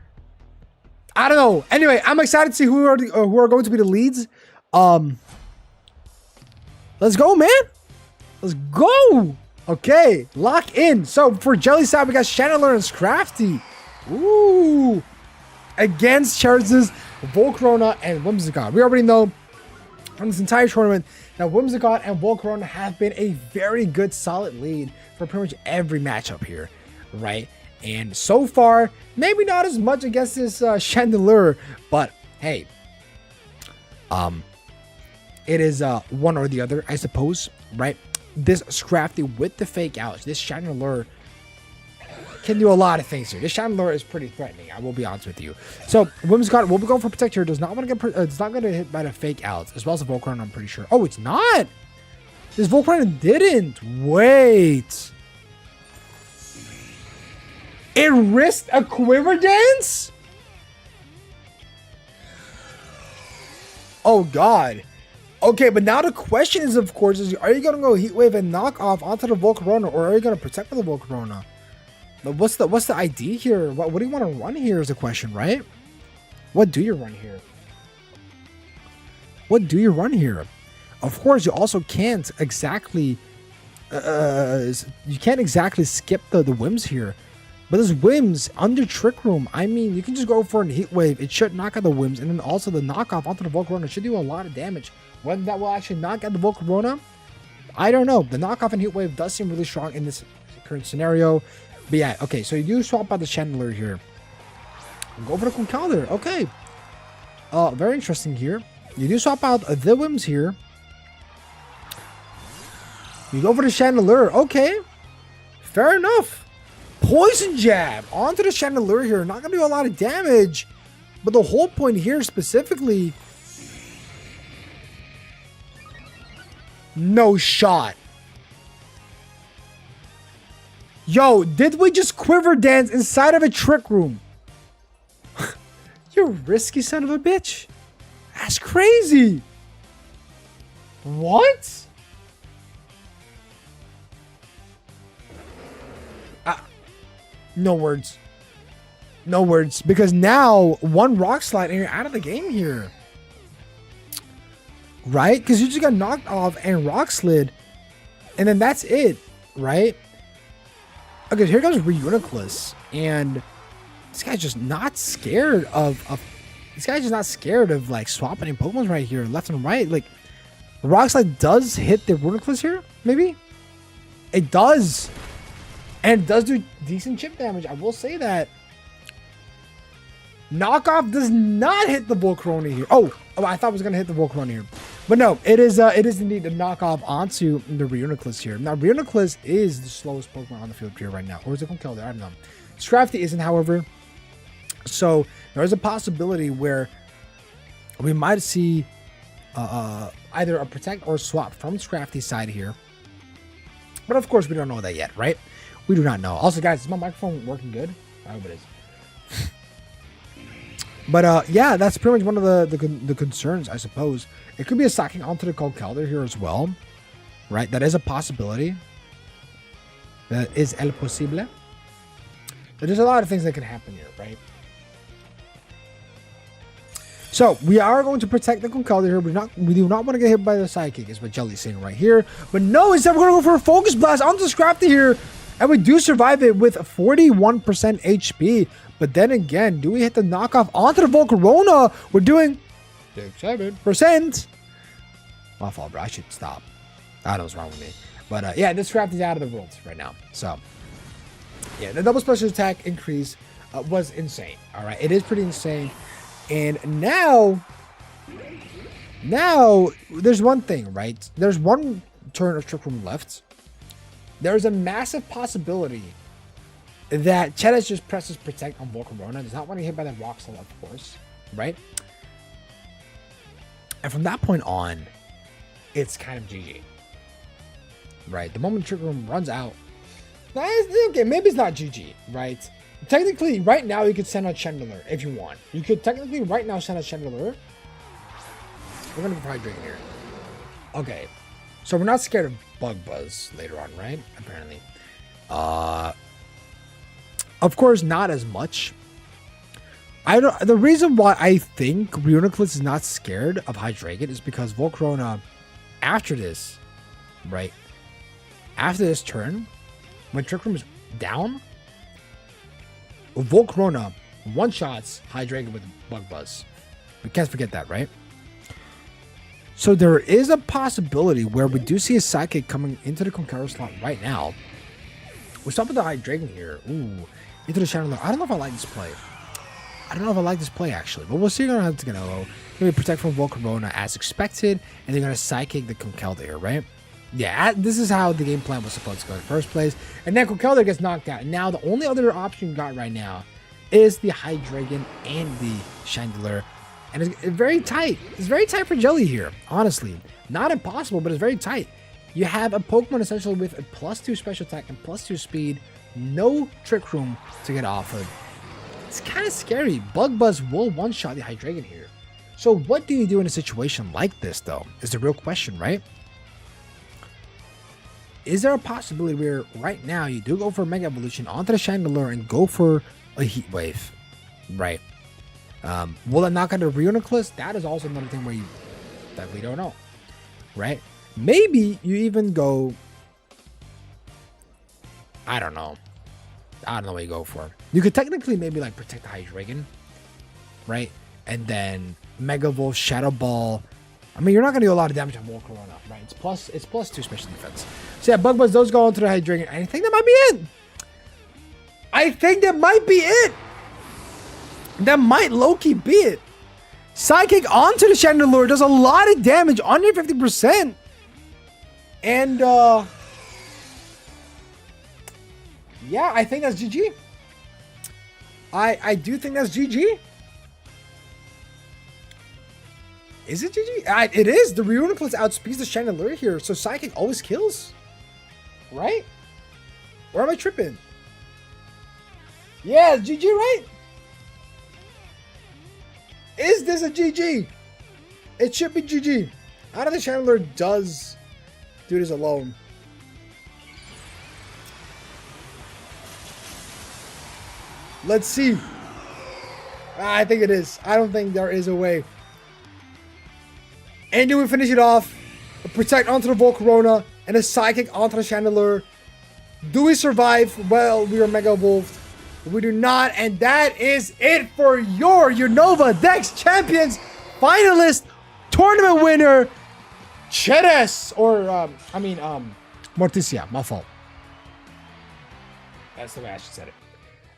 I don't know. Anyway, I'm excited to see who are going to be the leads. Let's go, man. Let's go. Okay, lock in. So for Jelly side, we got Chandler and Scrafty. Ooh. Against Charizard's Volcarona and Whimsicott. We already know from this entire tournament that Whimsicott and Volcarona have been a very good, solid lead for pretty much every matchup here, right? And so far, maybe not as much against this Chandelure, but hey, it is one or the other, I suppose, right? This Scrafty with the fake outs, this Chandelure can do a lot of things here. This Chandelure is pretty threatening, I will be honest with you. So Whimsicott will be going for Protect here. Does not want to get, it's not going to hit by the fake outs, as well as the Volcarona, I'm pretty sure. Oh, it's not. This Volcarona didn't. Wait. It risked a Quiver Dance? Oh, God. Okay, but now the question is, of course, is are you going to go Heat Wave and knock off onto the Volcarona, or are you going to protect with the Volcarona? What's the idea here? What do you want to run here is the question, right? What do you run here? What do you run here? Of course, you also can't exactly skip the whims here. But this whims under Trick Room, I mean, you can just go for a Heat Wave. It should knock out the whims, and then also the knockoff onto the Volcarona should do a lot of damage. Whether that will actually knock out the Volcarona, I don't know. The knockoff and Heat Wave does seem really strong in this current scenario. But yeah, okay, so you do swap out the Chandler here. Go for the Conkeldurr, okay. Very interesting here. You do swap out the whims here. You go for the Chandelure, okay. Fair enough. Poison Jab onto the Chandelure here. Not going to do a lot of damage. But the whole point here specifically... No shot. Yo, did we just Quiver Dance inside of a Trick Room? You risky son of a bitch. That's crazy. What? No words. No words. Because now, one Rock Slide and you're out of the game here. Right? Because you just got knocked off and Rock Slid. And then that's it. Right? Okay, here comes Reuniclus. And this guy's just not scared of this guy's just not scared of like swapping in Pokemon right here, left and right. Like, Rock Slide does hit the Reuniclus here, maybe? It does. And it does do decent chip damage. I will say that. Knockoff does not hit the Volcarona here. Oh, I thought it was going to hit the Volcarona here. But no, it is indeed a knockoff onto the Reuniclus here. Now, Reuniclus is the slowest Pokemon on the field here right now. Or is it Conkeldurr? I don't know. Scrafty isn't, however. So, there is a possibility where we might see either a Protect or Swap from Scrafty's side here. But of course, we don't know that yet, right? We do not know. Also, guys, is my microphone working good? I hope it is. But yeah, that's pretty much one of the concerns, I suppose. It could be a sacking onto the Conkeldurr here as well, right? That is a possibility. That is el posible. But there's a lot of things that can happen here, right? So we are going to protect the Conkeldurr here. We do not want to get hit by the Psychic, is what Jelly's saying right here. But no, instead we're going to go for a Focus Blast onto Scrafty here. And we do survive it with 41% HP. But then again, do we hit the knockoff onto the Volcarona? We're doing 7%. My fault, bro. I should stop. I don't know what's wrong with me. But yeah, this Scrafty is out of the rules right now. So yeah, the double special attack increase was insane. All right, it is pretty insane. And now there's one thing, right? There's one turn of Trick Room left. There's a massive possibility that Cheddar just presses Protect on Volcarona. Does not want to hit by that Rock Slide, of course, right? And from that point on, it's kind of GG, right? The moment Trick Room runs out, okay, maybe it's not GG, right? Technically, right now, you could send out Chandelure if you want. You could technically right now send out Chandelure. We're going to go Hydrating here. Okay. So we're not scared of Bug Buzz later on, right? Apparently. Of course, not as much. I don't. The reason why I think Reuniclus is not scared of Hydreigon is because Volcarona, after this, right? After this turn, when Trick Room is down, Volcarona one-shots Hydreigon with Bug Buzz. We can't forget that, right? So there is a possibility where we do see a Psychic coming into the Conqueror slot right now. We're stopping the Hydreigon here. Ooh, into the Chandelier. I don't know if I like this play. Actually, but we'll see. You're gonna have to maybe protect from Volcarona as expected, and they're gonna Psychic the Conkeldurr, right? Yeah, this is how the game plan was supposed to go in the first place. And then Conkeldurr gets knocked out. Now the only other option you got right now is the Hydreigon and the Chandelier. And it's very tight. It's very tight for Jelly here, honestly. Not impossible, but it's very tight. You have a Pokemon essentially with a +2 special attack and +2 speed. No Trick Room to get off of. It's kind of scary. Bug Buzz will one-shot the Hydreigon here. So what do you do in a situation like this, though, is the real question, right? Is there a possibility where right now you do go for a Mega Evolution onto the Chandelier and go for a Heat Wave, right? Will it knock out the Reuniclus? That is also another thing that we don't know, right? Maybe you even go, I don't know what you go for. You could technically maybe like protect the Hydreigon, right? And then Mega Evolve, Shadow Ball. I mean, you're not gonna do a lot of damage on Volcarona, right? It's +2 special defense. So yeah, Bug Buzz does go into the Hydreigon. I think that might be it. That might low-key be it. Psychic onto the Chandelier does a lot of damage, under 50%. And yeah, I think that's GG. I do think that's GG. Is it GG? It is. The Reuniclus outspeeds the Chandelier here, so Psychic always kills. Right? Or am I tripping? Yeah, it's GG, right? Is this a GG? It should be GG. I don't think Chandelier does do this alone. Let's see. I think it is. I don't think there is a way. And do we finish it off? A Protect onto the Volcarona and a Psychic onto the Chandelier. Do we survive? Well, we are Mega Evolved. We do not, and that is it for your Unova Dex Champions finalist tournament winner, Chedes, or Morticia. My fault. That's the way I should say it.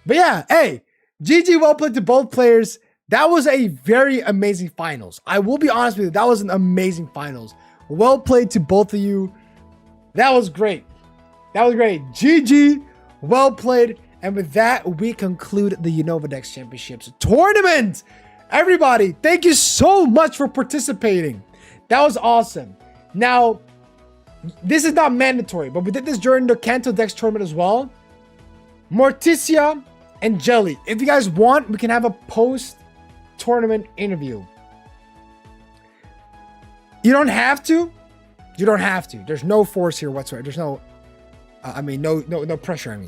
But yeah, hey, GG, well played to both players. That was a very amazing finals. I will be honest with you, that was an amazing finals. Well played to both of you. That was great. GG, well played. And with that, we conclude the Unova Dex Championships tournament. Everybody, thank you so much for participating. That was awesome. Now, this is not mandatory, but we did this during the Kanto Dex tournament as well. Morticia and Jelly. If you guys want, we can have a post-tournament interview. You don't have to. There's no force here whatsoever. There's no, no pressure,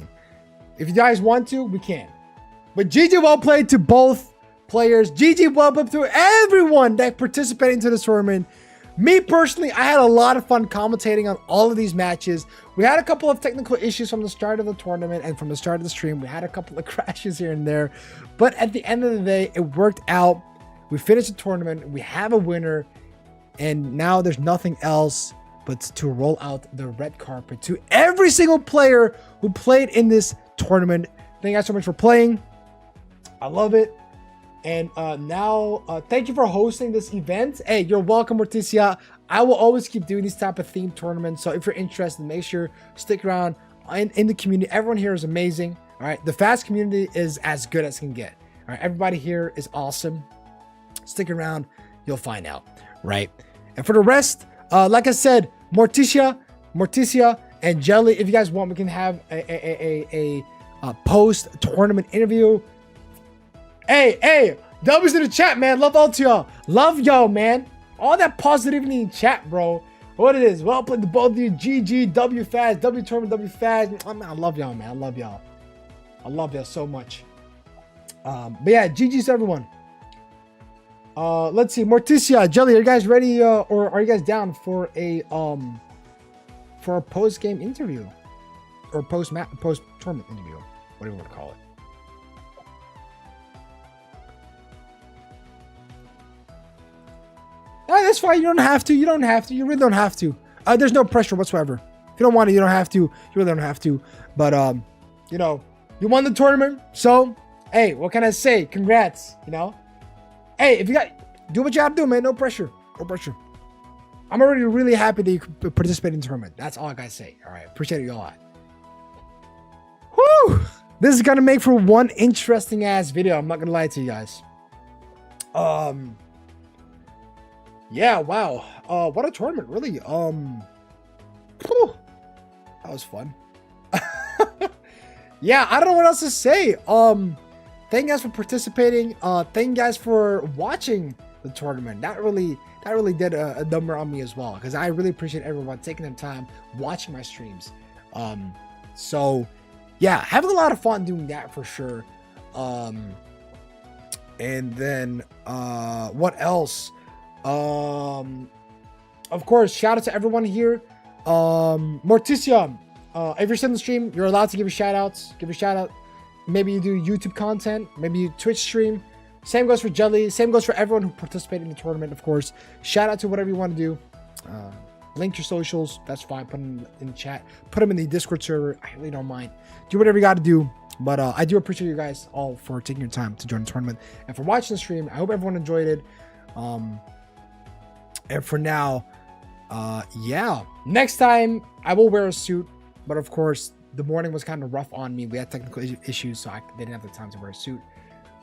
If you guys want to, we can. But GG well played to both players. GG well played to everyone that participated into this tournament. Me personally, I had a lot of fun commentating on all of these matches. We had a couple of technical issues from the start of the tournament and from the start of the stream. We had a couple of crashes here and there. But at the end of the day, it worked out. We finished the tournament. We have a winner. And now there's nothing else but to roll out the red carpet to every single player who played in this tournament. Thank you guys so much for playing. I love it. And now thank you for hosting this event. Hey, you're welcome, Morticia. I will always keep doing these type of themed tournaments, so if you're interested, make sure stick around in the community. Everyone here is amazing. All right, the fast community is as good as can get. All right, everybody here is awesome. Stick around, you'll find out. Right, and for the rest, like I said, Morticia, and Jelly. If you guys want, we can have a post-tournament interview. Hey, W's in the chat, man. Love all to y'all. Love y'all, man. All that positivity in chat, bro. what it is. Well played to both of you. GG, W fast, W tournament, W fast. Oh, man, I love y'all, man. I love y'all. I love y'all so much. But yeah, GG's to everyone. Let's see. Morticia, Jelly, are you guys ready? Or are you guys down for a post-game interview? Or post-tournament interview? Whatever you want to call it. Alright, that's fine. You don't have to. You don't have to. You really don't have to. There's no pressure whatsoever. If you don't want to, you don't have to. You really don't have to. But, you know, you won the tournament. So, hey, what can I say? Congrats, you know? Hey, if you got, do what you have to do, man. No pressure. No pressure. I'm already really happy that you could participate in the tournament. That's all I gotta say. All right. Appreciate it, y'all. Whew. This is gonna make for one interesting ass video. I'm not gonna lie to you guys. Yeah, wow. What a tournament, really. Whew. That was fun. Yeah, I don't know what else to say. Thank you guys for participating. Thank you guys for watching the tournament. That really did a number on me as well, because I really appreciate everyone taking their time watching my streams. So yeah, having a lot of fun doing that for sure. And then what else? Of course, shout out to everyone here. Morticia, if you're still in the stream, you're allowed to give your shout outs. Give a shout out. Maybe you do YouTube content, maybe you Twitch stream. Same goes for Jelly. Same goes for everyone who participated in the tournament, of course. Shout out to whatever you want to do. Link your socials. That's fine. Put them in the chat. Put them in the Discord server. I really don't mind. Do whatever you got to do. But I do appreciate you guys all for taking your time to join the tournament and for watching the stream. I hope everyone enjoyed it. And for now, yeah. Next time, I will wear a suit. But of course, the morning was kind of rough on me. We had technical issues, so I didn't have the time to wear a suit.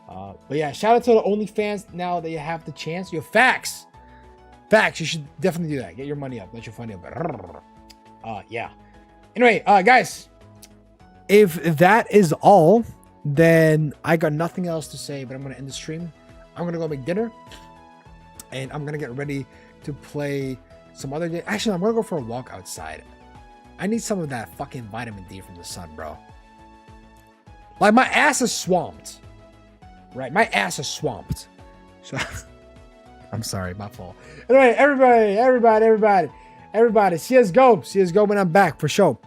But yeah, shout out to the OnlyFans now that you have the chance. You have facts. Facts. You should definitely do that. Get your money up. Let your money up. Yeah. Anyway, guys, if that is all, then I got nothing else to say, but I'm going to end the stream. I'm going to go make dinner. And I'm going to get ready to play some other day. Actually, I'm going to go for a walk outside. I need some of that fucking vitamin D from the sun, bro. Like, my ass is swamped. Right? My ass is swamped. So, I'm sorry, my fault. Anyway, everybody. CSGO when I'm back, for sure.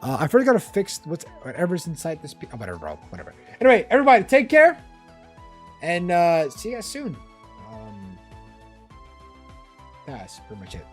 I first gotta fix whatever's inside this. Oh, whatever, bro. Whatever. Anyway, everybody, take care. And see you guys soon. That's pretty much it.